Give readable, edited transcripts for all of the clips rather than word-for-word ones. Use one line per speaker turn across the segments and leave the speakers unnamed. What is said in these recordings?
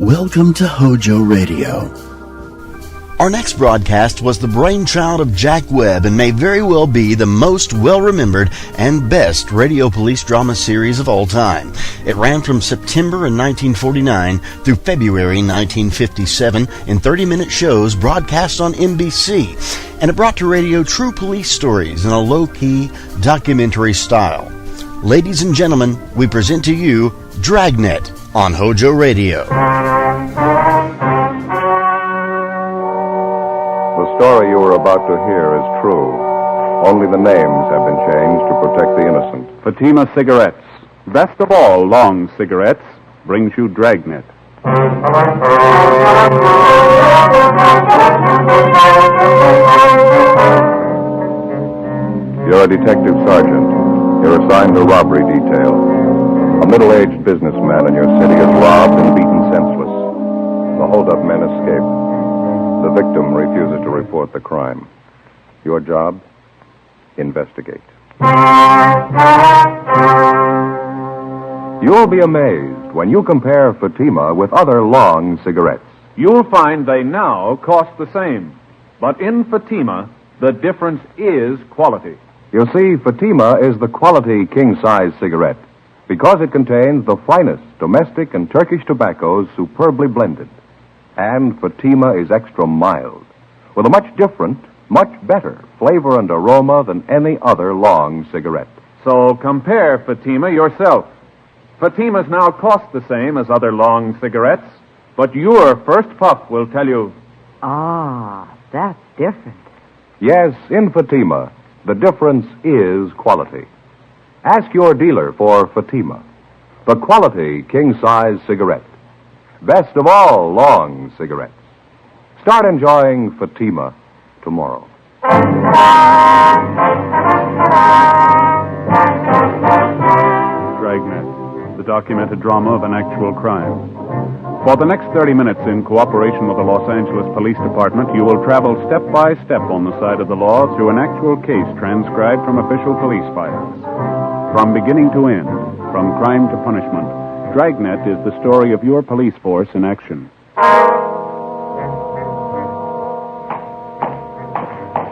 Welcome to HOJO Radio.
Our next broadcast was the brainchild of Jack Webb and may very well be the most well-remembered and best radio police drama series of all time. It ran from September in 1949 through February 1957 in 30-minute shows broadcast on NBC, and it brought to radio true police stories in a low-key documentary style. Ladies and gentlemen, we present to you Dragnet on HOJO Radio.
The story you are about to hear is true. Only the names have been changed to protect the innocent.
Fatima Cigarettes, best of all long cigarettes, brings you Dragnet.
You're a detective sergeant. You're assigned to robbery detail. A middle-aged businessman in your city is robbed and beaten senseless. The hold-up men escape. The victim refuses to report the crime. Your job? Investigate. You'll be amazed when you compare Fatima with other long cigarettes.
You'll find they now cost the same. But in Fatima, the difference is quality.
You see, Fatima is the quality king-size cigarette because it contains the finest domestic and Turkish tobaccos superbly blended. And Fatima is extra mild, with a much different, much better flavor and aroma than any other long cigarette.
So compare Fatima yourself. Fatimas now cost the same as other long cigarettes, but your first puff will tell you...
Ah, that's different.
Yes, in Fatima, the difference is quality. Ask your dealer for Fatima, the quality king-size cigarette. Best of all long cigarettes. Start enjoying Fatima tomorrow.
Dragnet, the documented drama of an actual crime. For the next 30 minutes, in cooperation with the Los Angeles Police Department, you will travel step by step on the side of the law through an actual case transcribed from official police files. From beginning to end, from crime to punishment, Dragnet is the story of your police force in action.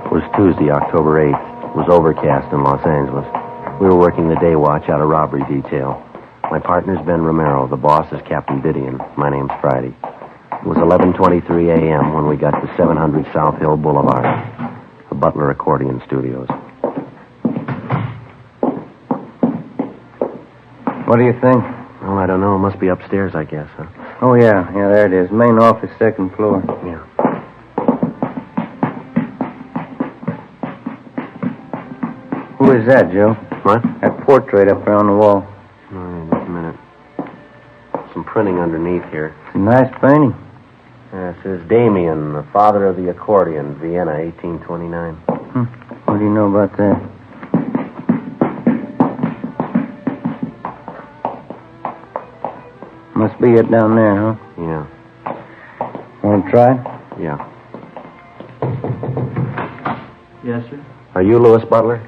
It was Tuesday, October 8th. It was overcast in Los Angeles. We were working the day watch out of robbery detail. My partner's Ben Romero. The boss is Captain Didion. My name's Friday. It was 11:23 a.m. when we got to 700 South Hill Boulevard, the Butler Accordion Studios.
What do you think?
Oh, I don't know. It must be upstairs, I guess, huh?
Oh, yeah, there it is. Main office, second floor.
Yeah.
Who is that, Joe?
What?
That portrait up there on the wall.
Just a minute. Some printing underneath here.
It's a nice painting.
It says Damien, the father of the accordion, Vienna, 1829.
What do you know about that? Must be it down there, huh?
Yeah.
Want to try?
Yeah.
Yes, sir.
Are you Louis Butler?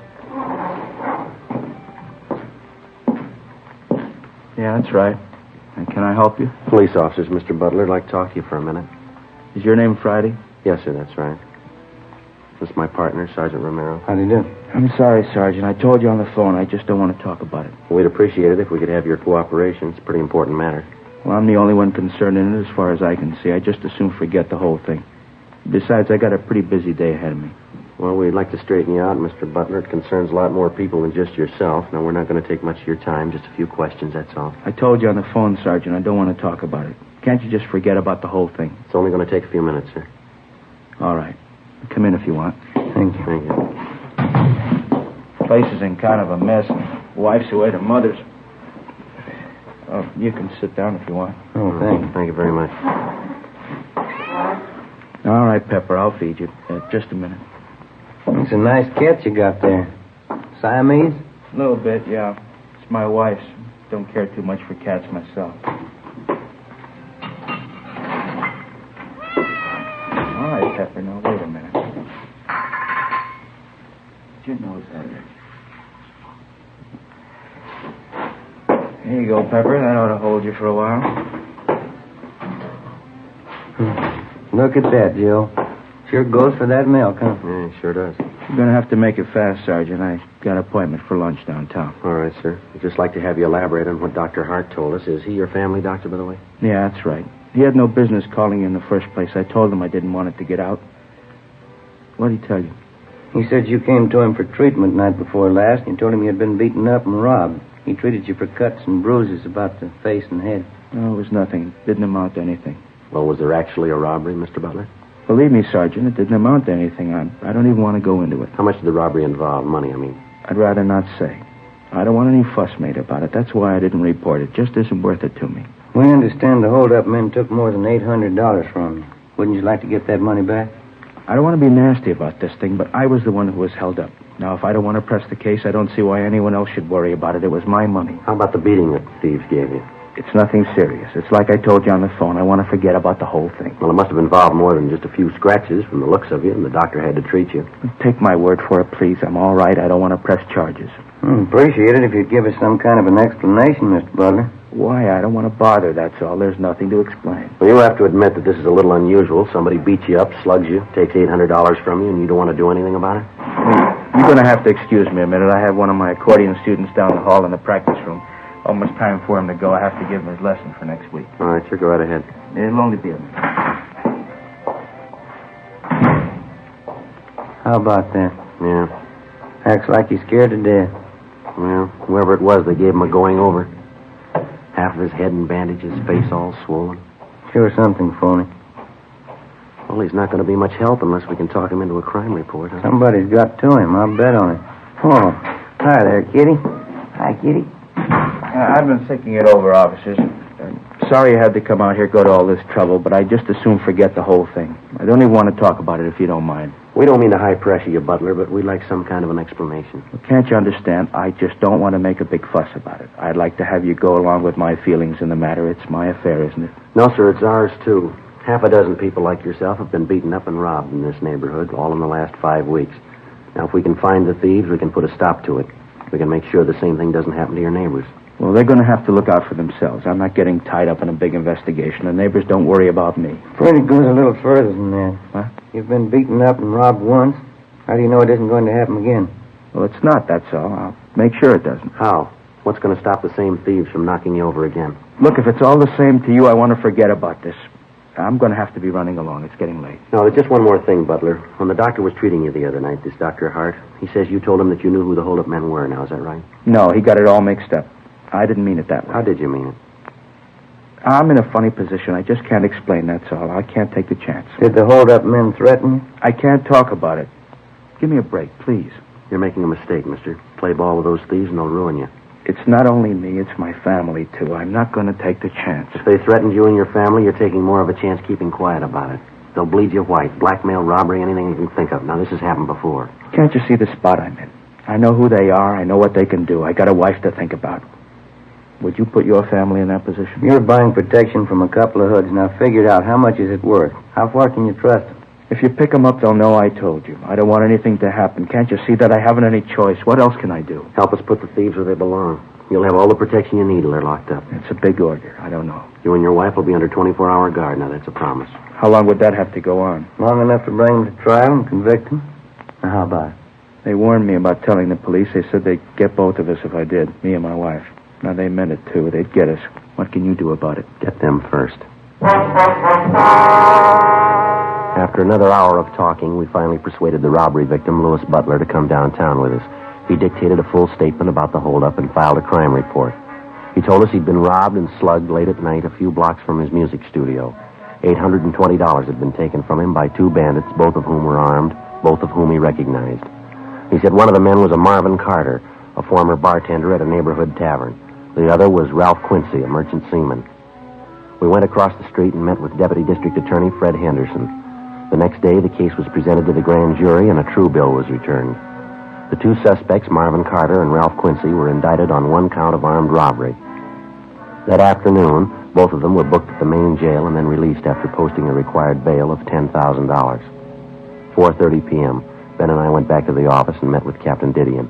Yeah, that's right. And can I help you?
Police officers, Mr. Butler. I'd like to talk to you for a minute.
Is your name Friday?
Yes, sir, that's right. This is my partner, Sergeant Romero.
How do you do?
I'm sorry, Sergeant. I told you on the phone. I just don't want to talk about it.
We'd appreciate it if we could have your cooperation. It's a pretty important matter.
Well, I'm the only one concerned in it as far as I can see. I just as soon forget the whole thing. Besides, I got a pretty busy day ahead of me.
Well, we'd like to straighten you out, Mr. Butler. It concerns a lot more people than just yourself. Now, we're not going to take much of your time. Just a few questions, that's all.
I told you on the phone, Sergeant. I don't want to talk about it. Can't you just forget about the whole thing?
It's only going to take a few minutes, sir.
All right. Come in if you want.
Thank you.
Thank you.
Place is in kind of a mess. Wife's away to mother's. Oh, you can sit down if you want.
Oh, thanks.
Thank you very much.
All right, Pepper. I'll feed you. Just a minute.
It's a nice cat you got there. Siamese?
A little bit, yeah. It's my wife's. Don't care too much for cats myself. All right, Pepper. Now, wait a minute. Get your nose out of there. Here you go, Pepper. That ought to hold you for a while.
Look at that, Joe. Sure goes for that milk, huh?
Yeah, it sure does.
You're going to have to make it fast, Sergeant. I got an appointment for lunch downtown.
All right, sir. I'd just like to have you elaborate on what Dr. Hart told us. Is he your family doctor, by the way?
Yeah, that's right. He had no business calling you in the first place. I told him I didn't want it to get out. What'd he tell you?
He said you came to him for treatment night before last, and you told him you had been beaten up and robbed. He treated you for cuts and bruises about the face and head.
No, it was nothing. Didn't amount to anything.
Well, was there actually a robbery, Mr. Butler?
Believe me, Sergeant, it didn't amount to anything. I don't even want to go into it.
How much did the robbery involve? Money, I mean.
I'd rather not say. I don't want any fuss made about it. That's why I didn't report it. Just isn't worth it to me.
We understand the hold-up men took more than $800 from you. Wouldn't you like to get that money back?
I don't want to be nasty about this thing, but I was the one who was held up. Now, if I don't want to press the case, I don't see why anyone else should worry about it. It was my money.
How about the beating that the thieves gave you?
It's nothing serious. It's like I told you on the phone. I want to forget about the whole thing.
Well, it must have involved more than just a few scratches from the looks of you, and the doctor had to treat you.
Take my word for it, please. I'm all right. I don't want to press charges.
Appreciate it if you'd give us some kind of an explanation, Mr. Butler.
Why? I don't want to bother, that's all. There's nothing to explain.
Well, you have to admit that this is a little unusual. Somebody beats you up, slugs you, takes $800 from you, and you don't want to do anything about it?
You're going to have to excuse me a minute. I have one of my accordion students down the hall in the practice room. Almost time for him to go. I have to give him his lesson for next week.
All right, sir, go right ahead.
It'll only be a minute.
How about that?
Yeah.
Acts like he's scared to death.
Well, whoever it was, they gave him a going over. Half of his head in bandages, face all swollen.
Sure something phony.
Well, he's not going to be much help unless we can talk him into a crime report, huh?
Somebody's got to him. I'll bet on it. Oh, hi there, Kitty. Hi, Kitty.
I've been thinking it over, officers. Sorry you had to come out here, go to all this trouble, but I just as soon forget the whole thing. I don't even want to talk about it if you don't mind.
We don't mean to high pressure you, Butler, but we'd like some kind of an explanation.
Well, can't you understand? I just don't want to make a big fuss about it. I'd like to have you go along with my feelings in the matter. It's my affair, isn't it?
No, sir, it's ours, too. Half a dozen people like yourself have been beaten up and robbed in this neighborhood, all in the last 5 weeks. Now, if we can find the thieves, we can put a stop to it. We can make sure the same thing doesn't happen to your neighbors.
Well, they're going to have to look out for themselves. I'm not getting tied up in a big investigation. The neighbors don't worry about me.
Afraid it goes a little further than that.
What?
You've been beaten up and robbed once. How do you know it isn't going to happen again?
Well, it's not, that's all. I'll make sure it doesn't.
How? What's going to stop the same thieves from knocking you over again?
Look, if it's all the same to you, I want to forget about this. I'm going to have to be running along. It's getting late.
No, there's just one more thing, Butler. When the doctor was treating you the other night, this Dr. Hart, he says you told him that you knew who the hold-up men were. Now, is that right?
No, he got it all mixed up. I didn't mean it that way.
How did you mean it?
I'm in a funny position. I just can't explain, that's all. I can't take the chance.
Did the hold-up men threaten you?
I can't talk about it. Give me a break, please.
You're making a mistake, mister. Play ball with those thieves and they'll ruin you.
It's not only me, it's my family, too. I'm not going to take the chance.
If they threatened you and your family, you're taking more of a chance keeping quiet about it. They'll bleed you white. Blackmail, robbery, anything you can think of. Now, this has happened before.
Can't you see the spot I'm in? I know who they are. I know what they can do. I got a wife to think about. Would you put your family in that position?
You're buying protection from a couple of hoods. Now, figure it out. How much is it worth? How far can you trust them?
If you pick them up, they'll know I told you. I don't want anything to happen. Can't you see that I haven't any choice? What else can I do?
Help us put the thieves where they belong. You'll have all the protection you need till they're locked up.
It's a big order. I don't know.
You and your wife will be under 24-hour guard. Now, that's a promise.
How long would that have to go on?
Long enough to bring them to trial and convict them? Now, how about it?
They warned me about telling the police. They said they'd get both of us if I did, me and my wife. Now, they meant it, too. They'd get us. What can you do about it?
Get them first. After another hour of talking, we finally persuaded the robbery victim, Louis Butler, to come downtown with us. He dictated a full statement about the holdup and filed a crime report. He told us he'd been robbed and slugged late at night a few blocks from his music studio. $820 had been taken from him by two bandits, both of whom were armed, both of whom he recognized. He said one of the men was a Marvin Carter, a former bartender at a neighborhood tavern. The other was Ralph Quincy, a merchant seaman. We went across the street and met with Deputy District Attorney Fred Henderson. The next day, the case was presented to the grand jury and a true bill was returned. The two suspects, Marvin Carter and Ralph Quincy, were indicted on one count of armed robbery. That afternoon, both of them were booked at the main jail and then released after posting a required bail of $10,000. 4:30 p.m. Ben and I went back to the office and met with Captain Didion.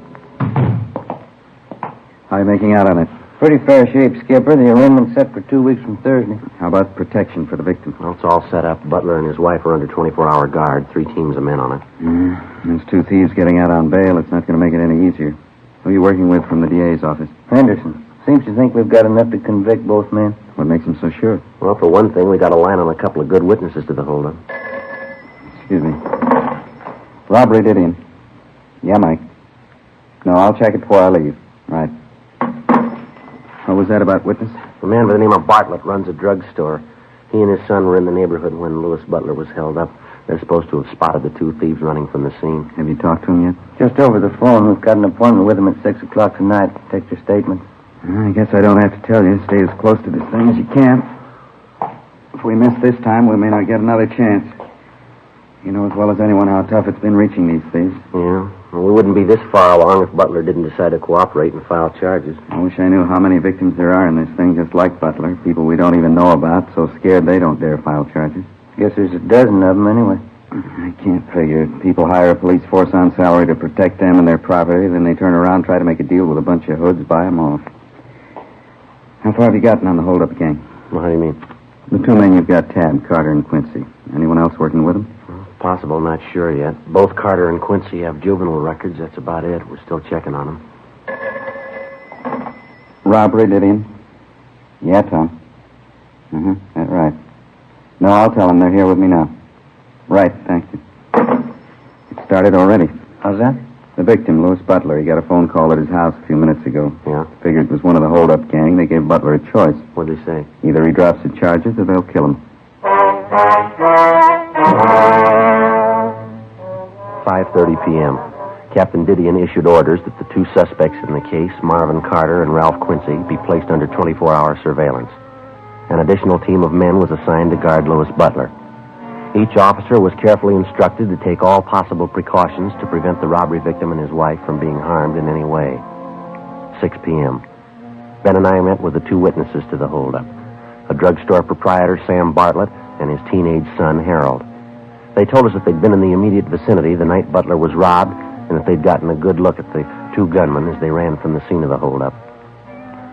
How are you making out on it?
Pretty fair shape, Skipper. The arraignment's set for 2 weeks from Thursday.
How about protection for the victim?
Well, it's all set up. Butler and his wife are under 24-hour guard. 3 teams of men on it.
There's 2 thieves getting out on bail. It's not going to make it any easier. Who are you working with from the DA's office?
Henderson. Seems to think we've got enough to convict both men.
What makes him so sure?
Well, for one thing, we got a line on a couple of good witnesses to the holdup.
Excuse me. Robbery, Didion. Yeah, Mike. No, I'll check it before I leave. Right. What was that about witness?
A man by the name of Bartlett runs a drugstore. He and his son were in the neighborhood when Lewis Butler was held up. They're supposed to have spotted the 2 thieves running from the scene.
Have you talked to him yet?
Just over the phone. We've got an appointment with him at 6 o'clock tonight. Take your statement.
I guess I don't have to tell you. Stay as close to this thing as you can. If we miss this time, we may not get another chance. You know as well as anyone how tough it's been reaching these thieves.
Yeah. Well, we wouldn't be this far along if Butler didn't decide to cooperate and file charges.
I wish I knew how many victims there are in this thing just like Butler. People we don't even know about, so scared they don't dare file charges.
Guess there's a dozen of them anyway.
I can't figure. People hire a police force on salary to protect them and their property, then they turn around and try to make a deal with a bunch of hoods, buy them off. How far have you gotten on the hold-up gang?
Well, how do you mean?
The 2 men you've got tabbed, Carter and Quincy. Anyone else working with them?
Possible, not sure yet. Both Carter and Quincy have juvenile records. That's about it. We're still checking on them.
Robbery, Didion? Yeah, Tom. That's right. No, I'll tell them they're here with me now. Right, thank you. It started already.
How's that?
The victim, Lewis Butler, he got a phone call at his house a few minutes ago.
Yeah?
Figured it was one of the hold-up gang. They gave Butler a choice.
What'd they say?
Either he drops the charges or they'll kill him.
5:30 p.m. Captain Didion issued orders that the 2 suspects in the case, Marvin Carter and Ralph Quincy, be placed under 24-hour surveillance. An additional team of men was assigned to guard Lewis Butler. Each officer was carefully instructed to take all possible precautions to prevent the robbery victim and his wife from being harmed in any way. 6 p.m. Ben and I met with the 2 witnesses to the holdup, a drugstore proprietor, Sam Bartlett, and his teenage son, Harold. They told us that they'd been in the immediate vicinity the night Butler was robbed, and that they'd gotten a good look at the 2 gunmen as they ran from the scene of the holdup.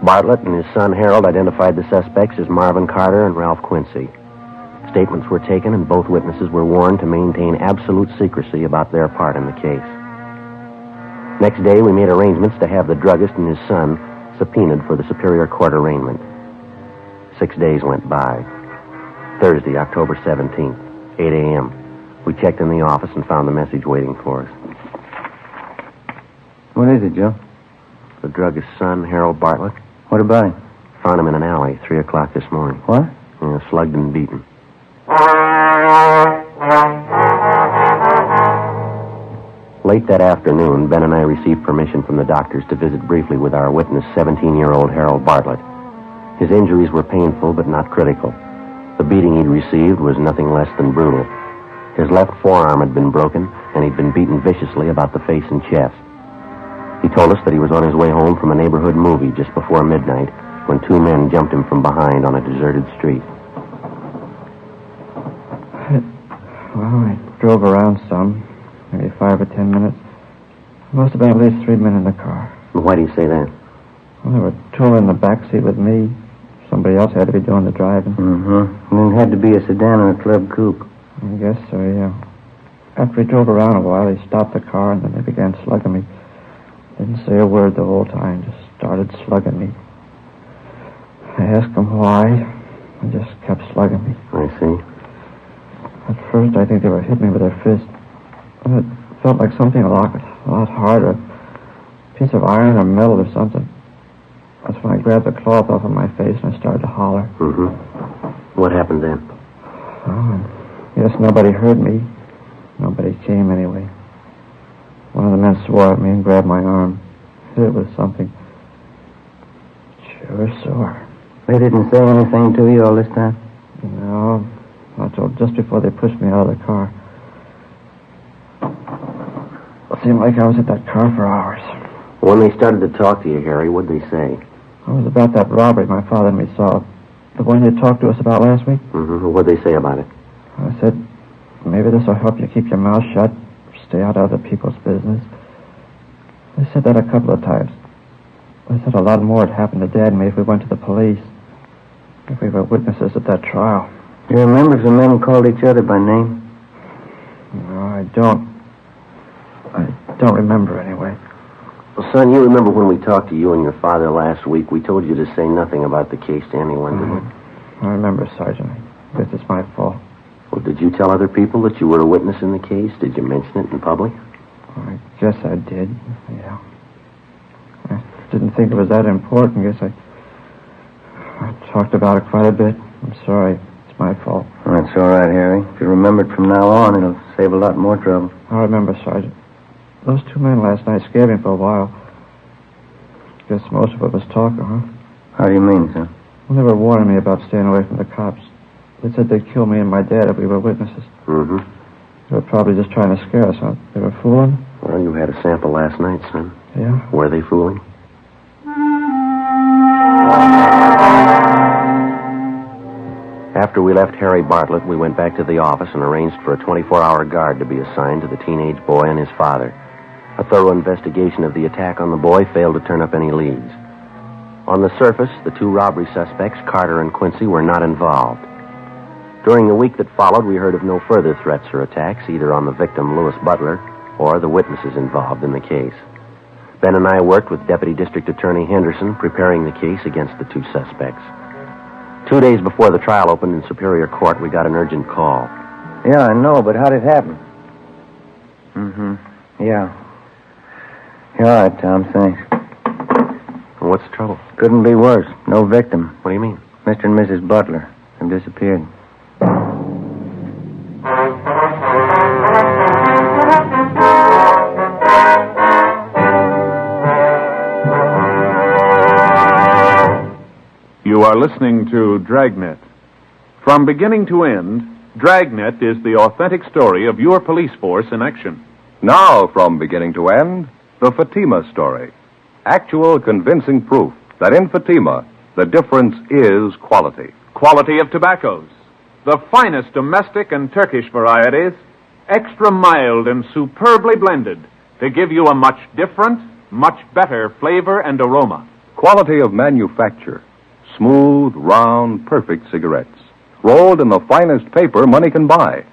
Bartlett and his son, Harold, identified the suspects as Marvin Carter and Ralph Quincy. Statements were taken, and both witnesses were warned to maintain absolute secrecy about their part in the case. Next day, we made arrangements to have the druggist and his son subpoenaed for the Superior Court arraignment. 6 days went by. Thursday, October 17th, 8 a.m. We checked in the office and found the message waiting for us.
What is it, Joe?
The druggist's son, Harold Bartlett.
What about him?
Found him in an alley, 3 o'clock this morning.
What?
Yeah, slugged and beaten. Late that afternoon, Ben and I received permission from the doctors to visit briefly with our witness, 17-year-old Harold Bartlett. His injuries were painful but not critical. The beating he'd received was nothing less than brutal. His left forearm had been broken, and he'd been beaten viciously about the face and chest. He told us that he was on his way home from a neighborhood movie just before midnight when 2 men jumped him from behind on a deserted street.
Well, I drove around some, maybe 5 or 10 minutes. There must have been at least 3 men in the car.
Why do you say that?
Well, there were 2 in the back seat with me. Somebody else had to be doing the driving.
And it had to be a sedan or a club coupe.
I guess so, yeah. After we drove around a while, they stopped the car, and then they began slugging me. Didn't say a word the whole time, just started slugging me. I asked them why, and just kept slugging me.
I see.
At first, I think they were hitting me with their fist. And it felt like something a lot harder. A piece of iron or metal or something. That's when I grabbed the cloth off of my face and I started to holler.
What happened then?
Oh, yes, nobody heard me. Nobody came anyway. One of the men swore at me and grabbed my arm. It was something sure sore.
They didn't say anything to you all this time?
No, not till just before they pushed me out of the car. It seemed like I was at that car for hours.
When they started to talk to you, Harry, what'd they say?
It was about that robbery my father and me saw. The one you talked to us about last week?
What'd they say about it?
I said, maybe this will help you keep your mouth shut, stay out of other people's business. They said that a couple of times. They said a lot more had happened to Dad and me if we went to the police. If we were witnesses at that trial.
Do you remember if the men called each other by name?
No, I don't. I don't remember anyway.
Well, son, you remember when we talked to you and your father last week, we told you to say nothing about the case to anyone, didn't we?
I remember, Sergeant. I guess it's my fault.
Well, did you tell other people that you were a witness in the case? Did you mention it in public?
I guess I did, yeah. I didn't think it was that important. I guess I talked about it quite a bit. I'm sorry. It's my fault.
That's all right, Harry. If you remember it from now on, it'll save a lot more trouble.
I remember, Sergeant. Those two men last night scared me for a while. Guess most of it was talk, huh?
How do you mean, son?
Well, they were warning me about staying away from the cops. They said they'd kill me and my dad if we were witnesses.
Mm-hmm.
They were probably just trying to scare us, huh? They were fooling?
Well, you had a sample last night, son.
Yeah?
Were they fooling? After we left Harry Bartlett, we went back to the office and arranged for a 24-hour guard to be assigned to the teenage boy and his father. A thorough investigation of the attack on the boy failed to turn up any leads. On the surface, the two robbery suspects, Carter and Quincy, were not involved. During the week that followed, we heard of no further threats or attacks, either on the victim, Louis Butler, or the witnesses involved in the case. Ben and I worked with Deputy District Attorney Henderson, preparing the case against the two suspects. 2 days before the trial opened in Superior Court, we got an urgent call.
Yeah, I know, but how did it happen? Mm-hmm. Yeah. Yeah, all right, Tom, thanks.
What's the trouble?
Couldn't be worse. No victim.
What do you mean?
Mr. and Mrs. Butler have disappeared.
You are listening to Dragnet. From beginning to end, Dragnet is the authentic story of your police force in action.
Now, from beginning to end, the Fatima story. Actual convincing proof that in Fatima, the difference is quality.
Quality of tobaccos. The finest domestic and Turkish varieties, extra mild and superbly blended to give you a much different, much better flavor and aroma.
Quality of manufacture. Smooth, round, perfect cigarettes. Rolled in the finest paper money can buy.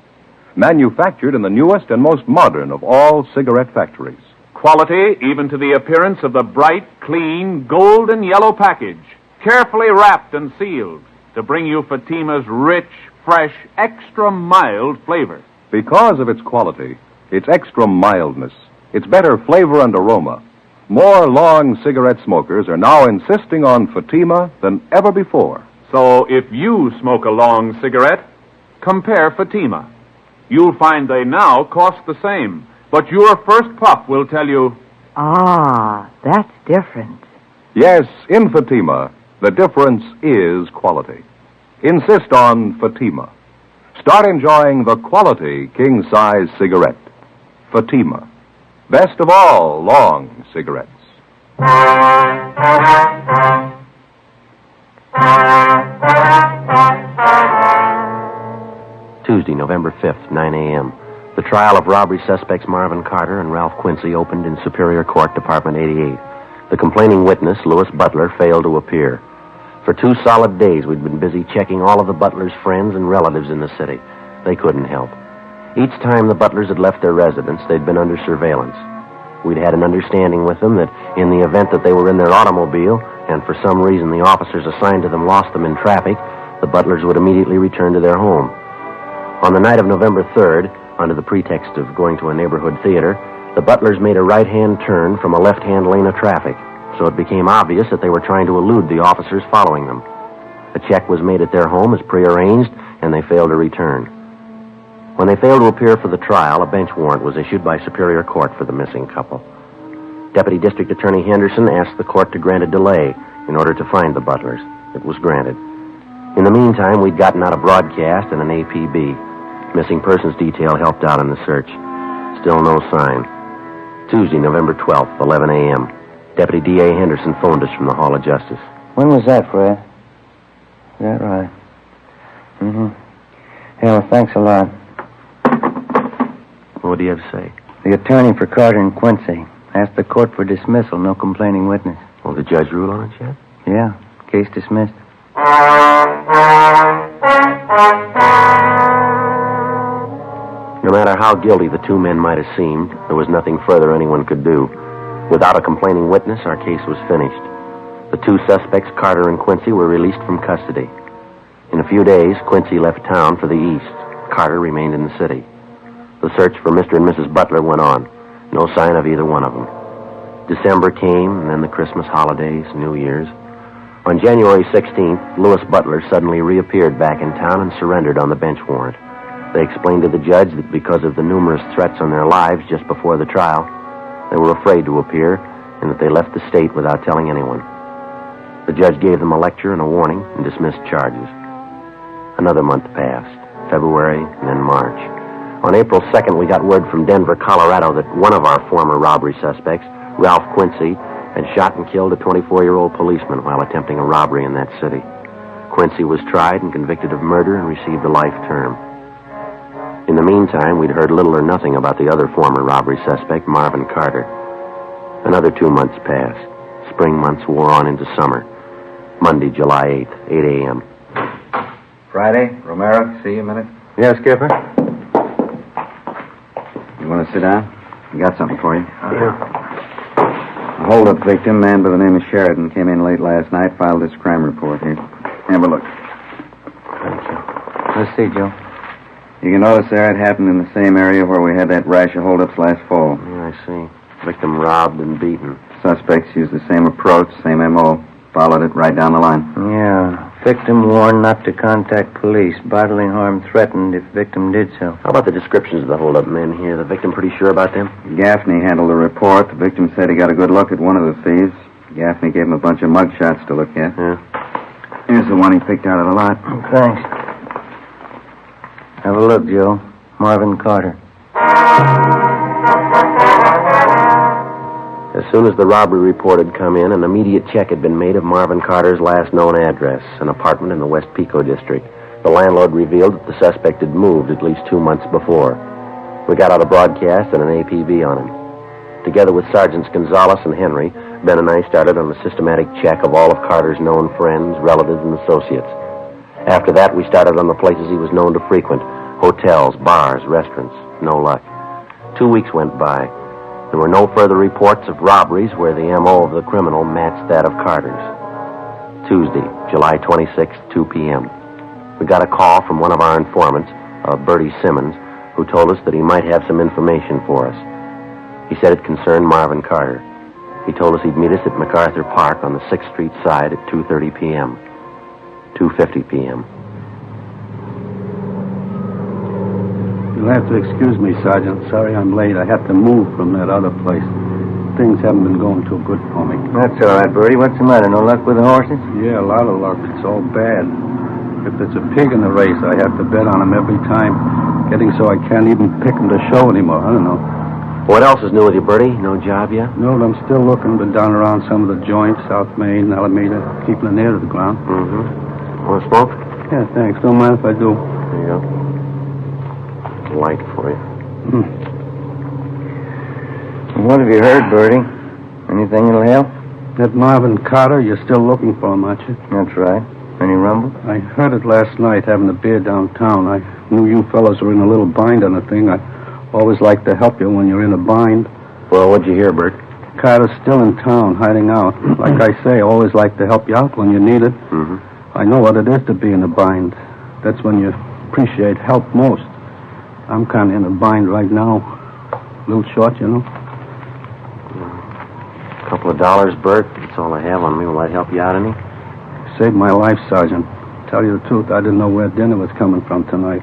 Manufactured in the newest and most modern of all cigarette factories.
Quality even to the appearance of the bright, clean, golden yellow package, carefully wrapped and sealed to bring you Fatima's rich, fresh, extra mild flavor.
Because of its quality, its extra mildness, its better flavor and aroma, more long cigarette smokers are now insisting on Fatima than ever before.
So if you smoke a long cigarette, compare Fatima. You'll find they now cost the same, but your first puff will tell you,
Ah, that's different.
Yes, in Fatima, the difference is quality. Insist on Fatima. Start enjoying the quality king-size cigarette. Fatima. Best of all long cigarettes.
Tuesday, November 5th, 9 a.m. The trial of robbery suspects Marvin Carter and Ralph Quincy opened in Superior Court, Department 88. The complaining witness, Louis Butler, failed to appear. For 2 solid days, we'd been busy checking all of the Butler's friends and relatives in the city. They couldn't help. Each time the Butlers had left their residence, they'd been under surveillance. We'd had an understanding with them that in the event that they were in their automobile, and for some reason the officers assigned to them lost them in traffic, the Butlers would immediately return to their home. On the night of November 3rd, under the pretext of going to a neighborhood theater, the Butlers made a right-hand turn from a left-hand lane of traffic, so it became obvious that they were trying to elude the officers following them. A check was made at their home as prearranged, and they failed to return. When they failed to appear for the trial, a bench warrant was issued by Superior Court for the missing couple. Deputy District Attorney Henderson asked the court to grant a delay in order to find the Butlers. It was granted. In the meantime, we'd gotten out a broadcast and an APB. Missing persons detail helped out in the search. Still no sign. Tuesday, November 12th, 11 a.m. Deputy D.A. Henderson phoned us from the Hall of Justice.
When was that, Fred? Is that right? Mm-hmm. Yeah, well, thanks a lot.
What do you have to say?
The attorney for Carter and Quincy asked the court for dismissal, no complaining witness.
Well, the judge rule on it yet?
Yeah. Case dismissed.
No matter how guilty the two men might have seemed, there was nothing further anyone could do. Without a complaining witness, our case was finished. The two suspects, Carter and Quincy, were released from custody. In a few days, Quincy left town for the east. Carter remained in the city. The search for Mr. and Mrs. Butler went on. No sign of either one of them. December came, and then the Christmas holidays, New Year's. On January 16th, Louis Butler suddenly reappeared back in town and surrendered on the bench warrant. They explained to the judge that because of the numerous threats on their lives just before the trial, they were afraid to appear, and that they left the state without telling anyone. The judge gave them a lecture and a warning and dismissed charges. Another month passed, February and then March. On April 2nd, we got word from Denver, Colorado, that one of our former robbery suspects, Ralph Quincy, had shot and killed a 24-year-old policeman while attempting a robbery in that city. Quincy was tried and convicted of murder and received a life term. In the meantime, we'd heard little or nothing about the other former robbery suspect, Marvin Carter. Another 2 months passed. Spring months wore on into summer. Monday, July 8th, 8 a.m.
Friday, Romero, see you a minute.
Yeah, Skipper?
You want to sit down? I got something for you.
Yeah.
A hold-up victim, man by the name of Sheridan, came in late last night, filed this crime report here. Have a look.
Thank you. Let's see, Joe.
You can notice there it happened in the same area where we had that rash of hold-ups last fall.
Yeah, I see. Victim robbed and beaten.
Suspects used the same approach, same M.O., followed it right down the line.
Yeah. Victim warned not to contact police. Bodily harm threatened if victim did so.
How about the descriptions of the hold-up men here? The victim pretty sure about them?
Gaffney handled the report. The victim said he got a good look at one of the thieves. Gaffney gave him a bunch of mug shots to look at.
Yeah.
Here's the one he picked out of the lot.
Thanks. Have a look, Joe. Marvin Carter.
As soon as the robbery report had come in, an immediate check had been made of Marvin Carter's last known address, an apartment in the West Pico district. The landlord revealed that the suspect had moved at least 2 months before. We got out a broadcast and an APB on him. Together with Sergeants Gonzalez and Henry, Ben and I started on a systematic check of all of Carter's known friends, relatives, and associates. After that, we started on the places he was known to frequent: hotels, bars, restaurants. No luck. 2 weeks went by. There were no further reports of robberies where the M.O. of the criminal matched that of Carter's. Tuesday, July 26th, 2 p.m. We got a call from one of our informants, Bertie Simmons, who told us that he might have some information for us. He said it concerned Marvin Carter. He told us he'd meet us at MacArthur Park on the 6th Street side at 2:30 p.m. 2:50 p.m.
You'll have to excuse me, Sergeant. Sorry I'm late. I had to move from that other place. Things haven't been going too good for me.
That's all right, Bertie. What's the matter? No luck with the horses?
Yeah, a lot of luck. It's all bad. If there's a pig in the race, I have to bet on him every time. Getting so I can't even pick him to show anymore. I don't know.
What else is new with you, Bertie? No job yet?
No, I'm still looking. Been down around some of the joints, South Main, Alameda, keeping an ear to the ground.
Mm-hmm. Want to smoke?
Yeah, thanks. Don't mind if I do.
There you go. Light for you.
What have you heard, Bertie? Anything that'll help?
That Marvin Carter, you're still looking for him, aren't you?
That's right. Any rumble?
I heard it last night, having a beer downtown. I knew you fellows were in a little bind on the thing. I always like to help you when you're in a bind.
Well, what'd you hear, Bert?
Carter's still in town, hiding out. Like I say, I always like to help you out when you need it.
Mm-hmm.
I know what it is to be in a bind. That's when you appreciate help most. I'm kind of in a bind right now. A little short, you know.
A couple of dollars, Bert. That's all I have on me. Will that help you out any?
Saved my life, Sergeant. Tell you the truth, I didn't know where dinner was coming from tonight.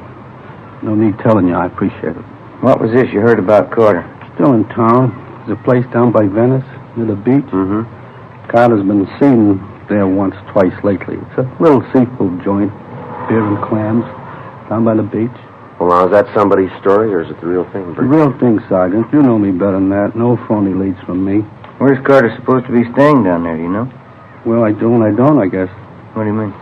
No need telling you, I appreciate it.
What was this you heard about Carter?
Still in town. There's a place down by Venice, near the beach.
Mm-hmm.
Carter's been seen there once, twice lately. It's a little seafood joint. Beer and clams, down by the beach.
Well, now, is that somebody's story, or is it the real thing, Bert?
The real thing, Sergeant. You know me better than that. No phony leads from me.
Where's Carter supposed to be staying down there, do you know?
Well, I do and I don't, I guess.
What do you mean?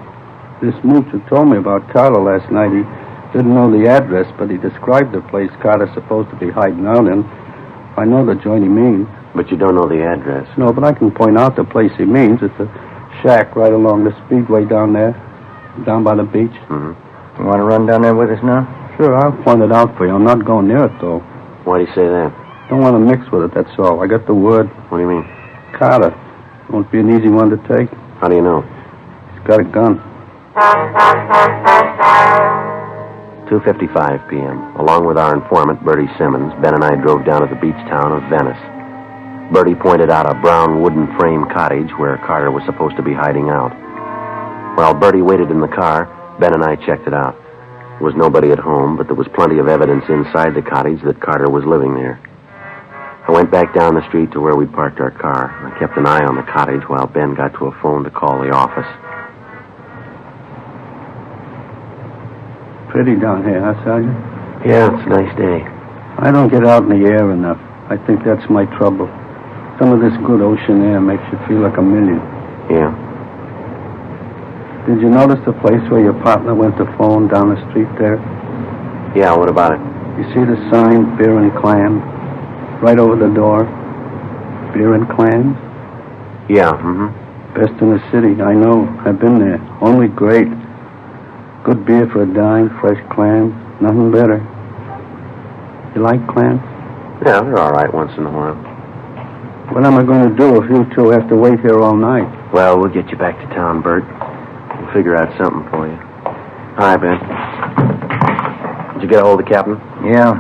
This mooch who told me about Carter last night, he didn't know the address, but he described the place Carter's supposed to be hiding out in. I know the joint he means.
But you don't know the address.
No, but I can point out the place he means. It's a shack right along the speedway down there, down by the beach.
Mm-hmm.
You want to run down there with us now?
Sure, I'll point it out for you. I'm not going near it, though.
Why do you say that?
Don't want to mix with it, that's all. I got the word.
What do you mean?
Carter. Won't be an easy one to take.
How do you know?
He's got a gun.
2:55 p.m. Along with our informant, Bertie Simmons, Ben and I drove down to the beach town of Venice. Bertie pointed out a brown wooden frame cottage where Carter was supposed to be hiding out. While Bertie waited in the car, Ben and I checked it out. There was nobody at home, but there was plenty of evidence inside the cottage that Carter was living there. I went back down the street to where we'd parked our car. I kept an eye on the cottage while Ben got to a phone to call the office.
Pretty down here, huh, Sergeant?
Yeah, it's a nice day.
I don't get out in the air enough. I think that's my trouble. Some of this good ocean air makes you feel like a million.
Yeah.
Did you notice the place where your partner went to phone down the street there?
Yeah, what about it?
You see the sign, beer and clams? Right over the door. Beer and clams?
Yeah, mm-hmm.
Best in the city, I know. I've been there. Only great. Good beer for a dime, fresh clams. Nothing better. You like clams?
Yeah, they're all right once in a while.
What am I going to do if you two have to wait here all night?
Well, we'll get you back to town, Bert. We'll figure out something for you. Hi, Ben. Did you get a hold of the captain?
Yeah.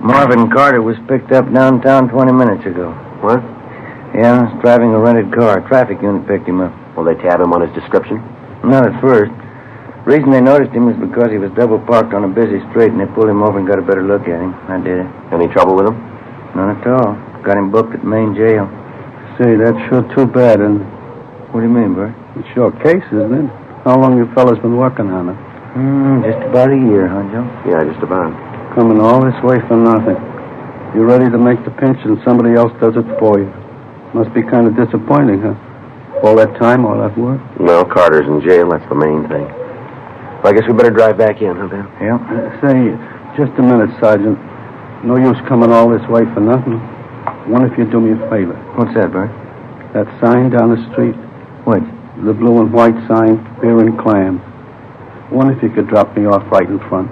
Marvin Carter was picked up downtown 20 minutes ago.
What?
Yeah, he's driving a rented car. Traffic unit picked him up.
Will they tab him on his description?
Not at first. The reason they noticed him was because he was double parked on a busy street, and they pulled him over and got a better look at him. I did it.
Any trouble with him?
None at all. Got him booked at Main Jail.
Say, that's sure too bad, and
What do you mean, Bert?
it's your case, isn't it? How long you fellas been working on it?
Just about a year, huh, Joe?
Yeah, just about.
Coming all this way for nothing. You're ready to make the pinch and somebody else does it for you. Must be kind of disappointing, huh? All that time, all that work?
No, Carter's in jail. That's the main thing. Well, I guess we better drive back in, huh, Ben?
Yeah.
Say, just a minute, Sergeant. No use coming all this way for nothing. Wonder if you'd do me a favor.
What's that, Bert?
That sign down the street.
What?
The blue and white sign, beer and clams. Wonder if you could drop me off right in front.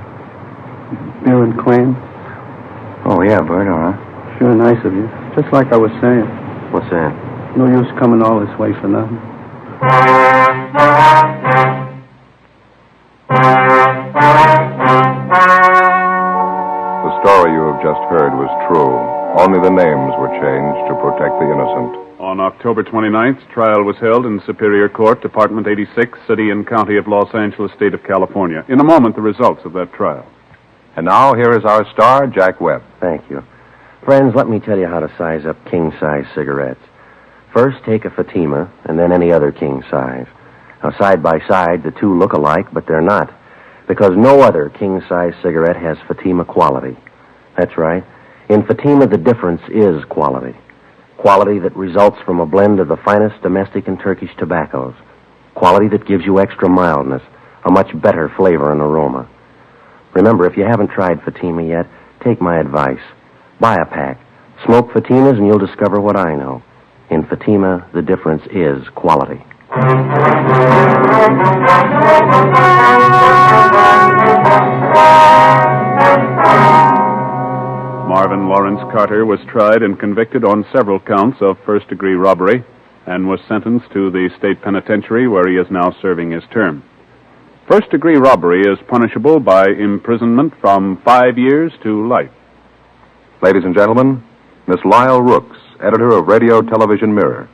Beer and clams?
Oh, yeah, Bert, all right.
Sure nice of you. Just like I was saying.
What's that?
No use coming all this way for nothing.
The story you have just heard was true. Only the names were changed to protect the innocent.
On October 29th, trial was held in Superior Court, Department 86, City and County of Los Angeles, State of California. In a moment, the results of that trial.
And now, here is our star, Jack Webb.
Thank you. Friends, let me tell you how to size up king-size cigarettes. First, take a Fatima, and then any other king size. Now, side by side, the two look alike, but they're not, because no other king-size cigarette has Fatima quality. That's right. In Fatima, the difference is quality. Quality that results from a blend of the finest domestic and Turkish tobaccos. Quality that gives you extra mildness, a much better flavor and aroma. Remember, if you haven't tried Fatima yet, take my advice. Buy a pack. Smoke Fatimas and you'll discover what I know. In Fatima, the difference is quality.
Marvin Lawrence Carter was tried and convicted on several counts of first-degree robbery and was sentenced to the state penitentiary where he is now serving his term. First-degree robbery is punishable by imprisonment from 5 years to life.
Ladies and gentlemen, Miss Lyle Rooks, editor of Radio Television Mirror.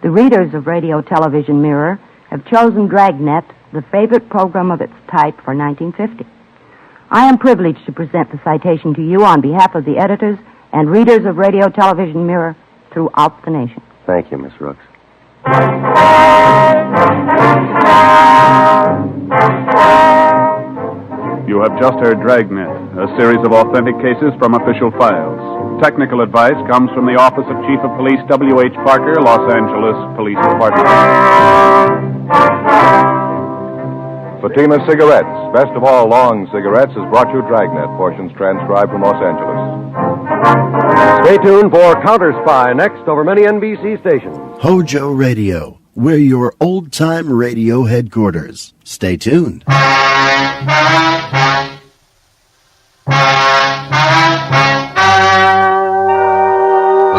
The readers of Radio Television Mirror have chosen Dragnet, the favorite program of its type, for 1950. I am privileged to present the citation to you on behalf of the editors and readers of Radio Television Mirror throughout the nation.
Thank you, Miss Rooks.
You have just heard Dragnet, a series of authentic cases from official files. Technical advice comes from the Office of Chief of Police W.H. Parker, Los Angeles Police Department.
Fatima Cigarettes, best of all long cigarettes, has brought you Dragnet, portions transcribed from Los Angeles.
Stay tuned for Counter Spy next over many NBC stations.
HOJO Radio, we're your old-time radio headquarters. Stay tuned.
The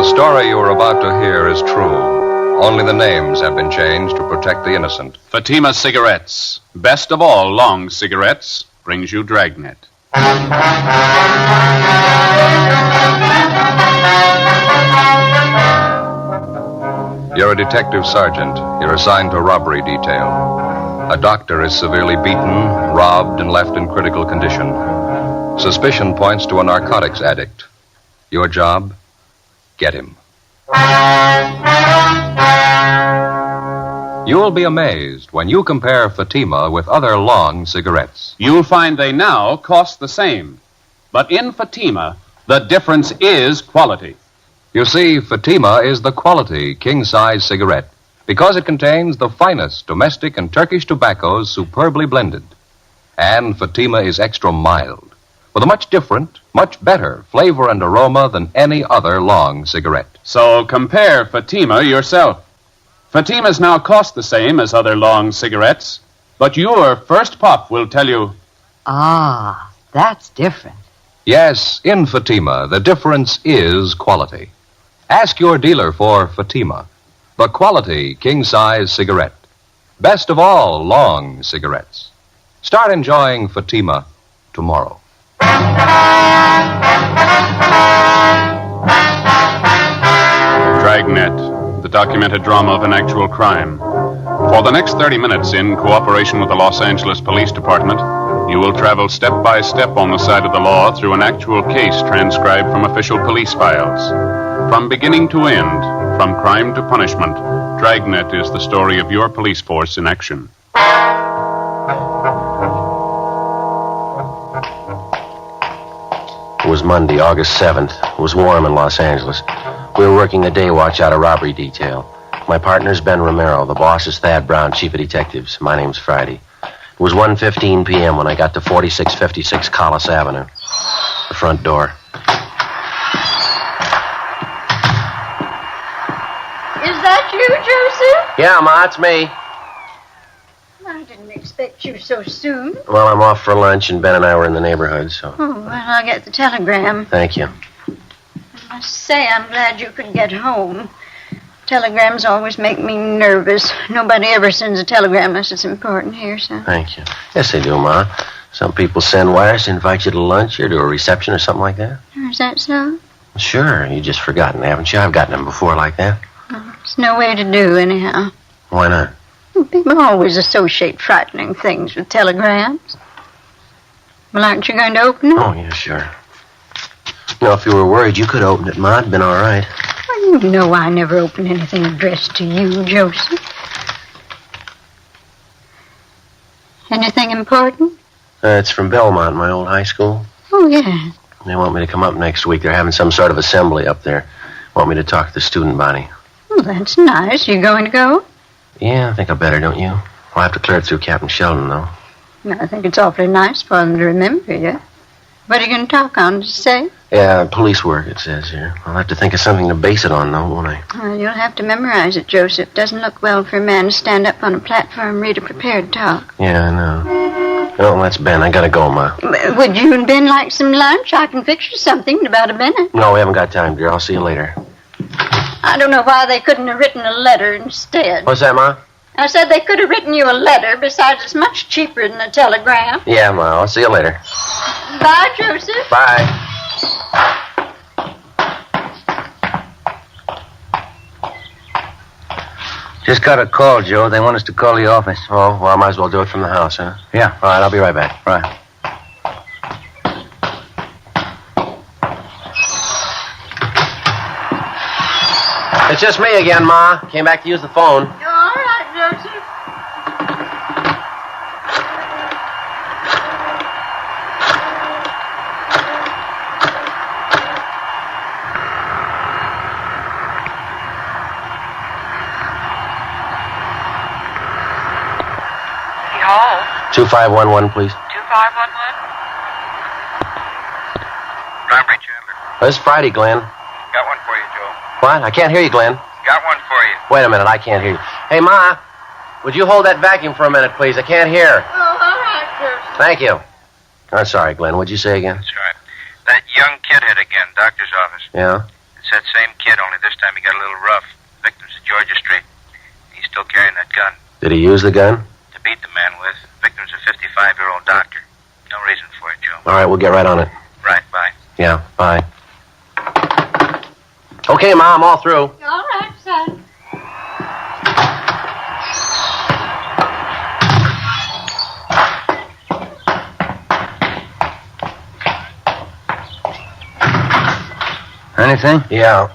story you are about to hear is true. Only the names have been changed to protect the innocent.
Fatima Cigarettes, best of all long cigarettes, brings you Dragnet.
You're a detective sergeant. You're assigned to robbery detail. A doctor is severely beaten, robbed, and left in critical condition. Suspicion points to a narcotics addict. Your job? Get him. You'll be amazed when you compare Fatima with other long cigarettes.
You'll find they now cost the same. But in Fatima, the difference is quality.
You see, Fatima is the quality king-size cigarette because it contains the finest domestic and Turkish tobaccos superbly blended. And Fatima is extra mild, with a much different, much better flavor and aroma than any other long cigarette.
So compare Fatima yourself. Fatimas now cost the same as other long cigarettes, but your first puff will tell you...
Ah, that's different.
Yes, in Fatima, the difference is quality. Ask your dealer for Fatima, the quality king-size cigarette. Best of all long cigarettes. Start enjoying Fatima tomorrow.
Dragnet, the documented drama of an actual crime. For the next 30 minutes, in cooperation with the Los Angeles Police Department, you will travel step by step on the side of the law through an actual case transcribed from official police files. From beginning to end, from crime to punishment, Dragnet is the story of your police force in action.
It was Monday, August 7th. It was warm in Los Angeles. We were working a day watch out of robbery detail. My partner's Ben Romero. The boss is Thad Brown, chief of detectives. My name's Friday. It was 1:15 p.m. when I got to 4656 Collis Avenue. The front door.
Is that you, Joseph?
Yeah, Ma, it's me.
I didn't expect you so soon.
Well, I'm off for lunch, and Ben and I were in the neighborhood, so...
Oh, well, I'll get the telegram.
Thank you.
I must say I'm glad you could get home. Telegrams always make me nervous. Nobody ever sends a telegram unless it's important here, so...
Thank you. Yes, they do, Ma. Some people send wires to invite you to lunch or to a reception or something like that.
Is that so?
Sure, you just forgotten, haven't you? I've gotten them before like that.
Oh, it's no way to do, anyhow.
Why not?
People always associate frightening things with telegrams. Well, aren't you going to open it?
Oh, yeah, sure. You know, if you were worried, you could open it, Ma. It'd been all right.
Well, you know I never open anything addressed to you, Joseph. Anything important?
It's from Belmont, my old high school.
Oh, yeah.
They want me to come up next week. They're having some sort of assembly up there. Want me to talk to the student body.
Well, that's nice. You going to go?
Yeah, I think I better, don't you? I'll have to clear it through Captain Sheldon, though.
No, I think it's awfully nice for them to remember you. What are you going to talk on, to say?
Yeah, police work, it says here. I'll have to think of something to base it on, though, won't I?
Well, you'll have to memorize it, Joseph. Doesn't look well for a man to stand up on a platform and read a prepared talk.
Yeah, I know. Oh, that's Ben. I gotta go, Ma.
Would you and Ben like some lunch? I can fix you something in about a minute.
No, we haven't got time, dear. I'll see you later.
I don't know why they couldn't have written a letter instead.
What's that, Ma?
I said they could have written you a letter. Besides, it's much cheaper than a telegram.
Yeah, Ma. I'll see you later.
Bye, Joseph.
Bye.
Just got a call, Joe. They want us to call the office.
Oh, well, I might as well do it from the house, huh?
Yeah.
All right, I'll be right back.
Right.
It's just me again, Ma. Came back to use the phone.
All right, Joseph.
Hello?
2511, please.
2511? Robbery, Chandler. This is Friday, Glenn.
Got one for you, Joe.
What? I can't hear you, Glenn.
Got one for you.
Wait a minute, I can't hear you. Hey, Ma, would you hold that vacuum for a minute, please? I can't hear.
Oh, all right, sir.
Thank you. I'm sorry, Glenn. What'd you say again?
That's right. That young kid hit again, doctor's office.
Yeah?
It's that same kid, only this time he got a little rough. Victim's at Georgia Street. He's still carrying that gun.
Did he use the gun?
To beat the man with. Victim's a 55-year-old doctor. No reason for it, Joe.
All right, we'll get right on it.
Right, bye.
Yeah, bye. Okay, Ma, I'm all through.
All right, son.
Anything?
Yeah.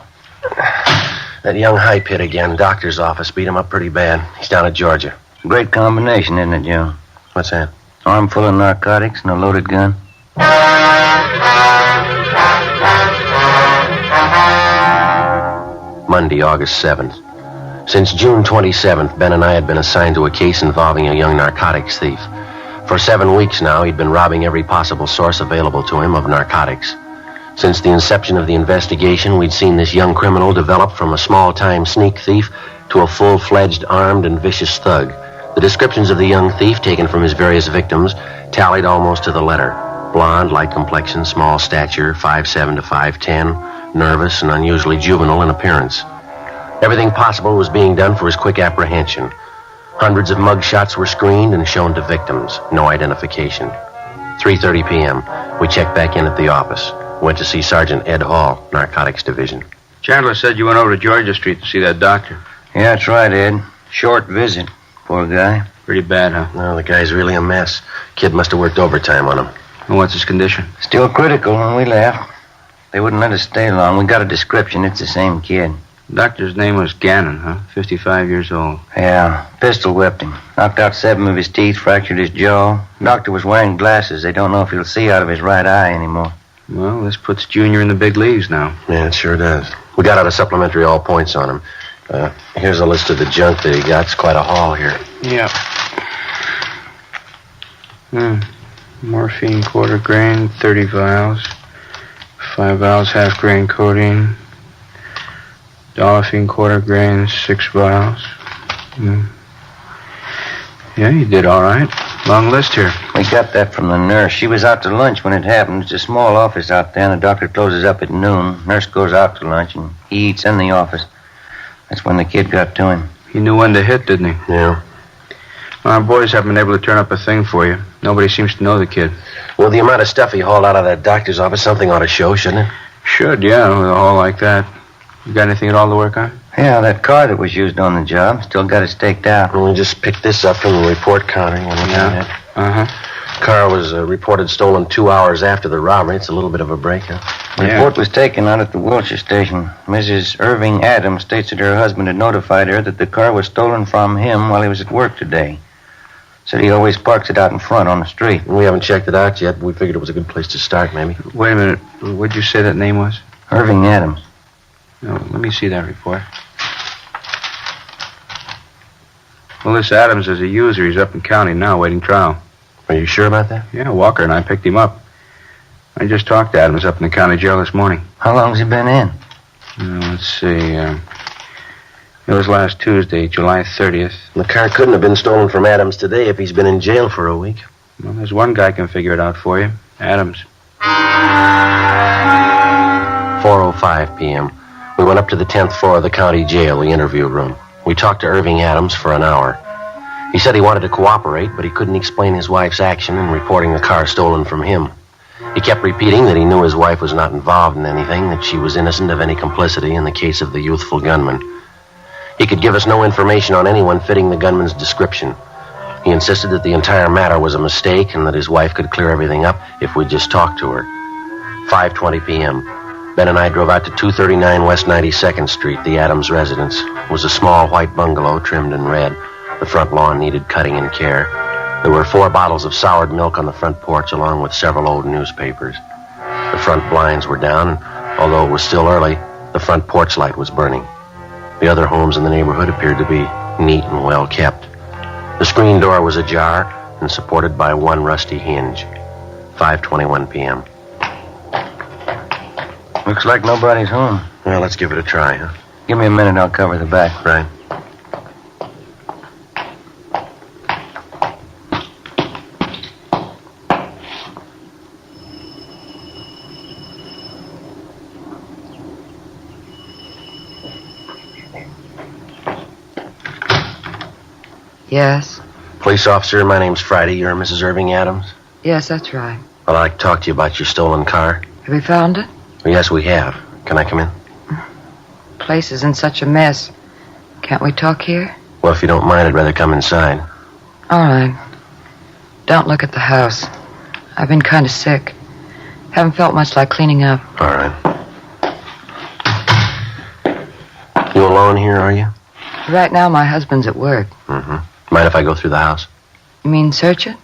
That young hype hit again. Doctor's office beat him up pretty bad. He's down at Georgia.
Great combination, isn't it, Joe?
What's that?
Arm full of narcotics and a loaded gun.
Monday, August 7th. Since June 27th, Ben and I had been assigned to a case involving a young narcotics thief. For 7 weeks now, he'd been robbing every possible source available to him of narcotics. Since the inception of the investigation, we'd seen this young criminal develop from a small-time sneak thief to a full-fledged armed and vicious thug. The descriptions of the young thief, taken from his various victims, tallied almost to the letter. Blonde, light complexion, small stature, 5'7" to 5'10", nervous and unusually juvenile in appearance. Everything possible was being done for his quick apprehension. Hundreds of mugshots were screened and shown to victims. No identification. 3:30 p.m. We checked back in at the office. Went to see Sergeant Ed Hall, Narcotics Division.
Chandler said you went over to Georgia Street to see that doctor. Yeah, that's right, Ed. Short visit. Poor guy. Pretty bad, huh?
No, the guy's really a mess. Kid must have worked overtime on him.
And what's his condition? Still critical when we left. They wouldn't let us stay long. We got a description. It's the same kid. Doctor's name was Gannon, huh? 55 years old. Yeah. Pistol whipped him. Knocked out 7 of his teeth, fractured his jaw. Doctor was wearing glasses. They don't know if he'll see out of his right eye anymore. Well, this puts Junior in the big leagues now.
Yeah, it sure does. We got out a supplementary all points on him. Here's a list of the junk that he got. It's quite a haul here.
Yeah. Morphine, quarter grain, 30 vials. 5 vials, half grain codeine. Dolphine, quarter grain, 6 vials. Yeah, you did all right. Long list here. We got that from the nurse. She was out to lunch when it happened. It's a small office out there, and the doctor closes up at noon. Nurse goes out to lunch, and he eats in the office. That's when the kid got to him. He knew when to hit, didn't he?
Yeah.
Well, our boys haven't been able to turn up a thing for you. Nobody seems to know the kid.
Well, the amount of stuff he hauled out of that doctor's office, something ought to show, shouldn't it?
Should, yeah, with a haul like that. You got anything at all to work on? Yeah, that car that was used on the job. Still got it staked out.
Well, we just picked this up from the report counter.
Yeah.
Car was reported stolen 2 hours after the robbery. It's a little bit of a break, huh?
The report was taken out at the Wilshire station. Mrs. Irving Adams states that her husband had notified her that the car was stolen from him while he was at work today. Said he always parks it out in front on the street.
We haven't checked it out yet. We figured it was a good place to start, maybe.
Wait a minute. What'd you say that name was? Irving Adams. No, let me see that report. Well, this Adams is a user. He's up in county now, waiting trial.
Are you sure about that?
Yeah, Walker and I picked him up. I just talked to Adams up in the county jail this morning. How long's he been in? Let's see. It was last Tuesday, July 30th.
The car couldn't have been stolen from Adams today if he's been in jail for a week.
Well, there's one guy can figure it out for you. Adams.
4:05 p.m. We went up to the 10th floor of the county jail, the interview room. We talked to Irving Adams for an hour. He said he wanted to cooperate, but he couldn't explain his wife's action in reporting the car stolen from him. He kept repeating that he knew his wife was not involved in anything, that she was innocent of any complicity in the case of the youthful gunman. He could give us no information on anyone fitting the gunman's description. He insisted that the entire matter was a mistake and that his wife could clear everything up if we'd just talk to her. 5:20 p.m. Ben and I drove out to 239 West 92nd Street, the Adams residence. It was a small white bungalow trimmed in red. The front lawn needed cutting and care. There were 4 bottles of soured milk on the front porch, along with several old newspapers. The front blinds were down, and although it was still early, the front porch light was burning. The other homes in the neighborhood appeared to be neat and well kept. The screen door was ajar and supported by one rusty hinge. 5:21 p.m.
Looks like nobody's home.
Well, let's give it a try, huh?
Give me a minute, I'll cover the back.
Right.
Yes?
Police officer, my name's Friday. You're Mrs. Irving Adams?
Yes, that's right.
Well, I'd like to talk to you about your stolen car.
Have you found it?
Well, yes, we have. Can I come in?
The place is in such a mess. Can't we talk here?
Well, if you don't mind, I'd rather come inside.
All right. Don't look at the house. I've been kind of sick. Haven't felt much like cleaning up.
All right. You alone here, are you?
Right now, my husband's at work.
Mm-hmm. Mind if I go through the house?
You mean search it?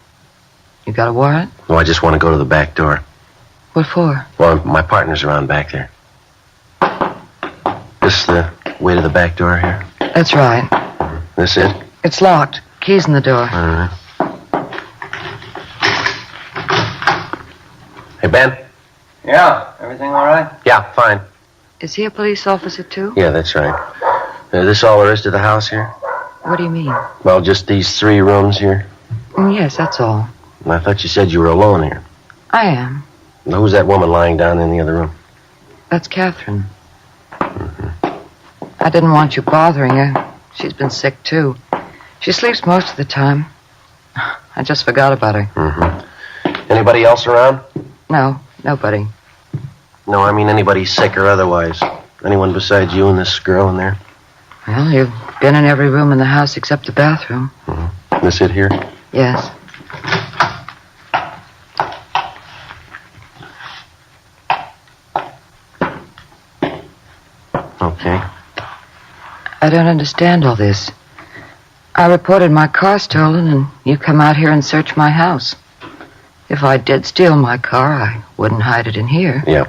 You got a warrant?
Well, I just want to go to the back door.
What for?
Well, my partner's around back there. This the way to the back door here?
That's right.
This it?
It's locked. Keys in the door.
All right. Hey, Ben?
Yeah, everything all right?
Yeah, fine.
Is he a police officer, too?
Yeah, that's right. This all there is to the house here?
What do you mean?
Well, just these 3 rooms here.
Yes, that's all.
I thought you said you were alone here.
I am.
Now, who's that woman lying down in the other room?
That's Catherine. I didn't want you bothering her. She's been sick, too. She sleeps most of the time. I just forgot about her.
Mm-hmm. Anybody else around?
No, nobody.
No, I mean anybody sick or otherwise. Anyone besides you and this girl in there?
Well, you've been in every room in the house except the bathroom.
Mm-hmm. This it here?
Yes.
Okay.
I don't understand all this. I reported my car stolen, and you come out here and search my house. If I did steal my car, I wouldn't hide it in here.
Yeah.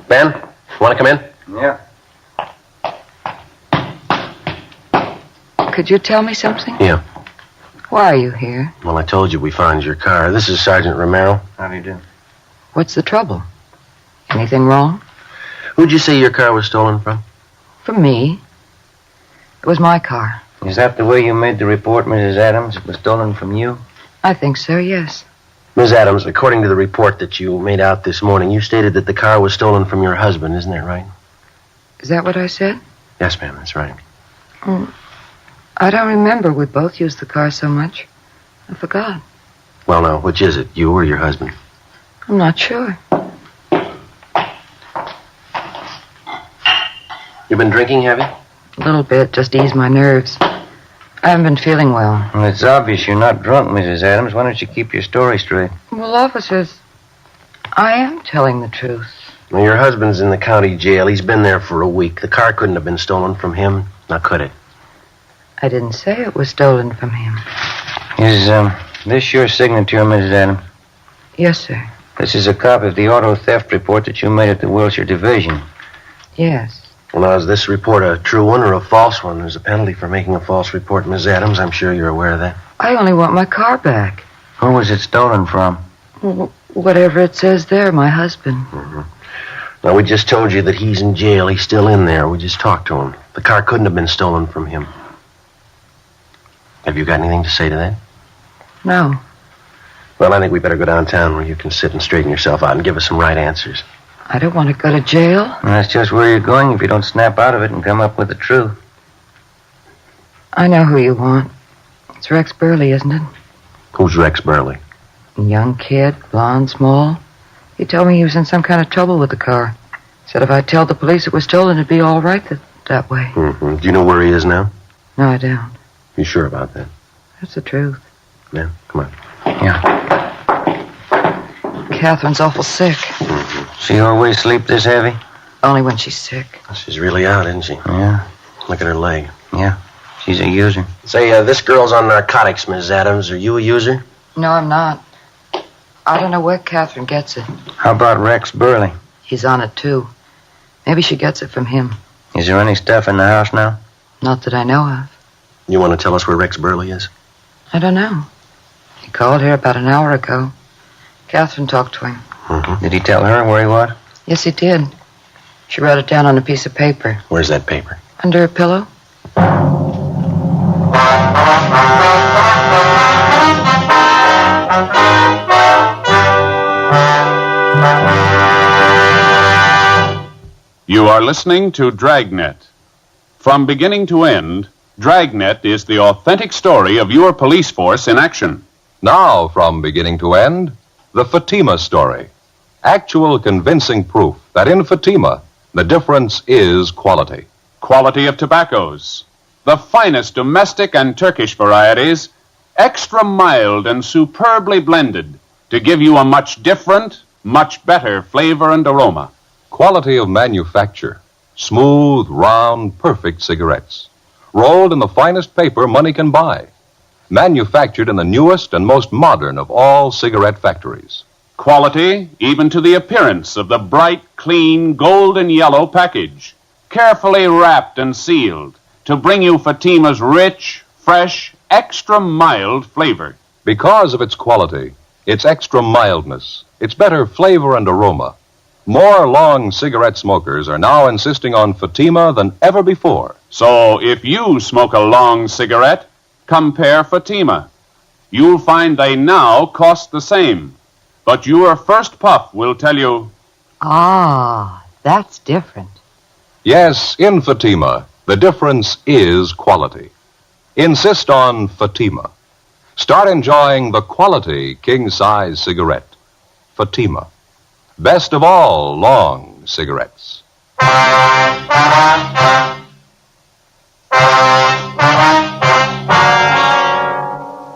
Ben, want to come in?
Yeah.
Could you tell me something?
Yeah.
Why are you here?
Well, I told you we found your car. This is Sergeant Romero.
How do you do?
What's the trouble? Anything wrong?
Who'd you say your car was stolen from?
From me. It was my car.
Is that the way you made the report, Mrs. Adams? It was stolen from you?
I think so, yes.
Ms. Adams, according to the report that you made out this morning, you stated that the car was stolen from your husband, isn't that right?
Is that what I said?
Yes, ma'am, that's right.
I don't remember. We both used the car so much. I forgot.
Well, now, which is it, you or your husband?
I'm not sure.
You been drinking, have you?
A little bit, just to ease my nerves. I haven't been feeling well.
Well, it's obvious you're not drunk, Mrs. Adams. Why don't you keep your story straight?
Well, officers, I am telling the truth.
Well, your husband's in the county jail. He's been there for a week. The car couldn't have been stolen from him. Now, could it?
I didn't say it was stolen from him.
Is this your signature, Mrs. Adams?
Yes, sir.
This is a copy of the auto theft report that you made at the Wilshire Division.
Yes.
Well, now, is this report a true one or a false one? There's a penalty for making a false report, Ms. Adams. I'm sure you're aware of that.
I only want my car back.
Who was it stolen from?
Whatever it says there, my husband.
Mm-hmm. Now, we just told you that he's in jail. He's still in there. We just talked to him. The car couldn't have been stolen from him. Have you got anything to say to that?
No.
Well, I think we better go downtown where you can sit and straighten yourself out and give us some right answers.
I don't want to go to jail.
And that's just where you're going if you don't snap out of it and come up with the truth.
I know who you want. It's Rex Burley, isn't it?
Who's Rex Burley?
A young kid, blonde, small. He told me he was in some kind of trouble with the car. Said if I'd tell the police it was stolen, it'd be all right that way.
Mm-hmm. Do you know where he is now?
No, I don't.
You sure about that?
That's the truth.
Yeah, come on.
Yeah.
Catherine's awful sick.
Mm-hmm.
She always sleep this heavy?
Only when she's sick.
She's really out, isn't she?
Yeah.
Look at her leg.
Yeah. She's a user.
Say, this girl's on narcotics, Ms. Adams. Are you a user?
No, I'm not. I don't know where Catherine gets it.
How about Rex Burley?
He's on it, too. Maybe she gets it from him.
Is there any stuff in the house now?
Not that I know of.
You want to tell us where Rex Burley is?
I don't know. He called here about an hour ago. Catherine talked to him.
Mm-hmm.
Did he tell her where he was?
Yes, he did. She wrote it down on a piece of paper.
Where's that paper?
Under her pillow.
You are listening to Dragnet. From beginning to end, Dragnet is the authentic story of your police force in action.
Now, from beginning to end, the Fatima story. Actual convincing proof that in Fatima, the difference is quality.
Quality of tobaccos. The finest domestic and Turkish varieties, extra mild and superbly blended to give you a much different, much better flavor and aroma.
Quality of manufacture. Smooth, round, perfect cigarettes. Rolled in the finest paper money can buy. Manufactured in the newest and most modern of all cigarette factories.
Quality, even to the appearance of the bright, clean, golden yellow package. Carefully wrapped and sealed to bring you Fatima's rich, fresh, extra mild flavor.
Because of its quality, its extra mildness, its better flavor and aroma, more long cigarette smokers are now insisting on Fatima than ever before.
So if you smoke a long cigarette, compare Fatima. You'll find they now cost the same. But your first puff will tell you,
Ah, that's different.
Yes, in Fatima, the difference is quality. Insist on Fatima. Start enjoying the quality king-size cigarette. Fatima. Best of all long cigarettes.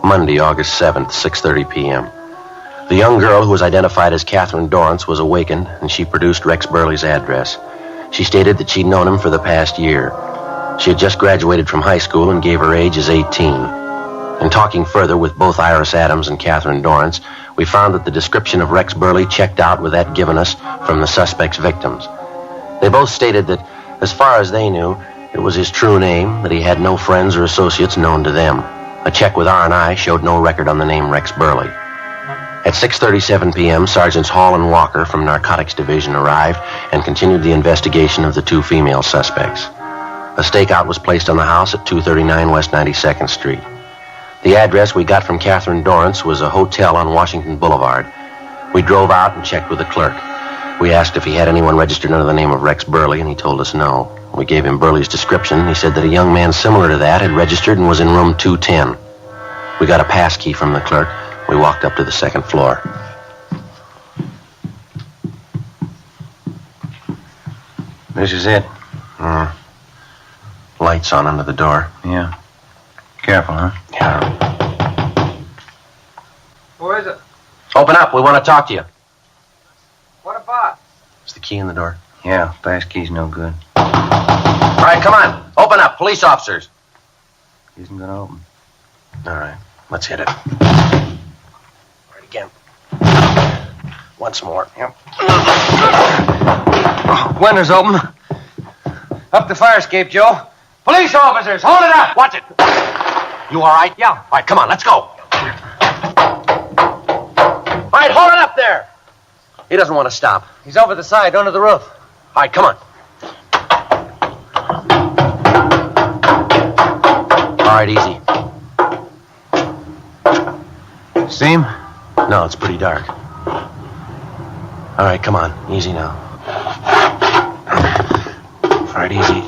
Monday, August 7th, 6:30 p.m. The young girl who was identified as Catherine Dorrance was awakened, and she produced Rex Burley's address. She stated that she'd known him for the past year. She had just graduated from high school and gave her age as 18. In talking further with both Iris Adams and Catherine Dorrance, we found that the description of Rex Burley checked out with that given us from the suspect's victims. They both stated that, as far as they knew, it was his true name, that he had no friends or associates known to them. A check with R&I showed no record on the name Rex Burley. At 6:37 p.m., Sergeants Hall and Walker from Narcotics Division arrived and continued the investigation of the two female suspects. A stakeout was placed on the house at 239 West 92nd Street. The address we got from Catherine Dorrance was a hotel on Washington Boulevard. We drove out and checked with the clerk. We asked if he had anyone registered under the name of Rex Burley, and he told us no. We gave him Burley's description. He said that a young man similar to that had registered and was in room 210. We got a pass key from the clerk. We walked up to the second floor.
This is it.
Lights on under the door.
Yeah. Careful, huh?
Yeah.
Who is it?
Open up. We want to talk to you.
What about?
Is the key in the door?
Yeah, pass key's no good.
All right, come on. Open up. Police officers.
Isn't gonna open.
All right. Let's hit it. All right, again. Once more. Yep.
Windows open. Up the fire escape, Joe. Police officers, hold it up!
Watch it. You all right?
Yeah.
All right, come on, let's go. All right, hold it up there. He doesn't want to stop.
He's over the side, under the roof.
All right, come on. All right, easy.
See him?
No, it's pretty dark. All right, come on. Easy now. All right, easy.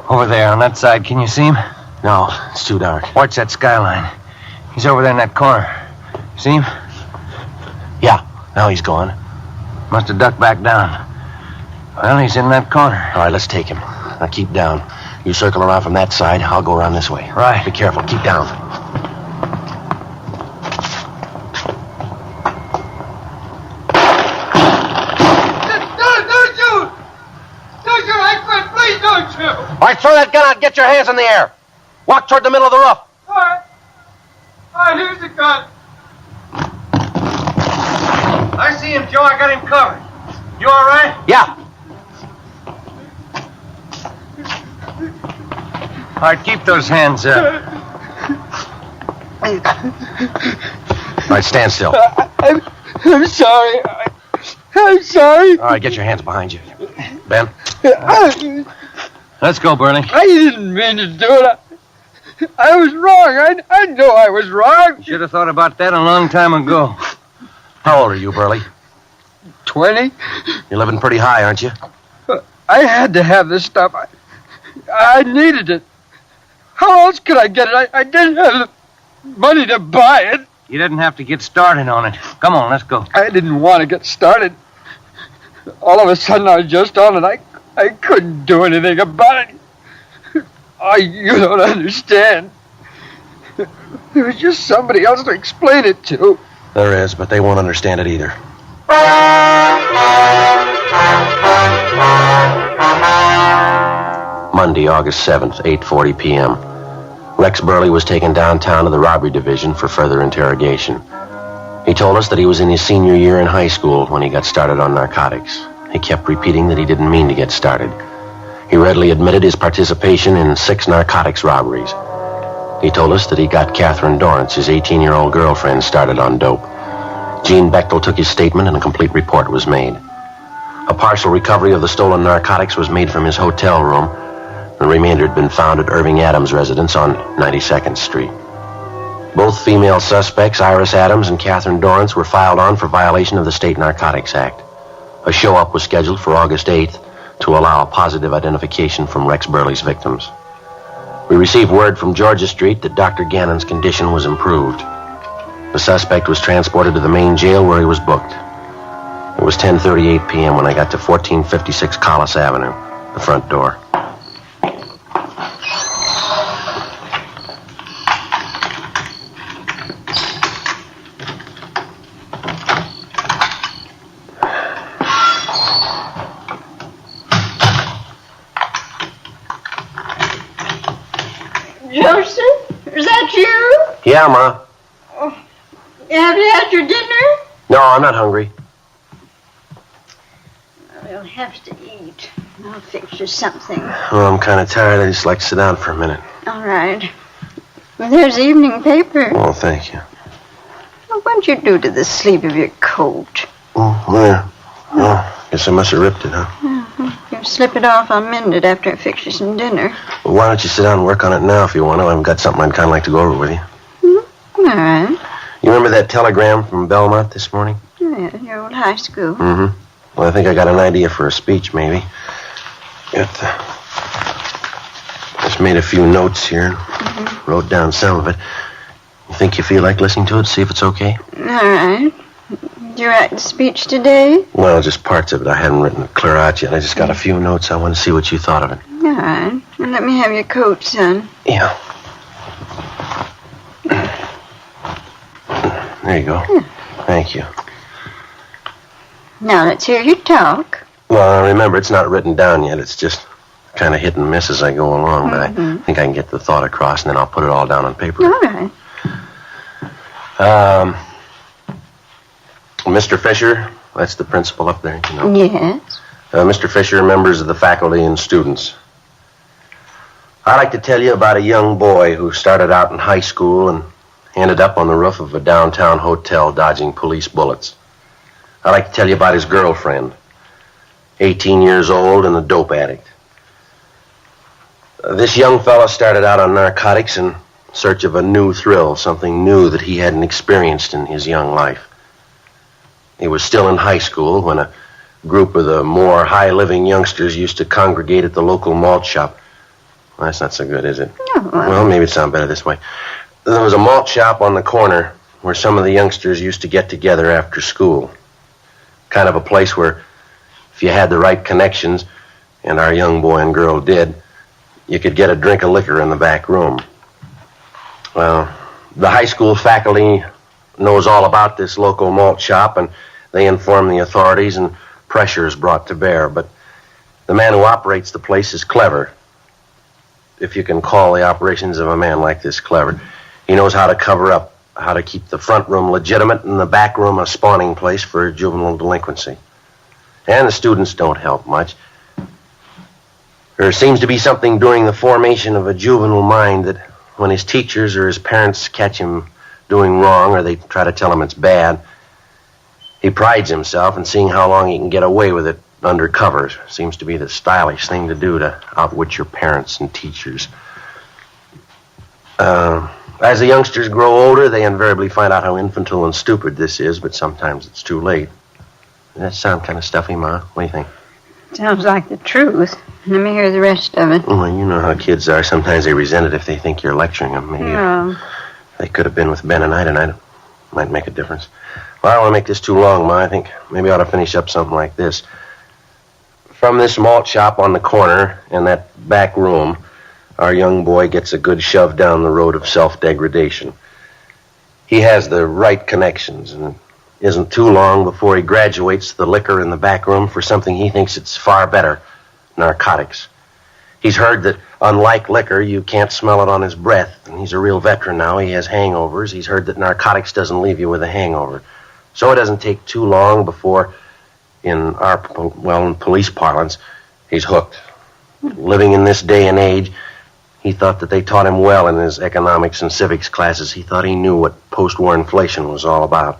Over there on that side, can you see him?
No, it's too dark.
Watch that skyline. He's over there in that corner. See him?
Yeah, now he's gone.
Must have ducked back down. Well, he's in that corner.
All right, let's take him. Now keep down. You circle around from that side. I'll go around this way.
Right.
Be careful. Keep down.
Don't you! I quit! Please don't you!
All right, throw that gun out. Get your hands in the air. Walk toward the middle of the roof.
All right. Here's the gun. I see him, Joe. I got him covered. You all right?
Yeah.
All right, keep those hands up.
right, stand still.
I'm sorry. I'm sorry.
All right, get your hands behind you. Ben? Let's go, Burley.
I didn't mean to do it. I was wrong. I know I was wrong.
Should have thought about that a long time ago.
How old are you, Burley?
20?
You're living pretty high, aren't you?
I had to have this stuff. I needed it. How else could I get it? I didn't have the money to buy it.
You didn't have to get started on it. Come on, let's go.
I didn't want to get started. All of a sudden, I was just on it. I couldn't do anything about it. You don't understand. There was just somebody else to explain it to.
There is, but they won't understand it either. Monday, August 7th, 8:40 p.m. Rex Burley was taken downtown to the robbery division for further interrogation. He told us that he was in his senior year in high school when he got started on narcotics. He kept repeating that he didn't mean to get started. He readily admitted his participation in 6 narcotics robberies. He told us that he got Catherine Dorrance, his 18-year-old girlfriend, started on dope. Gene Bechtel took his statement and a complete report was made. A partial recovery of the stolen narcotics was made from his hotel room. The remainder had been found at Irving Adams' residence on 92nd Street. Both female suspects, Iris Adams and Catherine Dorrance, were filed on for violation of the State Narcotics Act. A show-up was scheduled for August 8th to allow a positive identification from Rex Burley's victims. We received word from Georgia Street that Dr. Gannon's condition was improved. The suspect was transported to the main jail where he was booked. It was 10:38 p.m. when I got to 1456 Collis Avenue, the front door.
Joseph, is that you?
Yeah, Ma.
Oh, have you had your dinner?
No, I'm not hungry.
We'll have to eat. I'll fix you something.
Oh, I'm kind of tired. I just like to sit down for a minute.
All right. Well, there's the evening paper.
Oh, thank you.
Well, what'd you do to the sleeve of your coat?
Oh, there. Oh, guess I must have ripped it, huh?
You slip it off, I'll mend it after I fix you some dinner.
Well, why don't you sit down and work on it now if you want to? I've got something I'd kind of like to go over with you.
All right.
You remember that telegram from Belmont this morning?
Yeah, your old high school.
Mm-hmm. Well, I think I got an idea for a speech, maybe. Just made a few notes here and wrote down some of it. You think you feel like listening to it, see if it's okay?
All right. Did you write the speech today?
Well, just parts of it. I hadn't written it clear out yet. I just got a few notes. I want to see what you thought of it.
All right. Well, let me have your coat, son.
Yeah. There you go.
Yeah.
Thank you.
Now, let's hear you talk.
Well, remember, it's not written down yet. It's just kind of hit and miss as I go along. But I think I can get the thought across, and then I'll put it all down on paper.
All right.
Mr. Fisher, that's the principal up there, you know.
Yes.
Mr. Fisher, members of the faculty and students. I'd like to tell you about a young boy who started out in high school and ended up on the roof of a downtown hotel dodging police bullets. I'd like to tell you about his girlfriend, 18 years old and a dope addict. This young fella started out on narcotics in search of a new thrill, something new that he hadn't experienced in his young life. He was still in high school when a group of the more high-living youngsters used to congregate at the local malt shop. Well, that's not so good, is it?
No.
Well, maybe it sounds better this way. There was a malt shop on the corner where some of the youngsters used to get together after school. Kind of a place where if you had the right connections, and our young boy and girl did, you could get a drink of liquor in the back room. Well, the high school faculty knows all about this local malt shop, and they inform the authorities, and pressure is brought to bear. But the man who operates the place is clever, if you can call the operations of a man like this clever. He knows how to cover up, how to keep the front room legitimate and the back room a spawning place for juvenile delinquency. And the students don't help much. There seems to be something during the formation of a juvenile mind that when his teachers or his parents catch him doing wrong or they try to tell him it's bad. He prides himself in seeing how long he can get away with it undercover. Seems to be the stylish thing to do to outwit your parents and teachers. As the youngsters grow older, they invariably find out how infantile and stupid this is, but sometimes it's too late. Does that sound kind of stuffy, Ma? What do you think?
Sounds like the truth. Let me hear the rest of it.
Well, you know how kids are. Sometimes they resent it if they think you're lecturing them. Maybe
No.
they could have been with Ben and I tonight. Might make a difference. Well, I don't want to make this too long, Ma. I think maybe I ought to finish up something like this. From this malt shop on the corner in that back room, our young boy gets a good shove down the road of self-degradation. He has the right connections, and it isn't too long before he graduates the liquor in the back room for something he thinks it's far better, narcotics. He's heard that, unlike liquor, you can't smell it on his breath, and he's a real veteran now. He has hangovers. He's heard that narcotics doesn't leave you with a hangover. So it doesn't take too long before, in police parlance, he's hooked. Living in this day and age, he thought that they taught him well in his economics and civics classes. He thought he knew what post-war inflation was all about.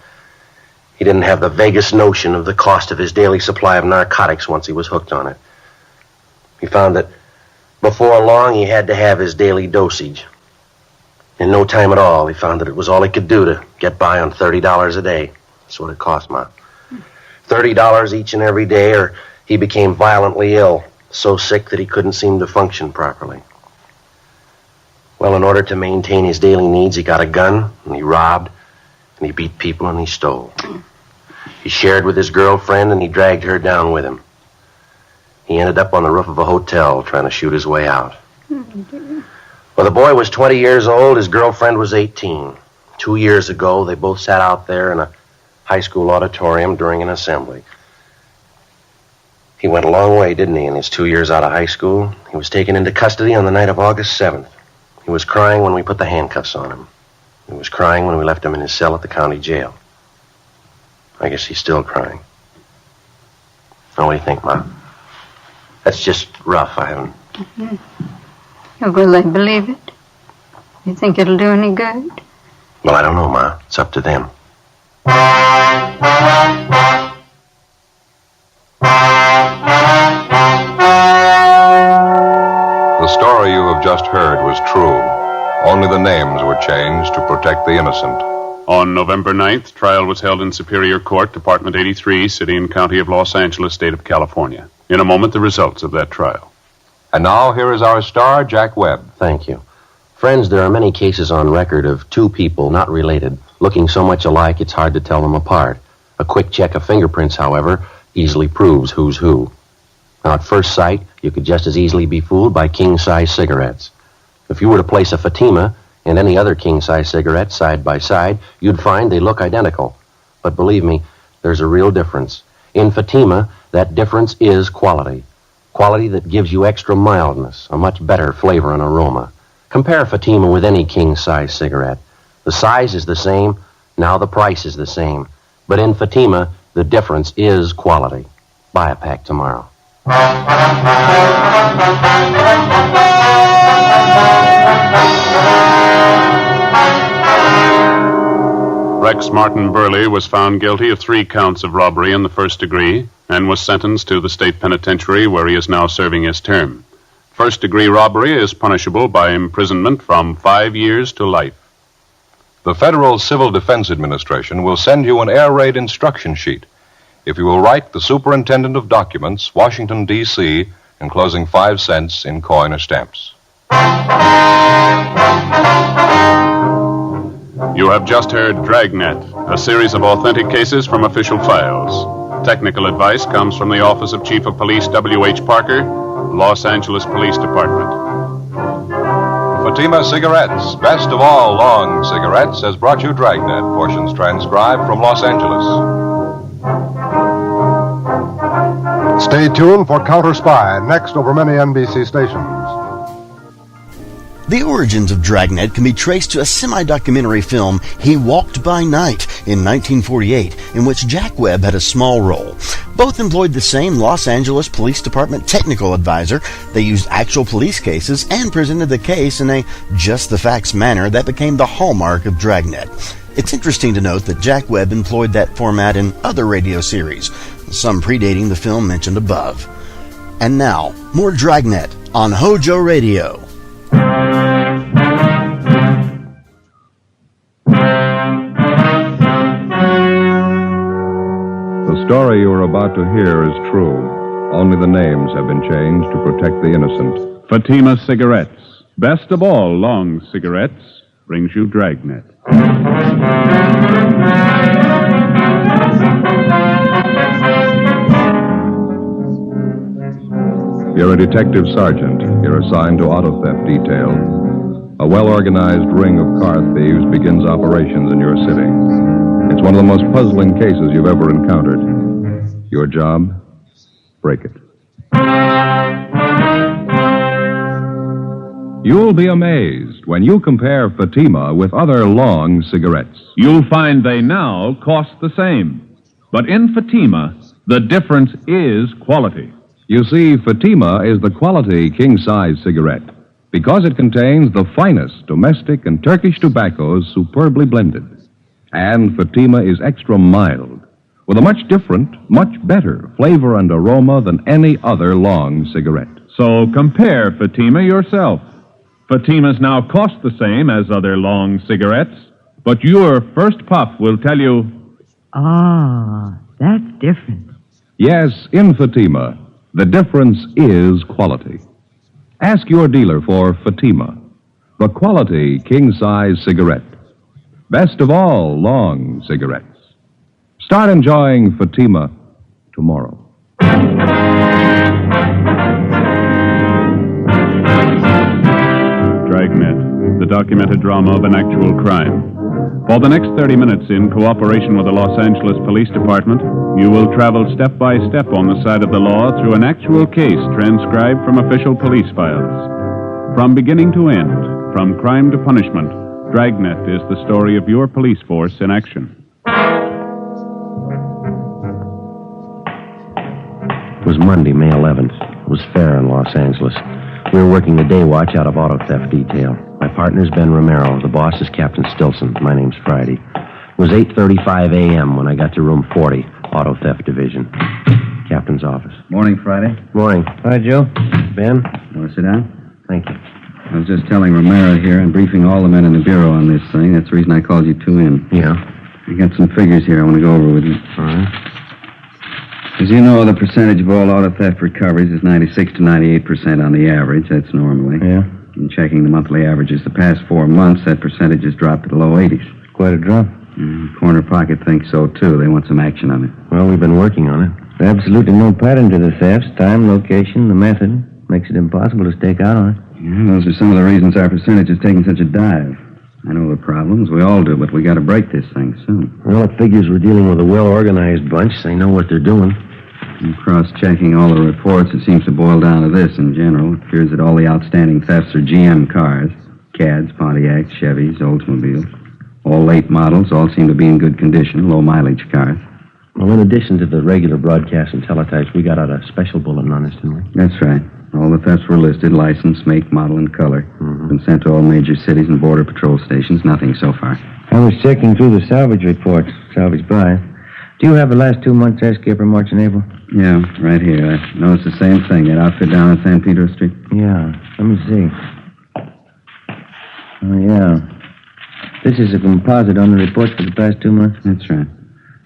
He didn't have the vaguest notion of the cost of his daily supply of narcotics once he was hooked on it. He found that before long he had to have his daily dosage. In no time at all, he found that it was all he could do to get by on $30 a day. That's what it cost, Ma. $30 each and every day, or he became violently ill, so sick that he couldn't seem to function properly. Well, in order to maintain his daily needs, he got a gun, and he robbed, and he beat people, and he stole. He shared with his girlfriend, and he dragged her down with him. He ended up on the roof of a hotel trying to shoot his way out. Well, the boy was 20 years old. His girlfriend was 18. 2 years ago, they both sat out there in a high school auditorium during an assembly. He went a long way, didn't he, in his 2 years out of high school? He was taken into custody on the night of August 7th. He was crying when we put the handcuffs on him. He was crying when we left him in his cell at the county jail. I guess he's still crying. Now, what do you think, Ma? That's just rough. I haven't...
Mm-hmm. Will they believe it? You think it'll do any good?
Well, I don't know, Ma. It's up to them.
The story you have just heard was true. Only the names were changed to protect the innocent.
On November 9th, trial was held in Superior Court, Department 83, City and County of Los Angeles, State of California. In a moment, the results of that trial.
And now, here is our star, Jack Webb.
Thank you. Friends, there are many cases on record of two people not related, looking so much alike it's hard to tell them apart. A quick check of fingerprints, however, easily proves who's who. Now, at first sight, you could just as easily be fooled by king-size cigarettes. If you were to place a Fatima and any other king-size cigarette side by side, you'd find they look identical. But believe me, there's a real difference. In Fatima, that difference is quality. Quality that gives you extra mildness, a much better flavor and aroma. Compare Fatima with any king-size cigarette. The size is the same, now the price is the same. But in Fatima, the difference is quality. Buy a pack tomorrow.
Rex Martin Burley was found guilty of 3 counts of robbery in the first degree and was sentenced to the state penitentiary where he is now serving his term. First-degree robbery is punishable by imprisonment from 5 years to life.
The Federal Civil Defense Administration will send you an air raid instruction sheet if you will write the Superintendent of Documents, Washington, D.C., enclosing 5 cents in coin or stamps.
You have just heard Dragnet, a series of authentic cases from official files. Technical advice comes from the Office of Chief of Police W.H. Parker, Los Angeles Police Department.
Fatima Cigarettes, best of all long cigarettes, has brought you Dragnet, portions transcribed from Los Angeles.
Stay tuned for Counter Spy, next over many NBC stations.
The origins of Dragnet can be traced to a semi-documentary film, He Walked by Night, in 1948, in which Jack Webb had a small role. Both employed the same Los Angeles Police Department technical advisor. They used actual police cases and presented the case in a just-the-facts manner that became the hallmark of Dragnet. It's interesting to note that Jack Webb employed that format in other radio series, some predating the film mentioned above. And now, more Dragnet on HOJO Radio.
The story you are about to hear is true. Only the names have been changed to protect the innocent.
Fatima Cigarettes, best of all long cigarettes, brings you Dragnet.
You're a detective sergeant. You're assigned to auto theft detail. A well-organized ring of car thieves begins operations in your city. It's one of the most puzzling cases you've ever encountered. Your job? Break it. You'll be amazed when you compare Fatima with other long cigarettes.
You'll find they now cost the same. But in Fatima, the difference is quality.
You see, Fatima is the quality king-size cigarette because it contains the finest domestic and Turkish tobaccos superbly blended. And Fatima is extra mild, with a much different, much better flavor and aroma than any other long cigarette.
So compare Fatima yourself. Fatimas now cost the same as other long cigarettes, but your first puff will tell you...
Ah, that's different.
Yes, in Fatima, the difference is quality. Ask your dealer for Fatima, the quality king-size cigarette. Best of all long cigarettes. Start enjoying Fatima tomorrow.
Dragnet, the documented drama of an actual crime. For the next 30 minutes, in cooperation with the Los Angeles Police Department, you will travel step by step on the side of the law through an actual case transcribed from official police files. From beginning to end, from crime to punishment, Dragnet is the story of your police force in action.
It was Monday, May 11th. It was fair in Los Angeles. We were working the day watch out of auto theft detail. My partner's Ben Romero. The boss is Captain Stilson. My name's Friday. It was 8:35 a.m. when I got to room 40, Auto Theft Division. Captain's office.
Morning, Friday.
Morning.
Hi, Joe.
Ben?
You want to sit down?
Thank you.
I was just telling Romero here and briefing all the men in the bureau on this thing. That's the reason I called you two in.
Yeah?
I got some figures here I want to go over with you.
All right.
As you know, the percentage of all auto theft recoveries is 96 to 98% on the average. That's normally.
Yeah.
In checking the monthly averages the past 4 months, that percentage has dropped to the low 80s.
Quite a drop.
Corner Pocket thinks so, too. They want some action on it.
Well, we've been working on it.
Absolutely no pattern to the thefts. Time, location, the method. Makes it impossible to stake out on it.
Yeah, those are some of the reasons our percentage is taking such a dive. I know the problems. We all do, but we got to break this thing soon.
Well, it figures we're dealing with a well-organized bunch. They know what they're doing.
In cross-checking all the reports, it seems to boil down to this in general. It appears that all the outstanding thefts are GM cars. Cads, Pontiacs, Chevys, Oldsmobiles. All late models, all seem to be in good condition, low-mileage cars.
Well, in addition to the regular broadcasts and teletypes, we got out a special bulletin on this, didn't we?
That's right. All the thefts were listed, license, make, model, and color. Been sent to all major cities and border patrol stations. Nothing so far.
I was checking through the salvage reports. Salvage buy. Do you have the last 2 months' escape for March and April?
Yeah, right here. I noticed the same thing. That outfit down on San Pedro Street.
Yeah. Let me see. Oh, yeah. This is a composite on the reports for the past 2 months?
That's right.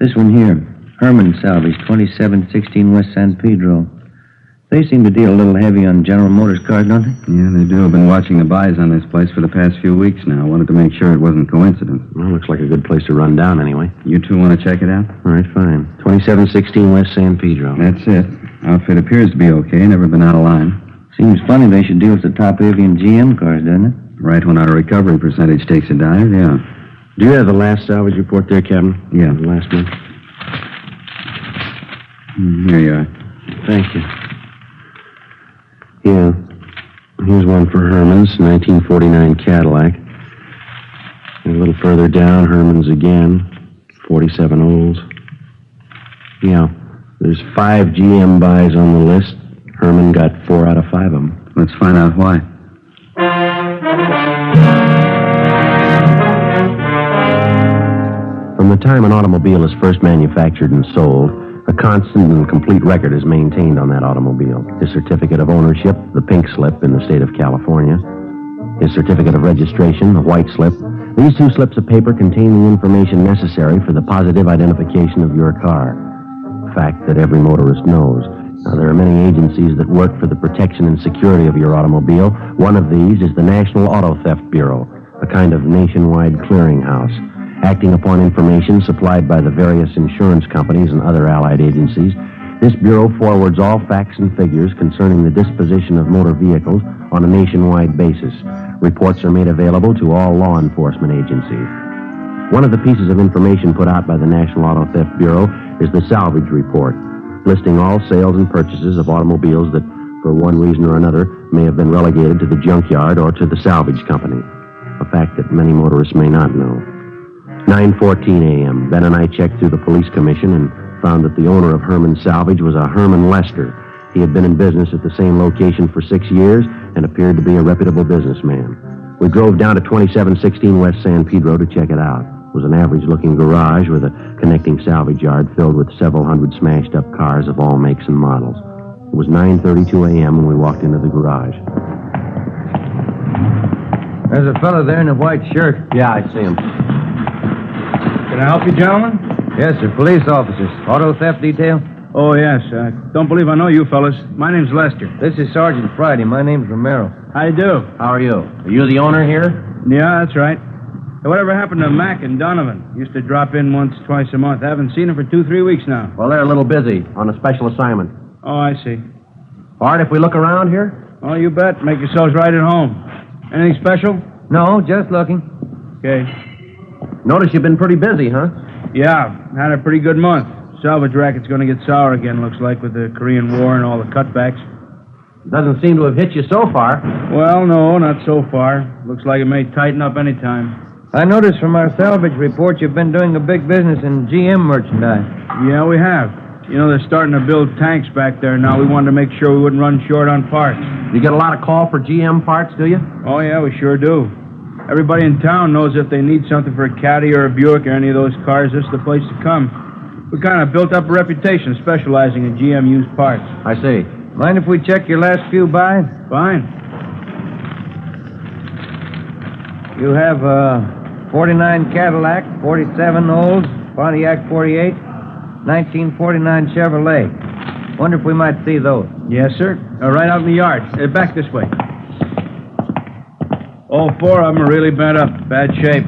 This one here. Herman Salvage, 2716 West San Pedro. They seem to deal a little heavy on General Motors cars, don't they?
Yeah, they do. I've been watching the buys on this place for the past few weeks now. I wanted to make sure it wasn't coincidence.
Well, looks like a good place to run down anyway.
You two want to check it out?
All right, fine. 2716 West San Pedro.
That's it. Outfit appears to be okay. Never been out of line.
Seems funny they should deal with the top avian GM cars, doesn't it?
Right when our recovery percentage takes a dive, yeah.
Do you have the last salvage report there, Captain?
Yeah.
The last one?
Here you are.
Thank you. Yeah. Here's one for Herman's, 1949 Cadillac. And a little further down, Herman's again, 47 Olds. Yeah. There's 5 GM buys on the list. Herman got 4 out of 5 of them.
Let's find out why.
From the time an automobile is first manufactured and sold, a constant and complete record is maintained on that automobile. His certificate of ownership, the pink slip in the state of California. His certificate of registration, the white slip. These two slips of paper contain the information necessary for the positive identification of your car. A fact that every motorist knows. Now, there are many agencies that work for the protection and security of your automobile. One of these is the National Auto Theft Bureau, a kind of nationwide clearinghouse. Acting upon information supplied by the various insurance companies and other allied agencies, this bureau forwards all facts and figures concerning the disposition of motor vehicles on a nationwide basis. Reports are made available to all law enforcement agencies. One of the pieces of information put out by the National Auto Theft Bureau is the Salvage Report, listing all sales and purchases of automobiles that, for one reason or another, may have been relegated to the junkyard or to the salvage company, a fact that many motorists may not know. 9:14 a.m., Ben and I checked through the police commission and found that the owner of Herman Salvage was a Herman Lester. He had been in business at the same location for 6 years and appeared to be a reputable businessman. We drove down to 2716 West San Pedro to check it out. It was an average-looking garage with a connecting salvage yard filled with several hundred smashed-up cars of all makes and models. It was 9:32 a.m. when we walked into the garage.
There's a fellow there in a white shirt.
Yeah, I see him.
Can I help you, gentlemen? Yes, sir. Police officers. Auto theft detail?
Oh, yes. I don't believe I know you fellas. My name's Lester.
This is Sergeant Friday. My name's Romero.
How you do?
How are you? Are you the owner here?
Yeah, that's right. Hey, whatever happened to Mac and Donovan? Used to drop in once, twice a month. I haven't seen them for 2-3 weeks now.
Well, they're a little busy on a special assignment.
Oh, I see.
All right, if we look around here?
Oh, you bet. Make yourselves right at home. Anything special?
No, just looking.
Okay.
Notice you've been pretty busy, huh?
Yeah, had a pretty good month. Salvage racket's going to get sour again, looks like, with the Korean War and all the cutbacks.
Doesn't seem to have hit you so far.
Well, no, not so far. Looks like it may tighten up any time.
I noticed from our salvage report you've been doing a big business in GM merchandise.
Yeah, we have. You know, they're starting to build tanks back there now. We wanted to make sure we wouldn't run short on parts.
You get a lot of call for GM parts, do you?
Oh, yeah, we sure do. Everybody in town knows if they need something for a Caddy or a Buick or any of those cars, this is the place to come. We kind of built up a reputation specializing in GM used parts.
I see.
Mind if we check your last few buys?
Fine.
You have 49 Cadillac, 47 Olds, Pontiac 48, 1949 Chevrolet. Wonder if we might see those.
Yes, sir. Right out in the yard. Back this way. All four of them are really bent up. Bad shape.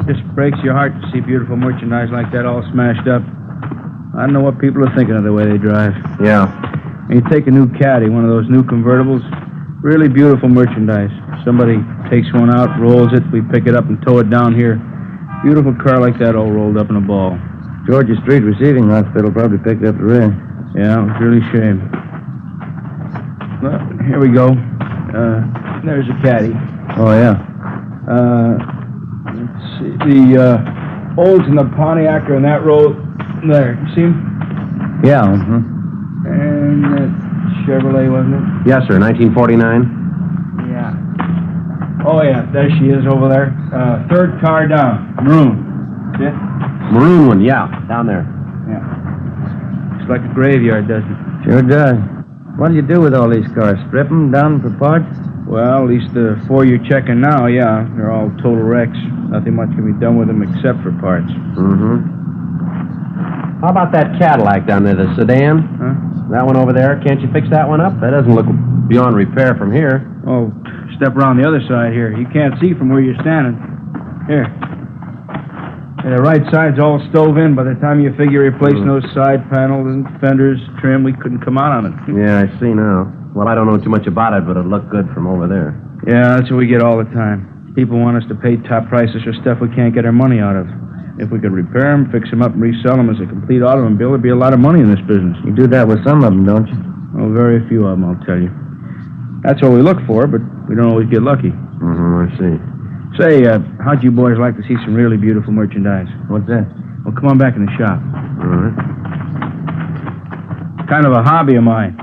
Just breaks your heart to see beautiful merchandise like that all smashed up. I don't know what people are thinking of the way they drive.
Yeah.
And you take a new Caddy, one of those new convertibles, really beautiful merchandise. Somebody takes one out, rolls it, we pick it up and tow it down here. Beautiful car like that all rolled up in a ball.
Georgia Street Receiving Hospital probably picked up the rear.
Yeah, it was really a shame. Well, here we go. There's a Caddy.
Oh, yeah.
Let's see. The Olds and the Pontiac are in that row there. You see them?
Yeah.
And that Chevrolet, wasn't it?
Yes, sir. 1949.
Yeah. Oh, yeah. There she is over there. Third car down. Maroon. See it?
Maroon one, yeah. Down there.
Yeah. Looks like a graveyard, doesn't it?
Sure does. What do you do with all these cars? Strip them down for parts?
Well, at least the four you're checking now, yeah. They're all total wrecks. Nothing much can be done with them except for parts.
How about that Cadillac down there, the sedan?
Huh?
That one over there. Can't you fix that one up? That doesn't look beyond repair from here.
Oh, step around the other side here. You can't see from where you're standing. Here. And the right side's all stove in. By the time you figure replacing those side panels and fenders, trim, we couldn't come out on it.
Yeah, I see now. Well, I don't know too much about it, but it looked good from over there.
Yeah, that's what we get all the time. People want us to pay top prices for stuff we can't get our money out of. If we could repair them, fix them up, and resell them as a complete automobile, there'd be a lot of money in this business.
You do that with some of them, don't you?
Oh, very few of them, I'll tell you. That's what we look for, but we don't always get lucky.
I see.
Say, how'd you boys like to see some really beautiful merchandise?
What's that?
Well, come on back in the shop.
All right.
Kind of a hobby of mine.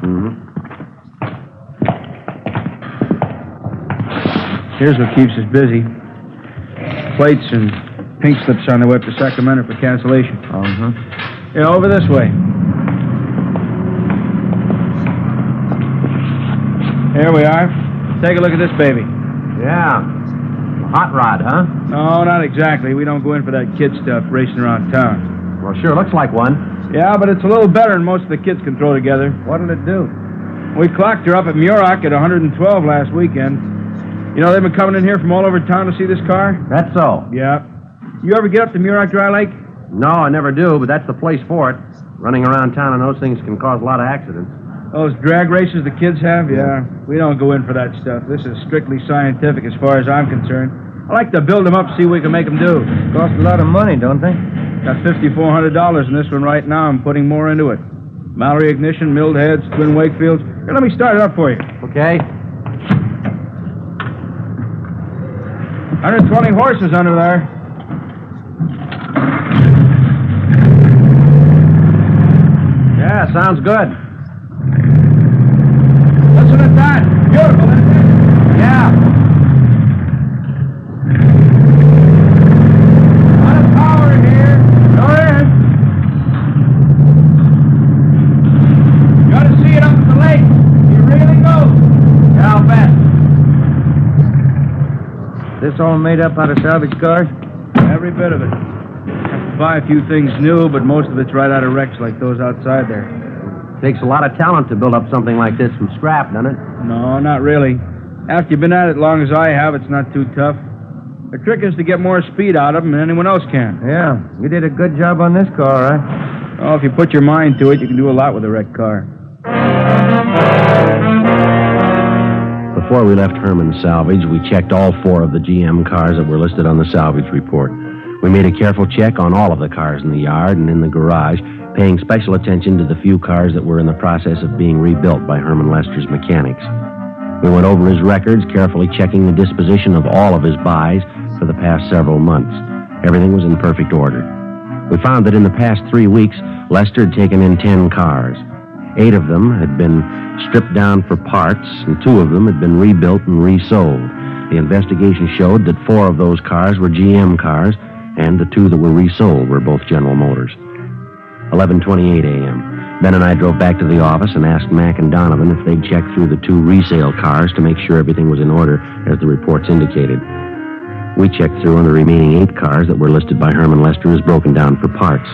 Here's what keeps us busy. Plates and pink slips on their way up to Sacramento for cancellation.
Uh-huh.
Yeah, over this way. Here we are. Take a look at this baby.
Yeah. Hot rod, huh?
No, not exactly. We don't go in for that kid stuff racing around town.
Well, sure looks like one.
Yeah, but it's a little better than most of the kids can throw together.
What'll it do?
We clocked her up at Muroc at 112 last weekend. You know, they've been coming in here from all over town to see this car?
That's so.
Yeah. You ever get up to Muroc Dry Lake?
No, I never do, but that's the place for it. Running around town on those things can cause a lot of accidents.
Those drag races the kids have? Yeah. We don't go in for that stuff. This is strictly scientific as far as I'm concerned. I like to build them up, see what we can make them do.
Cost a lot of money, don't they?
Got $5,400 in this one right now. I'm putting more into it. Mallory ignition, milled heads, twin Wakefields. Here, let me start it up for you.
Okay.
120 horses under there.
Yeah, sounds good.
Listen at that. Beautiful, isn't it?
Yeah.
A lot of power here. Sure is. You ought to see it up at the lake. It really goes.
Yeah, I'll bet. This all made up out of salvage cars?
Every bit of it. Have to buy a few things new, but most of it's right out of wrecks like those outside there.
Takes a lot of talent to build up something like this from scrap, doesn't it?
No, not really. After you've been at it as long as I have, it's not too tough. The trick is to get more speed out of them than anyone else can.
Yeah, you did a good job on this car, right?
Oh, if you put your mind to it, you can do a lot with a wrecked car.
Before we left Herman's salvage, we checked all 4 of the GM cars that were listed on the salvage report. We made a careful check on all of the cars in the yard and in the garage, paying special attention to the few cars that were in the process of being rebuilt by Herman Lester's mechanics. We went over his records, carefully checking the disposition of all of his buys for the past several months. Everything was in perfect order. We found that in the past 3 weeks, Lester had taken in 10 cars. 8 of them had been stripped down for parts, and 2 of them had been rebuilt and resold. The investigation showed that 4 of those cars were GM cars, and the 2 that were resold were both General Motors. 11:28 a.m. Ben and I drove back to the office and asked Mac and Donovan if they'd check through the 2 resale cars to make sure everything was in order, as the reports indicated. We checked through on the remaining 8 cars that were listed by Herman Lester as broken down for parts.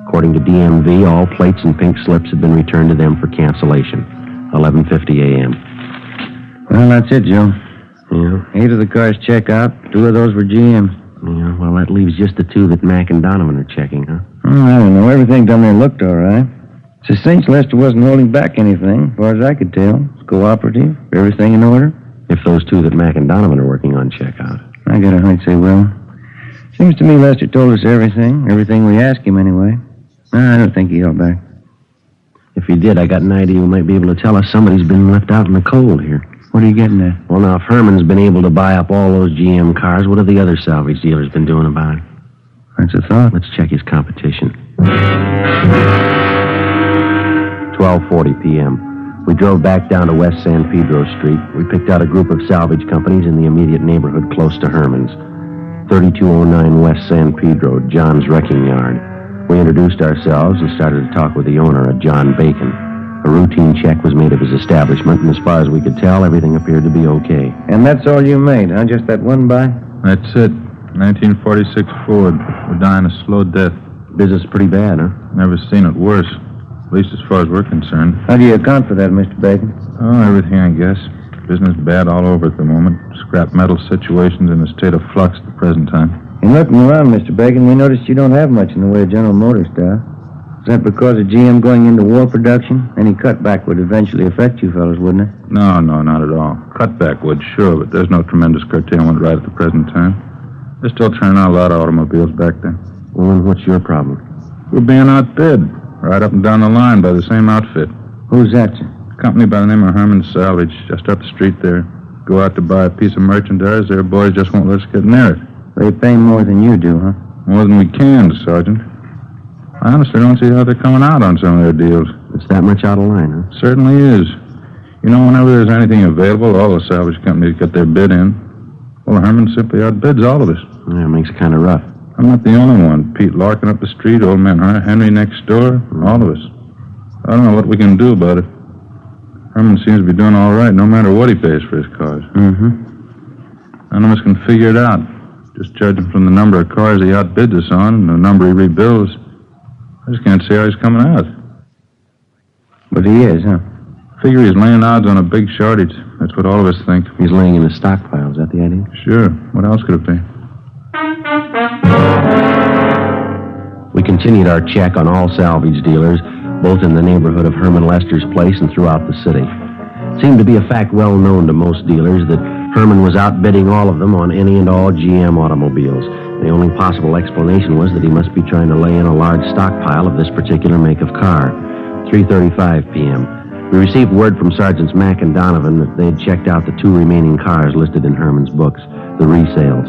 According to DMV, all plates and pink slips had been returned to them for cancellation. 11:50 a.m.
Well, that's it, Joe.
Yeah?
8 of the cars check out. 2 of those were GM.
Yeah, well, that leaves just the 2 that Mac and Donovan are checking, huh?
I don't know. Everything down there looked all right. It's a cinch Lester wasn't holding back anything, as far as I could tell. It's cooperative. Everything in order.
If those 2 that Mac and Donovan are working on check out.
I got a hunch they will. Seems to me Lester told us everything. Everything we asked him, anyway. I don't think he held back.
If he did, I got an idea we might be able to tell us somebody's been left out in the cold here.
What are you getting at?
Well, now, if Herman's been able to buy up all those GM cars, what have the other salvage dealers been doing about it?
That's a thought.
Let's check his competition. 12:40 p.m. We drove back down to West San Pedro Street. We picked out a group of salvage companies in the immediate neighborhood close to Herman's. 3209 West San Pedro, John's Wrecking Yard. We introduced ourselves and started to talk with the owner, a John Bacon. A routine check was made of his establishment, and as far as we could tell, everything appeared to be okay.
And that's all you made, huh? Just that one buy?
That's it. 1946 Ford. We're dying a slow death.
Business pretty bad, huh?
Never seen it worse. At least as far as we're concerned.
How do you account for that, Mr. Bacon?
Oh, everything, I guess. Business bad all over at the moment. Scrap metal situation's in a state of flux at the present time.
In looking around, Mr. Bacon, we noticed you don't have much in the way of General Motors stuff. Is that because of GM going into war production? Any cutback would eventually affect you fellas, wouldn't it?
No, not at all. Cutback would, sure, but there's no tremendous curtailment right at the present time. They're still turning out a lot of automobiles back there.
Well, then what's your problem?
We're being outbid, right up and down the line by the same outfit.
Who's that, sir?
A company by the name of Herman Salvage, just up the street there. Go out to buy a piece of merchandise, their boys just won't let us get near it.
They pay more than you do, huh?
More than we can, Sergeant. I honestly don't see how they're coming out on some of their deals.
It's that much out of line, huh?
Certainly is. You know, whenever there's anything available, all the salvage companies get their bid in. Well, Herman simply outbids all of us.
Yeah, it makes it kind of rough.
I'm not the only one. Pete Larkin up the street, old man Henry next door, all of us. I don't know what we can do about it. Herman seems to be doing all right, no matter what he pays for his cars.
Mm-hmm.
None of us can figure it out. Just judging from the number of cars he outbids us on and the number he rebuilds, I just can't see how he's coming out.
But he is, huh?
Figure he's laying odds on a big shortage. That's what all of us think.
He's laying in the stockpile. Is that the idea?
Sure. What else could it be?
We continued our check on all salvage dealers, both in the neighborhood of Herman Lester's place and throughout the city. It seemed to be a fact well known to most dealers that Herman was outbidding all of them on any and all GM automobiles. The only possible explanation was that he must be trying to lay in a large stockpile of this particular make of car. 3:35 p.m. We received word from Sergeants Mack and Donovan that they had checked out the 2 remaining cars listed in Herman's books, the resales.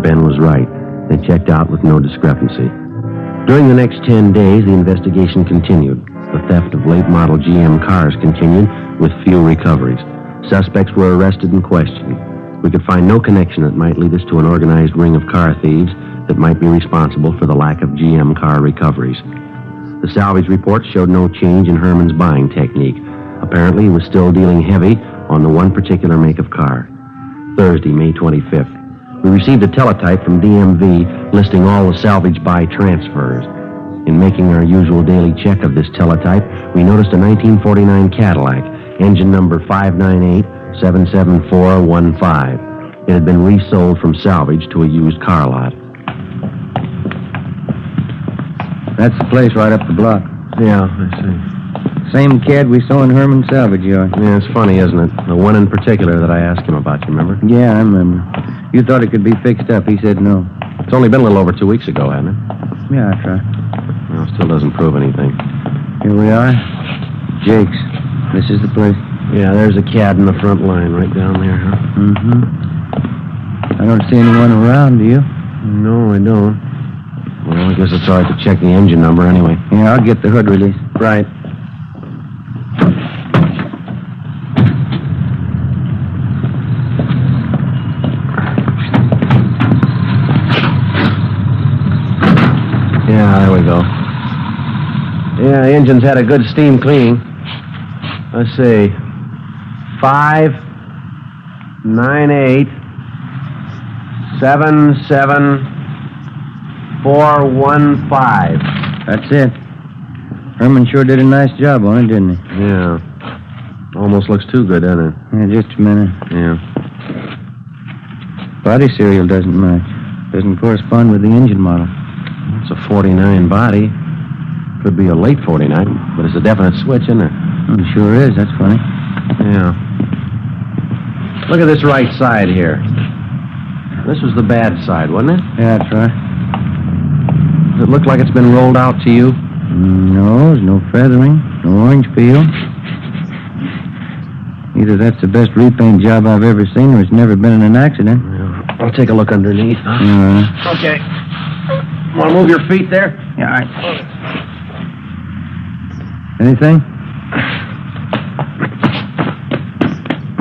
Ben was right. They checked out with no discrepancy. During the next 10 days, the investigation continued. The theft of late-model GM cars continued with few recoveries. Suspects were arrested and questioned. We could find no connection that might lead us to an organized ring of car thieves that might be responsible for the lack of GM car recoveries. The salvage reports showed no change in Herman's buying technique. Apparently, he was still dealing heavy on the one particular make of car. Thursday, May 25th. We received a teletype from DMV listing all the salvage buy transfers. In making our usual daily check of this teletype, we noticed a 1949 Cadillac, engine number 598-77415. It had been resold from salvage to a used car lot.
That's the place right up the block.
Yeah, I see.
Same cad we saw in Herman's salvage yard.
Yeah, it's funny, isn't it? The one in particular that I asked him about, you remember?
Yeah, I remember. You thought it could be fixed up. He said no.
It's only been a little over 2 weeks ago, hasn't it?
Yeah, that's right.
Well, still doesn't prove anything.
Here we are. Jake's. This is the place.
Yeah, there's a cad in the front line right down there, huh?
Mm-hmm. I don't see anyone around, do you?
No, I don't. Well, I guess it's all right to check the engine number anyway.
Yeah, I'll get the hood released.
Right. Yeah, there we go. Yeah, the engine's had a good steam cleaning. Let's see. 598-77415.
That's it. Herman sure did a nice job on it, didn't he?
Yeah. Almost looks too good, doesn't it?
Yeah, just a minute.
Yeah.
Body serial doesn't match. Doesn't correspond with the engine model.
It's a 49 body. Could be a late 49, but it's a definite switch, isn't it?
It sure is. That's funny.
Yeah. Look at this right side here. This was the bad side, wasn't it?
Yeah, that's right.
Does it look like it's been rolled out to you?
No, there's no feathering, no orange peel. Either that's the best repaint job I've ever seen or it's never been in an accident.
Yeah. I'll take a look underneath.
Huh?
Okay. Want to move your feet there?
Yeah, all right. Anything?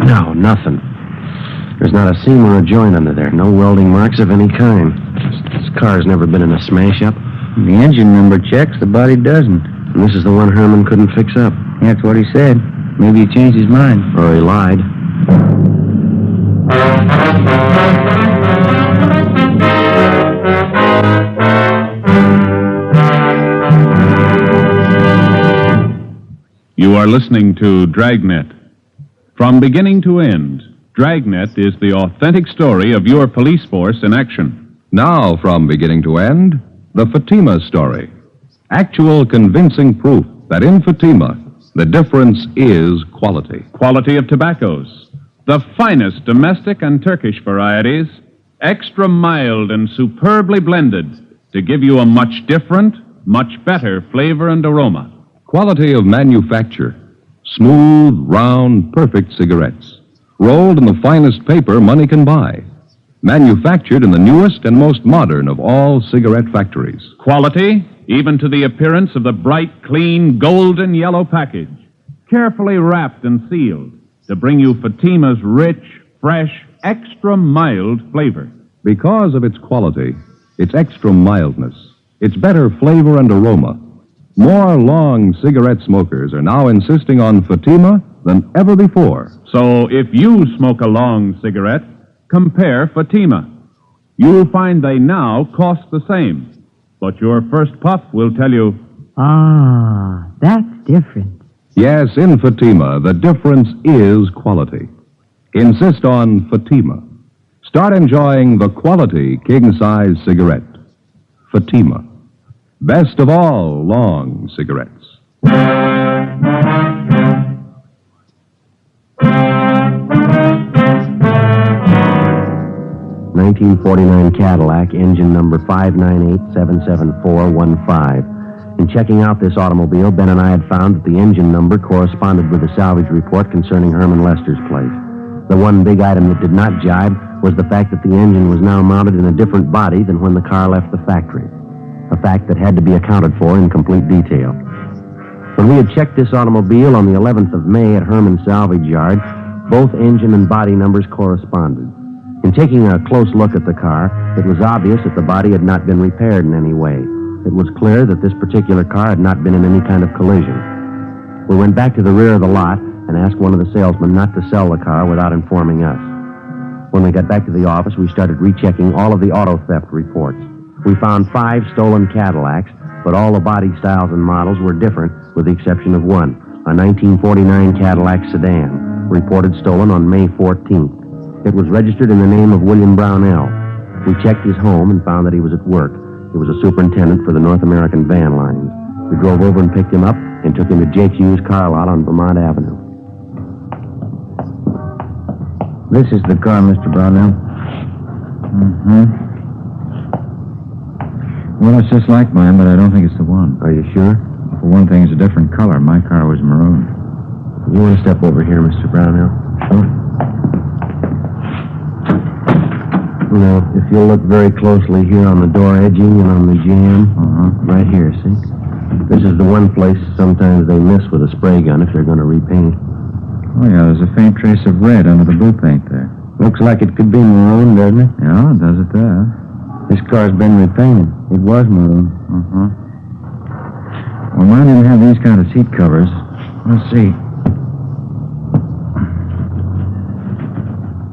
No, nothing. There's not a seam or a joint under there. No welding marks of any kind. This car's never been in a smash-up.
The engine number checks, the body doesn't.
And this is the one Herman couldn't fix up.
That's what he said. Maybe he changed his mind.
Or he lied.
You are listening to Dragnet. From beginning to end, Dragnet is the authentic story of your police force in action.
Now, from beginning to end, the Fatima story. Actual convincing proof that in Fatima, the difference is quality.
Quality of tobaccos. The finest domestic and Turkish varieties, extra mild and superbly blended to give you a much different, much better flavor and aroma.
Quality of manufacture. Smooth, round, perfect cigarettes. Rolled in the finest paper money can buy. Manufactured in the newest and most modern of all cigarette factories.
Quality, even to the appearance of the bright, clean, golden yellow package. Carefully wrapped and sealed to bring you Fatima's rich, fresh, extra mild flavor.
Because of its quality, its extra mildness, its better flavor and aroma. More long cigarette smokers are now insisting on Fatima than ever before.
So if you smoke a long cigarette, compare Fatima. You'll find they now cost the same. But your first puff will tell you,
Ah, that's different.
Yes, in Fatima, the difference is quality. Insist on Fatima. Start enjoying the quality king-size cigarette. Fatima. Best of all long cigarettes.
1949 Cadillac, engine number 598-77415. In checking out this automobile, Ben and I had found that the engine number corresponded with the salvage report concerning Herman Lester's place. The one big item that did not jibe was the fact that the engine was now mounted in a different body than when the car left the factory, a fact that had to be accounted for in complete detail. When we had checked this automobile on the 11th of May at Herman's salvage yard, both engine and body numbers corresponded. In taking a close look at the car, it was obvious that the body had not been repaired in any way. It was clear that this particular car had not been in any kind of collision. We went back to the rear of the lot and asked one of the salesmen not to sell the car without informing us. When we got back to the office, we started rechecking all of the auto theft reports. We found 5 stolen Cadillacs, but all the body styles and models were different, with the exception of one, a 1949 Cadillac sedan, reported stolen on May 14th. It was registered in the name of William Brownell. We checked his home and found that he was at work. He was a superintendent for the North American van lines. We drove over and picked him up and took him to Jake Hughes' car lot on Vermont Avenue.
This is the car, Mr. Brownell.
Well, it's just like mine, but I don't think it's the one.
Are you sure?
For one thing, it's a different color. My car was maroon.
You want to step over here, Mr. Brownell?
Sure.
Now, if you'll look very closely here on the door edging and on the jamb, right here, see? This is the one place sometimes they miss with a spray gun if they're going to repaint.
Oh, yeah, there's a faint trace of red under the blue paint there.
Looks like it could be maroon, doesn't it?
Yeah, it does it there.
This car's been repainted. It was maroon.
Well, mine didn't have these kind of seat covers. Let's see.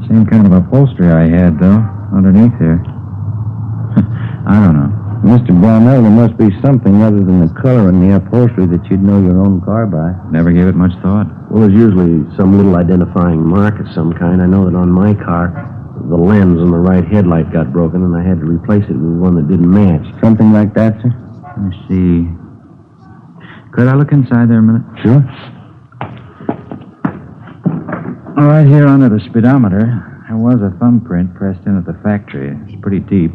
Same kind of upholstery I had, though, underneath here. I don't know.
Mr. Brownell, there must be something other than the color and the upholstery that you'd know your own car by.
Never gave it much thought.
Well, there's usually some little identifying mark of some kind. I know that on my car, the lens on the right headlight got broken, and I had to replace it with one that didn't match.
Something like that, sir?
Let me see. Could I look inside there a minute?
Sure.
All right, here under the speedometer, there was a thumbprint pressed in at the factory. It's pretty deep.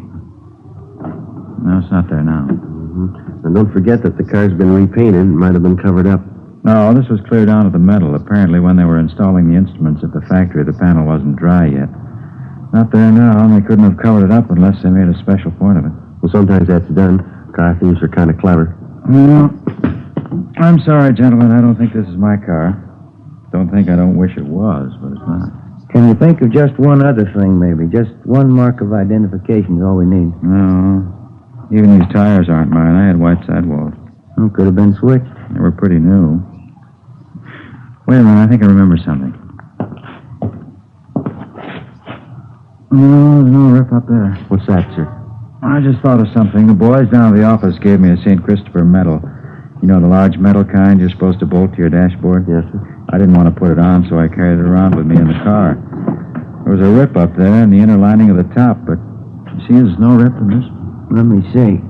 No, it's not there now.
And don't forget that the car's been repainted. It might have been covered up.
No, this was clear down to the metal. Apparently, when they were installing the instruments at the factory, the panel wasn't dry yet. Not there now, and they couldn't have covered it up unless they made a special point of it.
Well, sometimes that's done. Car thieves are kind of clever.
No. I'm sorry, gentlemen. I don't think this is my car. Don't think I don't wish it was, but it's not.
Can you think of just one other thing, maybe? Just one mark of identification is all we need.
No. Even these tires aren't mine. I had white sidewalls.
Oh, could have been switched.
They were pretty new. Wait a minute. I think I remember something. Oh, there's no rip up there.
What's that, sir?
I just thought of something. The boys down at the office gave me a St. Christopher medal. You know, the large metal kind you're supposed to bolt to your dashboard?
Yes, sir.
I didn't want to put it on, so I carried it around with me in the car. There was a rip up there in the inner lining of the top, but you see there's no rip in this.
Let me see.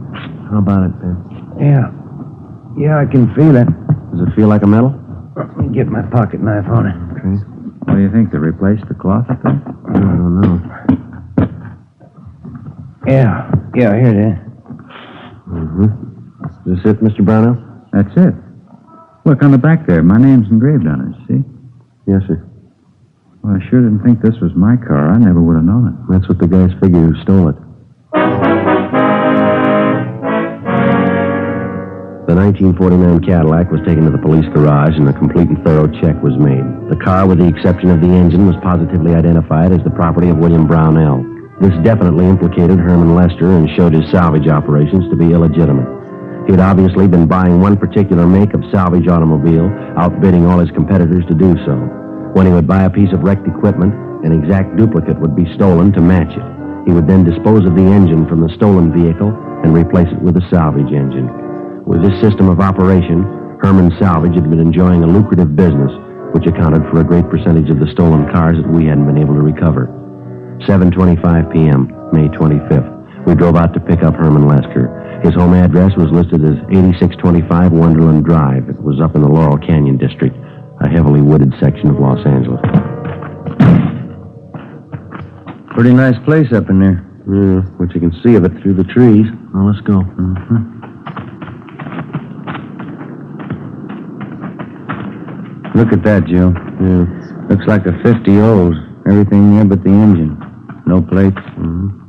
How about it, Ben?
Yeah, I can feel it.
Does it feel like a metal?
Let me get my pocket knife on it.
Okay.
What do you think? They replaced the cloth up there?
I don't know.
Yeah, here it is.
Is this it, Mr. Brownell?
That's it. Look, on the back there, my name's engraved on it, see?
Yes, sir.
Well, I sure didn't think this was my car. I never would have known it.
That's what the guys figured who stole it. The 1949 Cadillac was taken to the police garage and a complete and thorough check was made. The car, with the exception of the engine, was positively identified as the property of William Brownell. This definitely implicated Herman Lester and showed his salvage operations to be illegitimate. He had obviously been buying one particular make of salvage automobile, outbidding all his competitors to do so. When he would buy a piece of wrecked equipment, an exact duplicate would be stolen to match it. He would then dispose of the engine from the stolen vehicle and replace it with a salvage engine. With this system of operation, Herman Salvage had been enjoying a lucrative business, which accounted for a great percentage of the stolen cars that we hadn't been able to recover. 7:25 p.m., May 25th. We drove out to pick up Herman Lester. His home address was listed as 8625 Wonderland Drive. It was up in the Laurel Canyon district, a heavily wooded section of Los Angeles.
Pretty nice place up in there.
Yeah, but you can see of it through the trees. Well, let's go.
Look at that, Joe.
Yeah.
Looks like a 50 O's. Everything there but the engine. No plates.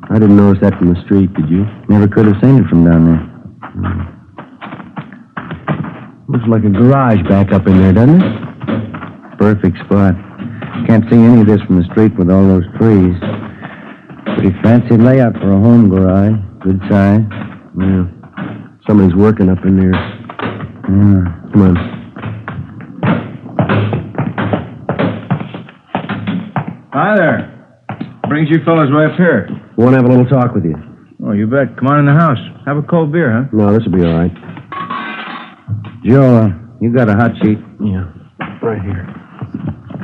I didn't notice that from the street, did you?
Never could have seen it from down there.
Looks like a garage back up in there, doesn't it?
Perfect spot. Can't see any of this from the street with all those trees. Pretty fancy layout for a home garage. Good size.
Yeah. Somebody's working up in there.
Yeah.
Come on.
Hi there. Brings you fellas way up here.
Want to have a little talk with you.
Oh, you bet. Come on in the house. Have a cold beer, huh?
No, this will be all right.
Joe, you got a hot sheet?
Yeah, right here.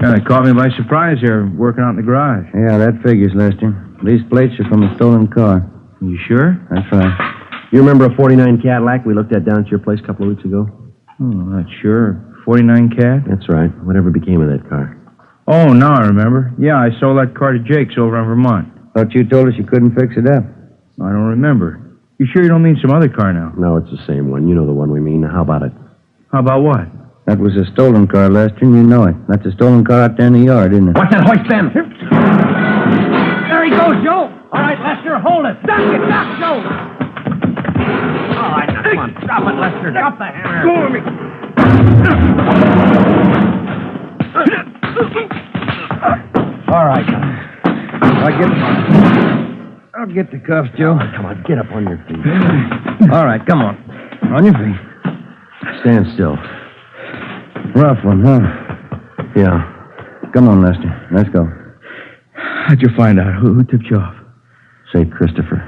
Kind of caught me by surprise here, working out in the garage.
Yeah, that figures, Lester. These plates are from a stolen car.
You sure?
That's right.
You remember a 49 Cadillac we looked at down at your place a couple of weeks ago?
Oh, not sure. 49 Cad?
That's right. Whatever became of that car?
Oh, now I remember. Yeah, I sold that car to Jake's over in Vermont.
Thought you told us you couldn't fix it up.
I don't remember. You sure you don't mean some other car now?
No, it's the same one. You know the one we mean. Now, how about it?
How about what?
That was a stolen car, Lester, and you know it. That's a stolen car out there in the yard, isn't it?
What's that hoist then? There he goes, Joe. All right, Lester, hold it. Duck it, duck, Joe. All right, now, come on. Drop it, Lester. Drop the hammer. Go with me.
All right. I'll get the cuffs, Joe.
Come on, get up on your feet.
All right, come on. On your feet.
Stand still.
Rough one, huh?
Yeah.
Come on, Lester. Let's go.
How'd you find out? Who tipped you off?
St. Christopher.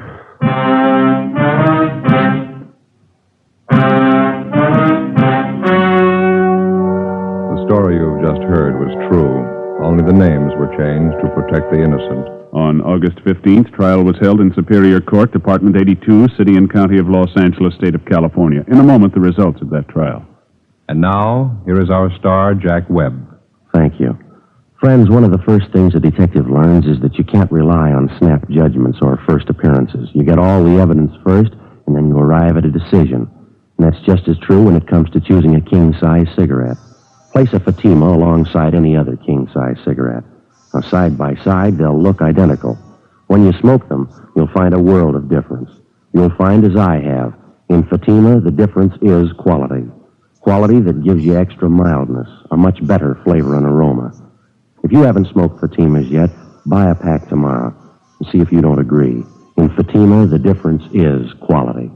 The story you've just heard was true. Only the names were changed to protect the innocent.
On August 15th, trial was held in Superior Court, Department 82, City and County of Los Angeles, State of California. In a moment, the results of that trial.
And now, here is our star, Jack Webb.
Thank you. Friends, one of the first things a detective learns is that you can't rely on snap judgments or first appearances. You get all the evidence first, and then you arrive at a decision. And that's just as true when it comes to choosing a king-size cigarette. Place a Fatima alongside any other king-size cigarette. Now, side by side, they'll look identical. When you smoke them, you'll find a world of difference. You'll find, as I have, in Fatima, the difference is quality. Quality that gives you extra mildness, a much better flavor and aroma. If you haven't smoked Fatimas yet, buy a pack tomorrow and see if you don't agree. In Fatima, the difference is quality.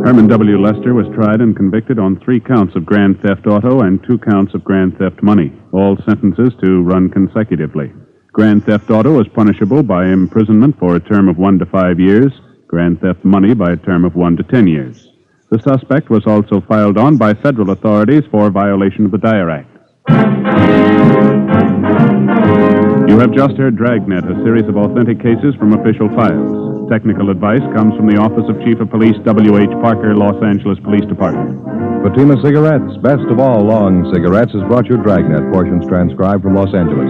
Herman W. Lester was tried and convicted on 3 counts of grand theft auto and 2 counts of grand theft money, all sentences to run consecutively. Grand theft auto is punishable by imprisonment for a term of 1 to 5 years, grand theft money by a term of 1 to 10 years. The suspect was also filed on by federal authorities for violation of the Dyer Act. You have just heard Dragnet, a series of authentic cases from official files. Technical advice comes from the Office of Chief of Police W.H. Parker, Los Angeles Police Department.
Fatima Cigarettes, best of all long cigarettes, has brought you Dragnet, portions transcribed from Los Angeles.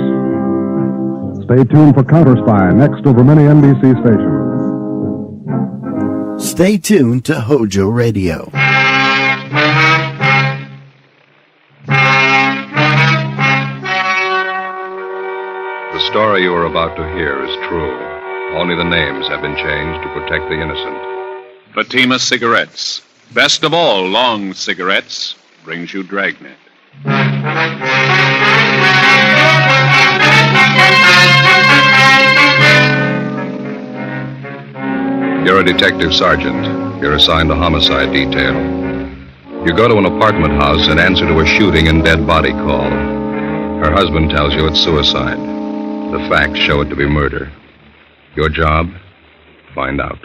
Stay tuned for Counter Spy, next over many NBC stations.
Stay tuned to HOJO Radio.
The story you are about to hear is true. Only the names have been changed to protect the innocent.
Fatima Cigarettes. Best of all long cigarettes. brings you Dragnet.
You're a detective sergeant. You're assigned to homicide detail. You go to an apartment house and answer to a shooting and dead body call. Her husband tells you it's suicide. The facts show it to be murder. Your job? Find out.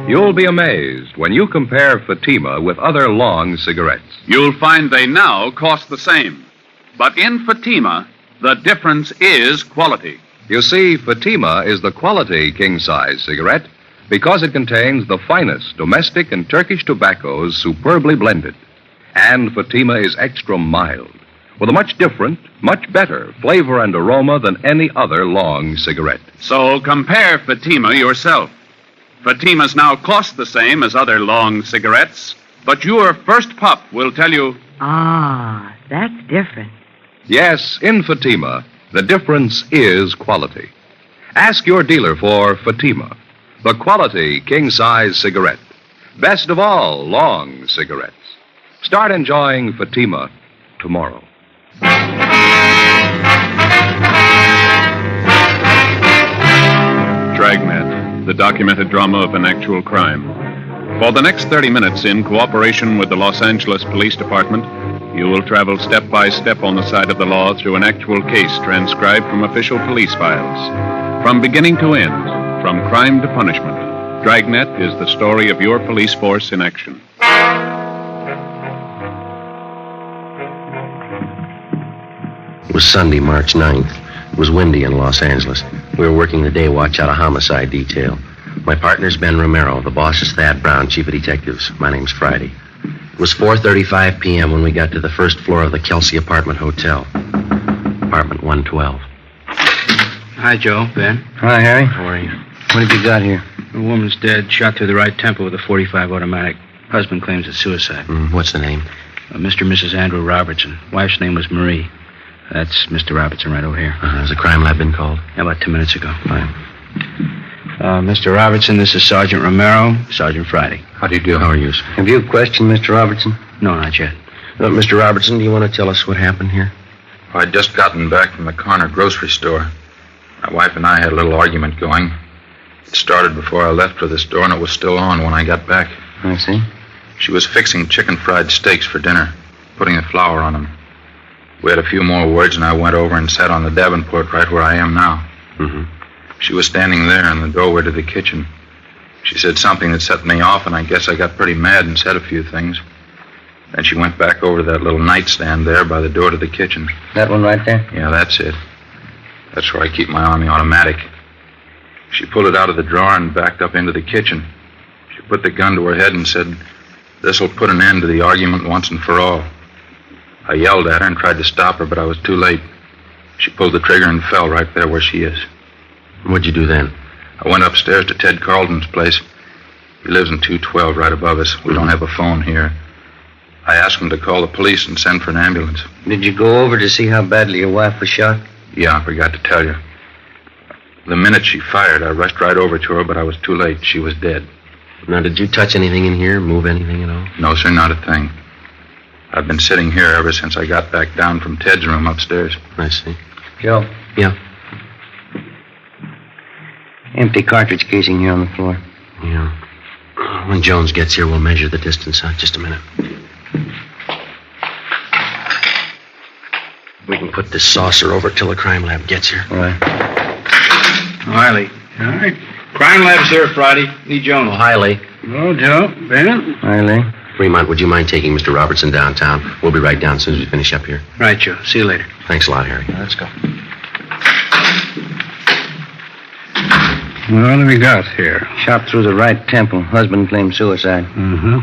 You'll be amazed when you compare Fatima with other long cigarettes.
You'll find they now cost the same. But in Fatima, the difference is quality.
You see, Fatima is the quality king-size cigarette because it contains the finest domestic and Turkish tobaccos superbly blended. And Fatima is extra mild, with a much different, much better flavor and aroma than any other long cigarette.
So compare Fatima yourself. Fatimas now cost the same as other long cigarettes, but your first puff will tell you...
Ah, that's different.
Yes, in Fatima, the difference is quality. Ask your dealer for Fatima, the quality king-size cigarette. Best of all long cigarettes. Start enjoying Fatima tomorrow.
Dragnet, the documented drama of an actual crime. For the next 30 minutes, in cooperation with the Los Angeles Police Department, you will travel step by step on the side of the law through an actual case transcribed from official police files. From beginning to end, from crime to punishment, Dragnet is the story of your police force in action.
It was Sunday, March 9th. It was windy in Los Angeles. We were working the day watch out of homicide detail. My partner's Ben Romero. The boss is Thad Brown, chief of detectives. My name's Friday. It was 4:35 p.m. when we got to the first floor of the Kelsey Apartment Hotel. Apartment 112.
Hi, Joe. Ben.
Hi, Harry. How are you? What have you got here?
A woman's dead, shot through the right temple with a .45 automatic. Husband claims it's suicide.
What's the name?
Mr. and Mrs. Andrew Robertson. Wife's name was Marie. That's Mr. Robertson right over here.
Has the crime lab been called?
Yeah, about 2 minutes ago.
Fine.
Mr. Robertson, this is Sergeant Romero, Sergeant Friday.
How do you do? How are you, sir? Have you questioned Mr. Robertson?
No, not yet.
Mr. Robertson, do you want to tell us what happened here?
I'd just gotten back from the corner grocery store. My wife and I had a little argument going. It started before I left for the store, and it was still on when I got back.
I see.
She was fixing chicken fried steaks for dinner, putting the flour on them. We had a few more words, and I went over and sat on the Davenport right where I am now.
Mm-hmm.
She was standing there in the doorway to the kitchen. She said something that set me off, and I guess I got pretty mad and said a few things. Then she went back over to that little nightstand there by the door to the kitchen.
That one right there?
Yeah, that's it. That's where I keep my Army automatic. She pulled it out of the drawer and backed up into the kitchen. She put the gun to her head and said, "This'll put an end to the argument once and for all." I yelled at her and tried to stop her, but I was too late. She pulled the trigger and fell right there where she is.
What'd you do then?
I went upstairs to Ted Carlton's place. He lives in 212 right above us. We don't have a phone here. I asked him to call the police and send for an ambulance.
Did you go over to see how badly your wife was shot?
Yeah, I forgot to tell you. The minute she fired, I rushed right over to her, but I was too late. She was dead.
Now, did you touch anything in here, move anything at all?
No, sir, not a thing. I've been sitting here ever since I got back down from Ted's room upstairs.
I see.
Joe?
Yeah.
Empty cartridge casing here on the floor.
Yeah. When Jones gets here, we'll measure the distance. Just a minute. We can put this saucer over till the crime lab gets here.
All right.
Riley. All right. Crime lab's here Friday. Lee Jones.
Oh, hi, Lee.
Hello, Joe. Ben?
Hi, Lee.
Fremont, would you mind taking Mr. Robertson downtown? We'll be right down as soon as we finish up here.
Right, Joe. See you later.
Thanks a lot, Harry. Let's go.
What do we got here?
Shot through the right temple. Husband claimed suicide.
Mm-hmm.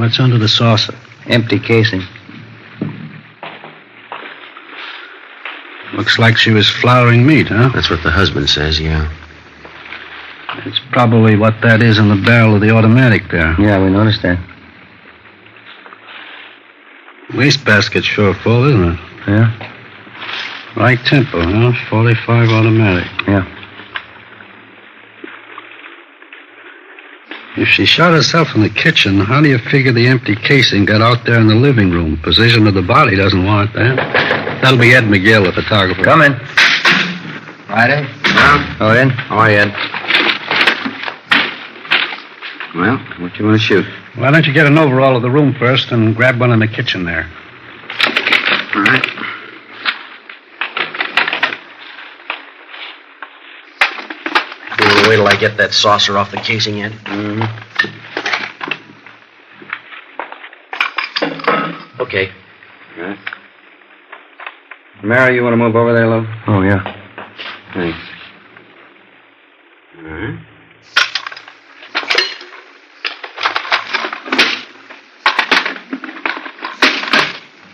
What's under the saucer?
Empty casing.
Looks like she was flouring meat, huh?
That's what the husband says, yeah.
It's probably what that is in the barrel of the automatic there.
Yeah, we noticed that.
Wastebasket's sure full, isn't it?
Yeah.
Right tempo, huh? 45 automatic.
Yeah.
If she shot herself in the kitchen, how do you figure the empty casing got out there in the living room? Position of the body doesn't warrant that. That'll be Ed McGill, the photographer.
Come in. Friday?
Oh, Ed?
How are you, Ed? Well, what you want to shoot?
Why don't you get an overall of the room first and grab one in the kitchen there?
All right.
You want to wait till I get that saucer off the casing, Ed?
Mm-hmm.
Okay.
All right. Mary, you want to move over there, love?
Oh, yeah.
Thanks. All right.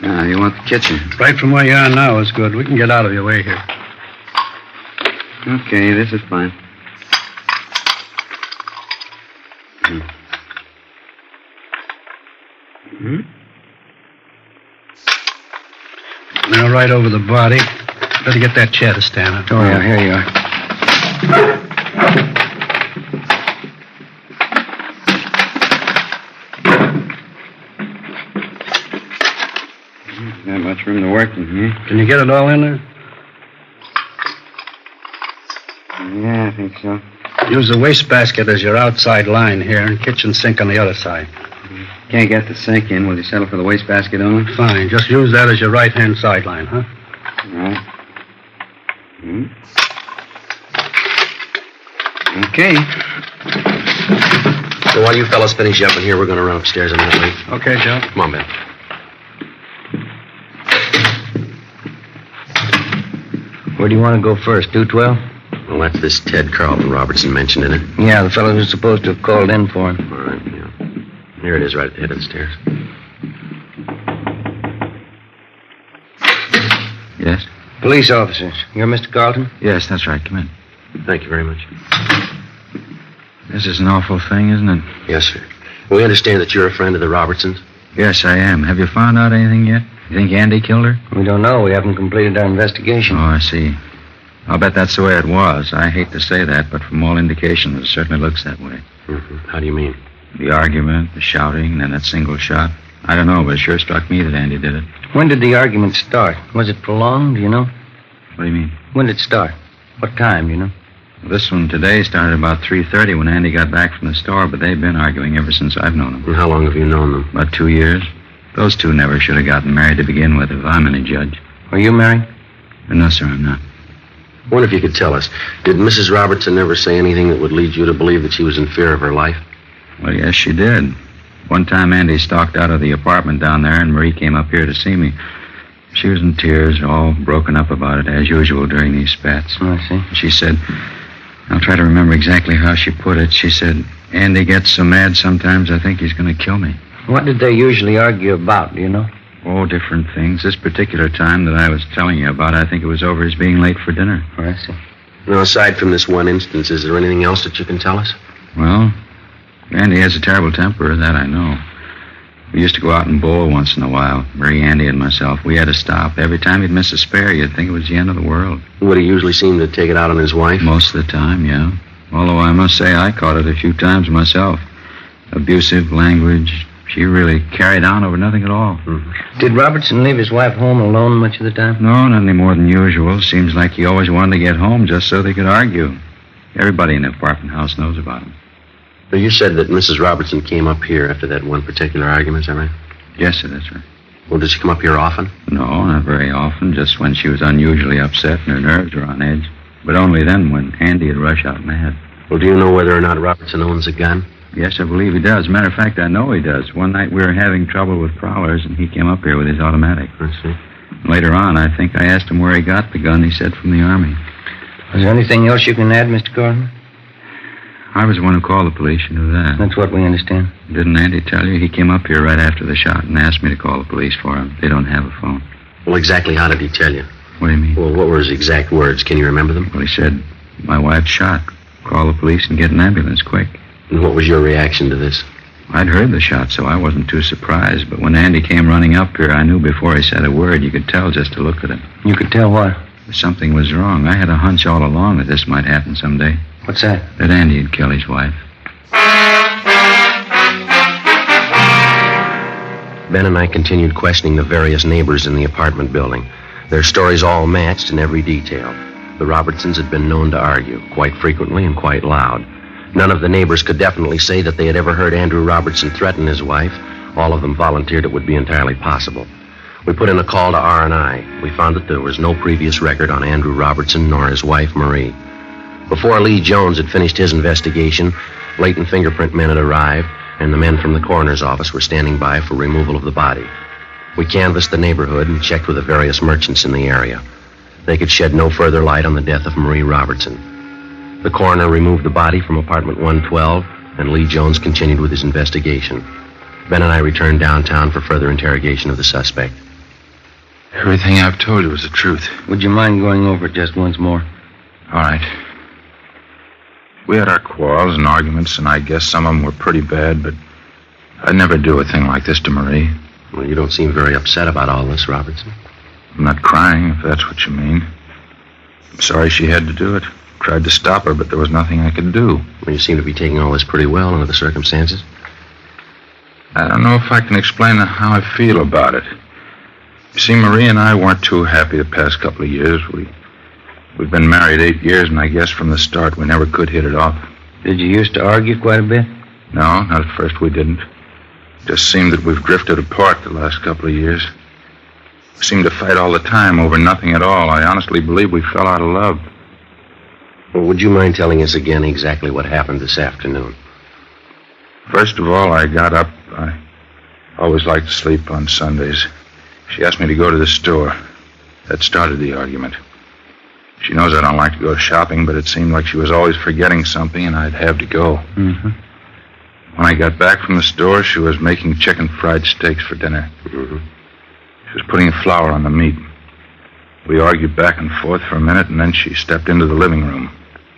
Now, you want the kitchen?
Right from where you are now is good. We can get out of your way here.
Okay, this is fine.
Mm-hmm. Now, right over the body. Better get that chair to stand up.
Oh, yeah, here you are. Not much room to work in here.
Can you get it all in there?
Yeah, I think so.
Use the wastebasket as your outside line here and kitchen sink on the other side.
Can't get the sink in. Will you settle for the wastebasket only?
Fine. Just use that as your right-hand sideline, huh?
All right. Okay.
So while you fellas finish up in here, we're going to run upstairs a minute late.
Okay, Joe.
Come on, Ben.
Where do you want to go first? 212?
Well, that's this Ted Carlton Robertson mentioned in it.
Yeah, the fellow who's supposed to have called in for him.
All right, yeah. Here it is, right at the head of the stairs.
Yes? Police officers. You're Mr. Carlton?
Yes, that's right. Come in.
Thank you very much.
This is an awful thing, isn't it?
Yes, sir. We understand that you're a friend of the Robertsons.
Yes, I am. Have you found out anything yet? You think Andy killed her?
We don't know. We haven't completed our investigation.
Oh, I see. I'll bet that's the way it was. I hate to say that, but from all indications, it certainly looks that way.
Mm-hmm. How do you mean?
The argument, the shouting, and then that single shot. I don't know, but it sure struck me that Andy did it.
When did the argument start? Was it prolonged, do you know?
What do you mean?
When did it start? What time, do you know?
Well, this one today started about 3:30 when Andy got back from the store, but they've been arguing ever since I've known them.
And how long have you known them?
About 2 years. Those two never should have gotten married to begin with, if I'm any judge.
Are you married?
No, sir, I'm not.
I wonder if you could tell us, did Mrs. Robertson ever say anything that would lead you to believe that she was in fear of her life?
Well, yes, she did. One time Andy stalked out of the apartment down there, and Marie came up here to see me. She was in tears, all broken up about it, as usual during these spats.
Oh, I see.
She said, I'll try to remember exactly how she put it. She said, Andy gets so mad sometimes I think he's going to kill me.
What did they usually argue about, do you know?
Oh, different things. This particular time that I was telling you about, I think it was over his being late for dinner.
Oh, I see.
Now, aside from this one instance, is there anything else that you can tell us?
Well, Andy has a terrible temper, that I know. We used to go out and bowl once in a while, Marie, Andy, and myself. We had to stop. Every time he'd miss a spare, you'd think it was the end of the world.
Would he usually seem to take it out on his wife?
Most of the time, yeah. Although I must say I caught it a few times myself. Abusive language. She really carried on over nothing at all.
Mm-hmm. Did Robertson leave his wife home alone much of the time?
No, not any more than usual. Seems like he always wanted to get home just so they could argue. Everybody in the apartment house knows about him.
So you said that Mrs. Robertson came up here after that one particular argument, is that right?
Yes, sir, that's right.
Well, did she come up here often?
No, not very often. Just when she was unusually upset and her nerves were on edge. But only then when Andy would rush out mad.
Well, do you know whether or not Robertson owns a gun?
Yes, I believe he does. Matter of fact, I know he does. One night we were having trouble with prowlers, and he came up here with his automatic.
I see.
Later on, I think I asked him where he got the gun. He said from the Army.
Is there anything else you can add, Mr. Gordon?
I was the one who called the police. You knew that.
That's what we understand.
Didn't Andy tell you? He came up here right after the shot and asked me to call the police for him. They don't have a phone.
Well, exactly how did he tell you?
What do you mean?
Well, what were his exact words? Can you remember them?
Well, he said, my wife's shot. Call the police and get an ambulance quick.
And what was your reaction to this?
I'd heard the shot, so I wasn't too surprised. But when Andy came running up here, I knew before he said a word. You could tell just to look at him.
You could tell what?
Something was wrong. I had a hunch all along that this might happen someday.
What's that?
That Andy had killed his wife.
Ben and I continued questioning the various neighbors in the apartment building. Their stories all matched in every detail. The Robertsons had been known to argue, quite frequently and quite loud. None of the neighbors could definitely say that they had ever heard Andrew Robertson threaten his wife. All of them volunteered it would be entirely possible. We put in a call to R&I. We found that there was no previous record on Andrew Robertson nor his wife, Marie. Before Lee Jones had finished his investigation, latent fingerprint men had arrived, and the men from the coroner's office were standing by for removal of the body. We canvassed the neighborhood and checked with the various merchants in the area. They could shed no further light on the death of Marie Robertson. The coroner removed the body from apartment 112, and Lee Jones continued with his investigation. Ben and I returned downtown for further interrogation of the suspect.
Everything I've told you is the truth.
Would you mind going over it just once more?
All right. We had our quarrels and arguments, and I guess some of them were pretty bad, but I'd never do a thing like this to Marie.
Well, you don't seem very upset about all this, Robertson.
I'm not crying, if that's what you mean. I'm sorry she had to do it. Tried to stop her, but there was nothing I could do.
Well, you seem to be taking all this pretty well under the circumstances.
I don't know if I can explain how I feel about it. You see, Marie and I weren't too happy the past couple of years. We've been married 8 years, and I guess from the start we never could hit it off.
Did you used to argue quite a bit?
No, not at first we didn't. It just seemed that we've drifted apart the last couple of years. We seemed to fight all the time over nothing at all. I honestly believe we fell out of love.
Well, would you mind telling us again exactly what happened this afternoon?
First of all, I got up. I always liked to sleep on Sundays. She asked me to go to the store. That started the argument. She knows I don't like to go shopping, but it seemed like she was always forgetting something, and I'd have to go.
Mm-hmm.
When I got back from the store, she was making chicken fried steaks for dinner.
Mm-hmm.
She was putting flour on the meat. We argued back and forth for a minute, and then she stepped into the living room.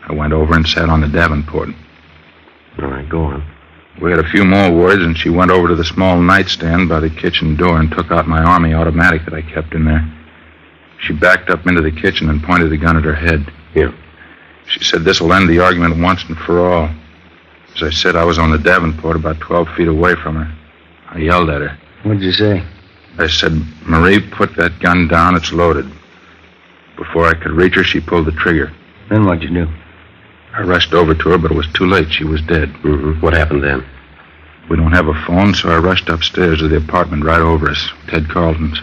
I went over and sat on the Davenport.
All right, go on.
We had a few more words, and she went over to the small nightstand by the kitchen door and took out my Army automatic that I kept in there. She backed up into the kitchen and pointed the gun at her head.
Here.
She said this'll end the argument once and for all. As I said, I was on the Davenport about 12 feet away from her. I yelled at her.
What'd you say?
I said, Marie, put that gun down. It's loaded. Before I could reach her, she pulled the trigger.
Then what'd you do?
I rushed over to her, but it was too late. She was dead.
Mm-hmm. What happened then?
We don't have a phone, so I rushed upstairs to the apartment right over us, Ted Carlton's.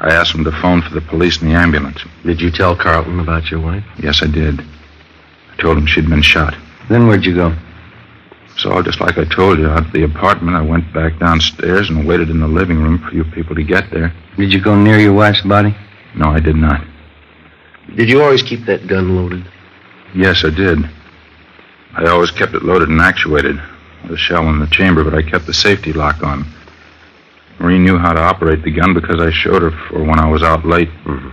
I asked him to phone for the police and the ambulance.
Did you tell Carlton about your wife?
Yes, I did. I told him she'd been shot.
Then where'd you go?
So, just like I told you, out of the apartment, I went back downstairs and waited in the living room for you people to get there.
Did you go near your wife's body?
No, I did not.
Did you always keep that gun loaded?
Yes, I did. I always kept it loaded and actuated. The shell in the chamber, but I kept the safety lock on. Marie knew how to operate the gun because I showed her for when I was out late.
Mm-hmm.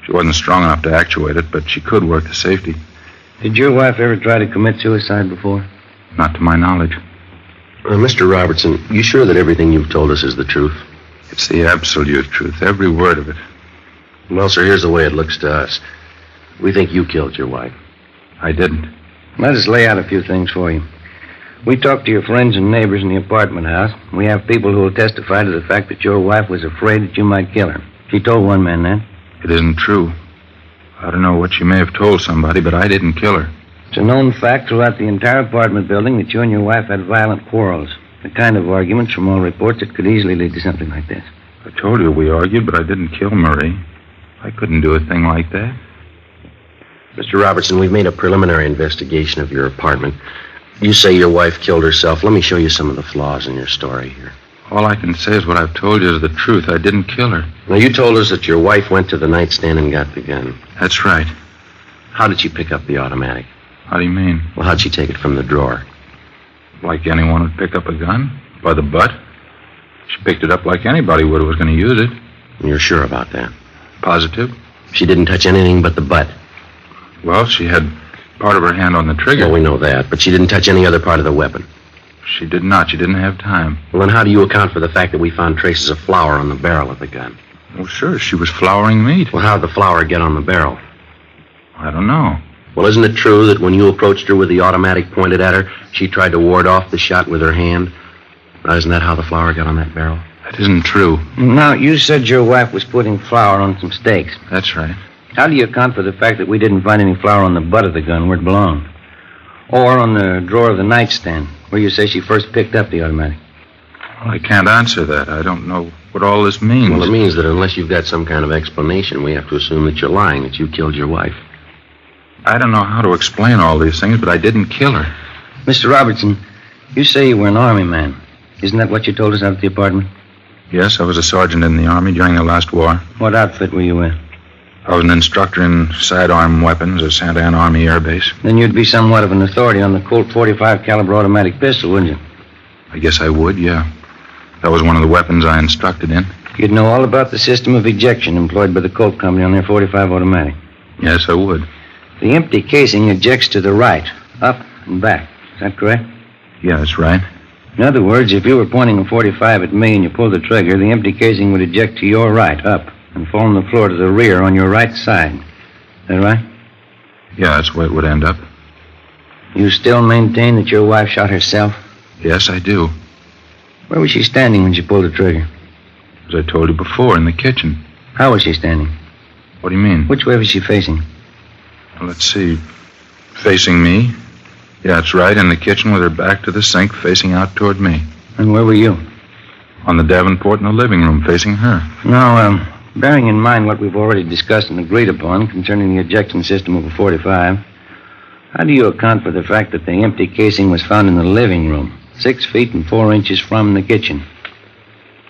She wasn't strong enough to actuate it, but she could work the safety.
Did your wife ever try to commit suicide before?
Not to my knowledge.
Mr. Robertson, you sure that everything you've told us is the truth?
It's the absolute truth, every word of it.
Well, sir, here's the way it looks to us. We think you killed your wife.
I didn't.
Let us lay out a few things for you. We talked to your friends and neighbors in the apartment house. We have people who will testify to the fact that your wife was afraid that you might kill her. She told one man that.
It isn't true. I don't know what she may have told somebody, but I didn't kill her.
It's a known fact throughout the entire apartment building that you and your wife had violent quarrels. The kind of arguments, from all reports, that could easily lead to something like this.
I told you we argued, but I didn't kill Marie. I couldn't do a thing like that.
Mr. Robertson, we've made a preliminary investigation of your apartment. You say your wife killed herself. Let me show you some of the flaws in your story here.
All I can say is what I've told you is the truth. I didn't kill her.
Now, you told us that your wife went to the nightstand and got the gun.
That's right.
How did she pick up the automatic?
How do you mean?
Well, how'd she take it from the drawer?
Like anyone would pick up a gun? By the butt? She picked it up like anybody would who was going to use it.
You're sure about that?
Positive.
She didn't touch anything but the butt.
Well, she had part of her hand on the trigger.
Well, we know that, but she didn't touch any other part of the weapon.
She did not. She didn't have time.
Well, then how do you account for the fact that we found traces of flour on the barrel of the gun?
Well, sure. She was flouring meat.
Well, how'd the flour get on the barrel?
I don't know.
Well, isn't it true that when you approached her with the automatic pointed at her, she tried to ward off the shot with her hand? Now, isn't that how the flour got on that barrel?
That isn't true.
Now, you said your wife was putting flour on some steaks.
That's right.
How do you account for the fact that we didn't find any flour on the butt of the gun where it belonged? Or on the drawer of the nightstand, where you say she first picked up the automatic?
Well, I can't answer that. I don't know what all this means.
Well, it means that unless you've got some kind of explanation, we have to assume that you're lying, that you killed your wife.
I don't know how to explain all these things, but I didn't kill her.
Mr. Robertson, you say you were an Army man. Isn't that what you told us out at the apartment?
Yes, I was a sergeant in the Army during the last war.
What outfit were you in?
I was an instructor in sidearm weapons at Santa Ana Army Air Base.
Then you'd be somewhat of an authority on the Colt .45 caliber automatic pistol, wouldn't you?
I guess I would, yeah. That was one of the weapons I instructed in.
You'd know all about the system of ejection employed by the Colt Company on their .45 automatic.
Yes, I would.
The empty casing ejects to the right, up and back. Is that correct?
Yeah, that's right.
In other words, if you were pointing a .45 at me and you pulled the trigger, the empty casing would eject to your right, up, and fall on the floor to the rear on your right side. Is that right?
Yeah, that's where it would end up.
You still maintain that your wife shot herself?
Yes, I do.
Where was she standing when she pulled the trigger?
As I told you before, in the kitchen.
How was she standing?
What do you mean?
Which way was she facing?
Well, let's see. Facing me. Yeah, that's right, in the kitchen with her back to the sink, facing out toward me.
And where were you?
On the Davenport in the living room, facing her.
Now, bearing in mind what we've already discussed and agreed upon concerning the ejection system of a .45, how do you account for the fact that the empty casing was found in the living room, 6 feet and 4 inches from the kitchen?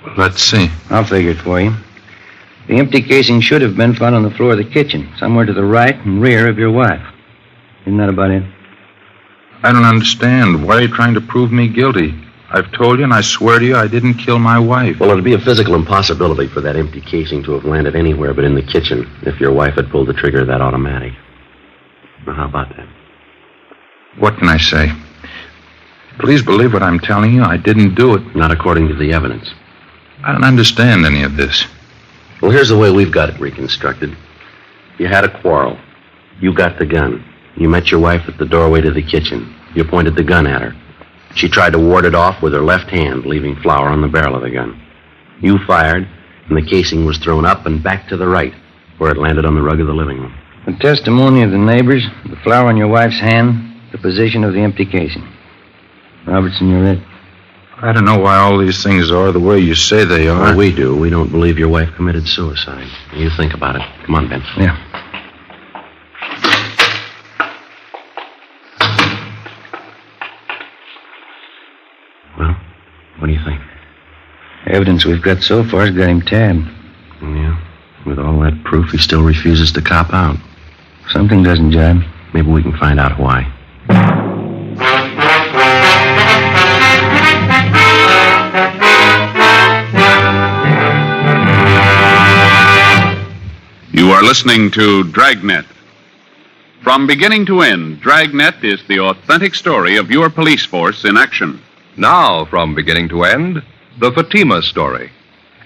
Well, let's see.
I'll figure it for you. The empty casing should have been found on the floor of the kitchen, somewhere to the right and rear of your wife. Isn't that about it?
I don't understand. Why are you trying to prove me guilty? I've told you, and I swear to you, I didn't kill my wife.
Well, it'd be a physical impossibility for that empty casing to have landed anywhere but in the kitchen if your wife had pulled the trigger of that automatic. Now, how about that?
What can I say? Please believe what I'm telling you. I didn't do it.
Not according to the evidence.
I don't understand any of this.
Well, here's the way we've got it reconstructed. You had a quarrel. You got the gun. You met your wife at the doorway to the kitchen. You pointed the gun at her. She tried to ward it off with her left hand, leaving flour on the barrel of the gun. You fired, and the casing was thrown up and back to the right, where it landed on the rug of the living room.
The testimony of the neighbors, the flour on your wife's hand, the position of the empty casing. Robertson, you're it.
I don't know why all these things are the way you say they are.
Well, we do. We don't believe your wife committed suicide. You think about it. Come on, Ben.
Yeah.
Well, what do you think?
Evidence we've got so far has got him tabbed.
Yeah. With all that proof, he still refuses to cop out.
Something doesn't jibe.
Maybe we can find out why.
You are listening to Dragnet. From beginning to end, Dragnet is the authentic story of your police force in action.
Now, from beginning to end, the Fatima story.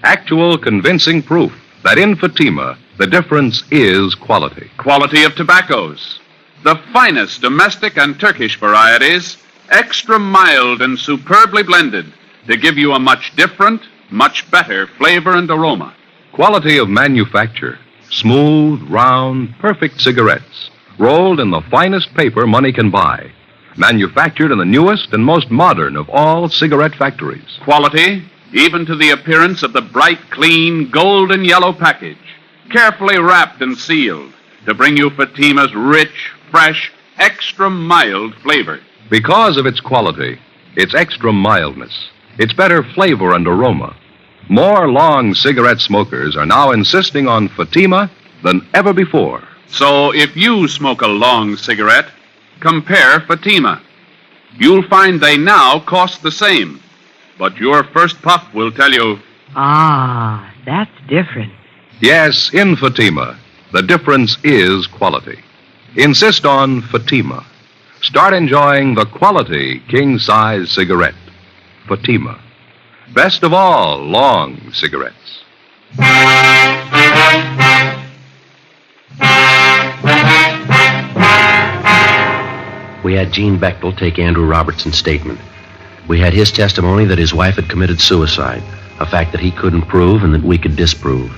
Actual convincing proof that in Fatima, the difference is quality.
Quality of tobaccos. The finest domestic and Turkish varieties, extra mild and superbly blended to give you a much different, much better flavor and aroma.
Quality of manufacture. Smooth, round, perfect cigarettes, rolled in the finest paper money can buy. Manufactured in the newest and most modern of all cigarette factories.
Quality, even to the appearance of the bright, clean, golden yellow package, carefully wrapped and sealed to bring you Fatima's rich, fresh, extra mild flavor.
Because of its quality, its extra mildness, its better flavor and aroma, more long cigarette smokers are now insisting on Fatima than ever before.
So if you smoke a long cigarette, compare Fatima. You'll find they now cost the same. But your first puff will tell you...
Ah, that's different.
Yes, in Fatima, the difference is quality. Insist on Fatima. Start enjoying the quality king-size cigarette. Fatima. Best of all long cigarettes.
We had Gene Bechtel take Andrew Robertson's statement. We had his testimony that his wife had committed suicide, a fact that he couldn't prove and that we could disprove.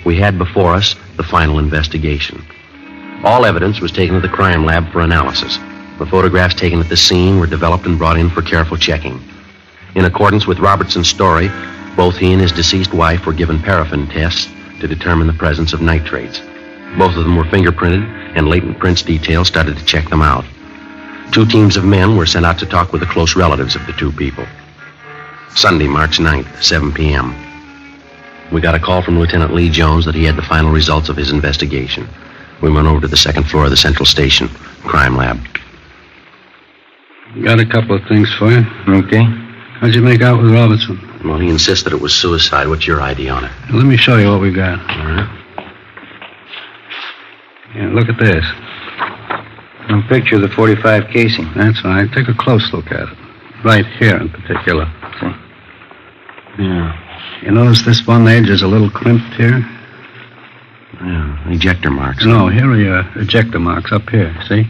We had before us the final investigation. All evidence was taken to the crime lab for analysis. The photographs taken at the scene were developed and brought in for careful checking. In accordance with Robertson's story, both he and his deceased wife were given paraffin tests to determine the presence of nitrates. Both of them were fingerprinted, and latent prints detail started to check them out. 2 teams of men were sent out to talk with the close relatives of the 2 people. Sunday, March 9th, 7 p.m. We got a call from Lieutenant Lee Jones that he had the final results of his investigation. We went over to the 2nd floor of the Central Station crime lab.
Got a couple of things for you.
Okay.
How'd you make out with Robertson?
Well, he insists that it was suicide. What's your ID on it?
Let me show you what we got.
All right.
Yeah, look at this.
A picture of the .45 casing.
That's right. Take a close look at it. Right here in particular.
See?
Yeah. You notice this one edge is a little crimped here?
Yeah, ejector marks.
No, here are your ejector marks up here, see?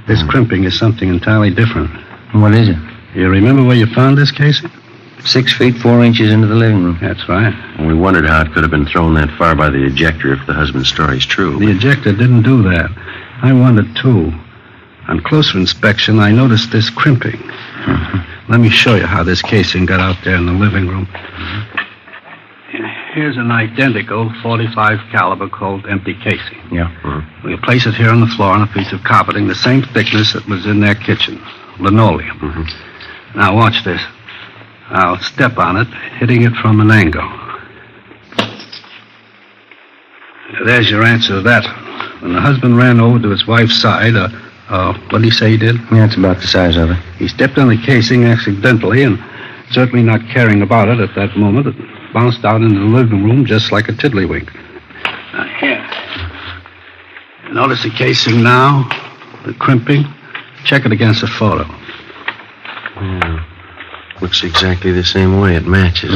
This crimping is something entirely different.
What is it?
You remember where you found this casing?
6 feet 4 inches into the living room.
That's right.
And we wondered how it could have been thrown that far by the ejector if the husband's story's true.
The ejector didn't do that. I wondered, too. On closer inspection, I noticed this crimping. Let me show you how this casing got out there in the living room. Here's an identical .45 caliber Colt empty casing.
Yeah.
We'll place it here on the floor on a piece of carpeting the same thickness that was in their kitchen. Linoleum. Now, watch this. I'll step on it, hitting it from an angle. There's your answer to that. When the husband ran over to his wife's side, what did he say he did?
Yeah, it's about the size of it.
He stepped on the casing accidentally, and certainly not caring about it at that moment, it bounced out into the living room just like a tiddlywink. Now, here. Notice the casing now, the crimping. Check it against the photo.
Yeah. Looks exactly the same way. It matches.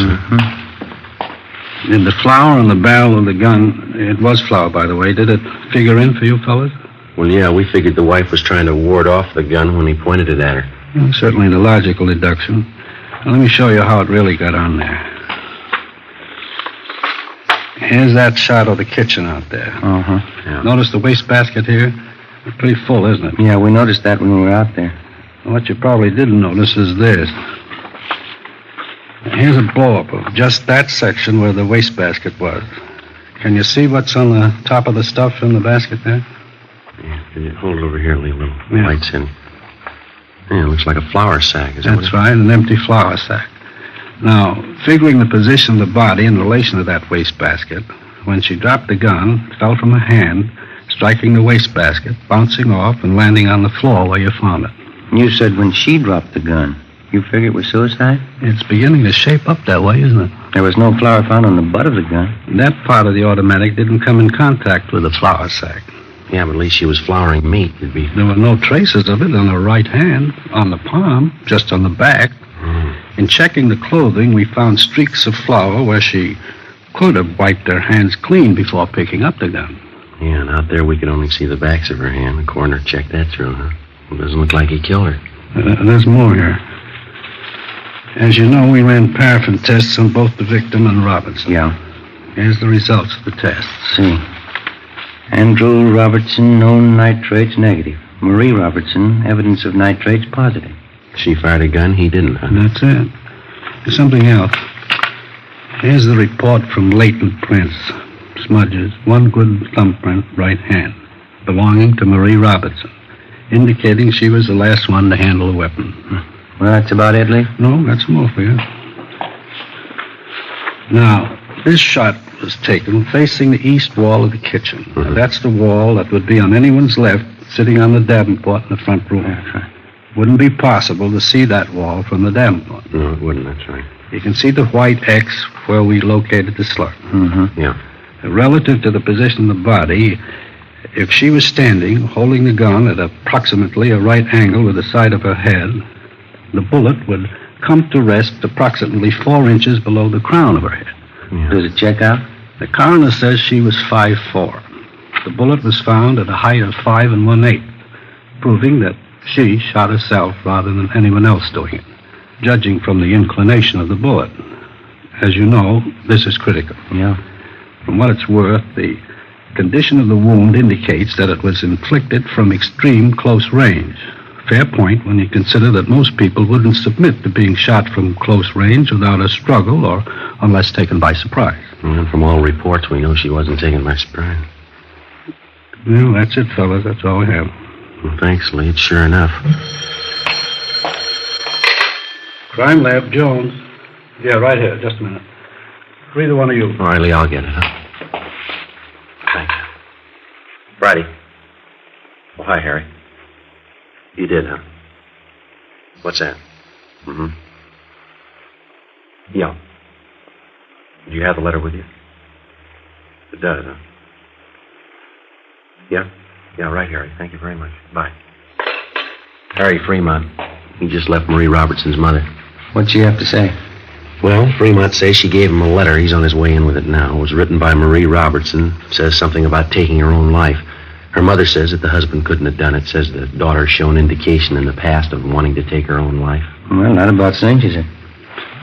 Did the flour on the barrel of the gun, it was flour, by the way, did it figure in for you fellas?
Well, yeah, we figured the wife was trying to ward off the gun when he pointed it at her.
Well, certainly the logical deduction. Now, let me show you how it really got on there. Here's that shot of the kitchen out there.
Yeah.
Notice the wastebasket here? It's pretty full, isn't it?
Yeah, we noticed that when we were out there.
What you probably didn't notice is this. Here's a blow-up of just that section where the wastebasket was. Can you see what's on the top of the stuff in the basket there?
Yeah, can you hold it over here, leave a little lights in. Yeah, it looks like a flour sack. Is that
That's right, an empty flour sack. Now, figuring the position of the body in relation to that wastebasket, when she dropped the gun, it fell from her hand, striking the wastebasket, bouncing off, and landing on the floor where you found it.
You said when she dropped the gun. You figure it was suicide?
It's beginning to shape up that way, isn't it?
There was no flour found on the butt of the gun.
That part of the automatic didn't come in contact with the flour sack.
Yeah, but at least she was flouring meat.
There were no traces of it on her right hand, on the palm, just on the back. In checking the clothing, we found streaks of flour where she could have wiped her hands clean before picking up the gun.
Yeah, and out there we could only see the backs of her hand. The coroner checked that through, huh? It doesn't look like he killed her.
There's more here. As you know, we ran paraffin tests on both the victim and Robertson.
Yeah.
Here's the results of the tests.
See. Andrew Robertson, known nitrates negative. Marie Robertson, evidence of nitrates positive.
She fired a gun, he didn't, huh?
That's it. There's something else. Here's the report from latent prints. Smudges. One good thumbprint, right hand, belonging to Marie Robertson, indicating she was the last one to handle a weapon.
Well, that's about it, Lee?
No, that's more for you. Now, this shot was taken facing the east wall of the kitchen. Now, that's the wall that would be on anyone's left, sitting on the Davenport in the front room.
That's right.
Wouldn't be possible to see that wall from the Davenport.
No, it wouldn't, that's right.
You can see the white X where we located the slug.
Yeah.
Relative to the position of the body, if she was standing, holding the gun at approximately a right angle with the side of her head, the bullet would come to rest approximately 4 inches below the crown of her head.
Yeah. Does it check out?
The coroner says she was 5'4". The bullet was found at a height of 5 1/8", proving that She shot herself rather than anyone else doing it, judging from the inclination of the bullet. As you know, this is critical.
Yeah.
From what it's worth, the condition of the wound indicates that it was inflicted from extreme close range. Fair point when you consider that most people wouldn't submit to being shot from close range without a struggle or unless taken by surprise.
And from all reports, we know she wasn't taken by surprise.
Well, that's it, fellas. That's all we have.
Well, thanks, Lee. It's sure enough.
Crime Lab, Jones. Yeah, right here. Just a minute. Either one of you.
All right, Lee, I'll get it, huh? Thanks. Friday. Oh, hi, Harry. You did, huh? What's that? Mm-hmm. Yeah. Do you have the letter with you? It does, huh? Yeah? Yeah, right, Harry. Thank you very much. Bye. Harry Fremont. He just left Marie Robertson's mother.
What'd she have to say?
Well, Fremont says she gave him a letter. He's on his way in with it now. It was written by Marie Robertson. Says something about taking her own life. Her mother says that the husband couldn't have done it. Says the daughter's shown indication in the past of wanting to take her own life.
Well, not about saying she said.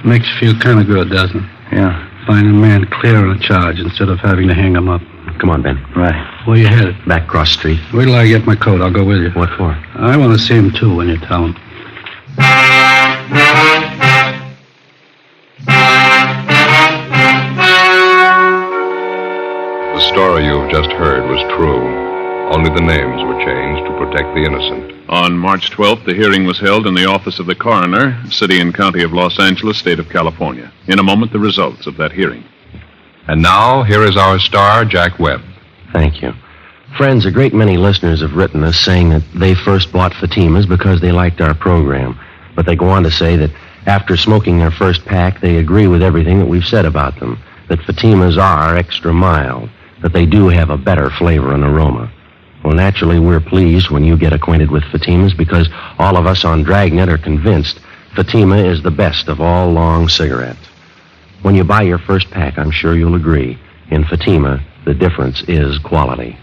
Makes you feel kind of good, doesn't it?
Yeah.
Finding a man clear on a charge instead of having to hang him up.
Come on, Ben.
Right.
Where you headed?
Back cross street.
Wait till I get my coat. I'll go with you.
What for?
I want to see him, too, when you tell him.
The story you've just heard was true. Only the names were changed to protect the innocent.
On March 12th, the hearing was held in the office of the coroner, City and County of Los Angeles, State of California. In a moment, the results of that hearing.
And now, here is our star, Jack Webb.
Thank you. Friends, a great many listeners have written us saying that they first bought Fatimas because they liked our program. But they go on to say that after smoking their first pack, they agree with everything that we've said about them. That Fatimas are extra mild. That they do have a better flavor and aroma. Well, naturally, we're pleased when you get acquainted with Fatimas because all of us on Dragnet are convinced Fatima is the best of all long cigarettes. When you buy your first pack, I'm sure you'll agree, in Fatima, the difference is quality.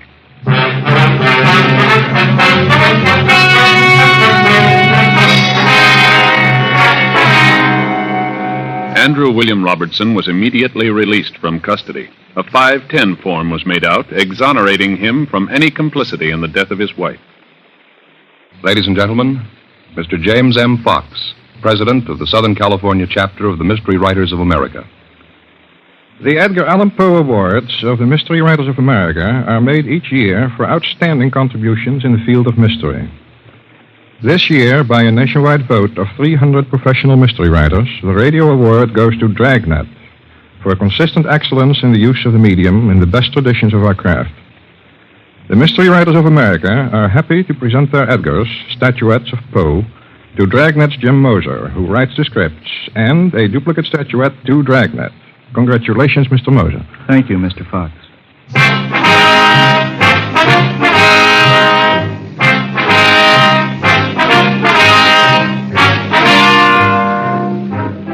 Andrew William Robertson was immediately released from custody. A 510 form was made out, exonerating him from any complicity in the death of his wife.
Ladies and gentlemen, Mr. James M. Fox, President of the Southern California chapter of the Mystery Writers of America.
The Edgar Allan Poe Awards of the Mystery Writers of America are made each year for outstanding contributions in the field of mystery. This year, by a nationwide vote of 300 professional mystery writers, the radio award goes to Dragnet for consistent excellence in the use of the medium in the best traditions of our craft. The Mystery Writers of America are happy to present their Edgars, statuettes of Poe, to Dragnet's Jim Moser, who writes the scripts, and a duplicate statuette to Dragnet. Congratulations, Mr. Moser.
Thank you, Mr. Fox.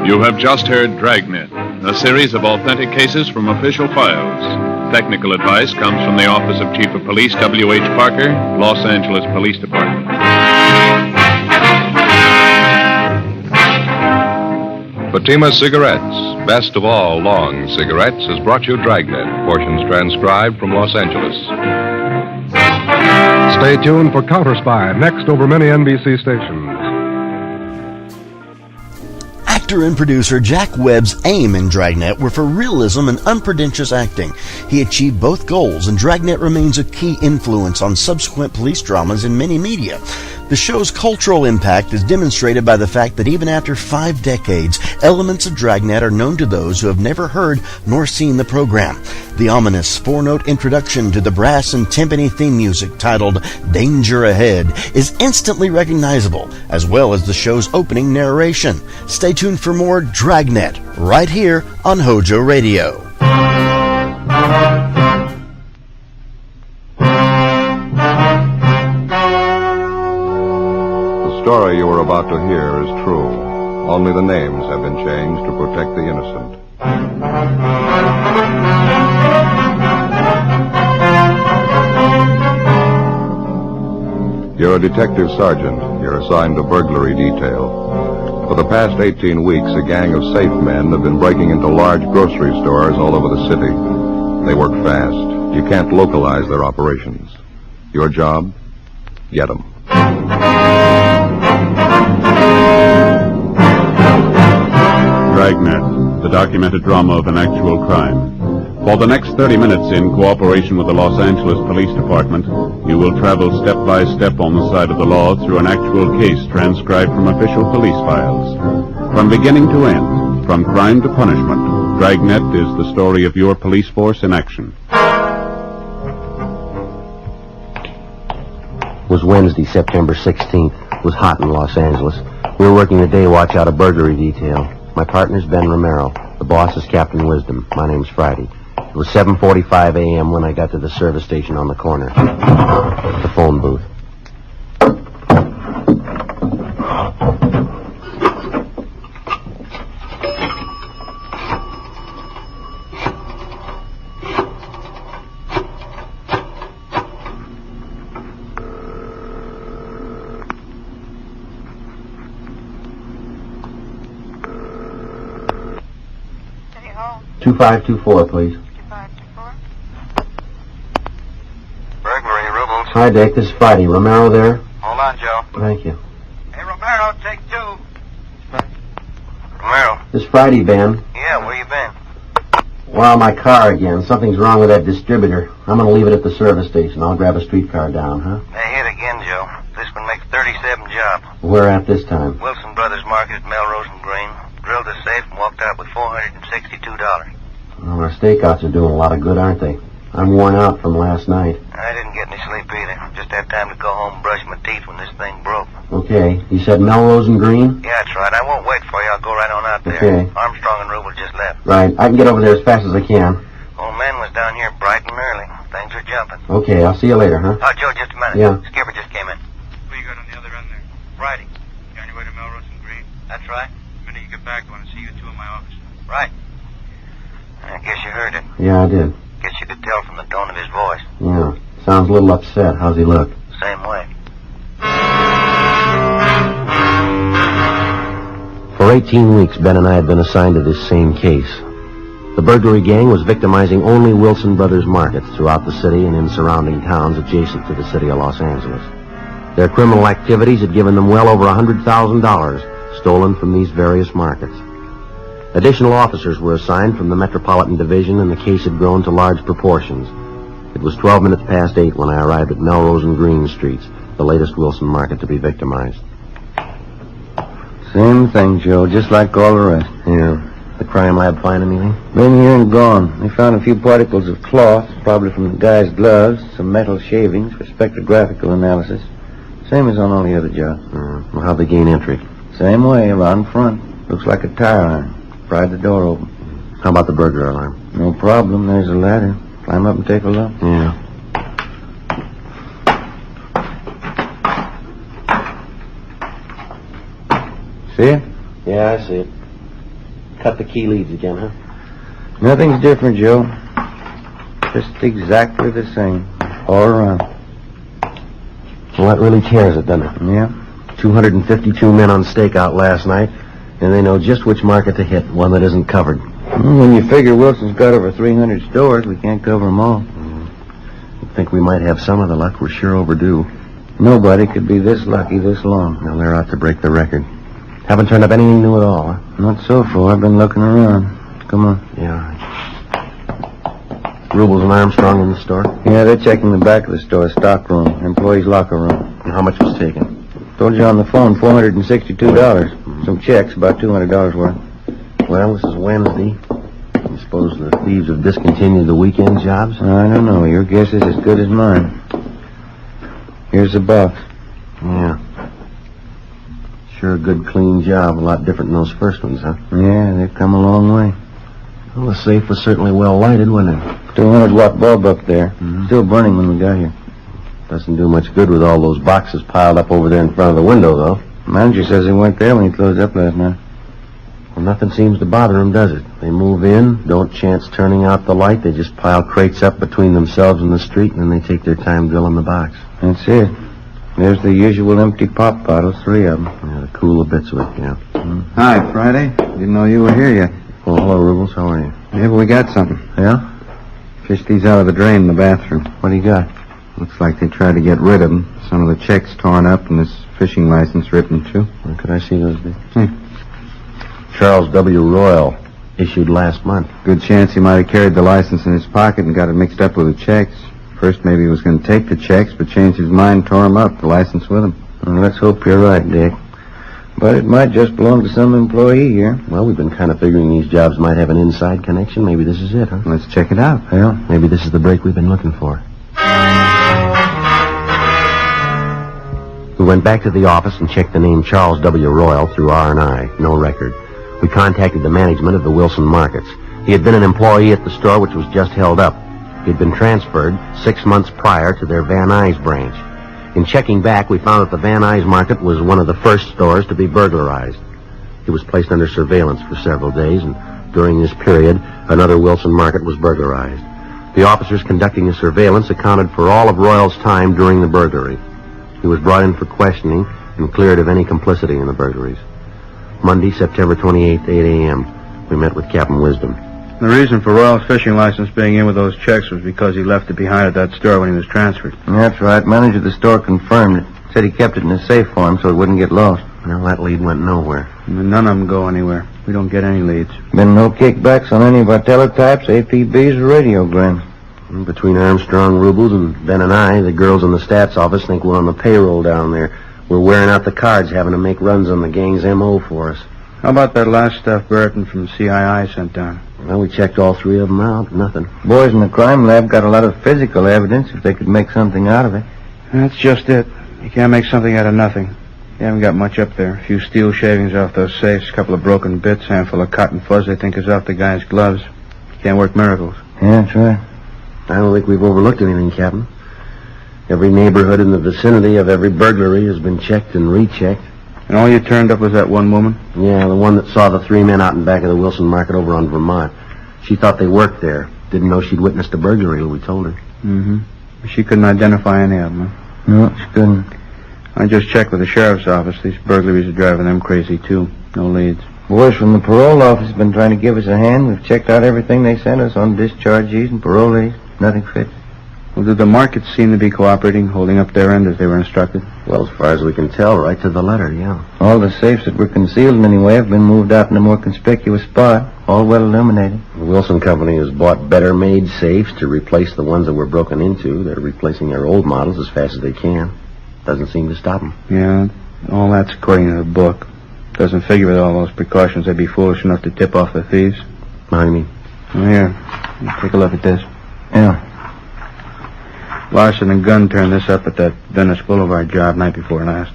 You have just heard Dragnet, a series of authentic cases from official files. Technical advice comes from the Office of Chief of Police W.H. Parker, Los Angeles Police Department.
Fatima Cigarettes, best of all long cigarettes, has brought you Dragnet, portions transcribed from Los Angeles.
Stay tuned for Counter Spy, next over many NBC stations.
Actor and producer Jack Webb's aim in Dragnet were for realism and unpretentious acting. He achieved both goals, and Dragnet remains a key influence on subsequent police dramas in many media. The show's cultural impact is demonstrated by the fact that even after 5 decades, elements of Dragnet are known to those who have never heard nor seen the program. The ominous 4-note introduction to the brass and timpani theme music titled Danger Ahead is instantly recognizable, as well as the show's opening narration. Stay tuned for more Dragnet right here on HOJO Radio.
The story you are about to hear is true. Only the names have been changed to protect the innocent. You're a
detective sergeant. You're assigned to burglary detail. For the past 18 weeks, a gang of safe men have been breaking into large grocery stores all over the city. They work fast. You can't localize their operations. Your job? Get them.
Dragnet, the documented drama of an actual crime. For the next 30 minutes, in cooperation with the Los Angeles Police Department, you will travel step by step on the side of the law through an actual case transcribed from official police files. From beginning to end, from crime to punishment, Dragnet is the story of your police force in action.
It was Wednesday, September 16th. It was hot in Los Angeles. We were working the day watch out of burglary detail. My partner's Ben Romero. The boss is Captain Wisdom. My name's Friday. It was 7:45 a.m. when I got to the service station on the corner. The phone booth.
City Hall.
2524, please.
2524.
Burglary, Rubles.
Hi, Dick. This is Friday. Romero there?
Hold on, Joe.
Thank you.
Hey, Romero, take two. Romero.
This Friday, Ben.
Yeah, where you been?
Well, my car again. Something's wrong with that distributor. I'm going to leave it at the service station. I'll grab a streetcar down, huh?
They hit again, Joe. This one makes 37 jobs.
Where at this time?
Wilson Brothers Market at Melrose and Green. Drilled the safe and walked out with $462.
Well, our stakeouts are doing a lot of good, aren't they? I'm worn out from last night.
I didn't get any sleep either. Just had time to go home and brush my teeth when this thing broke.
Okay. You said Melrose and Green?
Yeah, that's right. I won't wait for you. I'll go right on out there.
Okay.
Armstrong and Rubel just left.
Right. I can get over there as fast as I can.
Old man was down here bright and early. Things are jumping.
Okay. I'll see you later, huh?
Oh, Joe, just a minute.
Yeah.
Skipper just came in. Who you got on the other end there? Friday. You on your way to Melrose and Green? That's right. The minute you get back, I want to see you two in my office. Right. I guess you heard it.
Yeah, I did.
Guess you could tell from the tone of his voice.
Yeah. Sounds a little upset. How's he look?
Same way.
For 18 weeks, Ben and I had been assigned to this same case. The burglary gang was victimizing only Wilson Brothers markets throughout the city and in surrounding towns adjacent to the city of Los Angeles. Their criminal activities had given them well over $100,000 stolen from these various markets. Additional officers were assigned from the Metropolitan Division, and the case had grown to large proportions. It was 12 minutes past 8 when I arrived at Melrose and Green Streets, the latest Wilson market to be victimized.
Same thing, Joe, just like all the rest.
Yeah. The crime lab find anything?
Been here and gone. They found a few particles of cloth, probably from the guy's gloves, some metal shavings for spectrographical analysis. Same as on all the other jobs.
Well, how'd they gain entry?
Same way, around front. Looks like a tire iron. Pried the door open.
How about the burglar alarm?
No problem. There's a ladder. Climb up and take a look.
Yeah.
See it?
Yeah, I see it. Cut the key leads again, huh?
Nothing's different, Joe. Just exactly the same. All around.
Well, that really tears it, doesn't it?
Yeah.
252 men on stakeout last night, and they know just which market to hit, one that isn't covered.
When you figure Wilson's got over 300 stores, we can't cover them all.
I think we might have some of the luck. We're sure overdue.
Nobody could be this lucky this long.
Well, they're out to break the record. Haven't turned up anything new at all, huh?
Not so far. I've been looking around. Come on.
Yeah. Rubels and Armstrong in the store?
Yeah, they're checking the back of the store, stock room, employees' locker room.
And how much was taken?
Told you on the phone, $462. Some checks, about $200 worth.
Well, this is Wednesday. I suppose the thieves have discontinued the weekend jobs?
I don't know. Your guess is as good as mine. Here's the box.
Yeah. Sure a good, clean job. A lot different than those first ones, huh?
Yeah, they've come a long way.
Well, the safe was certainly well lighted, wasn't it?
200-watt bulb up there. Still burning when we got here.
Doesn't do much good with all those boxes piled up over there in front of the window, though.
Manager says he weren't there when he closed up last night.
Well, nothing seems to bother them, does it? They move in, don't chance turning out the light. They just pile crates up between themselves and the street, and then they take their time drilling the box.
That's it. There's the usual empty pop bottles, 3 of them.
Yeah, the cooler bits of it, yeah.
Hi, Friday. Didn't know you were here yet.
Oh, hello, Rubles. How are you?
Yeah, but we got something.
Yeah?
Fished these out of the drain in the bathroom. What do you got? Looks like they tried to get rid of them. Some of the checks torn up and this fishing license ripped in two.
Well, could I see those bits? Charles W. Royal, issued last month.
Good chance he might have carried the license in his pocket and got it mixed up with the checks. First, maybe he was going to take the checks, but changed his mind, tore them up, the license with him.
Well, let's hope you're right, Dick.
But it might just belong to some employee here.
Well, we've been kind of figuring these jobs might have an inside connection. Maybe this is it, huh?
Let's check it out.
Well, maybe this is the break we've been looking for. We went back to the office and checked the name Charles W. Royal through R&I. No record. We contacted the management of the Wilson Markets. He had been an employee at the store, which was just held up. He had been transferred 6 months prior to their Van Nuys branch. In checking back, we found that the Van Nuys Market was one of the first stores to be burglarized. He was placed under surveillance for several days, and during this period, another Wilson Market was burglarized. The officers conducting the surveillance accounted for all of Royal's time during the burglary. He was brought in for questioning and cleared of any complicity in the burglaries. Monday, September 28th, 8 a.m., we met with Captain Wisdom.
The reason for Royal's fishing license being in with those checks was because he left it behind at that store when he was transferred.
That's right. Manager of the store confirmed it. Said he kept it in a safe for him so it wouldn't get lost.
Well, that lead went nowhere.
None of them go anywhere. We don't get any leads.
Been no kickbacks on any of our teletypes, APBs, or radiograms.
Between Armstrong, Rubles, and Ben and I, the girls in the stats office think we're on the payroll down there. We're wearing out the cards, having to make runs on the gang's M.O. for us.
How about that last stuff Burton from CII sent down?
Well, we checked all 3 of them out. Nothing.
Boys in the crime lab got a lot of physical evidence if they could make something out of it.
That's just it. You can't make something out of nothing. You haven't got much up there. A few steel shavings off those safes, a couple of broken bits, handful of cotton fuzz they think is off the guy's gloves. You can't work miracles.
Yeah, that's right.
I don't think we've overlooked anything, Captain. Every neighborhood in the vicinity of every burglary has been checked and rechecked.
And all you turned up was that one woman?
Yeah, the one that saw the 3 men out in back of the Wilson Market over on Vermont. She thought they worked there. Didn't know she'd witnessed a burglary till we told her.
Mm-hmm. She couldn't identify any of them, huh?
No, she couldn't.
I just checked with the sheriff's office. These burglaries are driving them crazy, too. No leads.
Boys from the parole office have been trying to give us a hand. We've checked out everything they sent us on dischargees and parolees. Nothing fits.
Well, did the markets seem to be cooperating, holding up their end as they were instructed?
Well, as far as we can tell, right to the letter, yeah.
All the safes that were concealed in any way have been moved out in a more conspicuous spot, all well illuminated.
The Wilson Company has bought better-made safes to replace the ones that were broken into. They're replacing their old models as fast as they can. Doesn't seem to stop them.
Yeah, all that's according to the book. Doesn't figure with all those precautions they'd be foolish enough to tip off the thieves.
What do you mean?
Well, here, take a look at this.
Yeah.
Larson and Gunn turned this up at that Venice Boulevard job night before last.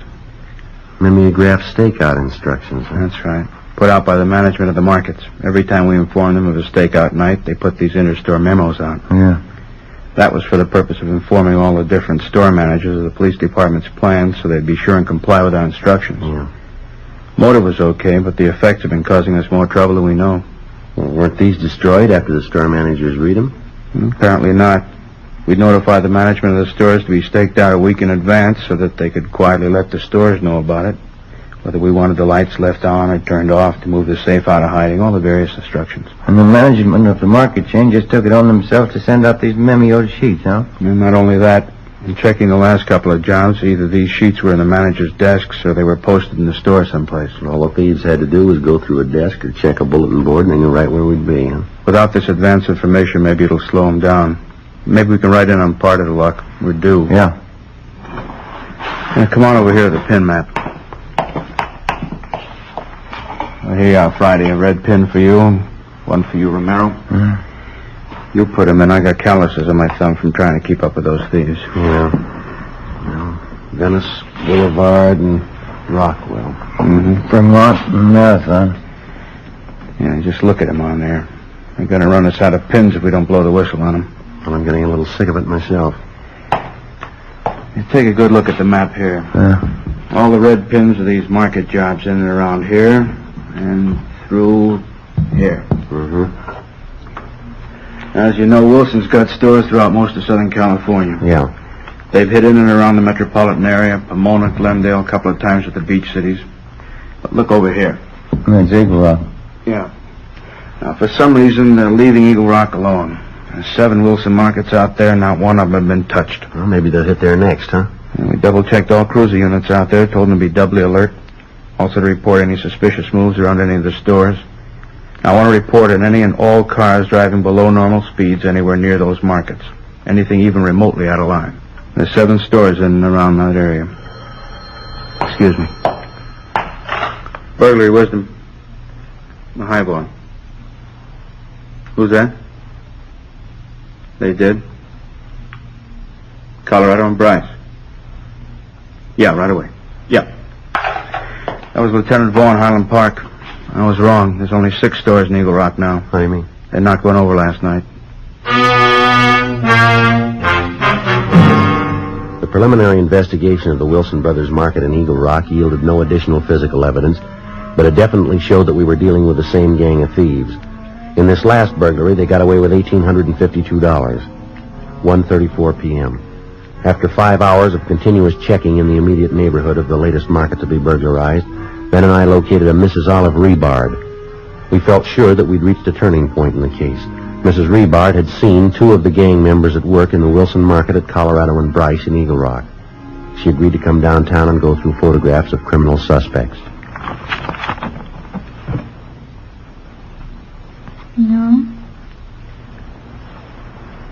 Mimeograph stakeout instructions, huh?
That's right. Put out by the management of the markets. Every time we inform them of a stakeout night, they put these inter-store memos out.
Yeah.
That was for the purpose of informing all the different store managers of the police department's plans so they'd be sure and comply with our instructions.
Yeah.
Motive was okay, but the effects have been causing us more trouble than we know.
Well, weren't these destroyed after the store managers read them?
Apparently not. We'd notify the management of the stores to be staked out a week in advance so that they could quietly let the stores know about it. Whether we wanted the lights left on or turned off to move the safe out of hiding, all the various instructions.
And the management of the market chain just took it on themselves to send out these memoed sheets, huh?
And not only that, in checking the last couple of jobs, either these sheets were in the manager's desks or they were posted in the store someplace.
All the thieves had to do was go through a desk or check a bulletin board and they knew right where we'd be, huh?
Without this advance information, maybe it'll slow them down. Maybe we can write in on part of the luck. We're due.
Yeah.
Now, come on over here to the pin map. Well, here you are, Friday. A red pin for you, one for you, Romero.
Mm-hmm.
You put them in. I got calluses on my thumb from trying to keep up with those thieves.
Yeah. Venice Boulevard and Rockwell.
Mm-hmm.
Vermont and Marathon.
Yeah, just look at them on there. They're going to run us out of pins if we don't blow the whistle on them.
Well, I'm getting a little sick of it myself.
You take a good look at the map here.
Yeah.
All the red pins of these market jobs in and around here and through here.
Mm-hmm.
As you know, Wilson's got stores throughout most of Southern California.
Yeah.
They've hit in and around the metropolitan area, Pomona, Glendale, a couple of times at the beach cities. But look over here.
That's Eagle Rock.
Yeah. Now, for some reason, they're leaving Eagle Rock alone. There's 7 Wilson markets out there, not one of them have been touched.
Well, maybe they'll hit there next, huh?
And we double-checked all cruiser units out there, told them to be doubly alert. Also to report any suspicious moves around any of the stores. I want to report on any and all cars driving below normal speeds anywhere near those markets. Anything even remotely out of line. There's 7 stores in and around that area. Excuse me. Burglary, Wisdom. The highball. Who's that? They did? Colorado and Bryce. Yeah, right away. Yeah. That was Lieutenant Vaughn, Highland Park. I was wrong. There's only 6 stores in Eagle Rock now.
What do you mean?
They knocked one over last night.
The preliminary investigation of the Wilson Brothers Market in Eagle Rock yielded no additional physical evidence, but it definitely showed that we were dealing with the same gang of thieves. In this last burglary, they got away with $1,852. 1:34 p.m. After 5 hours of continuous checking in the immediate neighborhood of the latest market to be burglarized, Ben and I located a Mrs. Olive Rebard. We felt sure that we'd reached a turning point in the case. Mrs. Rebard had seen 2 of the gang members at work in the Wilson Market at Colorado and Bryce in Eagle Rock. She agreed to come downtown and go through photographs of criminal suspects.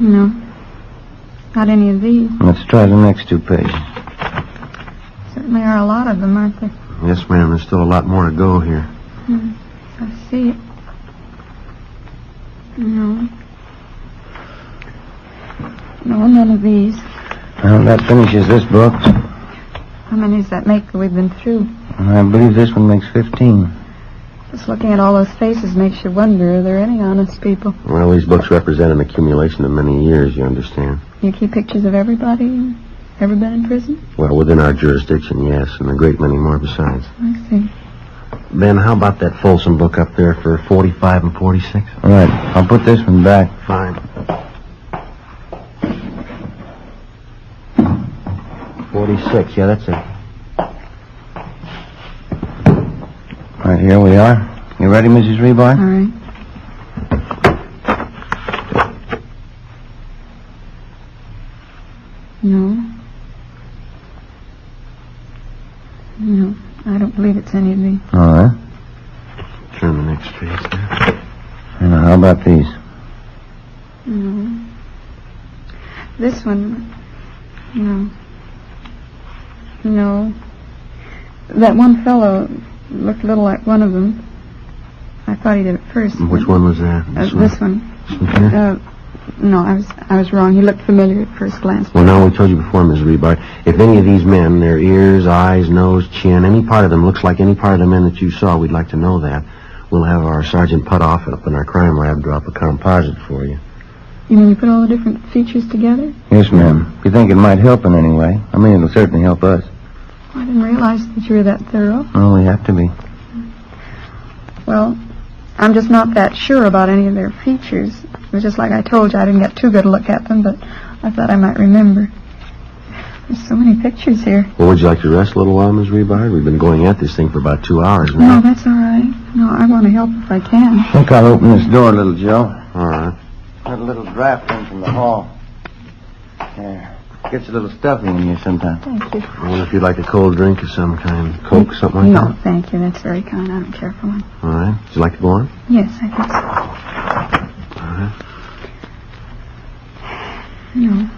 No. Not any of these.
Let's try the next 2 pages.
Certainly are a lot of them, aren't there?
Yes, ma'am. There's still a lot more to go here.
I see it. No, none of these.
Well, that finishes this book.
How many does that make that we've been through?
I believe this one makes 15.
Just looking at all those faces makes you wonder, are there any honest people?
Well, these books represent an accumulation of many years, you understand.
You keep pictures of everybody ever been in prison?
Well, within our jurisdiction, yes, and a great many more besides.
I see.
Ben, how about that Folsom book up there for 45 and 46?
All right, I'll put this one back.
Fine. 46, yeah, that's it.
All right, here we are. You ready, Mrs. Rebar?
All right. No, I don't believe it's any of these.
All right.
Turn the next page there.
Now, how about these?
No. This one, no. That one fellow looked a little like one of them. I thought he did at first.
Which one was that?
This one.
This one here?
No, I was wrong. He looked familiar at first glance.
Well, now, we told you before, Ms. Rebart, if any of these men, their ears, eyes, nose, chin, any part of them looks like any part of the men that you saw, we'd like to know that. We'll have our Sergeant Putoff up in our crime lab drop a composite for you.
You mean you put all the different features together?
Yes, ma'am. If you think it might help in any way, I mean, it'll certainly help us.
I didn't realize that you were that thorough.
Oh, we have to be.
Well, I'm just not that sure about any of their features. It was just like I told you, I didn't get too good a look at them, but I thought I might remember. There's so many pictures here.
Well, would you like to rest a little while, Ms. Rebard? We've been going at this thing for about 2 hours now.
No, that's all right. No, I want to help if I can.
I think I'll open this door, little Joe.
All right.
Got a little draft in from the hall. There. Gets a little stuffy in here sometimes.
Thank you.
I wonder if you'd like a cold drink of some kind. Coke, something like that?
No, thank you. That's very kind. I don't care for one.
All right. Would you like to go on?
Yes, I think so.
All right.
No.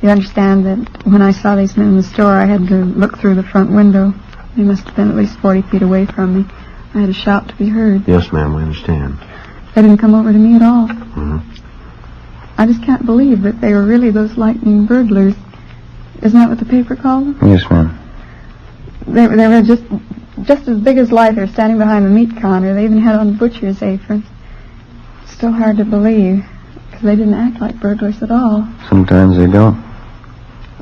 You understand that when I saw these men in the store, I had to look through the front window. They must have been at least 40 feet away from me. I had to shout to be heard.
Yes, ma'am, we understand.
They didn't come over to me at all.
Mm-hmm.
I just can't believe that they were really those lightning burglars. Isn't that what the paper called them?
Yes, ma'am.
They were just as big as life. They were standing behind the meat counter. They even had on butcher's aprons. Still hard to believe, because they didn't act like burglars at all.
Sometimes they don't.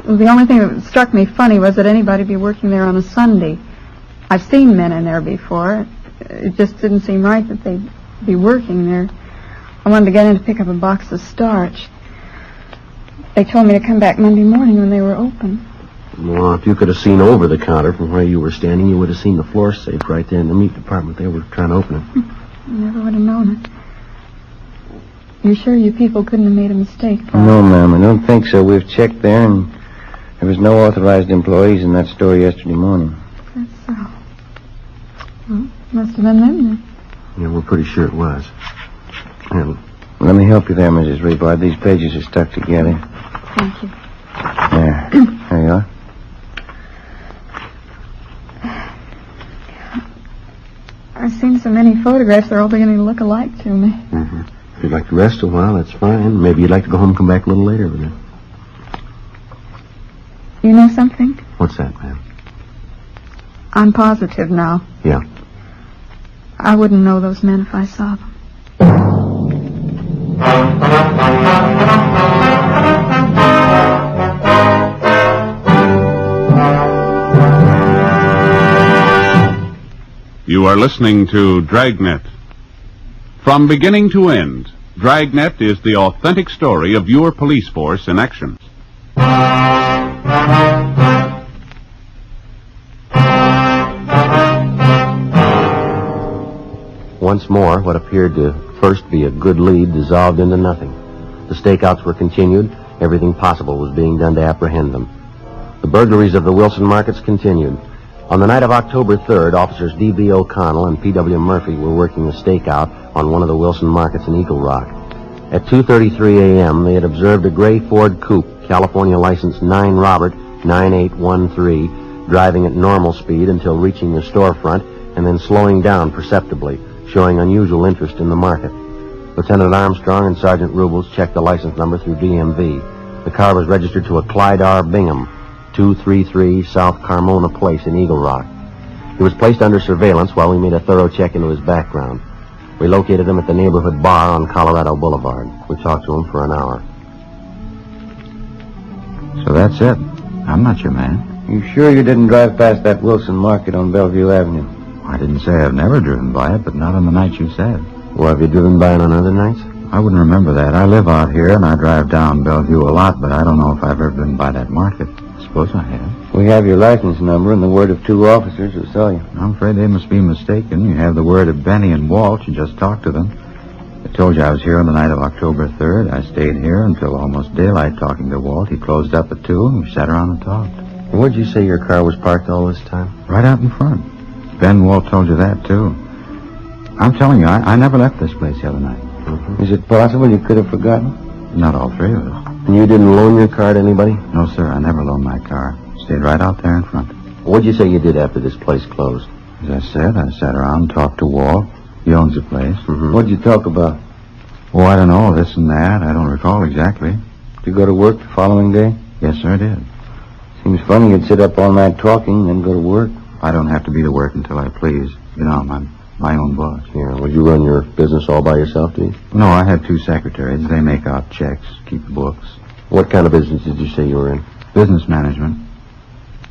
Well, the only thing that struck me funny was that anybody be working there on a Sunday. I've seen men in there before. It just didn't seem right that they'd be working there. I wanted to get in to pick up a box of starch. They told me to come back Monday morning when they were open.
Well, if you could have seen over the counter from where you were standing, you would have seen the floor safe right there in the meat department. They were trying to open it.
I never would have known it. You sure you people couldn't have made a mistake?
No, ma'am, I don't think so. We've checked there, and there was no authorized employees in that store yesterday morning.
That's so. Well, must have been them then.
Yeah, we're pretty sure it was. Yeah.
Let me help you there, Mrs. Rebar. These pages are stuck together.
Thank you.
There. There you are.
I've seen so many photographs, they're all beginning to look alike to me.
Mm-hmm. If you'd like to rest a while, that's fine. Maybe you'd like to go home and come back a little later with it.
You know something?
What's that, ma'am?
I'm positive now.
Yeah.
I wouldn't know those men if I saw them.
You are listening to Dragnet. From beginning to end, Dragnet is the authentic story of your police force in action.
Once more, what appeared to first be a good lead dissolved into nothing. The stakeouts were continued. Everything possible was being done to apprehend them. The burglaries of the Wilson markets continued. On the night of October 3rd, officers D.B. O'Connell and P.W. Murphy were working a stakeout on one of the Wilson markets in Eagle Rock. At 2:33 a.m., they had observed a gray Ford coupe, California license 9 Robert 9813, driving at normal speed until reaching the storefront and then slowing down perceptibly, showing unusual interest in the market. Lieutenant Armstrong and Sergeant Rubles checked the license number through DMV. The car was registered to a Clyde R. Bingham, 233 South Carmona Place in Eagle Rock. He was placed under surveillance while we made a thorough check into his background. We located him at the neighborhood bar on Colorado Boulevard. We talked to him for an hour.
So that's it. I'm not your man.
You sure you didn't drive past that Wilson market on Bellevue Avenue?
I didn't say I've never driven by it, but not on the night you said.
Well, have you driven by it on other nights?
I wouldn't remember that. I live out here, and I drive down Bellevue a lot, but I don't know if I've ever been by that market. I suppose I have.
We have your license number and the word of 2 officers who saw you.
I'm afraid they must be mistaken. You have the word of Benny and Walt. You just talked to them. I told you I was here on the night of October 3rd. I stayed here until almost daylight talking to Walt. He closed up at 2, and we sat around and talked.
Where'd you say your car was parked all this time?
Right out in front. Ben and Walt told you that, too. I'm telling you, I never left this place the other night.
Mm-hmm. Is it possible you could have forgotten?
Not all 3 of us.
And you didn't loan your car to anybody?
No, sir. I never loaned my car. Stayed right out there in front.
What'd you say you did after this place closed?
As I said, I sat around and talked to Walt. He owns the place.
Mm-hmm.
What'd you talk about?
Oh, I don't know. This and that. I don't recall exactly.
Did you go to work the following day?
Yes, sir, I did.
Seems funny you'd sit up all night talking and then go to work.
I don't have to be to work until I please. You know, I'm my own boss.
Yeah, well, you run your business all by yourself, do you?
No, I have 2 secretaries. They make out checks, keep books.
What kind of business did you say you were in?
Business management.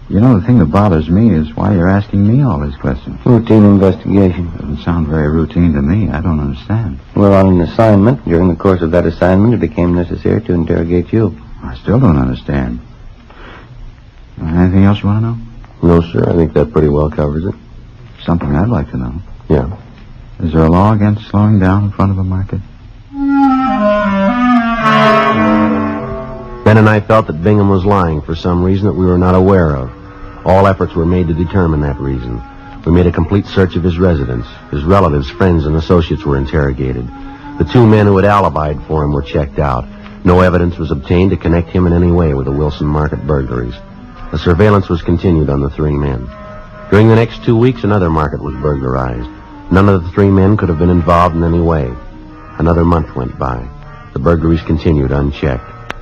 You know, the thing that bothers me is why you're asking me all these questions.
Routine investigation.
Doesn't sound very routine to me. I don't understand.
We're on an assignment. During the course of that assignment, it became necessary to interrogate you.
I still don't understand. Anything else you want to know?
No, sir. I think that pretty well covers it.
Something I'd like to know.
Yeah.
Is there a law against slowing down in front of a market?
Ben and I felt that Bingham was lying for some reason that we were not aware of. All efforts were made to determine that reason. We made a complete search of his residence. His relatives, friends, and associates were interrogated. The 2 men who had alibied for him were checked out. No evidence was obtained to connect him in any way with the Wilson market burglaries. The surveillance was continued on the 3 men. During the next 2 weeks, another market was burglarized. None of the 3 men could have been involved in any way. Another month went by. The burglaries continued unchecked.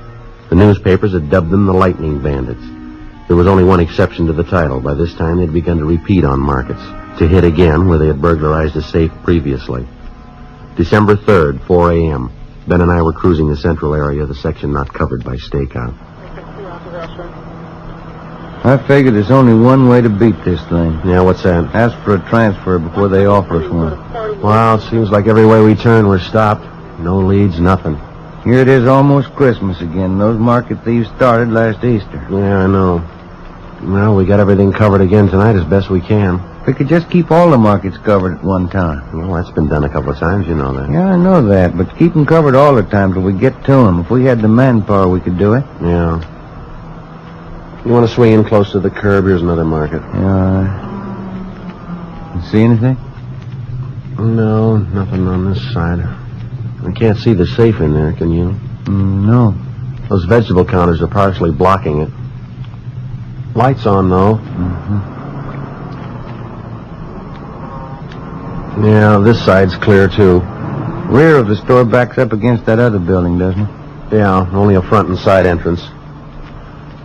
The newspapers had dubbed them the Lightning Bandits. There was only one exception to the title. By this time, they'd begun to repeat on markets, to hit again where they had burglarized a safe previously. December 3rd, 4 a.m. Ben and I were cruising the central area, the section not covered by stakeout.
I figure there's only one way to beat this thing.
Yeah, what's that?
Ask for a transfer before they offer us one.
Well, it seems like every way we turn, we're stopped.
No leads, nothing.
Here it is almost Christmas again. Those market thieves started last Easter.
Yeah, I know. Well, we got everything covered again tonight as best we can.
We could just keep all the markets covered at one time.
Well, that's been done a couple of times, you know that.
Yeah, I know that, but keep them covered all the time till we get to them. If we had the manpower, we could do it.
Yeah. You want to swing in close to the curb? Here's another market.
Yeah. You see anything?
No, nothing on this side. I can't see the safe in there, can you?
No.
Those vegetable counters are partially blocking it. Lights on, though.
Mm-hmm.
Yeah, this side's clear, too.
Rear of the store backs up against that other building, doesn't it?
Yeah, only a front and side entrance.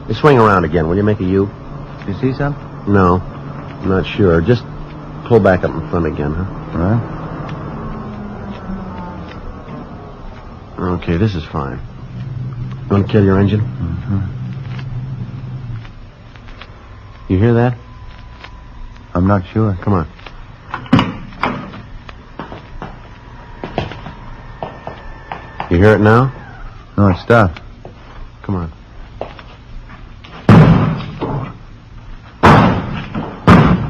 You swing around again. Will you make a U?
You see something?
No, I'm not sure. Just pull back up in front again, huh?
All right.
Okay, this is fine. You want to kill your engine?
Mm-hmm.
You hear that?
I'm not sure.
Come on. You hear it now?
No, it stopped.
Come on.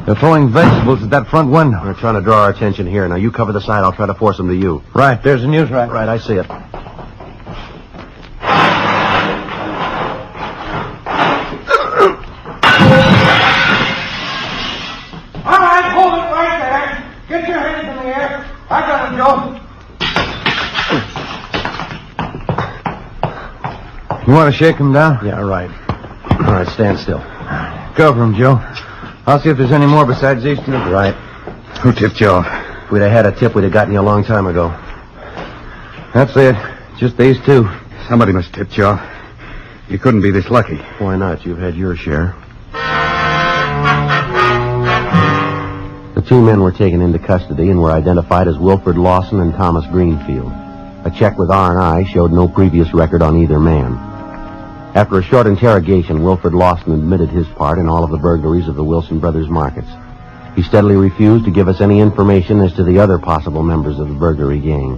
They're throwing vegetables at that front window.
They're trying to draw our attention here. Now, you cover the side. I'll try to force them to you.
Right, there's the news rack.
Right, I see it.
All right, hold it right there. Get your hands in the air. I got him, Joe.
You want to shake him down?
Yeah, right. All right, stand still.
Cover him, Joe. I'll see if there's any more besides these two.
Right.
Who tipped you off?
If we'd have had a tip, we'd have gotten you a long time ago.
That's it. Just these two.
Somebody must have tipped you off. You couldn't be this lucky.
Why not? You've had your share. The two men were taken into custody and were identified as Wilfred Lawson and Thomas Greenfield. A check with R&I showed no previous record on either man. After a short interrogation, Wilfred Lawson admitted his part in all of the burglaries of the Wilson Brothers markets. He steadily refused to give us any information as to the other possible members of the burglary gang.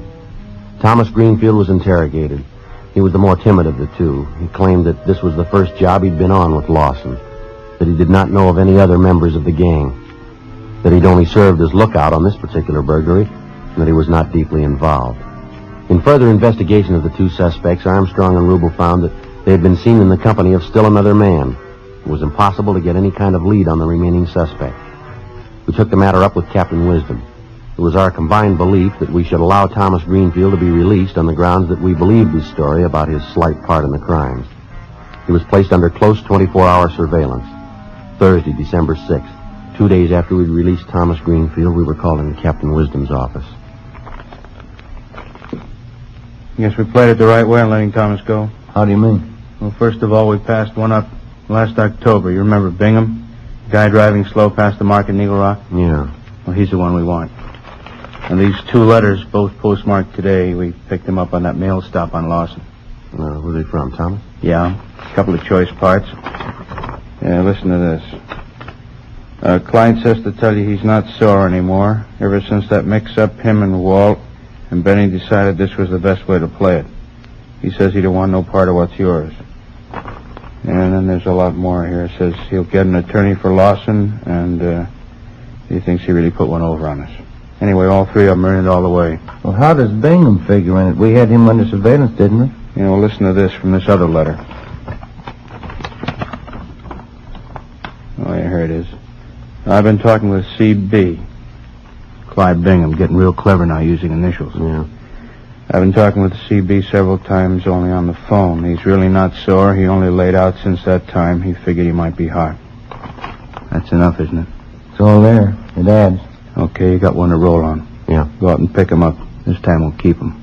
Thomas Greenfield was interrogated. He was the more timid of the two. He claimed that this was the first job he'd been on with Lawson, that he did not know of any other members of the gang, that he'd only served as lookout on this particular burglary, and that he was not deeply involved. In further investigation of the two suspects, Armstrong and Rubel found that they had been seen in the company of still another man. It was impossible to get any kind of lead on the remaining suspect. We took the matter up with Captain Wisdom. It was our combined belief that we should allow Thomas Greenfield to be released on the grounds that we believed his story about his slight part in the crimes. He was placed under close 24-hour surveillance. Thursday, December 6th. 2 days after we'd released Thomas Greenfield, we were called into Captain Wisdom's office.
Guess we played it the right way in letting Thomas go.
How do you mean?
Well, first of all, we passed one up last October. You remember Bingham? The guy driving slow past the market in Eagle Rock?
Yeah.
Well, he's the one we want. And these two letters, both postmarked today, we picked them up on that mail stop on Lawson.
Where are they from, Thomas?
Yeah, a couple of choice parts. Yeah, listen to this. Client says to tell you he's not sore anymore. Ever since that mix-up, him and Walt and Benny decided this was the best way to play it. He says he don't want no part of what's yours. And then there's a lot more here. It says he'll get an attorney for Lawson, and he thinks he really put one over on us. Anyway, all three of them are in it all the way.
Well, how does Bingham figure in it? We had him under surveillance, didn't we?
You know, listen to this from this other letter. Oh, yeah, here it is. I've been talking with C.B. Clyde Bingham, getting real clever now using initials.
Yeah.
I've been talking with C.B. several times, only on the phone. He's really not sore. He only laid out since that time. He figured he might be hot. That's enough, isn't it?
It's all there. It adds.
Okay, you got one to roll on.
Yeah.
Go out and pick him up. This time we'll keep him.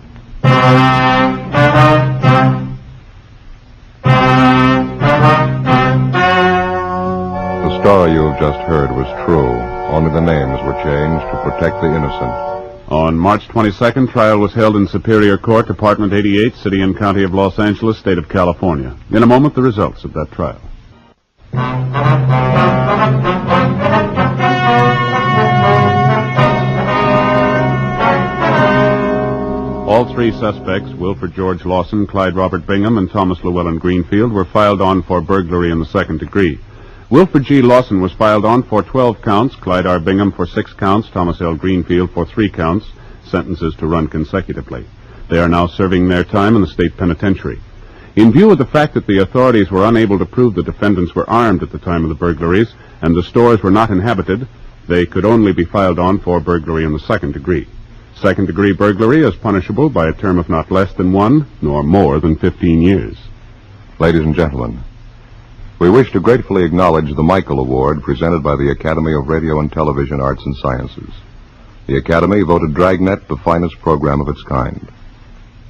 The story you have just heard was true. Only the names were changed to protect the innocent.
On March 22nd, trial was held in Superior Court, Department 88, City and County of Los Angeles, State of California. In a moment, the results of that trial. All three suspects, Wilford George Lawson, Clyde Robert Bingham, and Thomas Llewellyn Greenfield, were filed on for burglary in the second degree. Wilford G. Lawson was filed on for 12 counts, Clyde R. Bingham for 6 counts, Thomas L. Greenfield for 3 counts, sentences to run consecutively. They are now serving their time in the state penitentiary. In view of the fact that the authorities were unable to prove the defendants were armed at the time of the burglaries and the stores were not inhabited, they could only be filed on for burglary in the second degree. Second-degree burglary is punishable by a term of not less than 1 nor more than 15 years.
Ladies and gentlemen, we wish to gratefully acknowledge the Michael Award presented by the Academy of Radio and Television Arts and Sciences. The Academy voted Dragnet the finest program of its kind.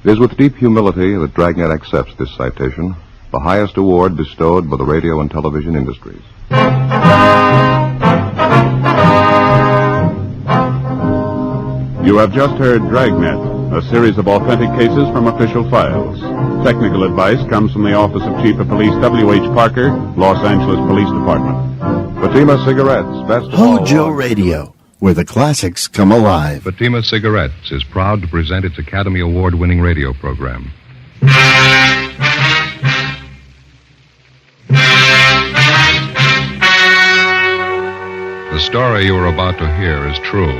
It is with deep humility that Dragnet accepts this citation, the highest award bestowed by the radio and television industries.
You have just heard Dragnet, a series of authentic cases from official files. Technical advice comes from the Office of Chief of Police W.H. Parker, Los Angeles Police Department.
Fatima Cigarettes, best of all.
HOJO Radio, where the classics come alive.
Fatima Cigarettes is proud to present its Academy Award-winning radio program. The story you are about to hear is true.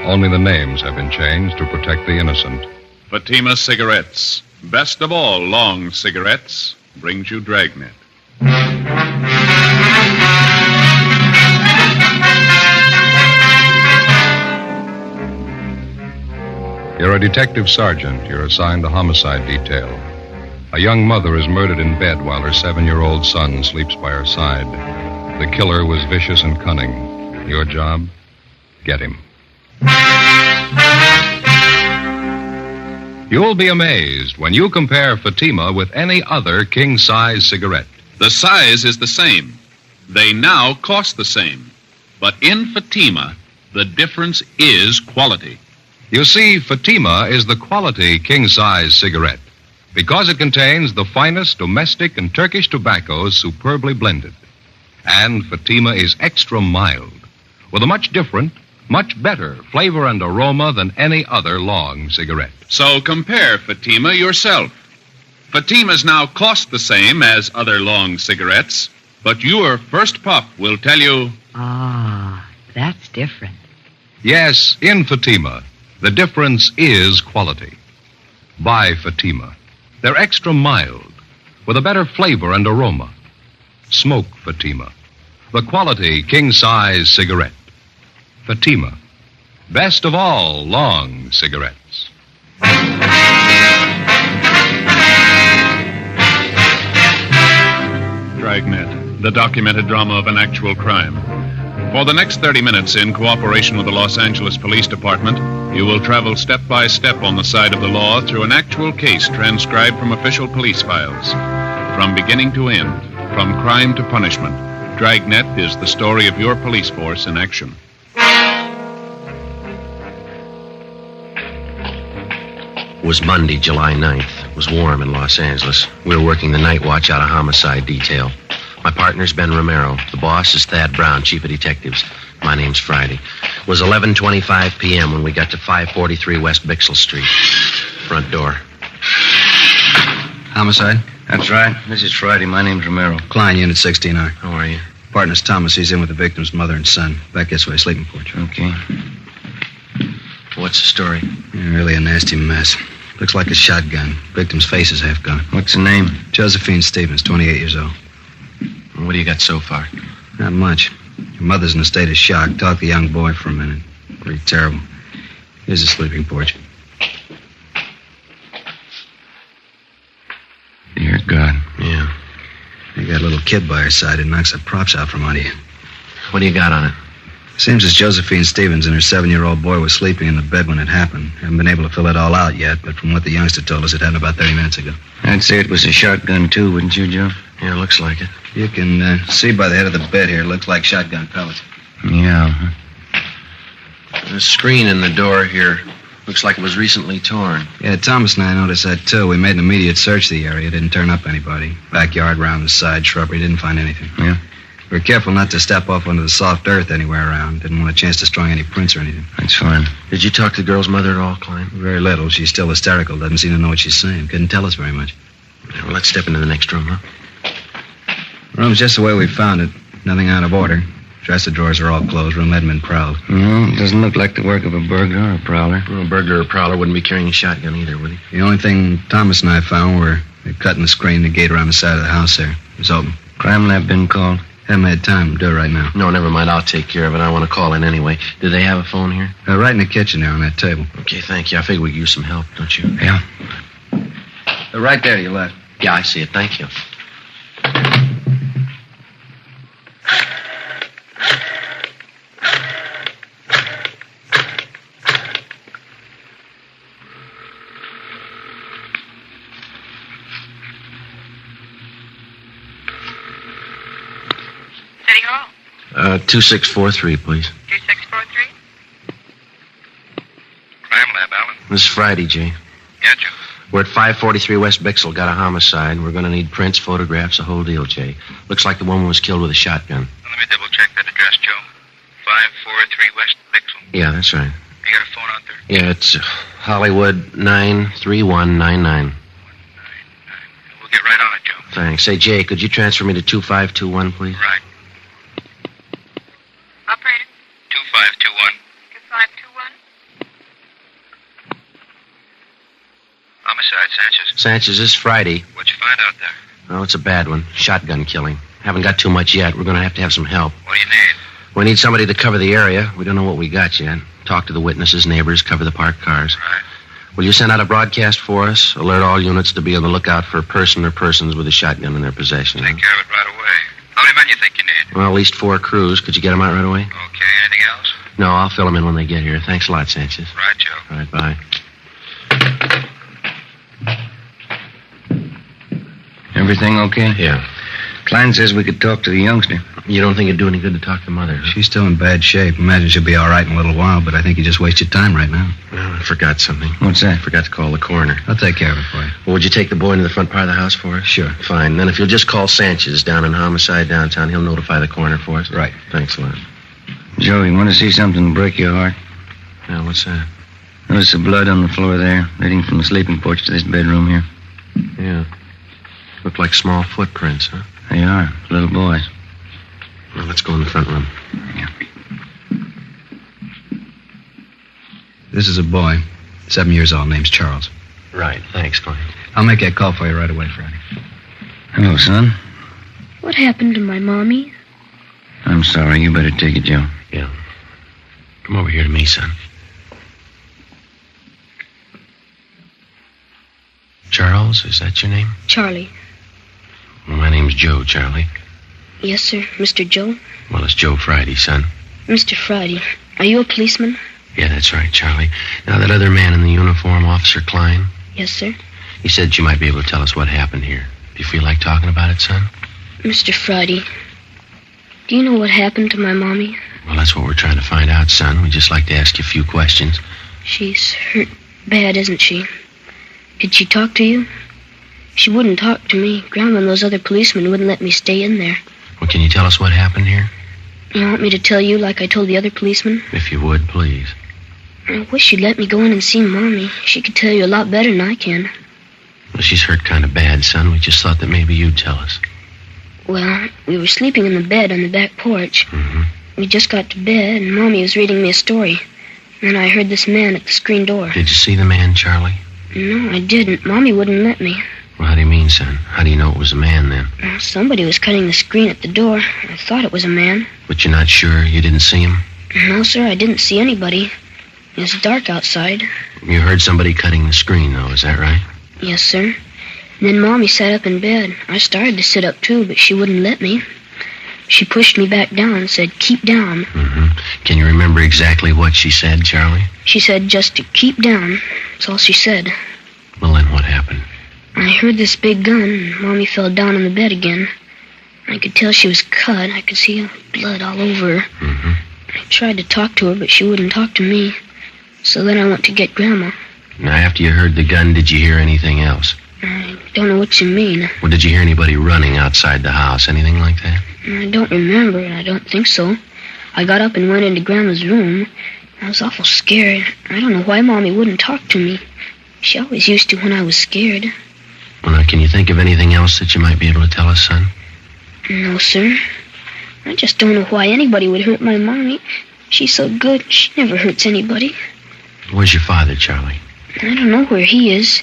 Only the names have been changed to protect the innocent.
Fatima Cigarettes, best of all long cigarettes, brings you Dragnet.
You're a detective sergeant. You're assigned to homicide detail. A young mother is murdered in bed while her 7-year-old son sleeps by her side. The killer was vicious and cunning. Your job? Get him. You'll be amazed when you compare Fatima with any other king-size cigarette.
The size is the same. They now cost the same. But in Fatima, the difference is quality.
You see, Fatima is the quality king-size cigarette because it contains the finest domestic and Turkish tobaccos superbly blended. And Fatima is extra mild with a much different, much better flavor and aroma than any other long cigarette.
So compare Fatima yourself. Fatimas now cost the same as other long cigarettes, but your first puff will tell you...
Ah, that's different.
Yes, in Fatima, the difference is quality. Buy Fatima. They're extra mild, with a better flavor and aroma. Smoke Fatima, the quality king-size cigarette. Fatima, best of all long cigarettes.
Dragnet, the documented drama of an actual crime. For the next 30 minutes, in cooperation with the Los Angeles Police Department, you will travel step by step on the side of the law through an actual case transcribed from official police files. From beginning to end, from crime to punishment, Dragnet is the story of your police force in action.
It was Monday, July 9th. It was warm in Los Angeles. We were working the night watch out of homicide detail. My partner's Ben Romero. The boss is Thad Brown, chief of detectives. My name's Friday. It was 11:25 p.m. when we got to 543 West Bixel Street. Front door.
Homicide?
That's right. This is Friday. My name's Romero.
Klein, Unit 16R.
How are you?
Partner's Thomas. He's in with the victim's mother and son. Back this way, sleeping porch.
Okay.
What's the story?
Yeah, really a nasty mess. Looks like a shotgun. Victim's face is half gone.
What's the name?
Josephine Stevens, 28 years old.
What do you got so far?
Not much. Your mother's in a state of shock. Talk to the young boy for a minute. Pretty terrible. Here's the sleeping porch.
Dear God.
Yeah.
You got a little kid by her side. It knocks the props out from under you.
What do you got on it?
Seems as Josephine Stevens and her 7-year-old boy were sleeping in the bed when it happened. Haven't been able to fill it all out yet, but from what the youngster told us, it happened about 30 minutes ago.
I'd say it was a shotgun, too, wouldn't you, Joe?
Yeah, looks like it.
You can see by the head of the bed here. It looks like shotgun pellets.
Yeah.
The screen in the door here looks like it was recently torn.
Yeah, Thomas and I noticed that, too. We made an immediate search of the area. Didn't turn up anybody. Backyard, round the side, shrubbery. Didn't find anything.
Yeah?
We're careful not to step off onto the soft earth anywhere around. Didn't want a chance destroying any prints or anything.
That's fine.
Did you talk to the girl's mother at all, Klein?
Very little. She's still hysterical. Doesn't seem to know what she's saying. Couldn't tell us very much.
Yeah, well, let's step into the next room, huh?
Room's just the way we found it. Nothing out of order. Dresser drawers are all closed. Room hadn't been prowled.
No, it doesn't look like the work of a burglar or a prowler.
Well, a burglar or prowler wouldn't be carrying a shotgun either, would he?
The only thing Thomas and I found were cutting the screen, the gate around the side of the house there. It was open.
Crime lab been called?
Haven't had time to do it right now.
No, never mind. I'll take care of it. I want to call in anyway. Do they have a phone here?
Right in the kitchen there on that table.
Okay, thank you. I figure we could use some help, don't you?
Yeah. Right there to your left.
Yeah, I see it. Thank you.
City Hall.
2643, please.
2643?
Crime lab, Alan.
This is Friday, Jay.
Gotcha.
We're at 543 West Bixel. Got a homicide. We're going to need prints, photographs, the whole deal, Jay. Looks like the woman was killed with a shotgun.
Let me double check that address, Joe. 543 West Bixel.
Yeah, that's right.
You got a phone out there?
Yeah, it's Hollywood 93199.
We'll get right on it, Joe.
Thanks. Say, Jay, could you transfer me to 2521, please?
Right.
Operator.
2521.
2521.
Homicide, Sanchez.
Sanchez, this is Friday.
What'd you find out there?
Oh, it's a bad one. Shotgun killing. Haven't got too much yet. We're going to have some help.
What do you need?
We need somebody to cover the area. We don't know what we got yet. Talk to the witnesses, neighbors, cover the parked cars.
Right.
Will you send out a broadcast for us? Alert all units to be on the lookout for a person or persons with a shotgun in their possession.
Take care of it right away. How many men you think you need?
Well, at least 4 crews. Could you get them out right away?
Okay, anything else?
No, I'll fill them in when they get here. Thanks a lot, Sanchez.
Right, Joe.
All right, bye.
Everything okay?
Yeah.
Klein says we could talk to the youngster.
You don't think it'd do any good to talk to Mother?
She's still in bad shape. Imagine she'll be all right in a little while, but I think you just wasted time right now.
Well, I forgot something.
What's that?
I forgot to call the coroner.
I'll take care of it for you.
Well, would you take the boy into the front part of the house for us?
Sure.
Fine. Then if you'll just call Sanchez down in Homicide downtown, he'll notify the coroner for us.
Right.
Thanks a lot.
Joe, you want to see something break your heart?
Now, what's that?
Notice the blood on the floor there, leading from the sleeping porch to this bedroom here.
Yeah. Look like small footprints, huh?
They are. Little boys.
Well, let's go in the front room.
Yeah.
This is a boy, 7 years old, name's Charles.
Right. Thanks, Glenn.
I'll make that call for you right away, Friday.
Hello, son.
What happened to my mommy?
I'm sorry. You better take it, Joe.
Yeah. Come over here to me, son. Charles, is that your name?
Charlie.
Well, my name's Joe, Charlie.
Yes, sir. Mr. Joe?
Well, it's Joe Friday, son.
Mr. Friday, are you a policeman?
Yeah, that's right, Charlie. Now, that other man in the uniform, Officer Klein,
Yes, sir.
he said you might be able to tell us what happened here. Do you feel like talking about it, son?
Mr. Friday, do you know what happened to my mommy?
Well, that's what we're trying to find out, son. We'd just like to ask you a few questions.
She's hurt bad, isn't she? Did she talk to you? She wouldn't talk to me. Grandma and those other policemen wouldn't let me stay in there.
Well, can you tell us what happened here?
You want me to tell you like I told the other policemen?
If you would, please.
I wish you'd let me go in and see Mommy. She could tell you a lot better than I can.
Well, she's hurt kind of bad, son. We just thought that maybe you'd tell us.
Well, we were sleeping in the bed on the back porch.
Mm-hmm.
We just got to bed, and Mommy was reading me a story. Then I heard this man at the screen door.
Did you see the man, Charlie?
No, I didn't. Mommy wouldn't let me.
Well, how do you mean, son? How do you know it was a man, then?
Well, somebody was cutting the screen at the door. I thought it was a man.
But you're not sure? You didn't see him?
No, sir, I didn't see anybody. It was dark outside.
You heard somebody cutting the screen, though, is that right?
Yes, sir. And then Mommy sat up in bed. I started to sit up, too, but she wouldn't let me. She pushed me back down and said, "Keep down."
Mm-hmm. Can you remember exactly what she said, Charlie?
She said just to keep down. That's all she said.
Well, then what happened?
I heard this big gun, and Mommy fell down on the bed again. I could tell she was cut. I could see blood all over her.
Mm-hmm.
I tried to talk to her, but she wouldn't talk to me. So then I went to get Grandma.
Now, after you heard the gun, did you hear anything else?
I don't know what you mean.
Well, did you hear anybody running outside the house? Anything like that?
I don't remember. I don't think so. I got up and went into Grandma's room. I was awful scared. I don't know why Mommy wouldn't talk to me. She always used to when I was scared.
Well, now, can you think of anything else that you might be able to tell us, son?
No, sir. I just don't know why anybody would hurt my Mommy. She's so good. She never hurts anybody.
Where's your father, Charlie?
I don't know where he is.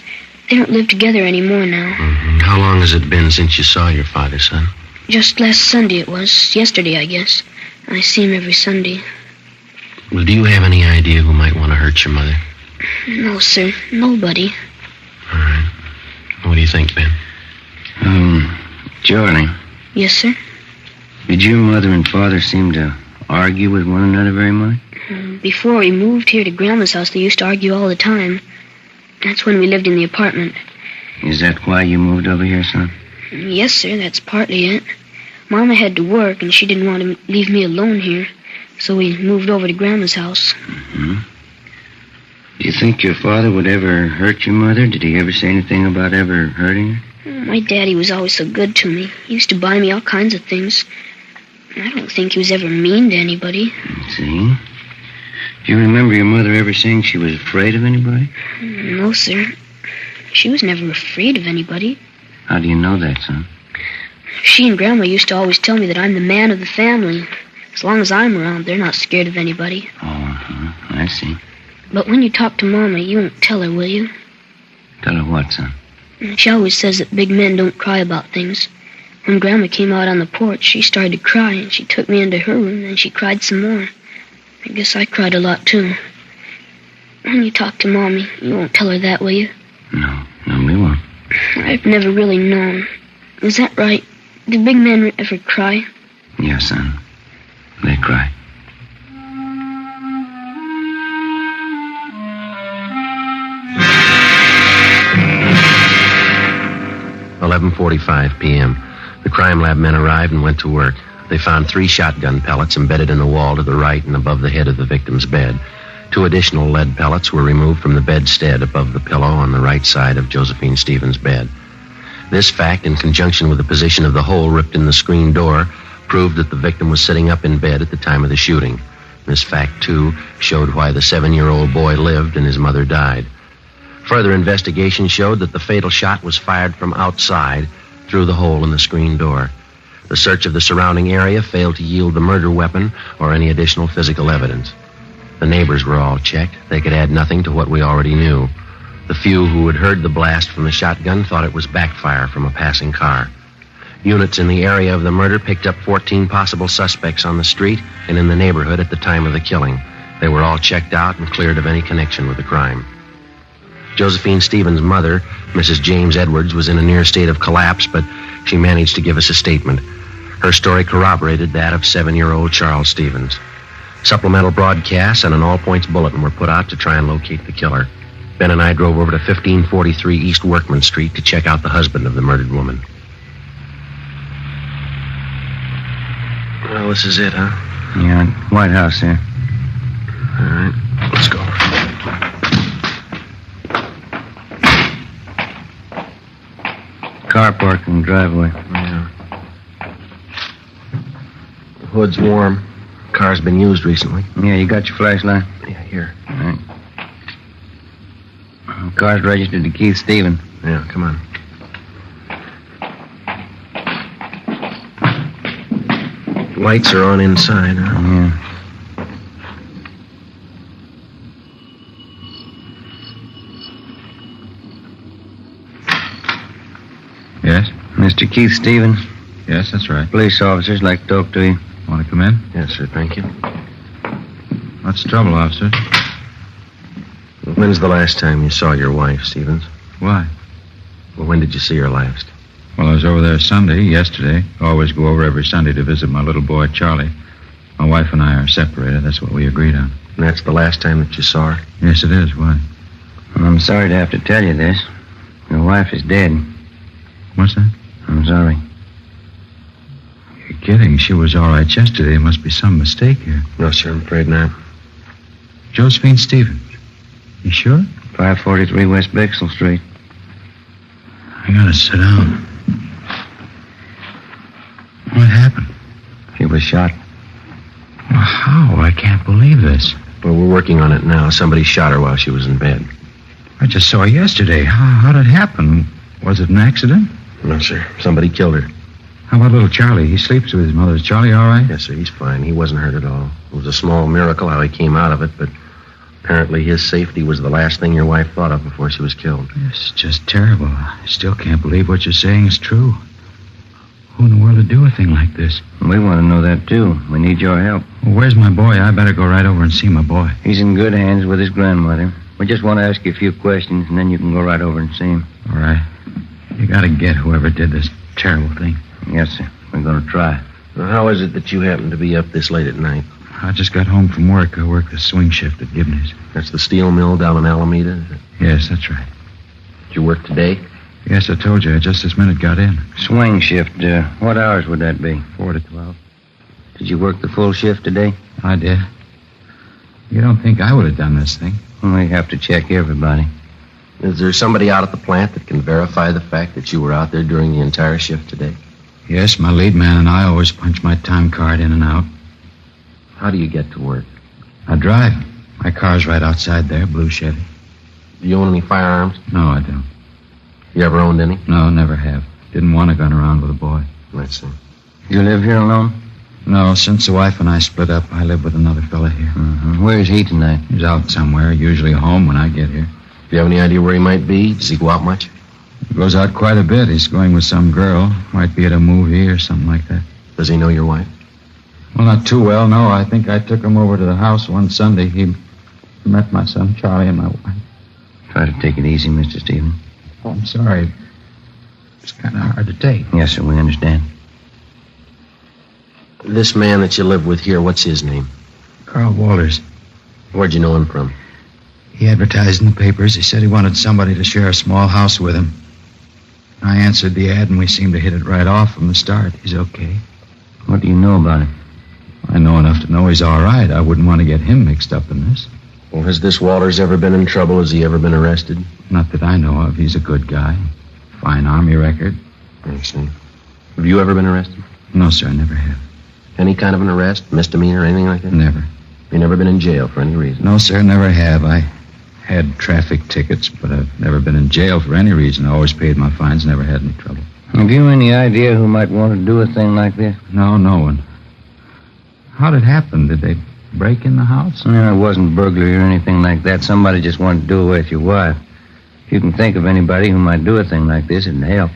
They don't live together anymore now.
Mm-hmm. How long has it been since you saw your father, son?
Just last Sunday it was. Yesterday, I guess. I see him every Sunday.
Well, do you have any idea who might want to hurt your mother?
No, sir. Nobody.
All right. What do you think, Ben?
Charlie.
Yes, sir?
Did your mother and father seem to argue with one another very much?
Before we moved here to Grandma's house, they used to argue all the time. That's when we lived in the apartment.
Is that why you moved over here, son?
Yes, sir, that's partly it. Mama had to work, and she didn't want to leave me alone here. So we moved over to Grandma's house.
Mm-hmm. Do you think your father would ever hurt your mother? Did he ever say anything about ever hurting her?
My daddy was always so good to me. He used to buy me all kinds of things. I don't think he was ever mean to anybody.
See? Do you remember your mother ever saying she was afraid of anybody?
No, sir. She was never afraid of anybody.
How do you know that, son?
She and Grandma used to always tell me that I'm the man of the family. As long as I'm around, they're not scared of anybody.
Oh, uh-huh. I see.
But when you talk to Mama, you won't tell her, will you?
Tell her what, son?
She always says that big men don't cry about things. When Grandma came out on the porch, she started to cry, and she took me into her room, and she cried some more. I guess I cried a lot, too. When you talk to Mommy, you won't tell her that, will you?
No, we won't.
I've never really known. Is that right? Do big men ever cry?
Yeah, son. They cry.
$11:45 p.m. The crime lab men arrived and went to work. They found 3 shotgun pellets embedded in the wall to the right and above the head of the victim's bed. 2 additional lead pellets were removed from the bedstead above the pillow on the right side of Josephine Stevens' bed. This fact, in conjunction with the position of the hole ripped in the screen door, proved that the victim was sitting up in bed at the time of the shooting. This fact, too, showed why the 7-year-old boy lived and his mother died. Further investigation showed that the fatal shot was fired from outside through the hole in the screen door. The search of the surrounding area failed to yield the murder weapon or any additional physical evidence. The neighbors were all checked. They could add nothing to what we already knew. The few who had heard the blast from the shotgun thought it was backfire from a passing car. Units in the area of the murder picked up 14 possible suspects on the street and in the neighborhood at the time of the killing. They were all checked out and cleared of any connection with the crime. Josephine Stevens' mother, Mrs. James Edwards, was in a near state of collapse, but she managed to give us a statement. Her story corroborated that of 7-year-old Charles Stevens. Supplemental broadcasts and an all-points bulletin were put out to try and locate the killer. Ben and I drove over to 1543 East Workman Street to check out the husband of the murdered woman. Well, this is it, huh?
Yeah, White House here.
All right, let's go.
Car parked in the driveway.
Yeah. The hood's warm. Car's been used recently.
Yeah, you got your flashlight?
Yeah, here.
All right. Car's registered to Keith Stevens.
Yeah, come on. Lights are on inside, huh?
Yeah.
Yes?
Mr. Keith Stevens.
Yes, that's right.
Police officers like to talk to you.
Want to come in?
Yes, sir, thank you.
What's the trouble, officer?
When's the last time you saw your wife, Stevens?
Why?
Well, when did you see her last?
Well, I was over there Sunday, yesterday. Always go over every Sunday to visit my little boy, Charlie. My wife and I are separated. That's what we agreed on.
And that's the last time that you saw her?
Yes, it is. Why?
Well, I'm sorry to have to tell you this. Your wife is dead.
What's that?
I'm sorry.
You're kidding. She was all right yesterday. There must be some mistake here.
No, sir, I'm afraid not.
Josephine Stevens. You sure?
543 West Bixel Street.
I gotta sit down. What happened?
was shot.
Well, how? I can't believe this.
Well, we're working on it now. Somebody shot her while she was in bed.
I just saw her yesterday. How did it happen? Was it an accident?
No, sir. Somebody killed her.
How about little Charlie? He sleeps with his mother. Is Charlie all right?
Yes, sir. He's fine. He wasn't hurt at all. It was a small miracle how he came out of it, but apparently his safety was the last thing your wife thought of before she was killed.
It's just terrible. I still can't believe what you're saying is true. Who in the world would do a thing like this?
We want to know that, too. We need your help.
Well, where's my boy? I better go right over and see my boy.
He's in good hands with his grandmother. We just want to ask you a few questions, and then you can go right over and see him.
All right. You gotta get whoever did this terrible thing.
Yes, sir. We're going to try.
Well, how is it that you happen to be up this late at night?
I just got home from work. I work the swing shift at Gibney's.
That's the steel mill down in Alameda?
Yes, that's right.
Did you work today?
Yes, I told you. I just this minute got in.
Swing shift. What hours would that be?
4 to 12.
Did you work the full shift today?
I did. You don't think I would have done this thing?
We have to check everybody.
Is there somebody out at the plant that can verify the fact that you were out there during the entire shift today?
Yes, my lead man and I always punch my time card in and out.
How do you get to work?
I drive. My car's right outside there, blue Chevy.
Do you own any firearms?
No, I don't.
You ever owned any?
No, never have. Didn't want a gun around with a boy.
Let's see.
You live here alone?
No, since the wife and I split up, I live with another fella here.
Mm-hmm. Where is he tonight?
He's out somewhere, usually home when I get here.
Do you have any idea where he might be? Does he go out much?
He goes out quite a bit. He's going with some girl. Might be at a movie or something like that.
Does he know your wife?
Well, not too well, no. I think I took him over to the house one Sunday. He met my son Charlie and my wife.
Try to take it easy, Mr. Stevens.
Oh, I'm sorry. It's kind of hard to take.
Yes, sir, we understand.
This man that you live with here, what's his name?
Carl Walters.
Where'd you know him from?
He advertised in the papers. He said he wanted somebody to share a small house with him. I answered the ad, and we seemed to hit it right off from the start. He's okay.
What do you know about him?
I know enough to know he's all right. I wouldn't want to get him mixed up in this.
Well, has this Walters ever been in trouble? Has he ever been arrested?
Not that I know of. He's a good guy. Fine Army record.
I see. Have you ever been arrested?
No, sir, I never have.
Any kind of an arrest? Misdemeanor, anything like that?
Never.
You never been in jail for any reason?
No, sir, never have. I had traffic tickets, but I've never been in jail for any reason. I always paid my fines, never had any trouble.
Have you any idea who might want to do a thing like this?
No, no one. How did it happen? Did they break in the house?
No, it wasn't burglary or anything like that. Somebody just wanted to do away with your wife. If you can think of anybody who might do a thing like this, it'd help.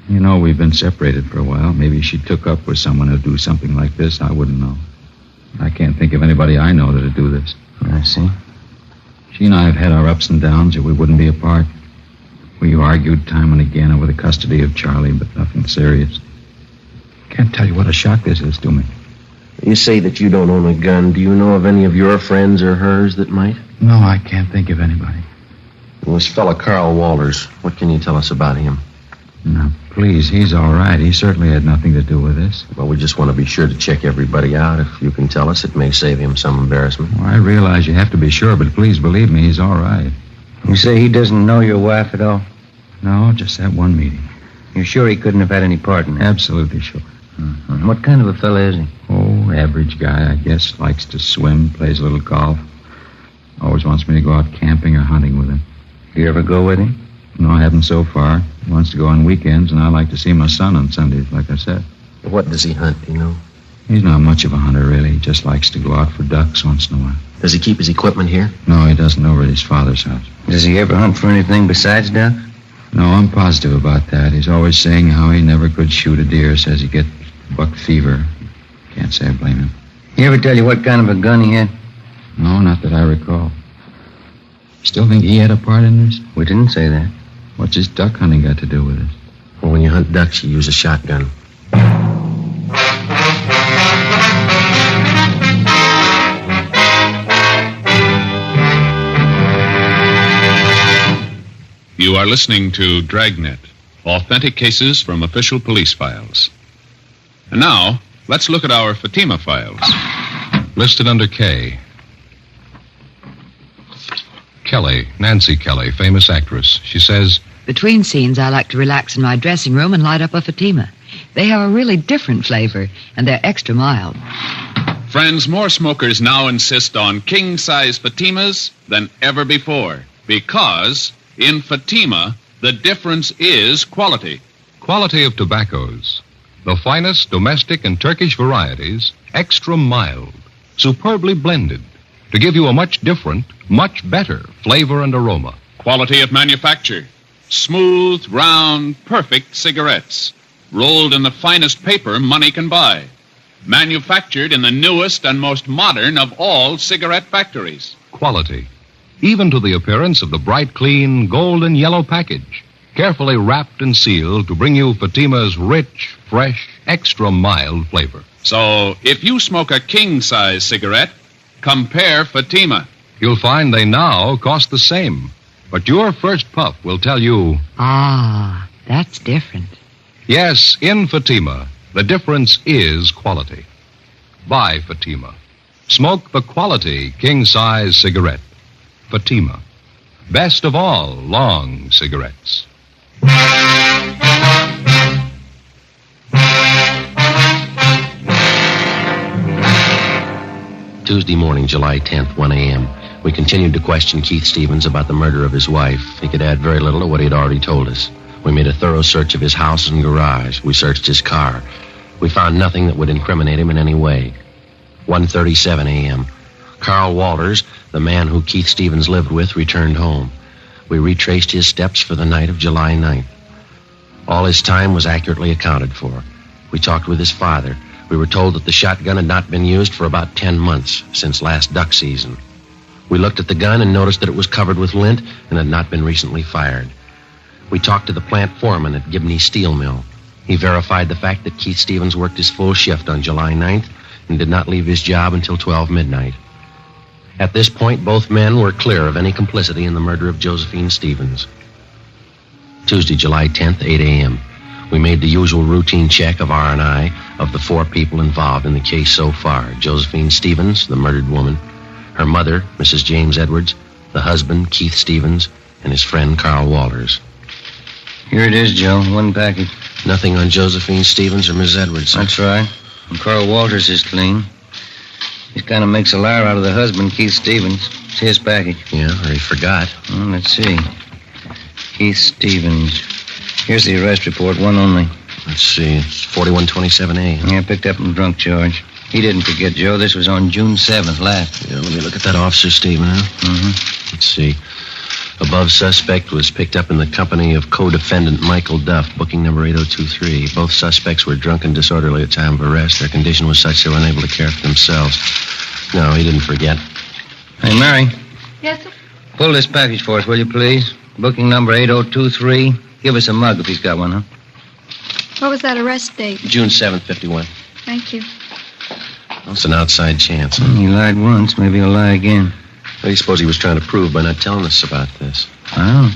You know, we've been separated for a while. Maybe she took up with someone who'd do something like this. I wouldn't know. I can't think of anybody I know that'd do this.
I see.
She and I have had our ups and downs, or we wouldn't be apart. We argued time and again over the custody of Charlie, but nothing serious. Can't tell you what a shock this is to me.
You say that you don't own a gun. Do you know of any of your friends or hers that might?
No, I can't think of anybody.
Well, this fella Carl Walters, what can you tell us about him?
Now, please, he's all right. He certainly had nothing to do with this.
Well, we just want to be sure to check everybody out. If you can tell us, it may save him some embarrassment.
Well, I realize you have to be sure, but please believe me, he's all right.
You say he doesn't know your wife at all?
No, just that one meeting.
You're sure he couldn't have had any part in it?
Absolutely sure.
Mm-hmm. What kind of a fella is he?
Oh, average guy, I guess. Likes to swim, plays a little golf. Always wants me to go out camping or hunting with him.
You ever go with him?
No, I haven't so far. He wants to go on weekends, and I like to see my son on Sundays, like I said.
What does he hunt, do you know?
He's not much of a hunter, really. He just likes to go out for ducks once in a while.
Does he keep his equipment here?
No, he doesn't, over at his father's house.
Does he ever hunt for anything besides ducks?
No, I'm positive about that. He's always saying how he never could shoot a deer. Says he gets buck fever. Can't say I blame him.
He ever tell you what kind of a gun he had?
No, not that I recall. Still think he had a part in this?
We didn't say that.
What's his duck hunting got to do with it?
Well, when you hunt ducks, you use a shotgun.
You are listening to Dragnet, authentic cases from official police files. And now, let's look at our Fatima files.
Listed under K. Kelly, Nancy Kelly, famous actress. She says,
Between scenes, I like to relax in my dressing room and light up a Fatima. They have a really different flavor, and they're extra mild.
Friends, more smokers now insist on king-size Fatimas than ever before because in Fatima, the difference is quality.
Quality of tobaccos. The finest domestic and Turkish varieties, extra mild, superbly blended, to give you a much different, much better flavor and aroma.
Quality of manufacture. Smooth, round, perfect cigarettes. Rolled in the finest paper money can buy. Manufactured in the newest and most modern of all cigarette factories.
Quality. Even to the appearance of the bright, clean, gold and yellow package. Carefully wrapped and sealed to bring you Fatima's rich, fresh, extra mild flavor.
So, if you smoke a king-size cigarette, compare Fatima.
You'll find they now cost the same. But your first puff will tell you,
Ah, that's different.
yes, in Fatima, the difference is quality. Buy Fatima. Smoke the quality king-size cigarette. Fatima. Best of all long cigarettes.
Tuesday morning, July 10th, 1 a.m. We continued to question Keith Stevens about the murder of his wife. He could add very little to what he had already told us. We made a thorough search of his house and garage. We searched his car. We found nothing that would incriminate him in any way. 1:37 a.m. Carl Walters, the man who Keith Stevens lived with, returned home. We retraced his steps for the night of July 9th. All his time was accurately accounted for. We talked with his father. We were told that the shotgun had not been used for about 10 months, since last duck season. We looked at the gun and noticed that it was covered with lint and had not been recently fired. We talked to the plant foreman at Gibney Steel Mill. He verified the fact that Keith Stevens worked his full shift on July 9th and did not leave his job until 12 midnight. At this point, both men were clear of any complicity in the murder of Josephine Stevens. Tuesday, July 10th, 8 a.m. We made the usual routine check of R&I of the 4 people involved in the case so far. Josephine Stevens, the murdered woman, her mother, Mrs. James Edwards, the husband, Keith Stevens, and his friend, Carl Walters.
Here it is, Joe. One package.
Nothing on Josephine Stevens or Miss Edwards.
That's right. And Carl Walters is clean. He kind of makes a liar out of the husband, Keith Stevens. It's his package.
Yeah, or he forgot.
Let's see. Keith Stevens. Here's the arrest report, one only.
Let's see. It's 4127A.
Yeah, picked up in drunk charge. He didn't forget, Joe. This was on June 7th, last.
Yeah, let me look at that officer statement, huh?
Mm-hmm.
Let's see. Above suspect was picked up in the company of co-defendant Michael Duff, booking number 8023. Both suspects were drunk and disorderly at time of arrest. Their condition was such they were unable to care for themselves. No, he didn't forget.
Hey, Mary.
Yes, sir?
Pull this package for us, will you, please? Booking number 8023. Give us a mug if he's got one, huh?
What was that arrest date?
June 7th, 51.
Thank you.
That's an outside chance.
He lied once. Maybe he'll lie again.
What do you suppose he was trying to prove by not telling us about this?
Oh.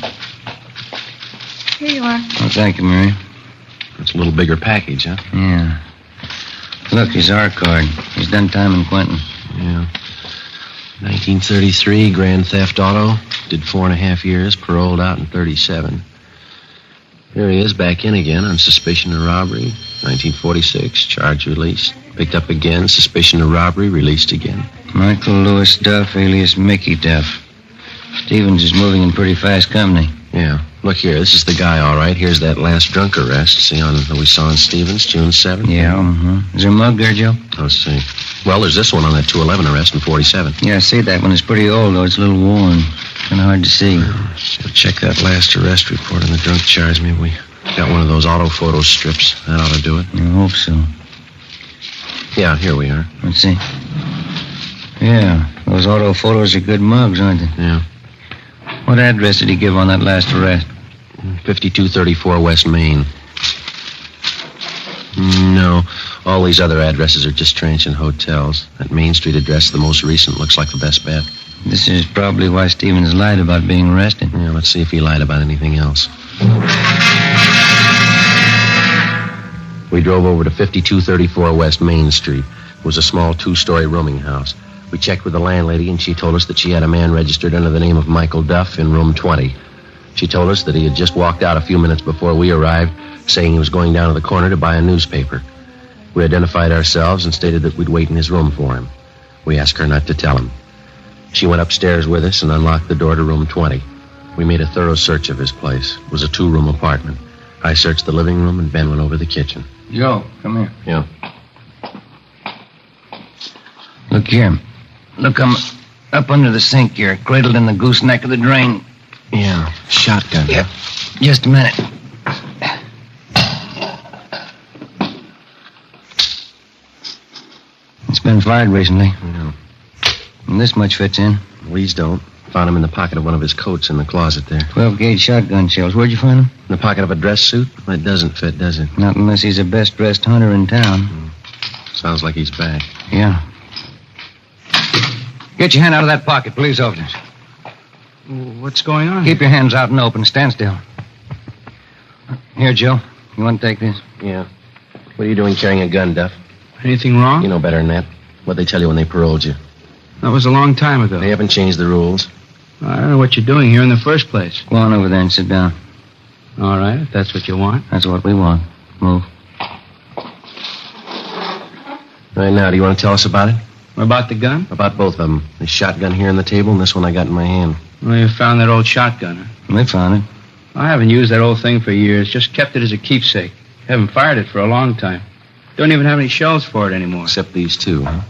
Here you are.
Oh, thank you, Mary.
It's a little bigger package, huh?
Yeah. Look, his R card. He's done time in Quentin.
Yeah. 1933, grand theft auto. Did 4.5 years, paroled out in 37. Here he is, back in again on suspicion of robbery. 1946, charge released. Picked up again, suspicion of robbery, released again.
Michael Lewis Duff, alias Mickey Duff. Stevens is moving in pretty fast company.
Yeah. Look here, this is the guy, all right. Here's that last drunk arrest. See on that we saw on Stevens, June 7th?
Yeah, Is there a mug there, Joe?
Let's see. Well, there's this one on that 211 arrest in 47.
Yeah, I see that one. It's pretty old, though. It's a little worn. Kind of hard to see.
We'll check that last arrest report on the drunk charge. Maybe we got one of those auto photo strips. That ought to do it.
I hope so.
Yeah, here we are.
Let's see. Yeah, those auto photos are good mugs, aren't they?
Yeah.
What address did he give on that last arrest?
5234 West Main. No, all these other addresses are just transient hotels. That Main Street address, the most recent, looks like the best bet.
This is probably why Stevens lied about being arrested.
Yeah, let's see if he lied about anything else. We drove over to 5234 West Main Street. It was a small 2-story rooming house. We checked with the landlady, and she told us that she had a man registered under the name of Michael Duff in room 20. She told us that he had just walked out a few minutes before we arrived saying he was going down to the corner to buy a newspaper. We identified ourselves and stated that we'd wait in his room for him. We asked her not to tell him. She went upstairs with us and unlocked the door to room 20. We made a thorough search of his place. It was a 2-room apartment. I searched the living room and Ben went over the kitchen.
Joe, come here.
Yeah.
Look here. Look, I'm up under the sink here, cradled in the gooseneck of the drain.
Yeah, shotgun.
Yeah. Just a minute. It's been fired recently.
Yeah.
And this much fits in.
These don't. Found him in the pocket of one of his coats in the closet there.
12-gauge shotgun shells. Where'd you find them?
In the pocket of a dress suit? That doesn't fit, does it?
Not unless he's the best-dressed hunter in town.
Sounds like he's back.
Yeah. Get your hand out of that pocket, police officers.
What's going on?
Keep your hands out and open. Stand still. Here, Joe. You want to take this?
Yeah. What are you doing carrying a gun, Duff?
Anything wrong?
You know better than that. What'd they tell you when they paroled you?
That was a long time ago.
They haven't changed the rules.
I don't know what you're doing here in the first place.
Go on over there and sit down.
All right, if that's what you want.
That's what we want. Move.
Right now, do you want to tell us about it?
About the gun?
About both of them. This shotgun here on the table and this one I got in my hand.
Well, you found that old shotgun, huh?
We found it.
I haven't used that old thing for years. Just kept it as a keepsake. Haven't fired it for a long time. Don't even have any shells for it anymore.
Except these two, huh?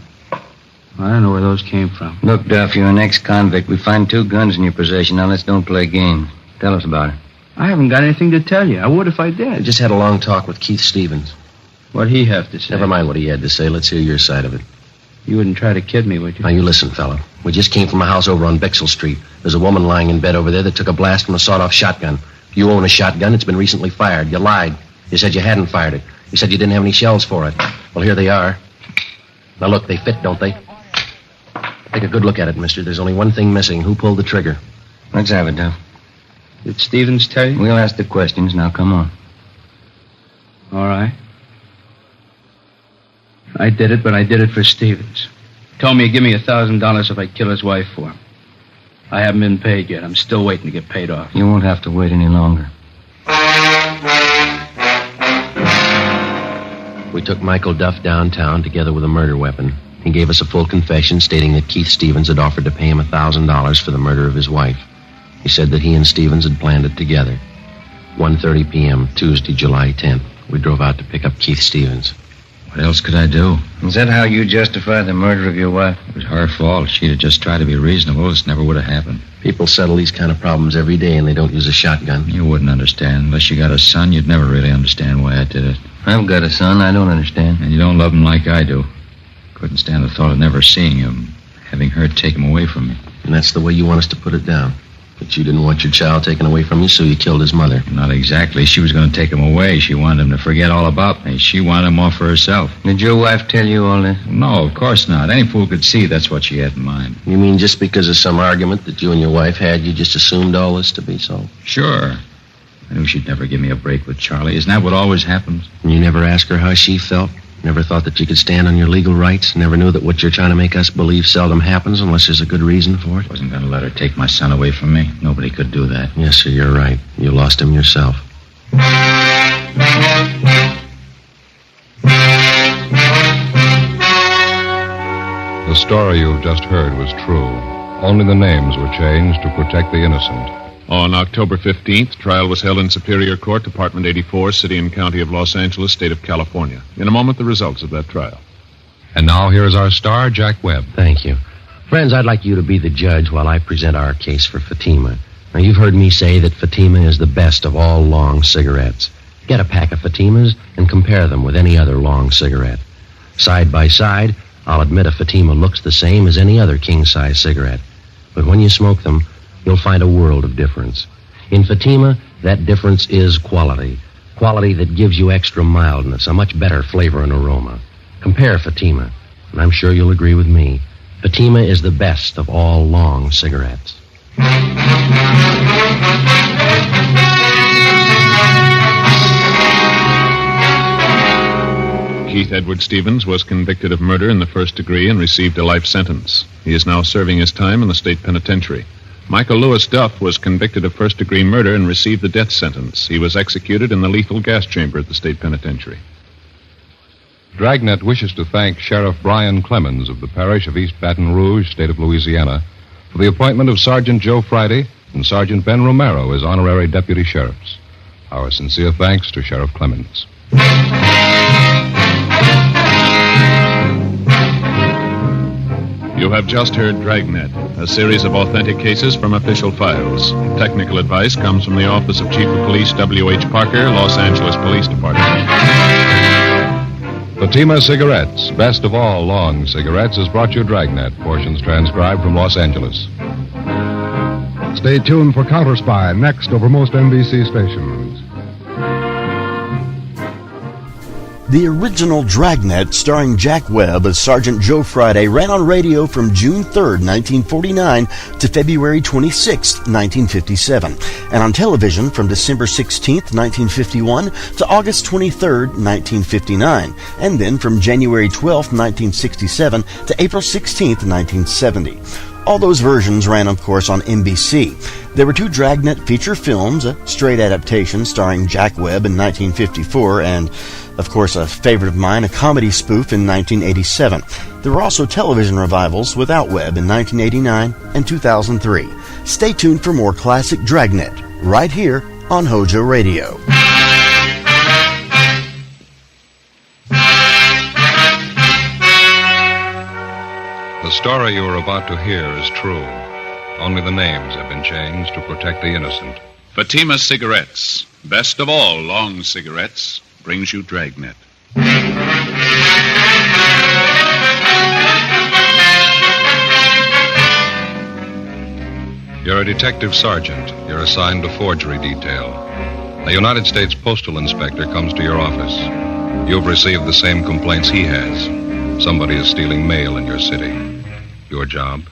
I don't know where those came from.
Look, Duff, you're an ex-convict. We find 2 guns in your possession. Now let's don't play games. Tell us about it.
I haven't got anything to tell you. I would if I did.
I just had a long talk with Keith Stevens.
What'd he have to say?
Never mind what he had to say. Let's hear your side of it.
You wouldn't try to kid me, would you?
Now, you listen, fella. We just came from a house over on Bixel Street. There's a woman lying in bed over there that took a blast from a sawed-off shotgun. You own a shotgun. It's been recently fired. You lied. You said you hadn't fired it. You said you didn't have any shells for it. Well, here they are. Now, look, they fit, don't they? Take a good look at it, mister. There's only one thing missing. Who pulled the trigger?
Let's have it, Duff.
Did Stevens tell you?
We'll ask the questions. Now, come on.
All right. I did it, but I did it for Stevens. Told me he'd give me $1,000 if I kill his wife for him. I haven't been paid yet. I'm still waiting to get paid off.
You won't have to wait any longer.
We took Michael Duff downtown together with a murder weapon. He gave us a full confession stating that Keith Stevens had offered to pay him $1,000 for the murder of his wife. He said that he and Stevens had planned it together. 1:30 p.m., Tuesday, July 10th. We drove out to pick up Keith Stevens.
What else could I do?
Is that how you justify the murder of your wife?
It was her fault. She'd have just tried to be reasonable. This never would have happened.
People settle these kind of problems every day and they don't use a shotgun.
You wouldn't understand. Unless you got a son, you'd never really understand why I did it.
I've got a son. I don't understand.
And you don't love him like I do. Couldn't stand the thought of never seeing him, having her take him away from me.
And that's the way you want us to put it down. But you didn't want your child taken away from you, so you killed his mother.
Not exactly. She was going to take him away. She wanted him to forget all about me. She wanted him off for herself.
Did your wife tell you all this?
No, of course not. Any fool could see that's what she had in mind.
You mean just because of some argument that you and your wife had, you just assumed all this to be so?
Sure. I knew she'd never give me a break with Charlie. Isn't that what always happens?
And you never asked her how she felt? Never thought that you could stand on your legal rights? Never knew that what you're trying to make us believe seldom happens unless there's a good reason for it?
Wasn't going to let her take my son away from me. Nobody could do that.
Yes, sir, you're right. You lost him yourself.
The story you've just heard was true. Only the names were changed to protect the innocent.
On October 15th, trial was held in Superior Court, Department 84, City and County of Los Angeles, State of California. In a moment, the results of that trial.
And now here is our star, Jack Webb.
Thank you. Friends, I'd like you to be the judge while I present our case for Fatima. Now, you've heard me say that Fatima is the best of all long cigarettes. Get a pack of Fatimas and compare them with any other long cigarette. Side by side, I'll admit a Fatima looks the same as any other king-size cigarette. But when you smoke them, you'll find a world of difference. In Fatima, that difference is quality. Quality that gives you extra mildness, a much better flavor and aroma. Compare Fatima, and I'm sure you'll agree with me. Fatima is the best of all long cigarettes.
Keith Edward Stevens was convicted of murder in the first degree and received a life sentence. He is now serving his time in the state penitentiary. Michael Lewis Duff was convicted of first-degree murder and received the death sentence. He was executed in the lethal gas chamber at the state penitentiary.
Dragnet wishes to thank Sheriff Brian Clemens of the parish of East Baton Rouge, state of Louisiana, for the appointment of Sergeant Joe Friday and Sergeant Ben Romero as honorary deputy sheriffs. Our sincere thanks to Sheriff Clemens.
You have just heard Dragnet, a series of authentic cases from official files. Technical advice comes from the Office of Chief of Police W.H. Parker, Los Angeles Police Department.
Fatima Cigarettes, best of all long cigarettes, has brought you Dragnet, portions transcribed from Los Angeles.
Stay tuned for Counter Spy next over most NBC stations.
The original Dragnet, starring Jack Webb as Sergeant Joe Friday, ran on radio from June 3rd, 1949 to February 26th, 1957, and on television from December 16th, 1951 to August 23rd, 1959, and then from January 12th, 1967 to April 16th, 1970. All those versions ran, of course, on NBC. There were 2 Dragnet feature films, a straight adaptation starring Jack Webb in 1954, and, of course, a favorite of mine, a comedy spoof in 1987. There were also television revivals without Webb in 1989 and 2003. Stay tuned for more classic Dragnet, right here on HOJO Radio.
The story you are about to hear is true. Only the names have been changed to protect the innocent.
Fatima Cigarettes, best of all long cigarettes, brings you Dragnet.
You're a detective sergeant. You're assigned to forgery detail. A United States postal inspector comes to your office. You've received the same complaints he has. Somebody is stealing mail in your city. Your job,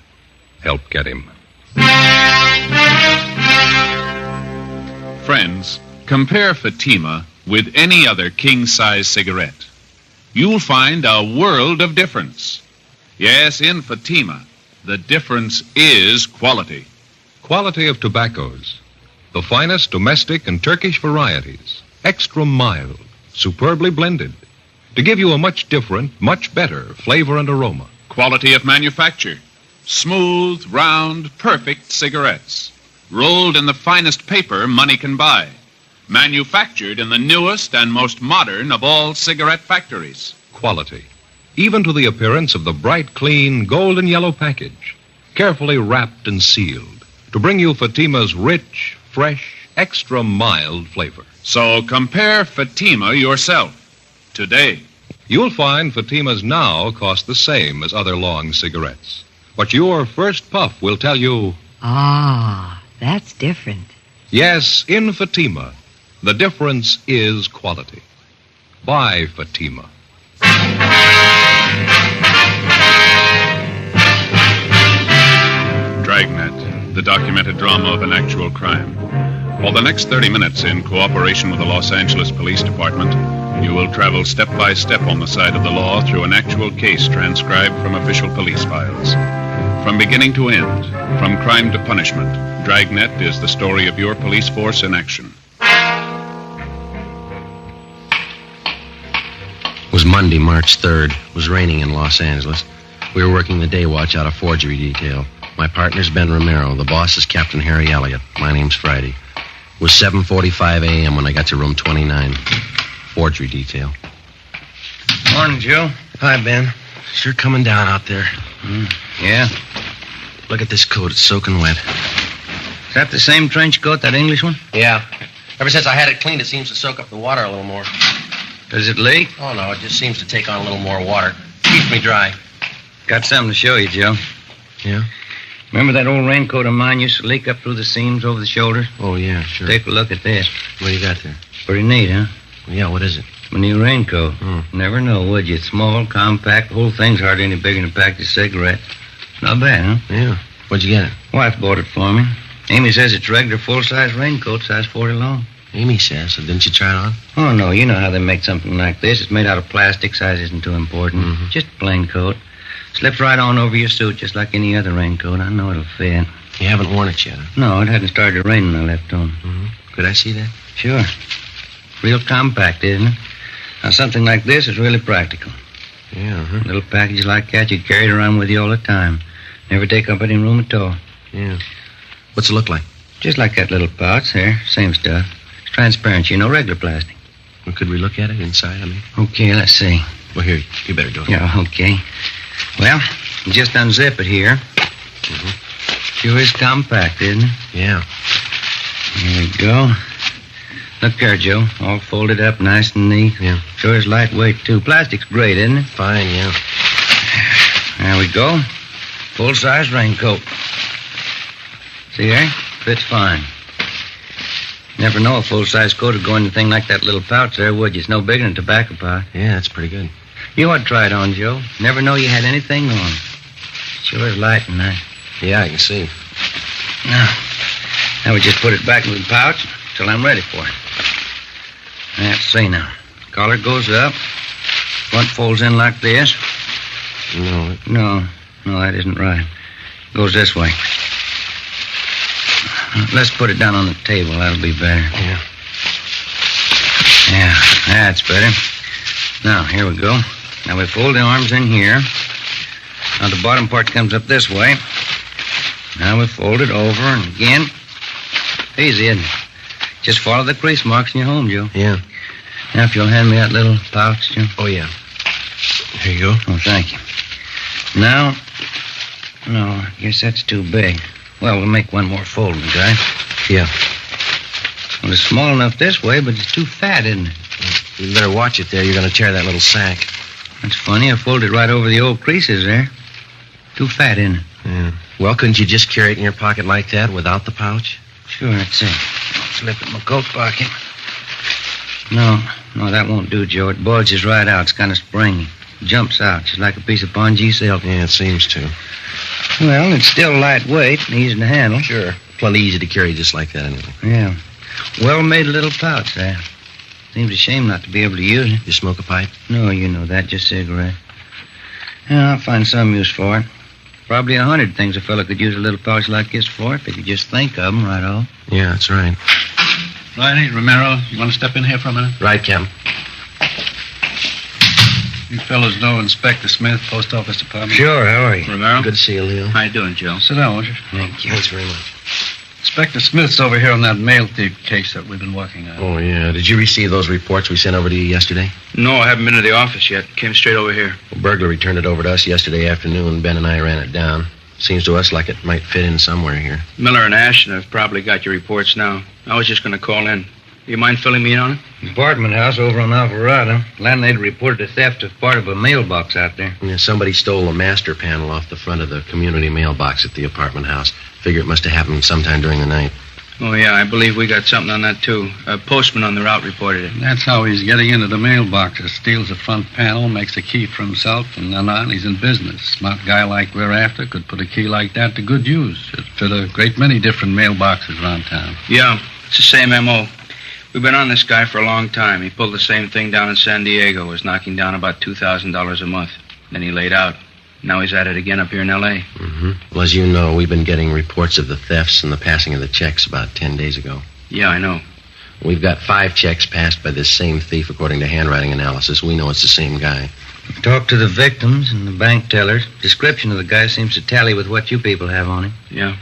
help get him.
Friends, compare Fatima with any other king-size cigarette. You'll find a world of difference. Yes, in Fatima, the difference is quality.
Quality of tobaccos. The finest domestic and Turkish varieties. Extra mild, superbly blended. To give you a much different, much better flavor and aroma.
Quality of manufacture. Smooth, round, perfect cigarettes. Rolled in the finest paper money can buy. Manufactured in the newest and most modern of all cigarette factories.
Quality. Even to the appearance of the bright, clean, golden yellow package. Carefully wrapped and sealed. To bring you Fatima's rich, fresh, extra mild flavor.
So compare Fatima yourself. Today.
You'll find Fatimas now cost the same as other long cigarettes. But your first puff will tell you...
Ah, that's different.
Yes, in Fatima, the difference is quality. Buy Fatima.
Dragnet, the documented drama of an actual crime. For the next 30 minutes, in cooperation with the Los Angeles Police Department, you will travel step by step on the side of the law through an actual case transcribed from official police files. From beginning to end, from crime to punishment, Dragnet is the story of your police force in action.
It was Monday, March 3rd. It was raining in Los Angeles. We were working the day watch out of forgery detail. My partner's Ben Romero. The boss is Captain Harry Elliott. My name's Friday. It was 7:45 a.m. when I got to room 29. Forgery detail.
Morning, Joe.
Hi, Ben. Sure coming down out there.
Yeah?
Look at this coat. It's soaking wet.
Is that the same trench coat, that English one?
Yeah. Ever since I had it cleaned, it seems to soak up the water a little more.
Does it leak?
Oh, no. It just seems to take on a little more water. Keeps me dry.
Got something to show you, Joe.
Yeah?
Remember that old raincoat of mine used to leak up through the seams over the shoulders?
Oh, yeah, sure.
Take a look at this.
What do you got there?
Pretty neat, huh?
Yeah, what is it?
My new raincoat. Never know, would you? It's small, compact, the whole thing's hardly any bigger than a pack of cigarettes. Not bad, huh?
Yeah. Where'd you get it?
Wife bought it for me. Amy says it's regular full-size raincoat, size 40 long.
Amy says, so didn't you try it on?
Oh, no, you know how they make something like this. It's made out of plastic, size isn't too important. Just a plain coat. Slips right on over your suit just like any other raincoat. I know it'll fit.
You haven't worn it yet, huh?
No, it hadn't started to rain when I left home.
Mm-hmm. Could I see that?
Sure. Real compact, isn't it? Now, something like this is really practical.
Yeah, uh-huh.
Little package like that, you carry it around with you all the time. Never take up any room at all.
Yeah. What's it look like?
Just like that little pouch there. Same stuff. It's transparent, regular plastic.
Well, could we look at it inside, I mean?
Okay, let's see.
Well, here, you better do it.
Yeah, okay. Well, just unzip it here.
Mm-hmm.
Sure is compact, isn't it?
Yeah.
There we go. Look there, Joe. All folded up nice and neat.
Yeah.
Sure is lightweight, too. Plastic's great, isn't it?
Fine, yeah.
There we go. Full-size raincoat. See there? Fits fine. Never know a full-size coat would go in a thing like that little pouch there, would you? It's no bigger than a tobacco pouch.
Yeah, that's pretty good.
You ought to try it on, Joe. Never know you had anything on. Sure is light and nice.
Yeah, I can see.
Now we just put it back in the pouch till I'm ready for it. Let's see now. Collar goes up. Front folds in like this. No, that isn't right. Goes this way. Let's put it down on the table. That'll be better. Yeah, that's better. Now, here we go. Now we fold the arms in here. Now the bottom part comes up this way. Now we fold it over and again. Easy, isn't it? Just follow the crease marks and you're home, Joe.
Yeah.
Now, if you'll hand me that little pouch, Joe.
Oh, yeah. Here you go.
Oh, thank you. Now, no, I guess that's too big. Well, we'll make one more fold, guy.
Yeah.
Well, it's small enough this way, but it's too fat, isn't it?
You better watch it there. You're going to tear that little sack.
That's funny. I folded right over the old creases there. Too fat, isn't it?
Yeah. Well, couldn't you just carry it in your pocket like that without the pouch?
Sure, that's it. Slip it in my coat pocket. No, that won't do, Joe. It bulges right out. It's kind of springy. Jumps out, just like a piece of pongee silk.
Yeah, it seems to.
Well, it's still lightweight and easy to handle.
Sure. Plenty easy to carry just like that, anyway.
Yeah. Well-made little pouch there. Seems a shame not to be able to use it.
You smoke a pipe?
No, you know that. Just cigarette. Yeah, I'll find some use for it. Probably 100 things a fellow could use a little pouch like this for if he could just think of them right off.
Yeah, that's right.
Righty, Romero, you want to step in here for a minute?
Right, Captain.
You fellows know Inspector Smith, Post Office Department?
Sure, how are you?
Romero?
Good to see you, Leo.
How you doing, Joe? Sit down, won't you?
Thank you.
Thanks very much.
Inspector Smith's over here on that mail thief case that we've been working on.
Oh, yeah. Did you receive those reports we sent over to you yesterday?
No, I haven't been to the office yet. Came straight over here.
Well, burglary turned it over to us yesterday afternoon. Ben and I ran it down. Seems to us like it might fit in somewhere here.
Miller and Ashton have probably got your reports now. I was just going to call in. Do you mind filling me in on it?
Apartment house over on Alvarado. Landlady reported a theft of part of a mailbox out there.
Yeah, somebody stole a master panel off the front of the community mailbox at the apartment house. Figure it must have happened sometime during the night.
Oh, yeah, I believe we got something on that, too. A postman on the route reported it.
That's how he's getting into the mailboxes. Steals the front panel, makes a key for himself, and then on, he's in business. Smart guy like we're after could put a key like that to good use. It'd fit a great many different mailboxes around town.
Yeah, it's the same M.O. We've been on this guy for a long time. He pulled the same thing down in San Diego, was knocking down about $2,000 a month. Then he laid out. Now he's at it again up here in L.A.
Mm-hmm. Well, as you know, we've been getting reports of the thefts and the passing of the checks about 10 days ago.
Yeah, I know.
We've got 5 checks passed by this same thief according to handwriting analysis. We know it's the same guy.
Talked to the victims and the bank tellers. Description of the guy seems to tally with what you people have on him.
Yeah.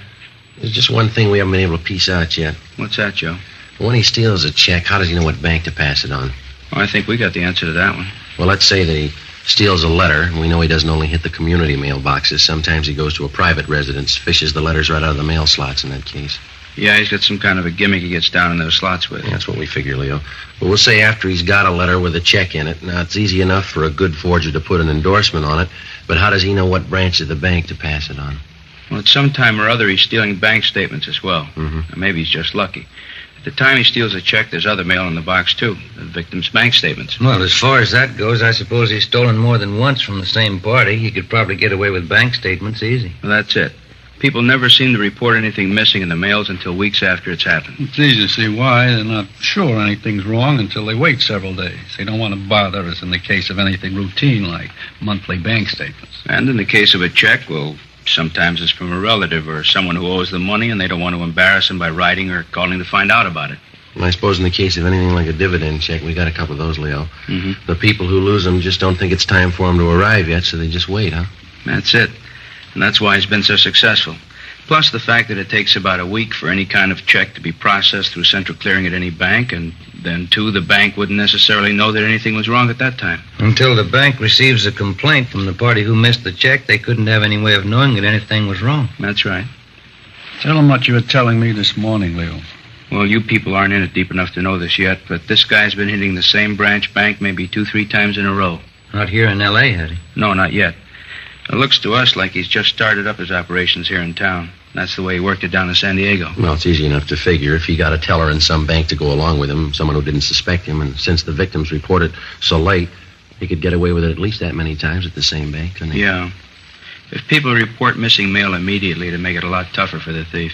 There's just one thing we haven't been able to piece out yet.
What's that, Joe?
When he steals a check, how does he know what bank to pass it on?
Well, I think we got the answer to that one.
Well, let's say that he steals a letter, and we know he doesn't only hit the community mailboxes. Sometimes he goes to a private residence, fishes the letters right out of the mail slots in that case.
Yeah, he's got some kind of a gimmick he gets down in those slots with.
Yeah, that's what we figure, Leo. But we'll say after he's got a letter with a check in it. Now, it's easy enough for a good forger to put an endorsement on it, but how does he know what branch of the bank to pass it on?
Well, at some time or other, he's stealing bank statements as well.
Mm-hmm.
Or maybe he's just lucky. At the time he steals a check, there's other mail in the box, too. The victim's bank statements.
Well, as far as that goes, I suppose he's stolen more than once from the same party. He could probably get away with bank statements easy.
Well, that's it. People never seem to report anything missing in the mails until weeks after it's happened.
It's easy to see why. They're not sure anything's wrong until they wait several days. They don't want to bother us in the case of anything routine like monthly bank statements.
And in the case of a check, well,
Sometimes it's from a relative or someone who owes them money and they don't want to embarrass them by writing or calling to find out about it.
Well, I suppose in the case of anything like a dividend check, we got a couple of those, Leo.
Mm-hmm.
The people who lose them just don't think it's time for them to arrive yet, so they just wait, huh?
That's it. And that's why he's been so successful. Plus the fact that it takes about a week for any kind of check to be processed through central clearing at any bank, and then, too, the bank wouldn't necessarily know that anything was wrong at that time.
Until the bank receives a complaint from the party who missed the check, they couldn't have any way of knowing that anything was wrong.
That's right.
Tell them what you were telling me this morning, Leo.
Well, you people aren't in it deep enough to know this yet, but this guy's been hitting the same branch bank maybe 2-3 times in a row.
Not here in L.A., has he?
No, not yet. It looks to us like he's just started up his operations here in town. That's the way he worked it down in San Diego.
Well, it's easy enough to figure. If he got a teller in some bank to go along with him, someone who didn't suspect him, and since the victims reported so late, he could get away with it at least that many times at the same bank, couldn't he?
Yeah. If people report missing mail immediately, it'd make it a lot tougher for the thief.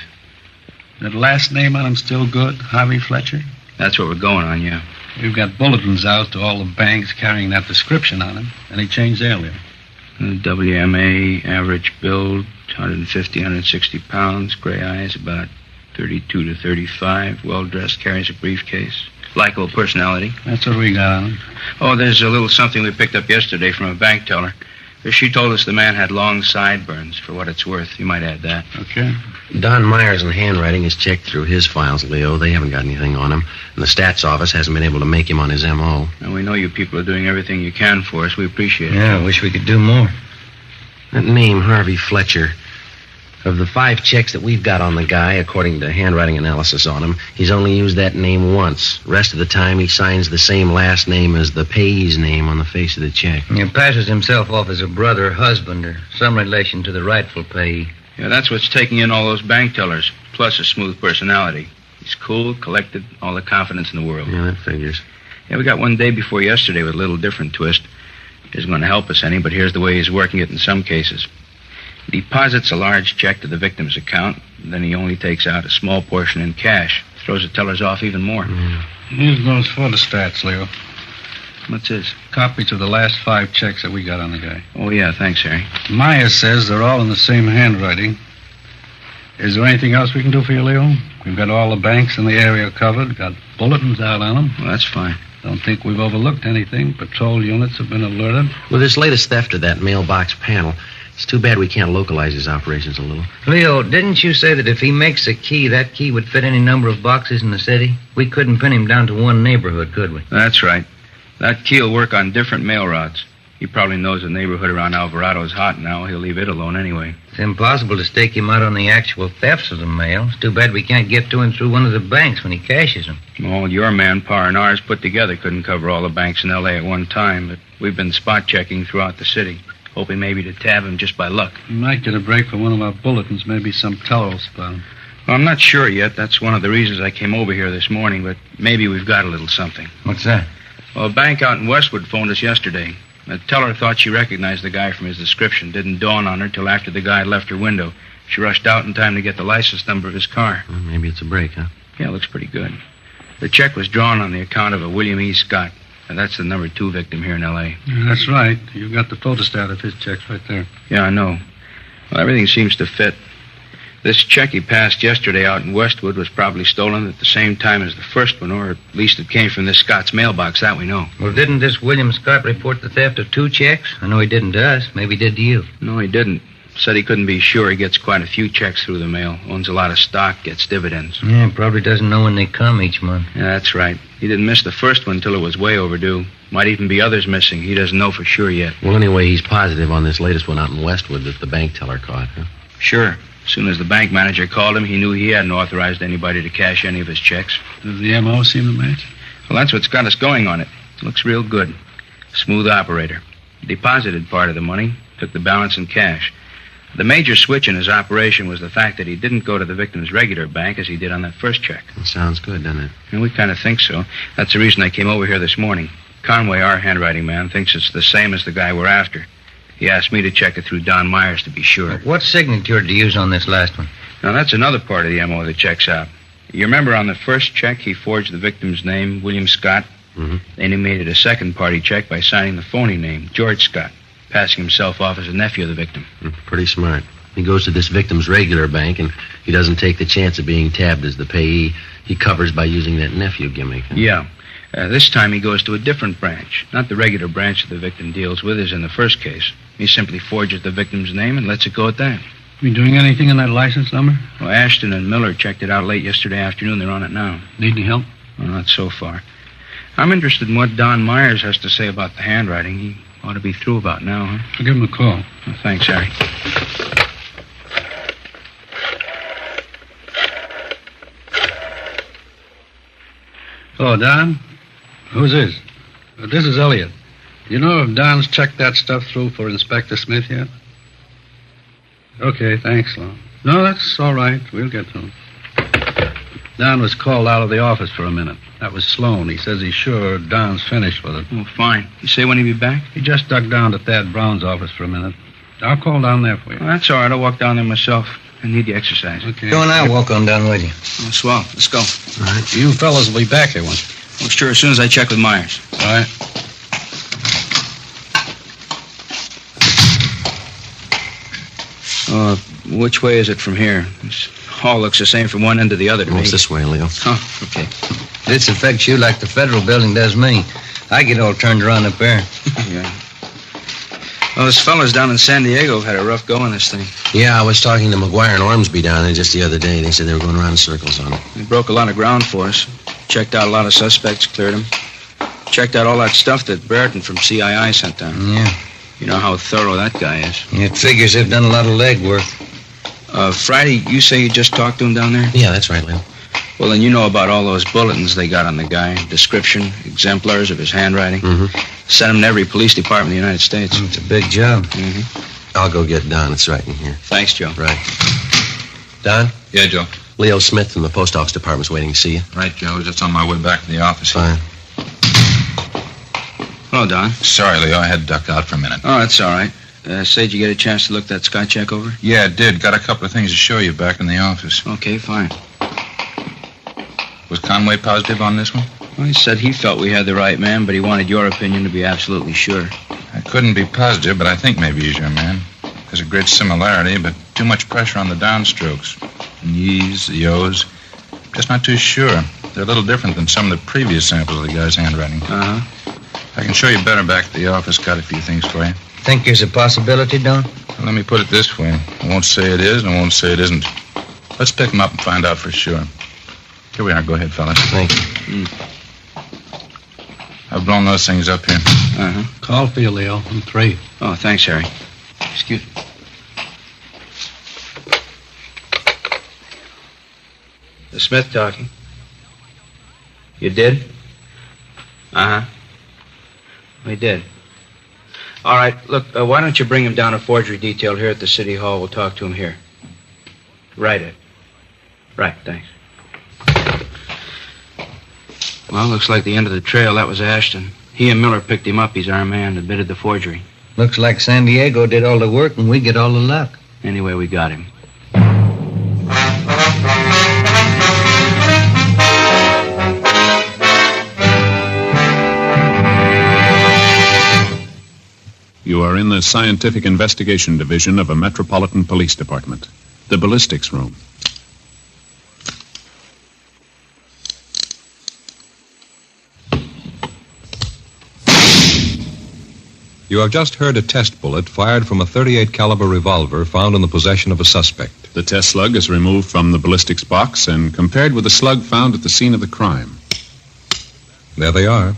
That last name on him still good, Harvey Fletcher?
That's what we're going on, yeah.
We've got bulletins out to all the banks carrying that description on him, and he changed earlier.
WMA, average build, 150, 160 pounds, gray eyes, about 32 to 35, well-dressed, carries a briefcase. Likeable personality.
That's what we got on him.
Oh, there's a little something we picked up yesterday from a bank teller. She told us the man had long sideburns, for what it's worth. You might add that.
Okay.
Don Myers in handwriting has checked through his files, Leo. They haven't got anything on him. And the stats office hasn't been able to make him on his M.O.
And we know you people are doing everything you can for us. We appreciate it.
Yeah, I wish we could do more.
That name, Harvey Fletcher, of the 5 checks that we've got on the guy, according to handwriting analysis on him, he's only used that name once. Rest of the time, he signs the same last name as the payee's name on the face of the check.
He passes himself off as a brother, husband, or some relation to the rightful payee.
Yeah, that's what's taking in all those bank tellers, plus a smooth personality. He's cool, collected, all the confidence in the world.
Yeah, that figures.
Yeah, we got one day before yesterday with a little different twist. Isn't going to help us any, but here's the way he's working it in some cases. He deposits a large check to the victim's account, and then he only takes out a small portion in cash. Throws the tellers off even more.
Here's those photostats, Leo.
What's this?
Copies of the last 5 checks that we got on the guy.
Oh, yeah, thanks, Harry.
Myers says they're all in the same handwriting. Is there anything else we can do for you, Leo? We've got all the banks in the area covered, got bulletins out on them.
Well, that's fine.
Don't think we've overlooked anything. Patrol units have been alerted.
With this latest theft of that mailbox panel, it's too bad we can't localize his operations a little.
Leo, didn't you say that if he makes a key, that key would fit any number of boxes in the city? We couldn't pin him down to one neighborhood, could we?
That's right. That key will work on different mail routes. He probably knows the neighborhood around Alvarado is hot now. He'll leave it alone anyway.
It's impossible to stake him out on the actual thefts of the mail. It's too bad we can't get to him through one of the banks when he cashes them.
Well, your manpower and ours put together couldn't cover all the banks in L.A. at one time, but we've been spot checking throughout the city, hoping maybe to tab him just by luck.
We might get a break from one of our bulletins. Maybe some teller will spot him.
Well, I'm not sure yet. That's one of the reasons I came over here this morning, but maybe we've got a little something.
What's that?
Well, a bank out in Westwood phoned us yesterday. The teller thought she recognized the guy from his description. Didn't dawn on her till after the guy had left her window. She rushed out in time to get the license number of his car.
Well, maybe it's a break, huh?
Yeah, it looks pretty good. The check was drawn on the account of a William E. Scott. And that's the number 2 victim here in L.A.
Yeah, that's right. You've got the photostat of his checks right there.
Yeah, I know. Well, everything seems to fit. This check he passed yesterday out in Westwood was probably stolen at the same time as the first one, or at least it came from this Scott's mailbox, that we know.
Well, didn't this William Scott report the theft of 2 checks? I know he didn't to us. Maybe he did to you.
No, he didn't. Said he couldn't be sure. He gets quite a few checks through the mail. Owns a lot of stock, gets dividends.
Yeah, probably doesn't know when they come each month.
Yeah, that's right. He didn't miss the first one till it was way overdue. Might even be others missing. He doesn't know for sure yet.
Well, anyway, he's positive on this latest one out in Westwood that the bank teller caught, huh?
Sure. As soon as the bank manager called him, he knew he hadn't authorized anybody to cash any of his checks.
Does the M.O. seem to match?
Well, that's what's got us going on it. Looks real good. Smooth operator. Deposited part of the money, took the balance in cash. The major switch in his operation was the fact that he didn't go to the victim's regular bank as he did on that first check.
It sounds good, doesn't it?
And we kind of think so. That's the reason I came over here this morning. Conway, our handwriting man, thinks it's the same as the guy we're after. He asked me to check it through Don Myers to be sure.
What signature did you use on this last one?
Now, that's another part of the M.O. that checks out. You remember on the first check, he forged the victim's name, William Scott?
Mm-hmm.
Then he made it a second-party check by signing the phony name, George Scott, passing himself off as a nephew of the victim.
Pretty smart. He goes to this victim's regular bank, and he doesn't take the chance of being tabbed as the payee. He covers by using that nephew gimmick.
Yeah. This time he goes to a different branch. Not the regular branch that the victim deals with as in the first case. He simply forges the victim's name and lets it go at that.
You doing anything in that license number?
Well, Ashton and Miller checked it out late yesterday afternoon. They're on it now.
Need any help?
Well, not so far. I'm interested in what Don Myers has to say about the handwriting. He ought to be through about now, huh?
I'll give him a call.
Well, thanks, Harry.
Hello, Don. Who's this? This is Elliot. You know if Don's checked that stuff through for Inspector Smith yet? Okay, thanks, Lon. No, that's all right. We'll get to him. Don was called out of the office for a minute. That was Sloan. He says he's sure Don's finished with it.
Oh, fine. You say when he'll be back?
He just ducked down to Thad Brown's office for a minute. I'll call down there for you.
Well, that's all right. I'll walk down there myself. I need the exercise.
Okay.
Go on, I'll walk on down with you.
Oh, swell. Let's go.
All right. You fellas will be back here once.
Well, sure, as soon as I check with Myers.
All right.
Which way is it from here? This hall looks the same from one end to the other to me.
It's this way, Leo.
Oh, okay.
This affects you like the federal building does me. I get all turned around up there.
Yeah. Well, those fellas down in San Diego have had a rough go on this thing.
Yeah, I was talking to McGuire and Ormsby down there just the other day. They said they were going around in circles on it.
They broke a lot of ground for us. Checked out a lot of suspects, cleared them. Checked out all that stuff that Brereton from CII sent down.
Yeah.
You know how thorough that guy is.
It figures they've done a lot of legwork.
Friday, you say you just talked to him down there?
Yeah, that's right, Leo.
Well, then you know about all those bulletins they got on the guy. Description, exemplars of his handwriting.
Mm-hmm.
Sent them to every police department in the United States.
It's a big job.
Mm-hmm.
I'll go get Don. It's right in here.
Thanks, Joe.
Right. Don?
Yeah, Joe.
Leo Smith from the post office department's waiting to see you.
Right, Joe. I was just on my way back to the office.
Fine.
Hello, Don.
Sorry, Leo. I had to duck out for a minute.
Oh, that's all right. Say, did you get a chance to look that sky check over?
Yeah, I did. Got a couple of things to show you back in the office.
Okay, fine.
Was Conway positive on this one?
Well, he said he felt we had the right man, but he wanted your opinion to be absolutely sure.
I couldn't be positive, but I think maybe he's your man. There's a great similarity, but too much pressure on the downstrokes. The ye's, the yo's. Just not too sure. They're a little different than some of the previous samples of the guy's handwriting.
Uh-huh.
I can show you better back at the office. Got a few things for you.
Think there's a possibility, Don?
Well, let me put it this way. I won't say it is, and I won't say it isn't. Let's pick him up and find out for sure. Here we are. Go ahead, fellas.
Thank you.
I've blown those things up here.
Uh-huh.
Call for you, Leo. I'm 3.
Oh, thanks, Harry. Excuse me. The Smith talking. You did? Uh-huh. We did. All right, look, why don't you bring him down a forgery detail here at the City Hall? We'll talk to him here. Right, Ed. Right, thanks. Well, looks like the end of the trail. That was Ashton. He and Miller picked him up. He's our man, admitted the forgery.
Looks like San Diego did all the work and we get all the luck.
Anyway, we got him.
You are in the Scientific Investigation Division of a Metropolitan Police Department, the ballistics room.
You have just heard a test bullet fired from a .38 caliber revolver found in the possession of a suspect.
The test slug is removed from the ballistics box and compared with the slug found at the scene of the crime.
There they are.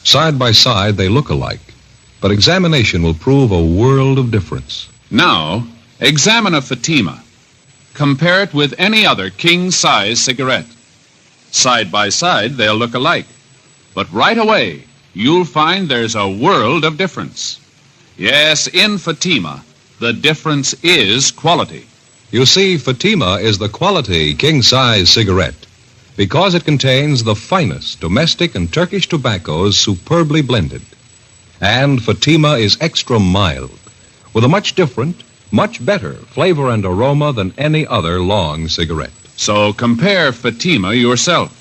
Side by side, they look alike. But examination will prove a world of difference.
Now, examine a Fatima. Compare it with any other king-size cigarette. Side by side, they'll look alike. But right away, you'll find there's a world of difference. Yes, in Fatima, the difference is quality.
You see, Fatima is the quality king-size cigarette because it contains the finest domestic and Turkish tobaccos superbly blended. And Fatima is extra mild, with a much different, much better flavor and aroma than any other long cigarette.
So compare Fatima yourself.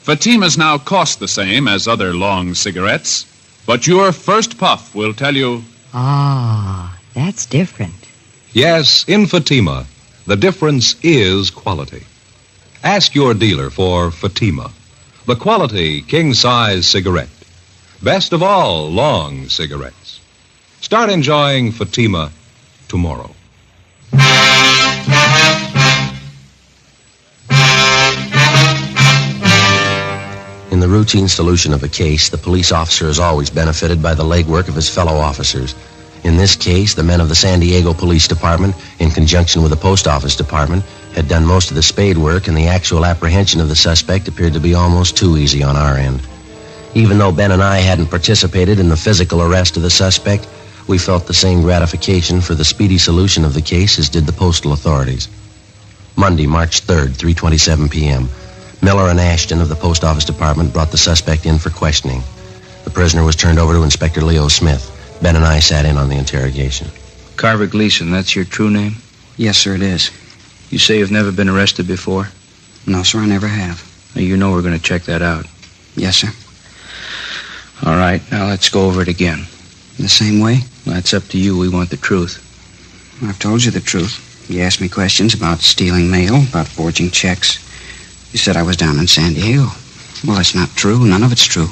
Fatimas now cost the same as other long cigarettes, but your first puff will tell you...
Ah, that's different.
Yes, in Fatima, the difference is quality. Ask your dealer for Fatima, the quality king-size cigarette. Best of all, long cigarettes. Start enjoying Fatima tomorrow.
In the routine solution of a case, the police officer is always benefited by the legwork of his fellow officers. In this case, the men of the San Diego Police Department, in conjunction with the Post Office Department, had done most of the spade work, and the actual apprehension of the suspect appeared to be almost too easy on our end. Even though Ben and I hadn't participated in the physical arrest of the suspect, we felt the same gratification for the speedy solution of the case as did the postal authorities. Monday, March 3rd, 3:27 p.m., Miller and Ashton of the Post Office Department brought the suspect in for questioning. The prisoner was turned over to Inspector Leo Smith. Ben and I sat in on the interrogation.
Carver Gleason, that's your true name?
Yes, sir, it is.
You say you've never been arrested before?
No, sir, I never have.
Now, you know we're going to check that out.
Yes, sir.
All right, now let's go over it again.
The same way?
That's up to you. We want the truth.
I've told you the truth. You asked me questions about stealing mail, about forging checks. You said I was down in San Diego. Well, that's not true. None of it's true.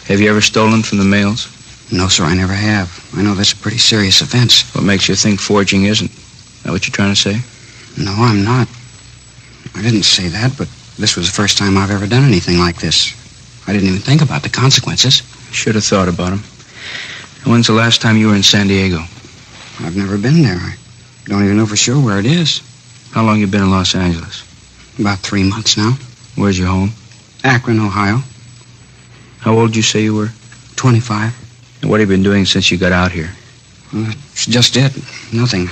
Have you ever stolen from the mails?
No, sir, I never have. I know that's a pretty serious offense.
What makes you think forging isn't? Is that what you're trying to say?
No, I'm not. I didn't say that, but this was the first time I've ever done anything like this. I didn't even think about the consequences.
Should have thought about them. When's the last time you were in San Diego?
I've never been there. I don't even know for sure where it is.
How long you been in Los Angeles?
About 3 months now.
Where's your home?
Akron, Ohio.
How old did you say you were?
25.
And what have you been doing since you got out here?
Well, that's just it. Nothing.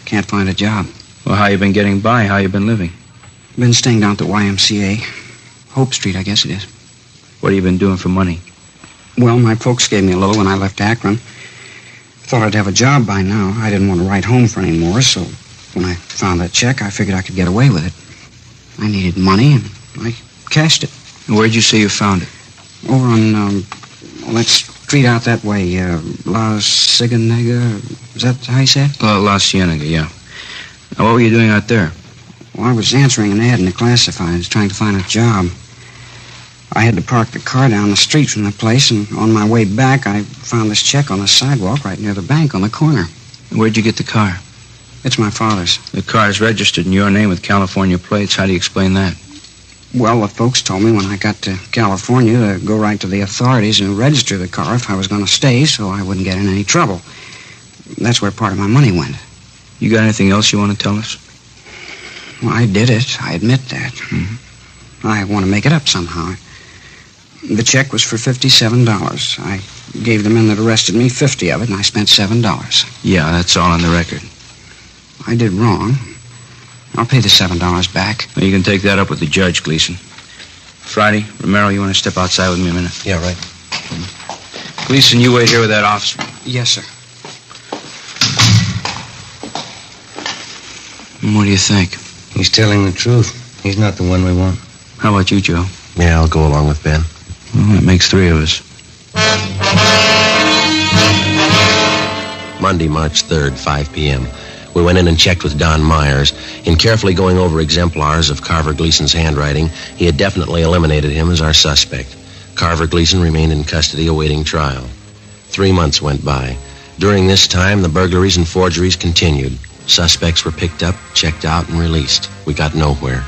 Can't find a job.
Well, how you been getting by? How you been living?
Been staying down at the YMCA. Hope Street, I guess it is.
What have you been doing for money?
Well, my folks gave me a little when I left Akron. Thought I'd have a job by now. I didn't want to write home for any more, so when I found that check, I figured I could get away with it. I needed money, and I cashed it.
And where'd you say you found it?
Over on, that street out that way, La Cienega. Is that how you said?
La Cienega, yeah. Now, what were you doing out there?
Well, I was answering an ad in the classifieds, trying to find a job. I had to park the car down the street from the place, and on my way back, I found this check on the sidewalk right near the bank on the corner.
Where'd you get the car?
It's my father's.
The car's registered in your name with California plates. How do you explain that?
Well, the folks told me when I got to California to go right to the authorities and register the car if I was going to stay so I wouldn't get in any trouble. That's where part of my money went.
You got anything else you want to tell us?
Well, I did it. I admit that.
Mm-hmm.
I want to make it up somehow. The check was for $57. I gave the men that arrested me 50 of it, and I spent $7.
Yeah, that's all on the record.
I did wrong. I'll pay the $7 back.
Well, you can take that up with the judge, Gleason. Friday, Romero, you want to step outside with me a minute?
Yeah, right.
Gleason, you wait here with that officer.
Yes, sir.
And what do you think?
He's telling the truth. He's not the one we want.
How about you, Joe?
Yeah, I'll go along with Ben.
Well, that makes 3 of us.
Monday, March 3rd, 5 p.m. We went in and checked with Don Myers. In carefully going over exemplars of Carver Gleason's handwriting, he had definitely eliminated him as our suspect. Carver Gleason remained in custody awaiting trial. 3 months went by. During this time, the burglaries and forgeries continued. Suspects were picked up, checked out, and released. We got nowhere.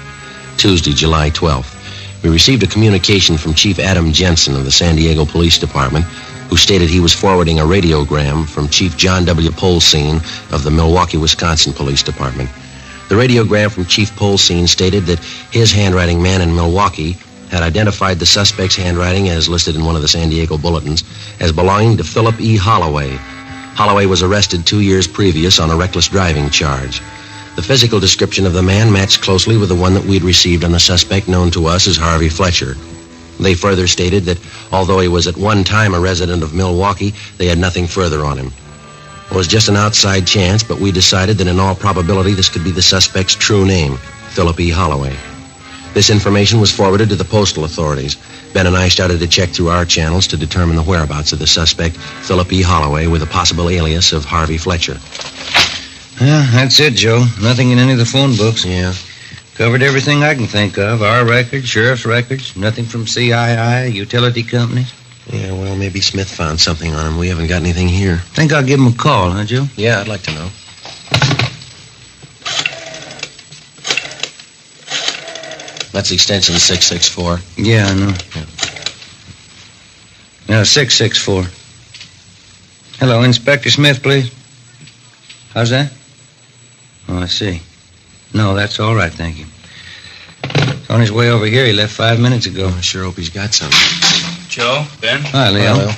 Tuesday, July 12th. We received a communication from Chief Adam Jensen of the San Diego Police Department, who stated he was forwarding a radiogram from Chief John W. Polsine of the Milwaukee, Wisconsin Police Department. The radiogram from Chief Polsine stated that his handwriting man in Milwaukee had identified the suspect's handwriting, as listed in one of the San Diego bulletins, as belonging to Philip E. Holloway. Holloway was arrested 2 years previous on a reckless driving charge. The physical description of the man matched closely with the one that we'd received on the suspect known to us as Harvey Fletcher. They further stated that although he was at one time a resident of Milwaukee, they had nothing further on him. It was just an outside chance, but we decided that in all probability this could be the suspect's true name, Philip E. Holloway. This information was forwarded to the postal authorities. Ben and I started to check through our channels to determine the whereabouts of the suspect, Philip E. Holloway, with a possible alias of Harvey Fletcher.
Yeah, that's it, Joe. Nothing in any of the phone books.
Yeah.
Covered everything I can think of. Our records, sheriff's records, nothing from CII, utility companies.
Yeah, well, maybe Smith found something on him. We haven't got anything here.
Think I'll give him a call, huh, Joe?
Yeah, I'd like to know. That's extension 664.
Yeah, I know. Yeah, 664. Hello, Inspector Smith, please. How's that? Oh, I see. No, that's all right, thank you. He's on his way over here. He left 5 minutes ago.
I sure hope he's got something.
Joe, Ben?
Hi, Leo.
Hello.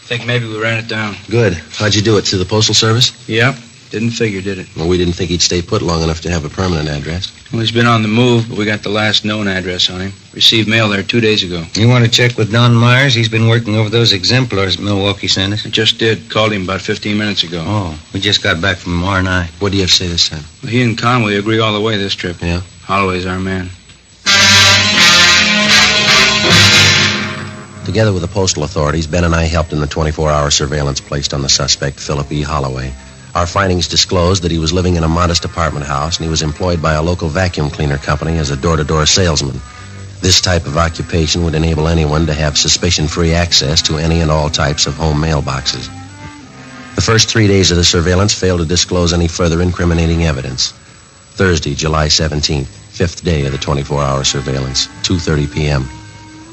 Think maybe we ran it down.
Good. How'd you do it? Through the Postal Service?
Yep. Didn't figure, did it?
Well, we didn't think he'd stay put long enough to have a permanent address.
Well, he's been on the move, but we got the last known address on him. Received mail there 2 days ago.
You want to check with Don Myers? He's been working over those exemplars Milwaukee sent us.
I just did. Called him about 15 minutes ago.
Oh, we just got back from R&I.
What do you have to say this time?
Well, he and Conway agree all the way this trip.
Yeah?
Holloway's our man.
Together with the postal authorities, Ben and I helped in the 24-hour surveillance placed on the suspect, Philip E. Holloway. Our findings disclosed that he was living in a modest apartment house and he was employed by a local vacuum cleaner company as a door-to-door salesman. This type of occupation would enable anyone to have suspicion-free access to any and all types of home mailboxes. The first 3 days of the surveillance failed to disclose any further incriminating evidence. Thursday, July 17th, fifth day of the 24-hour surveillance, 2:30 p.m.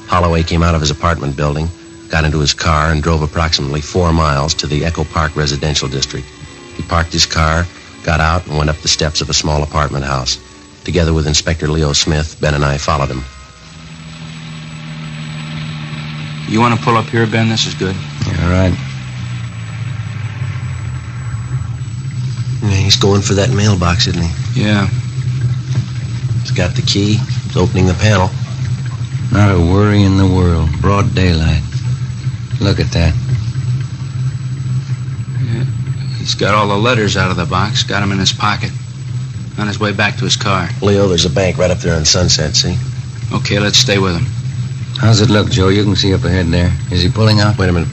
Holloway came out of his apartment building, got into his car, and drove approximately 4 miles to the Echo Park residential district. He parked his car, got out, and went up the steps of a small apartment house. Together with Inspector Leo Smith, Ben and I followed him.
You want to pull up here, Ben? This is good.
Yeah, all right.
Yeah, he's going for that mailbox, isn't he?
Yeah.
He's got the key. He's opening the panel.
Not a worry in the world. Broad daylight. Look at that.
Yeah. He's got all the letters out of the box, got them in his pocket. On his way back to his car.
Leo, there's a bank right up there on Sunset, see?
Okay, let's stay with him.
How's it look, Joe? You can see up ahead there. Is he pulling out?
Wait a minute.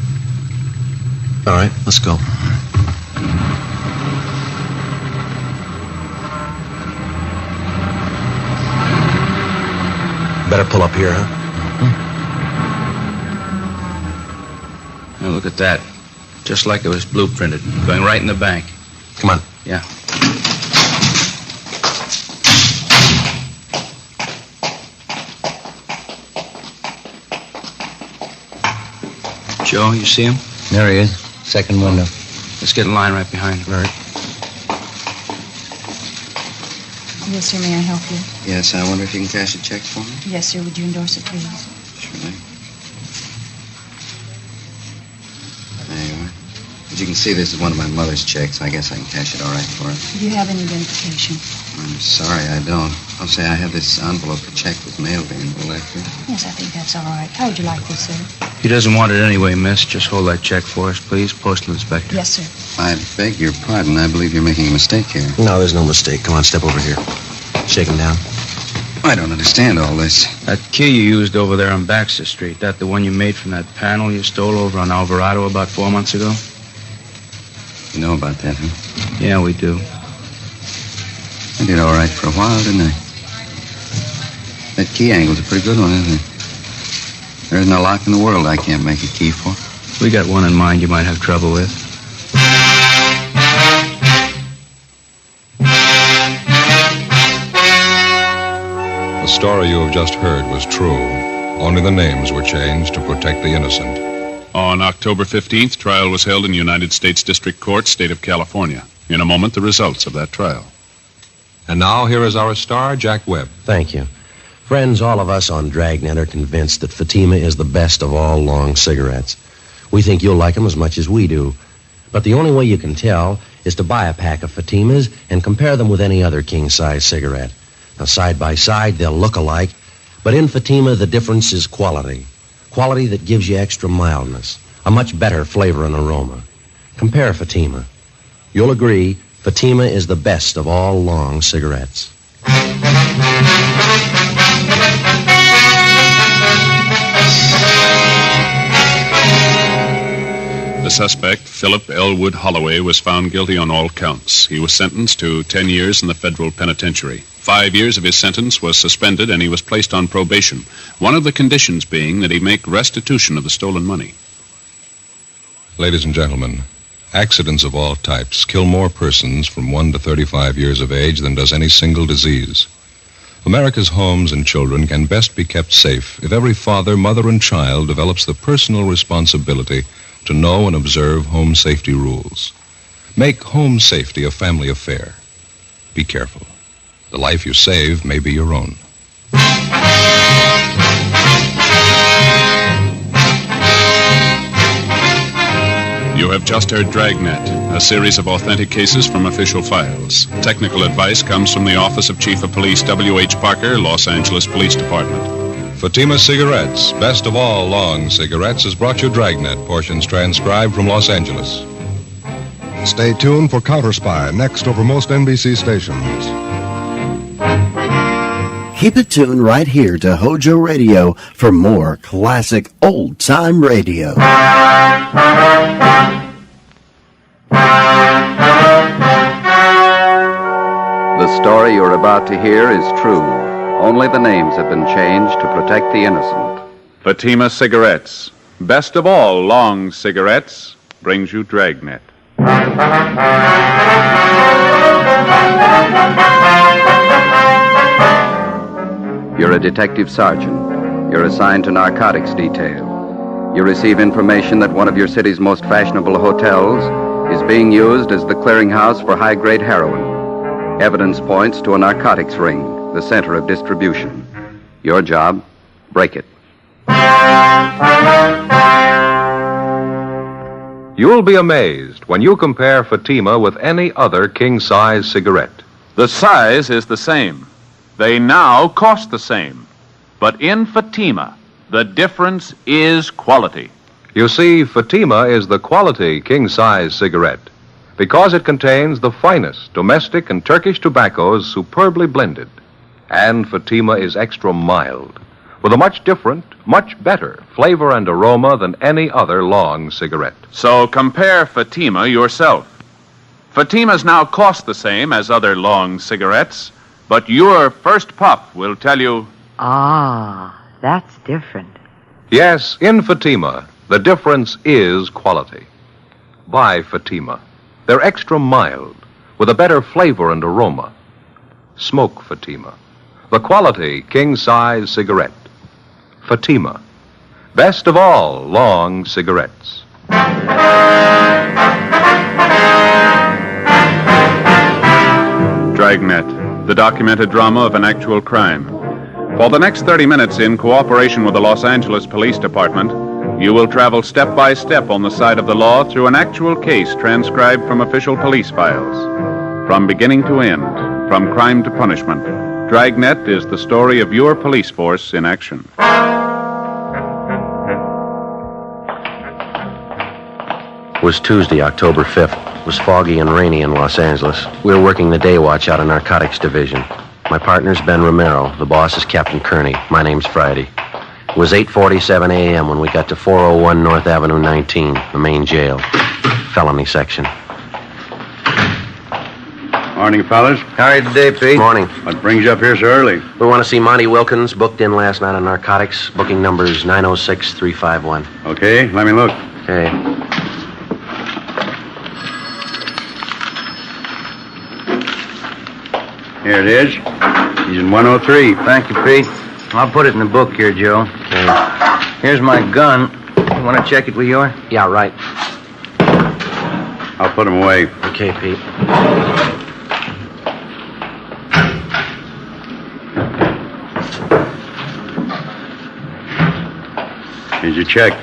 All right, let's go. Better pull up here, huh?
Now look at that. Just like it was blueprinted. Going right in the bank.
Come on.
Yeah. Joe, you see him?
There he is. Second window.
Let's get in line right behind him.
All right.
Yes, sir. May I help you?
Yes, I wonder if you can cash a check for me?
Yes, sir. Would you endorse it, please?
Surely. There you are. As you can see, this is one of my mother's checks. I guess I can cash it all right for her.
Do you have any identification?
I'm sorry, I don't. I'll say I have this envelope the check was mailed in. Will that do?
Yes, I think that's all right. How would you like this, sir?
He doesn't want it anyway, miss. Just hold that check for us, please. Postal inspector.
Yes, sir.
I beg your pardon. I believe you're making a mistake here.
No, there's no mistake. Come on, step over here. Shake him down.
I don't understand all this.
That key you used over there on Baxter Street, that the one you made from that panel you stole over on Alvarado about 4 months ago?
You know about that, huh?
Yeah, we do.
I did all right for a while, didn't I? That key angle's a pretty good one, isn't it? There isn't a lock in the world I can't make a key for.
We got one in mind you might have trouble with.
The story you have just heard was true. Only the names were changed to protect the innocent.
On October 15th, trial was held in United States District Court, State of California. In a moment, the results of that trial.
And now, here is our star, Jack Webb.
Thank you. Friends, all of us on Dragnet are convinced that Fatima is the best of all long cigarettes. We think you'll like them as much as we do. But the only way you can tell is to buy a pack of Fatimas and compare them with any other king-size cigarette. Now, side by side, they'll look alike, but in Fatima, the difference is quality. Quality that gives you extra mildness, a much better flavor and aroma. Compare Fatima. You'll agree, Fatima is the best of all long cigarettes.
The suspect, Philip Elwood Holloway, was found guilty on all counts. He was sentenced to 10 years in the federal penitentiary. 5 years of his sentence was suspended, and he was placed on probation, one of the conditions being that he make restitution of the stolen money.
Ladies and gentlemen, accidents of all types kill more persons from 1 to 35 years of age than does any single disease. America's homes and children can best be kept safe if every father, mother, and child develops the personal responsibility to know and observe home safety rules. Make home safety a family affair. Be careful. The life you save may be your own.
You have just heard Dragnet, a series of authentic cases from official files. Technical advice comes from the Office of Chief of Police W.H. Parker, Los Angeles Police Department.
Fatima Cigarettes, best of all long cigarettes, has brought you Dragnet, portions transcribed from Los Angeles.
Stay tuned for Counter Spy, next over most NBC stations.
Keep it tuned right here to HOJO Radio for more classic old-time radio.
The story you're about to hear is true. Only the names have been changed to protect the innocent.
Fatima Cigarettes, best of all long cigarettes, brings you Dragnet.
You're a detective sergeant. You're assigned to narcotics detail. You receive information that one of your city's most fashionable hotels is being used as the clearinghouse for high-grade heroin. Evidence points to a narcotics ring, the center of distribution. Your job, break it.
You'll be amazed when you compare Fatima with any other king-size cigarette.
The size is the same. They now cost the same. But in Fatima, the difference is quality.
You see, Fatima is the quality king-size cigarette because it contains the finest domestic and Turkish tobaccos superbly blended. And Fatima is extra mild, with a much different, much better flavor and aroma than any other long cigarette.
So compare Fatima yourself. Fatimas now cost the same as other long cigarettes, but your first puff will tell you...
Ah, that's different.
Yes, in Fatima, the difference is quality. Buy Fatima. They're extra mild, with a better flavor and aroma. Smoke Fatima, the quality king-size cigarette. Fatima, best of all long cigarettes.
Dragnet, the documented drama of an actual crime. For the next 30 minutes, in cooperation with the Los Angeles Police Department, you will travel step by step on the side of the law through an actual case transcribed from official police files. From beginning to end, from crime to punishment, Dragnet is the story of your police force in action.
It was Tuesday, October 5th. It was foggy and rainy in Los Angeles. We were working the day watch out of Narcotics Division. My partner's Ben Romero. The boss is Captain Kearney. My name's Friday. It was 8:47 a.m. when we got to 401 North Avenue 19, the main jail, felony section.
Morning, fellas. How are you today, Pete?
Morning.
What brings you up here so early?
We want to see Monty Wilkins, booked in last night on Narcotics. Booking number's 906351.
Okay, let me look.
Okay.
Here it is. He's in 103.
Thank you, Pete. I'll put it in the book here, Joe.
Okay.
Here's my gun. You want to check it with yours?
Yeah, right.
I'll put him away.
Okay, Pete.
Here's your check.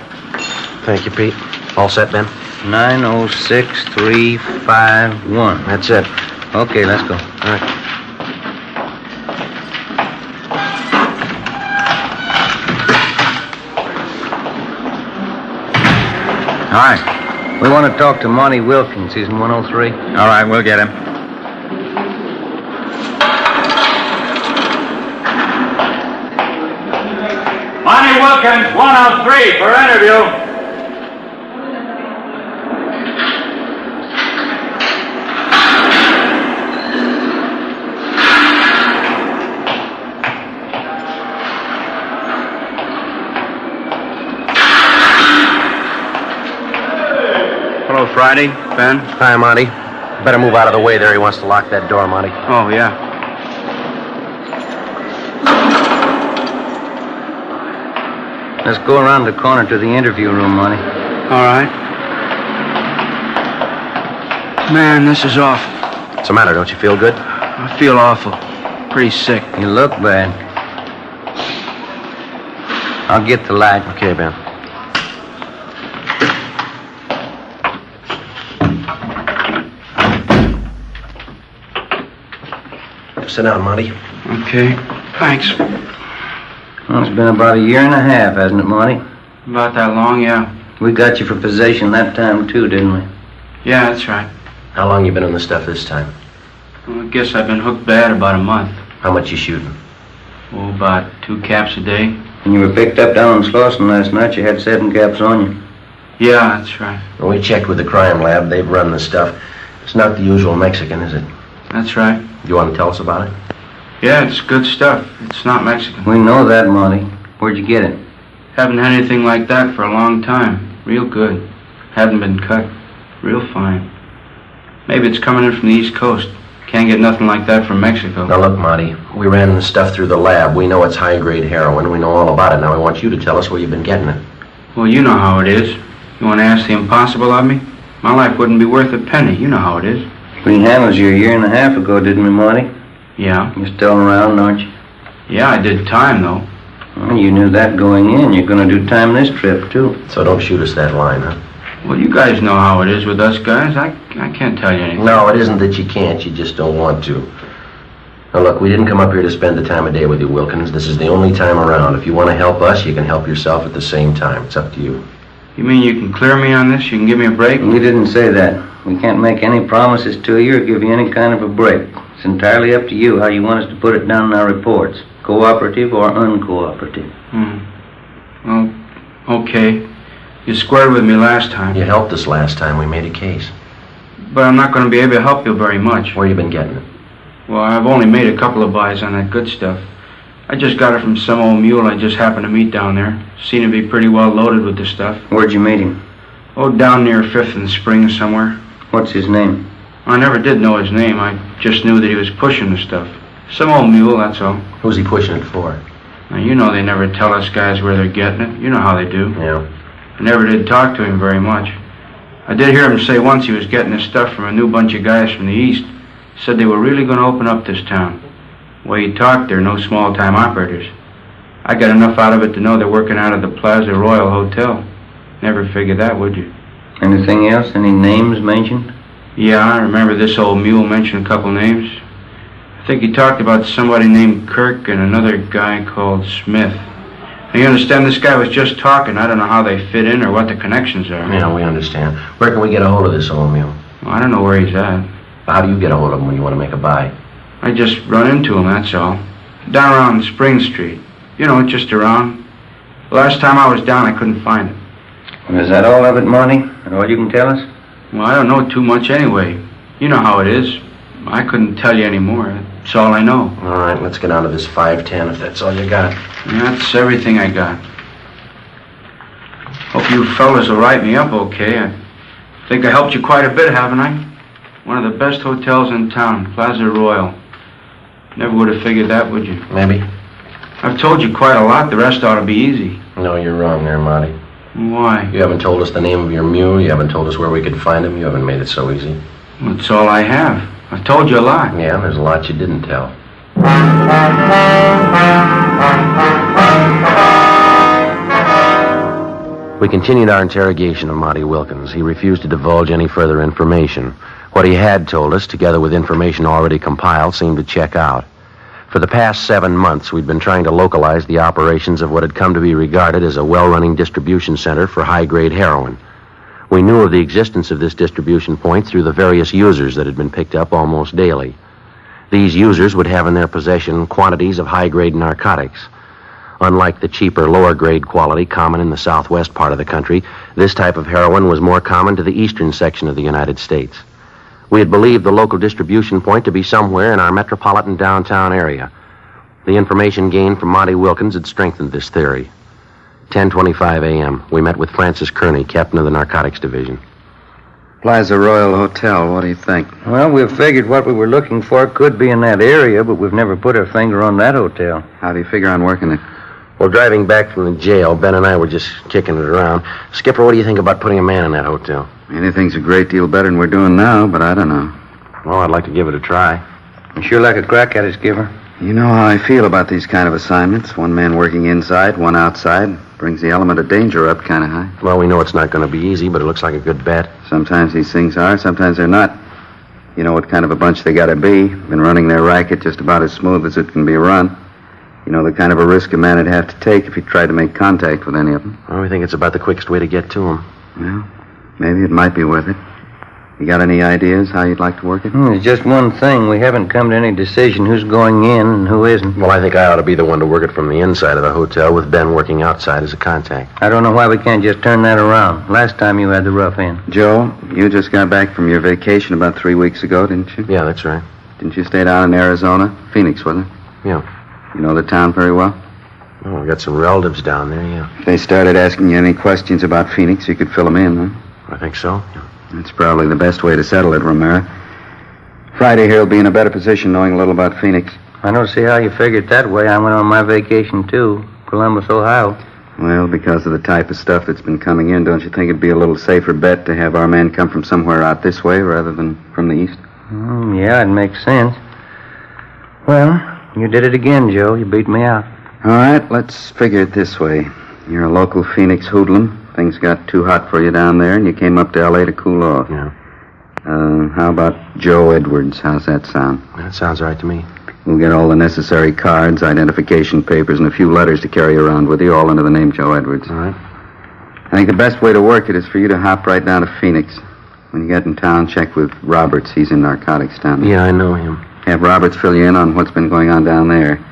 Thank you, Pete. All set, Ben?
906351.
That's it.
Okay, let's go.
All right.
Hi. We want to talk to Monty Wilkins. He's in 103.
All right, we'll get him.
Monty Wilkins, 103 for interview.
Friday, Ben?
Hi, Monty. Better move out of the way there. He wants to lock that door, Monty.
Oh, yeah.
Let's go around the corner to the interview room, Monty.
All right. Man, this is awful.
What's the matter? Don't you feel good?
I feel awful. Pretty sick.
You look bad. I'll get the light.
Okay, Ben. Sit down, Monty.
Okay. Thanks.
Well, it's been about a year and a half, hasn't it, Monty?
About that long, yeah.
We got you for possession that time, too, didn't we?
Yeah, that's right.
How long you been in the stuff this time?
Well, I guess I've been hooked bad about a month.
How much you shooting?
Oh, about 2 caps a day.
When you were picked up down in Slauson last night, you had 7 caps on you.
Yeah, that's right.
Well, we checked with the crime lab. They've run the stuff. It's not the usual Mexican, is it?
That's right.
You want to tell us about it?
Yeah, it's good stuff. It's not Mexican.
We know that, Monty. Where'd you get it?
Haven't had anything like that for a long time. Real good. Hadn't been cut. Real fine. Maybe it's coming in from the East Coast. Can't get nothing like that from Mexico.
Now look, Monty, we ran the stuff through the lab. We know it's high-grade heroin. We know all about it. Now I want you to tell us where you've been getting it.
Well, you know how it is. You want to ask the impossible of me? My life wouldn't be worth a penny. You know how it is.
We handled you a year and a half ago, didn't we, Monty?
Yeah.
You're still around, aren't you?
Yeah, I did time, though.
Well, you knew that going in. You're going to do time this trip, too.
So don't shoot us that line, huh?
Well, you guys know how it is with us guys. I can't tell you anything.
No, it isn't that you can't. You just don't want to. Now, look, we didn't come up here to spend the time of day with you, Wilkins. This is the only time around. If you want to help us, you can help yourself at the same time. It's up to you.
You mean you can clear me on this? You can give me a break?
We didn't say that. We can't make any promises to you or give you any kind of a break. It's entirely up to you how you want us to put it down in our reports. Cooperative or uncooperative.
Well, okay. You squared with me last time.
You helped us last time. We made a case.
But I'm not going to be able to help you very much.
Where you been getting it?
Well, I've only made a couple of buys on that good stuff. I just got it from some old mule I just happened to meet down there. Seemed to be pretty well loaded with the stuff.
Where'd you meet him?
Oh, down near 5th and Spring somewhere.
What's his name?
I never did know his name. I just knew that he was pushing the stuff. Some old mule, that's all.
Who's he pushing it for?
Now, you know they never tell us guys where they're getting it. You know how they do.
Yeah.
I never did talk to him very much. I did hear him say once he was getting his stuff from a new bunch of guys from the East. Said they were really going to open up this town. The way he talked, they're no small-time operators. I got enough out of it to know they're working out of the Plaza Royal Hotel. Never figured that, would you?
Anything else? Any names mentioned?
Yeah, I remember this old mule mentioned a couple names. I think he talked about somebody named Kirk and another guy called Smith. Now, you understand, this guy was just talking. I don't know how they fit in or what the connections are.
Yeah, we understand. Where can we get a hold of this old mule?
Well, I don't know where he's at.
How do you get a hold of him when you want to make a buy?
I just run into him, that's all. Down around Spring Street. You know, just around. The last time I was down, I couldn't find it.
Well, is that all of it, Monty? All you can tell us?
Well, I don't know too much anyway. You know how it is. I couldn't tell you any more. That's all I know.
All right, let's get on to this 510 if that's all you got.
Yeah, that's everything I got. Hope you fellas will write me up okay. I think I helped you quite a bit, haven't I? One of the best hotels in town, Plaza Royal. Never would have figured that, would you?
Maybe.
I've told you quite a lot. The rest ought to be easy.
No, you're wrong there, Monty.
Why?
You haven't told us the name of your mule. You haven't told us where we could find him. You haven't made it so easy.
Well, that's all I have. I've told you a lot.
Yeah, there's a lot you didn't tell. We continued our interrogation of Monty Wilkins. He refused to divulge any further information. What he had told us, together with information already compiled, seemed to check out. For the past 7 months, we'd been trying to localize the operations of what had come to be regarded as a well-running distribution center for high-grade heroin. We knew of the existence of this distribution point through the various users that had been picked up almost daily. These users would have in their possession quantities of high-grade narcotics. Unlike the cheaper, lower-grade quality common in the southwest part of the country, this type of heroin was more common to the eastern section of the United States. We had believed the local distribution point to be somewhere in our metropolitan downtown area. The information gained from Monty Wilkins had strengthened this theory. 10:25 a.m., we met with Francis Kearney, captain of the narcotics division.
Plaza Royal Hotel, what do you think?
Well, we've figured what we were looking for could be in that area, but we've never put our finger on that hotel.
How do you figure on working it?
Well, driving back from the jail, Ben and I were just kicking it around. Skipper, what do you think about putting a man in that hotel?
Anything's a great deal better than we're doing now, but I don't know.
Well, I'd like to give it a try.
You sure like a crack at it, Skipper?
You know how I feel about these kind of assignments. One man working inside, one outside. Brings the element of danger up kind of high.
Well, we know it's not going to be easy, but it looks like a good bet.
Sometimes these things are, sometimes they're not. You know what kind of a bunch they gotta be. Been running their racket just about as smooth as it can be run. You know the kind of a risk a man would have to take if he tried to make contact with any of them.
Well, we think it's about the quickest way to get to them.
Well, maybe it might be worth it. You got any ideas how you'd like to work it?
There's just one thing. We haven't come to any decision who's going in and who isn't.
Well, I think I ought to be the one to work it from the inside of the hotel with Ben working outside as a contact.
I don't know why we can't just turn that around. Last time you had the rough end.
Joe, you just got back from your vacation about 3 weeks ago, didn't you?
Yeah, that's right.
Didn't you stay down in Arizona? Phoenix, wasn't it?
Yeah.
You know the town very well?
Oh, we got some relatives down there, yeah.
If they started asking you any questions about Phoenix, you could fill them in, huh?
I think so, yeah.
That's probably the best way to settle it, Romero. Friday here will be in a better position knowing a little about Phoenix.
I don't see how you figured that way. I went on my vacation, too. Columbus, Ohio.
Well, because of the type of stuff that's been coming in, don't you think it'd be a little safer bet to have our men come from somewhere out this way rather than from the east?
Yeah, it makes sense. Well, you did it again, Joe. You beat me out.
All right, let's figure it this way. You're a local Phoenix hoodlum. Things got too hot for you down there, and you came up to L.A. to cool off.
Yeah.
How about Joe Edwards? How's that sound?
That sounds right to me.
We'll get all the necessary cards, identification papers, and a few letters to carry around with you, all under the name Joe Edwards.
All right.
I think the best way to work it is for you to hop right down to Phoenix. When you get in town, check with Roberts. He's in narcotics down there.
Yeah, I know him.
Have Roberts fill you in on what's been going on down there.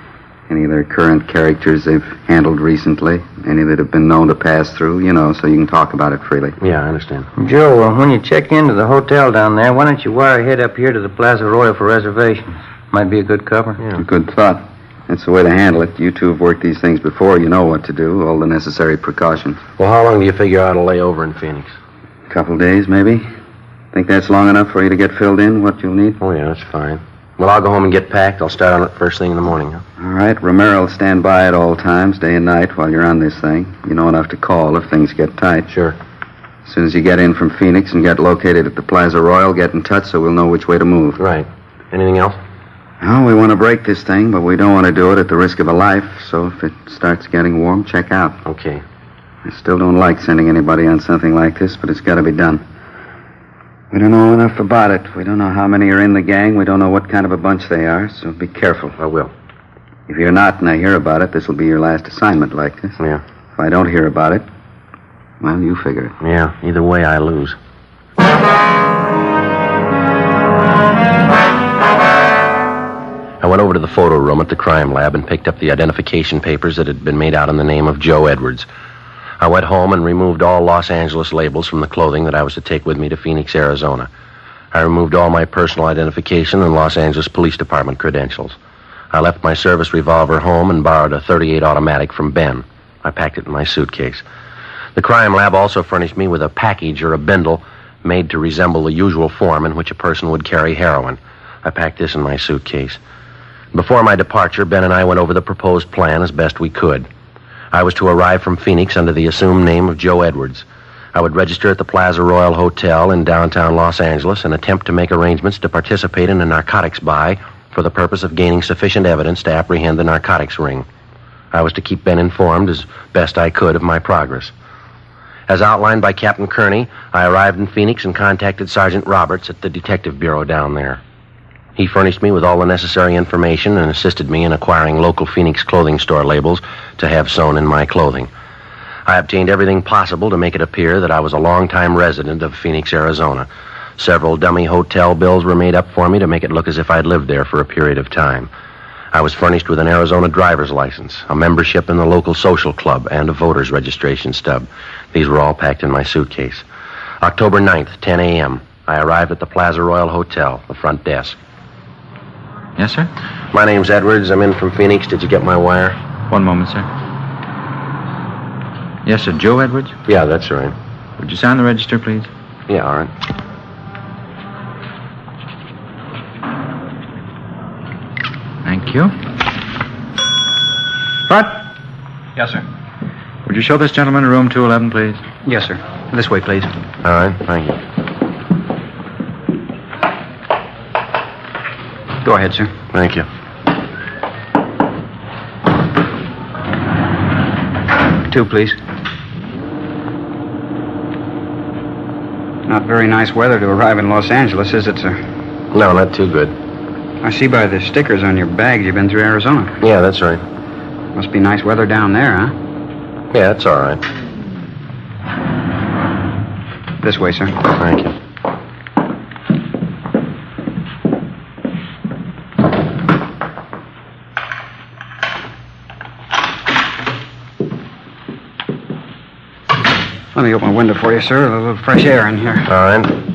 Any of their current characters they've handled recently. Any that have been known to pass through, you know, so you can talk about it freely.
Yeah, I understand.
Joe, when you check into the hotel down there, why don't you wire ahead up here to the Plaza Royal for reservations? Might be a good cover.
Yeah. Good thought. That's the way to handle it. You two have worked these things before. You know what to do. All the necessary precautions.
Well, how long do you figure out to lay over in Phoenix?
A couple days, maybe. Think that's long enough for you to get filled in, what you'll need?
Oh, yeah, that's fine. Well, I'll go home and get packed. I'll start on it first thing in the morning, huh?
All right. Romero will stand by at all times, day and night, while you're on this thing. You know enough to call if things get tight.
Sure.
As soon as you get in from Phoenix and get located at the Plaza Royal, get in touch so we'll know which way to move.
Right. Anything else?
Well, we want to break this thing, but we don't want to do it at the risk of a life. So if it starts getting warm, check out.
Okay.
I still don't like sending anybody on something like this, but it's got to be done. We don't know enough about it. We don't know how many are in the gang. We don't know what kind of a bunch they are, so be careful.
I will.
If you're not and I hear about it, this will be your last assignment like this.
Yeah.
If I don't hear about it, well, you figure it.
Yeah, either way I lose. I went over to the photo room at the crime lab and picked up the identification papers that had been made out in the name of Joe Edwards. I went home and removed all Los Angeles labels from the clothing that I was to take with me to Phoenix, Arizona. I removed all my personal identification and Los Angeles Police Department credentials. I left my service revolver home and borrowed a .38 automatic from Ben. I packed it in my suitcase. The crime lab also furnished me with a package or a bindle made to resemble the usual form in which a person would carry heroin. I packed this in my suitcase. Before my departure, Ben and I went over the proposed plan as best we could. I was to arrive from Phoenix under the assumed name of Joe Edwards. I would register at the Plaza Royal Hotel in downtown Los Angeles and attempt to make arrangements to participate in a narcotics buy for the purpose of gaining sufficient evidence to apprehend the narcotics ring. I was to keep Ben informed as best I could of my progress. As outlined by Captain Kearney, I arrived in Phoenix and contacted Sergeant Roberts at the Detective Bureau down there. He furnished me with all the necessary information and assisted me in acquiring local Phoenix clothing store labels to have sewn in my clothing. I obtained everything possible to make it appear that I was a longtime resident of Phoenix, Arizona. Several dummy hotel bills were made up for me to make it look as if I'd lived there for a period of time. I was furnished with an Arizona driver's license, a membership in the local social club, and a voter's registration stub. These were all packed in my suitcase. October 9th, 10 a.m., I arrived at the Plaza Royal Hotel, the front desk.
Yes, sir?
My name's Edwards. I'm in from Phoenix. Did you get my wire?
One moment, sir. Yes, sir. Joe Edwards?
Yeah, that's right.
Would you sign the register, please?
Yeah, all right.
Thank you. What?
Yes, sir.
Would you show this gentleman room 211, please?
Yes, sir. This way, please.
All right, thank you.
Go ahead, sir.
Thank you.
2, please. Not very nice weather to arrive in Los Angeles, is it, sir?
No, not too good.
I see by the stickers on your bags you've been through Arizona.
Yeah, that's right.
Must be nice weather down there, huh?
Yeah, it's all right.
This way, sir.
Thank you.
Let me open a window for you, sir. A little fresh air in here.
All right.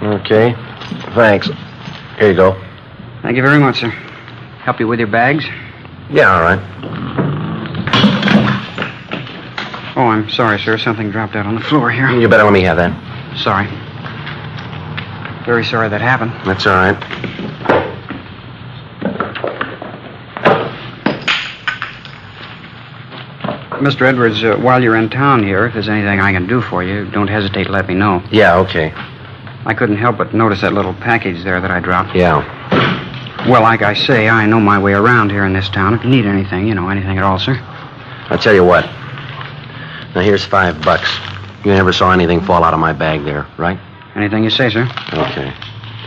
Okay. Thanks. Here you go.
Thank you very much, sir. Help you with your bags?
Yeah, all right.
Oh, I'm sorry, sir. Something dropped out on the floor here.
You better let me have that.
Sorry. Very sorry that happened.
That's all right.
Mr. Edwards, while you're in town here, if there's anything I can do for you, don't hesitate to let me know.
Yeah, okay.
I couldn't help but notice that little package there that I dropped.
Yeah.
Well, like I say, I know my way around here in this town. If you need anything, anything at all, sir.
I'll tell you what. Now, here's $5. You never saw anything fall out of my bag there, right?
Anything you say, sir.
Okay.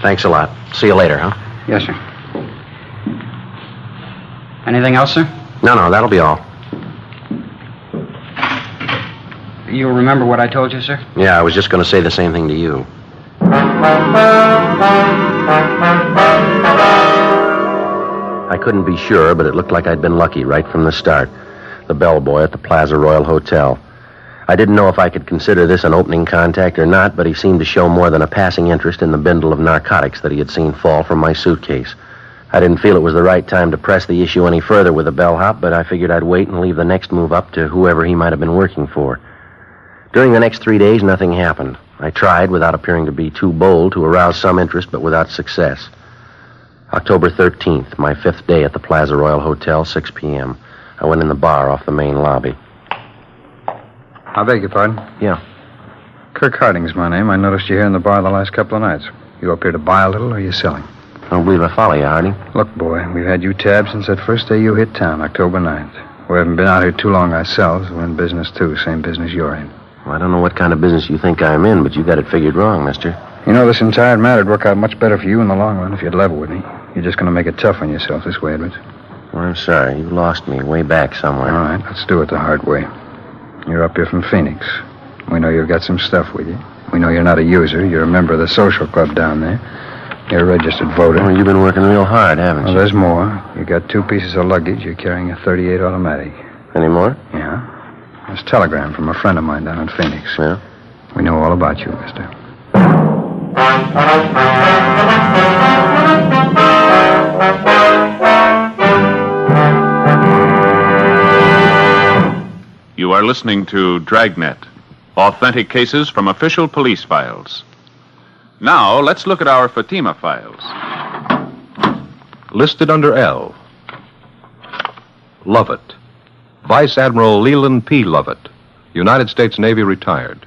Thanks a lot. See you later, huh?
Yes, sir. Anything else, sir?
No, that'll be all.
You'll remember what I told you, sir?
Yeah, I was just going to say the same thing to you. I couldn't be sure, but it looked like I'd been lucky right from the start. The bellboy at the Plaza Royal Hotel. I didn't know if I could consider this an opening contact or not, but he seemed to show more than a passing interest in the bundle of narcotics that he had seen fall from my suitcase. I didn't feel it was the right time to press the issue any further with the bellhop, but I figured I'd wait and leave the next move up to whoever he might have been working for. During the next 3 days, nothing happened. I tried, without appearing to be too bold, to arouse some interest, but without success. October 13th, my 5th day at the Plaza Royal Hotel, 6 p.m. I went in the bar off the main lobby.
I beg your pardon?
Yeah.
Kirk Harding's my name. I noticed you here in the bar the last couple of nights. You up here to buy a little, or are you selling?
I don't believe I follow you, Harding.
Look, boy, we've had you tabbed since that first day you hit town, October 9th. We haven't been out here too long ourselves. We're in business, too. Same business you're in.
Well, I don't know what kind of business you think I'm in, but you got it figured wrong, mister.
You know, this entire matter'd work out much better for you in the long run if you'd level with me. You're just going to make it tough on yourself this way, Edwards.
Well, I'm sorry. You lost me way back somewhere.
All right, let's do it the hard way. You're up here from Phoenix. We know you've got some stuff with you. We know you're not a user. You're a member of the social club down there. You're a registered voter.
Well, you've been working real hard, haven't you?
Well, there's more. You got 2 pieces of luggage. You're carrying a .38 automatic.
Any more?
Yeah. There's a telegram from a friend of mine down in Phoenix.
Yeah?
We know all about you, mister.
You are listening to Dragnet, authentic cases from official police files. Now, let's look at our Fatima files.
Listed under L. Lovett. Vice Admiral Leland P. Lovett, United States Navy, retired.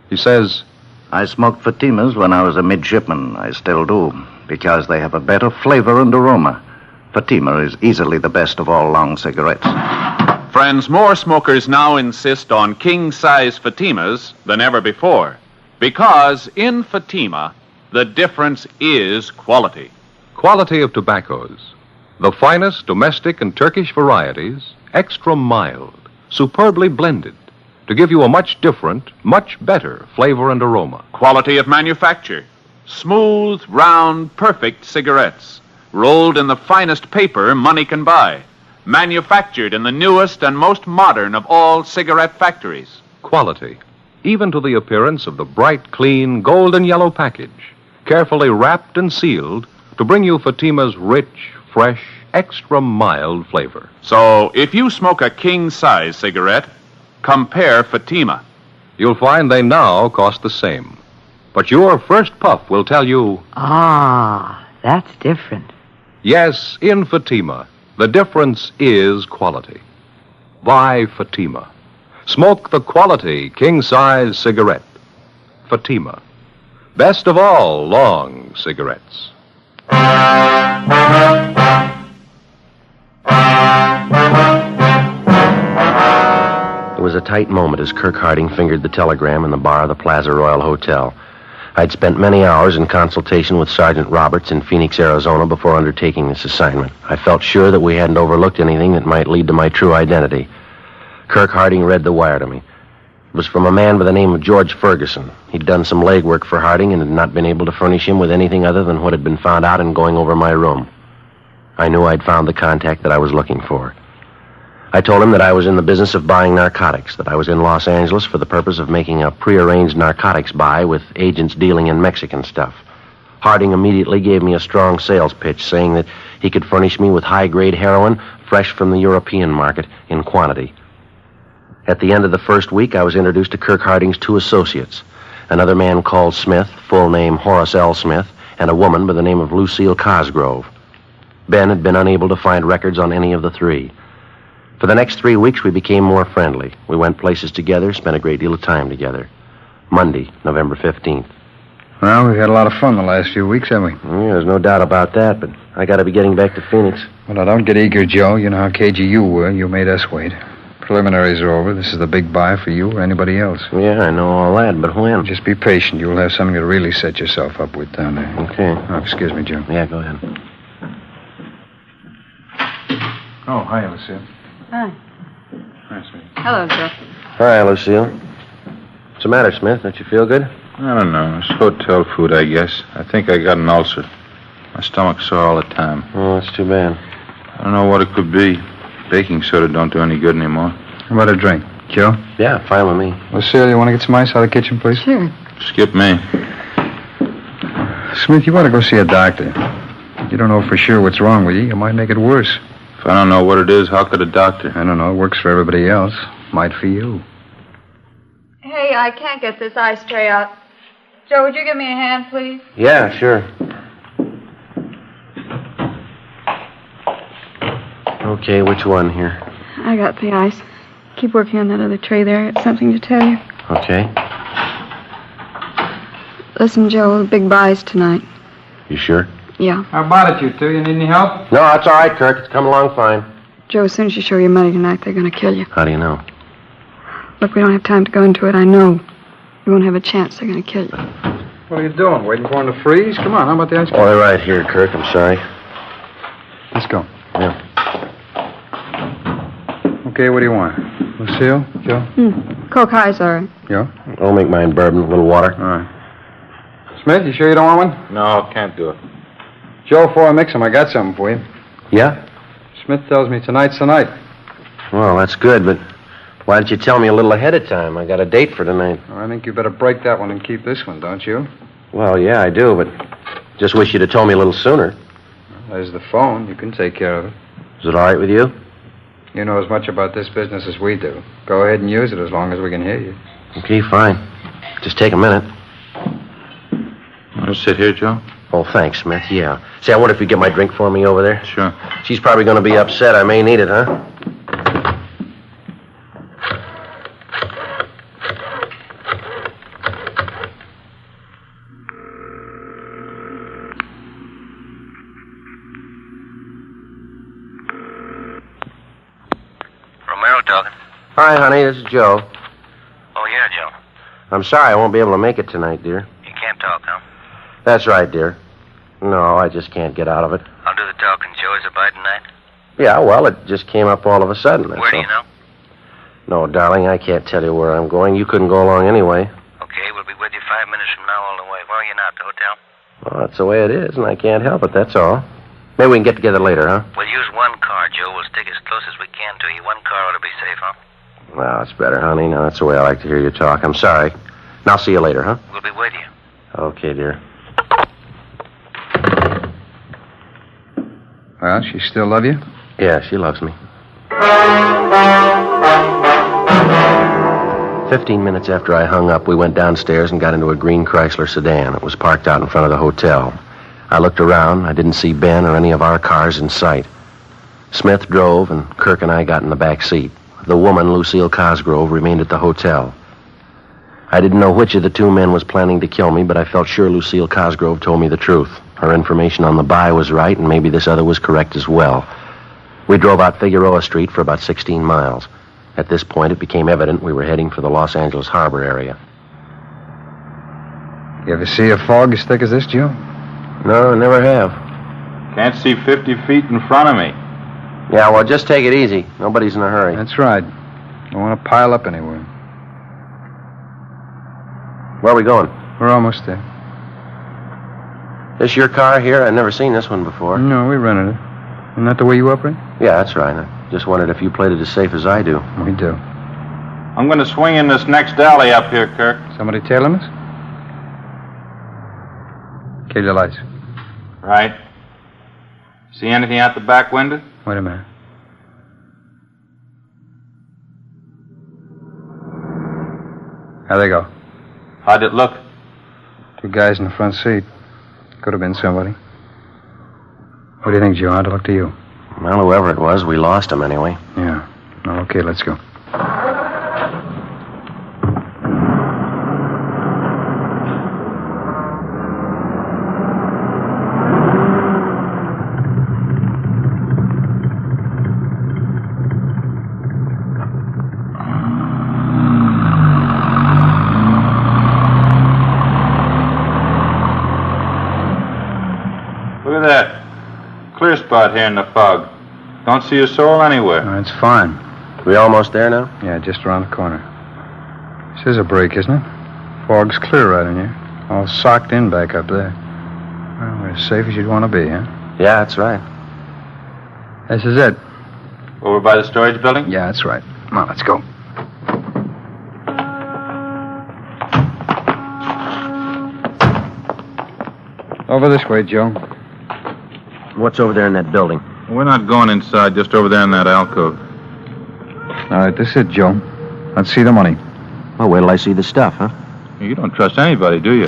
He says,
I smoked Fatimas when I was a midshipman. I still do, because they have a better flavor and aroma. Fatima is easily the best of all long cigarettes.
Friends, more smokers now insist on king-size Fatimas than ever before, because in Fatima, the difference is quality.
quality of tobaccos. The finest domestic and Turkish varieties, extra mild, superbly blended, to give you a much different, much better flavor and aroma.
Quality of manufacture. Smooth, round, perfect cigarettes, rolled in the finest paper money can buy, manufactured in the newest and most modern of all cigarette factories.
Quality, even to the appearance of the bright, clean, golden yellow package, carefully wrapped and sealed to bring you Fatima's rich, fresh, extra mild flavor.
So, if you smoke a king-size cigarette, compare Fatima.
You'll find they now cost the same. But your first puff will tell you,
Ah, that's different.
yes, in Fatima, the difference is quality. Buy Fatima. Smoke the quality king-size cigarette. Fatima. Best of all long cigarettes.
It was a tight moment as Kirk Harding fingered the telegram in the bar of the Plaza Royal Hotel. I'd spent many hours in consultation with Sergeant Roberts in Phoenix, Arizona before undertaking this assignment. I felt sure that we hadn't overlooked anything that might lead to my true identity. Kirk Harding read the wire to me. It was from a man by the name of George Ferguson. He'd done some legwork for Harding and had not been able to furnish him with anything other than what had been found out in going over my room. I knew I'd found the contact that I was looking for. I told him that I was in the business of buying narcotics, that I was in Los Angeles for the purpose of making a prearranged narcotics buy with agents dealing in Mexican stuff. Harding immediately gave me a strong sales pitch, saying that he could furnish me with high-grade heroin fresh from the European market in quantity. At the end of the first week, I was introduced to Kirk Harding's two associates, another man called Smith, full name Horace L. Smith, and a woman by the name of Lucille Cosgrove. Ben had been unable to find records on any of the three. For the next 3 weeks, we became more friendly. We went places together, spent a great deal of time together. Monday, November 15th.
Well, we've had a lot of fun the last few weeks, haven't we?
Yeah, there's no doubt about that, but I got to be getting back to Phoenix.
Well, now, don't get eager, Joe. You know how cagey you were. You made us wait. Preliminaries are over. This is the big buy for you or anybody else.
Yeah, I know all that, but when?
Just be patient. You'll have something to really set yourself up with down there.
Okay.
Oh, excuse me, Joe.
Yeah, go ahead.
Oh, hi, Lucille.
Hi.
Hi, sweetie.
Hello, Joe.
Hi, Lucille. What's the matter, Smith? Don't you feel good?
I don't know. It's hotel food, I guess. I think I got an ulcer. My stomach's sore all the time.
Oh, that's too bad.
I don't know what it could be. Baking soda don't do any good anymore.
How about a drink? Joe?
Yeah, fine with me.
Lucille, you want to get some ice out of the kitchen, please?
Sure.
Skip me.
Smith, you ought to go see a doctor. You don't know for sure what's wrong with you. You might make it worse.
If I don't know what it is, how could a doctor?
I don't know. It works for everybody else. Might for you.
Hey, I can't get this ice tray out. Joe, would you give me a hand, please?
Yeah, sure. Okay, which one here?
I got the ice. Keep working on that other tray there. It's something to tell you.
Okay.
Listen, Joe, the big buy's tonight.
You sure?
Yeah.
How about it, you two? You need any help?
No, that's all right, Kirk. It's coming along fine.
Joe, as soon as you show your money tonight, they're going to kill you.
How do you know?
Look, we don't have time to go into it. I know. You won't have a chance. They're going to kill you.
What are you doing? Waiting for him to freeze? Come on, how about the ice cream?
Oh, they're right here, Kirk. I'm sorry.
Let's go.
Yeah.
Okay, what do you want? Lucille? Joe?
Coke high's all right.
Yeah?
I'll make mine bourbon, a little water.
All right. Smith, you sure you don't want one?
No, can't do it.
Joe, before I mix them, I got something for you.
Yeah?
Smith tells me tonight's the night.
Well, that's good, but why didn't you tell me a little ahead of time? I got a date for tonight.
Well, I think you better break that one and keep this one, don't you?
Well, yeah, I do, but just wish you'd have told me a little sooner.
Well, there's the phone. You can take care of it.
Is it all right with you?
You know as much about this business as we do. Go ahead and use it as long as we can hear you.
Okay, fine. Just take a minute.
Want to sit here, Joe?
Oh, thanks, Smith. Yeah. Say, I wonder if you get my drink for me over there?
Sure.
She's probably going to be upset. I may need it, huh?
Romero talking.
Hi, honey. This is Joe.
Oh, yeah, Joe.
I'm sorry I won't be able to make it tonight, dear.
You can't talk, huh?
That's right, dear. No, I just can't get out of it.
I'll do the talking, Joe. Is it by tonight?
Yeah, well, it just came up all of a sudden.
Where do you know?
No, darling, I can't tell you where I'm going. You couldn't go along anyway.
Okay, we'll be with you 5 minutes from now all the way. Where are you now, at the hotel?
Well, that's the way it is, and I can't help it, that's all. Maybe we can get together later, huh?
We'll use one car, Joe. We'll stick as close as we can to you. One car ought to be safe, huh?
Well, that's better, honey. Now, that's the way I like to hear you talk. I'm sorry. And I'll see you later, huh?
We'll be with you.
Okay, dear.
Well, she still love you?
Yeah, she loves me. 15 minutes after I hung up, we went downstairs and got into a green Chrysler sedan. It was parked out in front of the hotel. I looked around. I didn't see Ben or any of our cars in sight. Smith drove, and Kirk and I got in the back seat. The woman, Lucille Cosgrove, remained at the hotel. I didn't know which of the two men was planning to kill me, but I felt sure Lucille Cosgrove told me the truth. Her information on the buy was right, and maybe this other was correct as well. We drove out Figueroa Street for about 16 miles. At this point, it became evident we were heading for the Los Angeles Harbor area.
You ever see a fog as thick as this, Joe?
No, never have.
Can't see 50 feet in front of me.
Yeah, well, just take it easy. Nobody's in a hurry.
That's right. Don't want to pile up anywhere.
Where are we going?
We're almost there.
This your car here? I've never seen this one before.
No, we rented it. Isn't that the way you operate?
Yeah, that's right. I just wondered if you played it as safe as I do.
We do.
I'm going to swing in this next alley up here, Kirk.
Somebody tailing us? Kill your lights.
Right. See anything out the back window?
Wait a minute. How'd they go?
How'd it look?
Two guys in the front seat. Could have been somebody. What do you think, Joe? How'd it look to you?
Well, whoever it was, we lost him anyway.
Yeah. Well, okay, let's go.
Look at that. Clear spot here in the fog. Don't see a soul anywhere.
No, it's fine.
We almost there now?
Yeah, just around the corner. This is a break, isn't it? Fog's clear right in here. All socked in back up there. Well, we're as safe as you'd want to be, huh?
Yeah, that's right.
This is it.
Over by the storage building?
Yeah, that's right. Come on, let's go. Over this way, Joe.
What's over there in that building?
We're not going inside, just over there in that alcove.
All right, this is it, Joe. Let's see the money.
Well, wait till I see the stuff, huh?
You don't trust anybody, do you?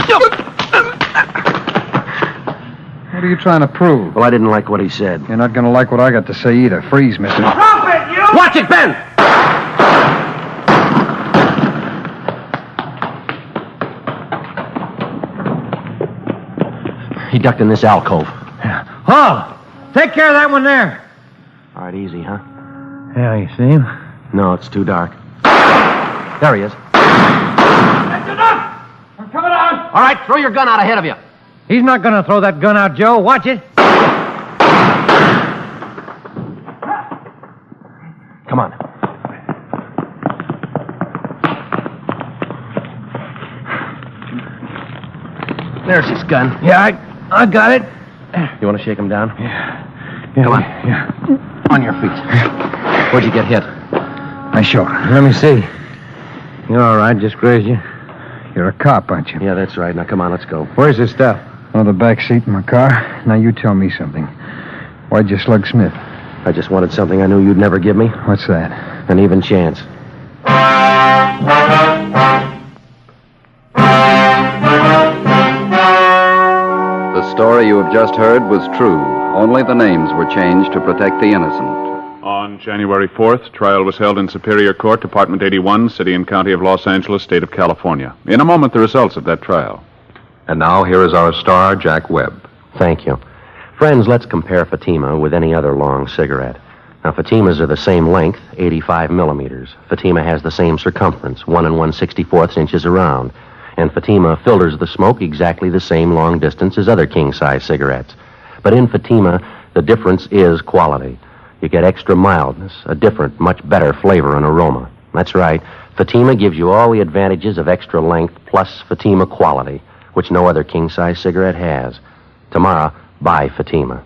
What are you trying to prove?
Well, I didn't like what he said.
You're not going to like what I got to say either. Freeze, mister.
Drop it, you! Watch it, Ben! He ducked in this alcove.
Yeah. Oh! Take care of that one there.
All right, easy, huh?
Yeah, you see him?
No, it's too dark. There he is.
That's enough! I'm coming on!
All right, throw your gun out ahead of you.
He's not going to throw that gun out, Joe. Watch it.
Come on. There's his gun.
Yeah, I got it.
You want to shake him down?
Yeah.
Come on.
Yeah.
On your feet. Where'd you get hit?
My shoulder. Let me see. You're all right. Just grazed you.
You're a cop, aren't you?
Yeah, that's right. Now, come on, let's go.
Where's the stuff?
On the back seat in my car. Now, you tell me something. Why'd you slug Smith?
I just wanted something I knew you'd never give me.
What's that?
An even chance.
The story you have just heard was true. Only the names were changed to protect the innocent.
On January 4th, trial was held in Superior Court, Department 81, City and County of Los Angeles, State of California. In a moment, the results of that trial.
And now, here is our star, Jack Webb.
Thank you. Friends, let's compare Fatima with any other long cigarette. Now, Fatimas are the same length, 85 millimeters. Fatima has the same circumference, 1 1/64 inches around. And Fatima filters the smoke exactly the same long distance as other king-size cigarettes. But in Fatima, the difference is quality. You get extra mildness, a different, much better flavor and aroma. That's right. Fatima gives you all the advantages of extra length plus Fatima quality, which no other king-size cigarette has. Tomorrow, buy Fatima.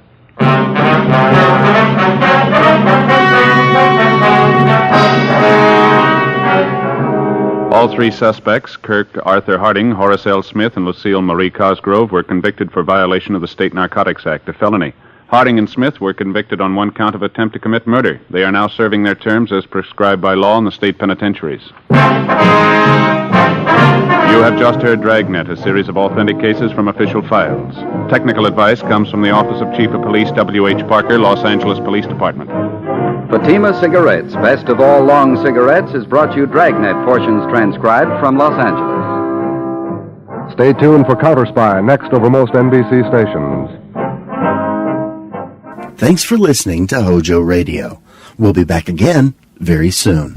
All three suspects, Kirk Arthur Harding, Horace L. Smith, and Lucille Marie Cosgrove, were convicted for violation of the State Narcotics Act, a felony. Harding and Smith were convicted on one count of attempt to commit murder. They are now serving their terms as prescribed by law in the state penitentiaries. You have just heard Dragnet, a series of authentic cases from official files. Technical advice comes from the Office of Chief of Police W.H. Parker, Los Angeles Police Department.
Fatima Cigarettes, best of all long cigarettes, has brought you Dragnet portions transcribed from Los Angeles.
Stay tuned for Counter Spy, next over most NBC stations.
Thanks for listening to HOJO Radio. We'll be back again very soon.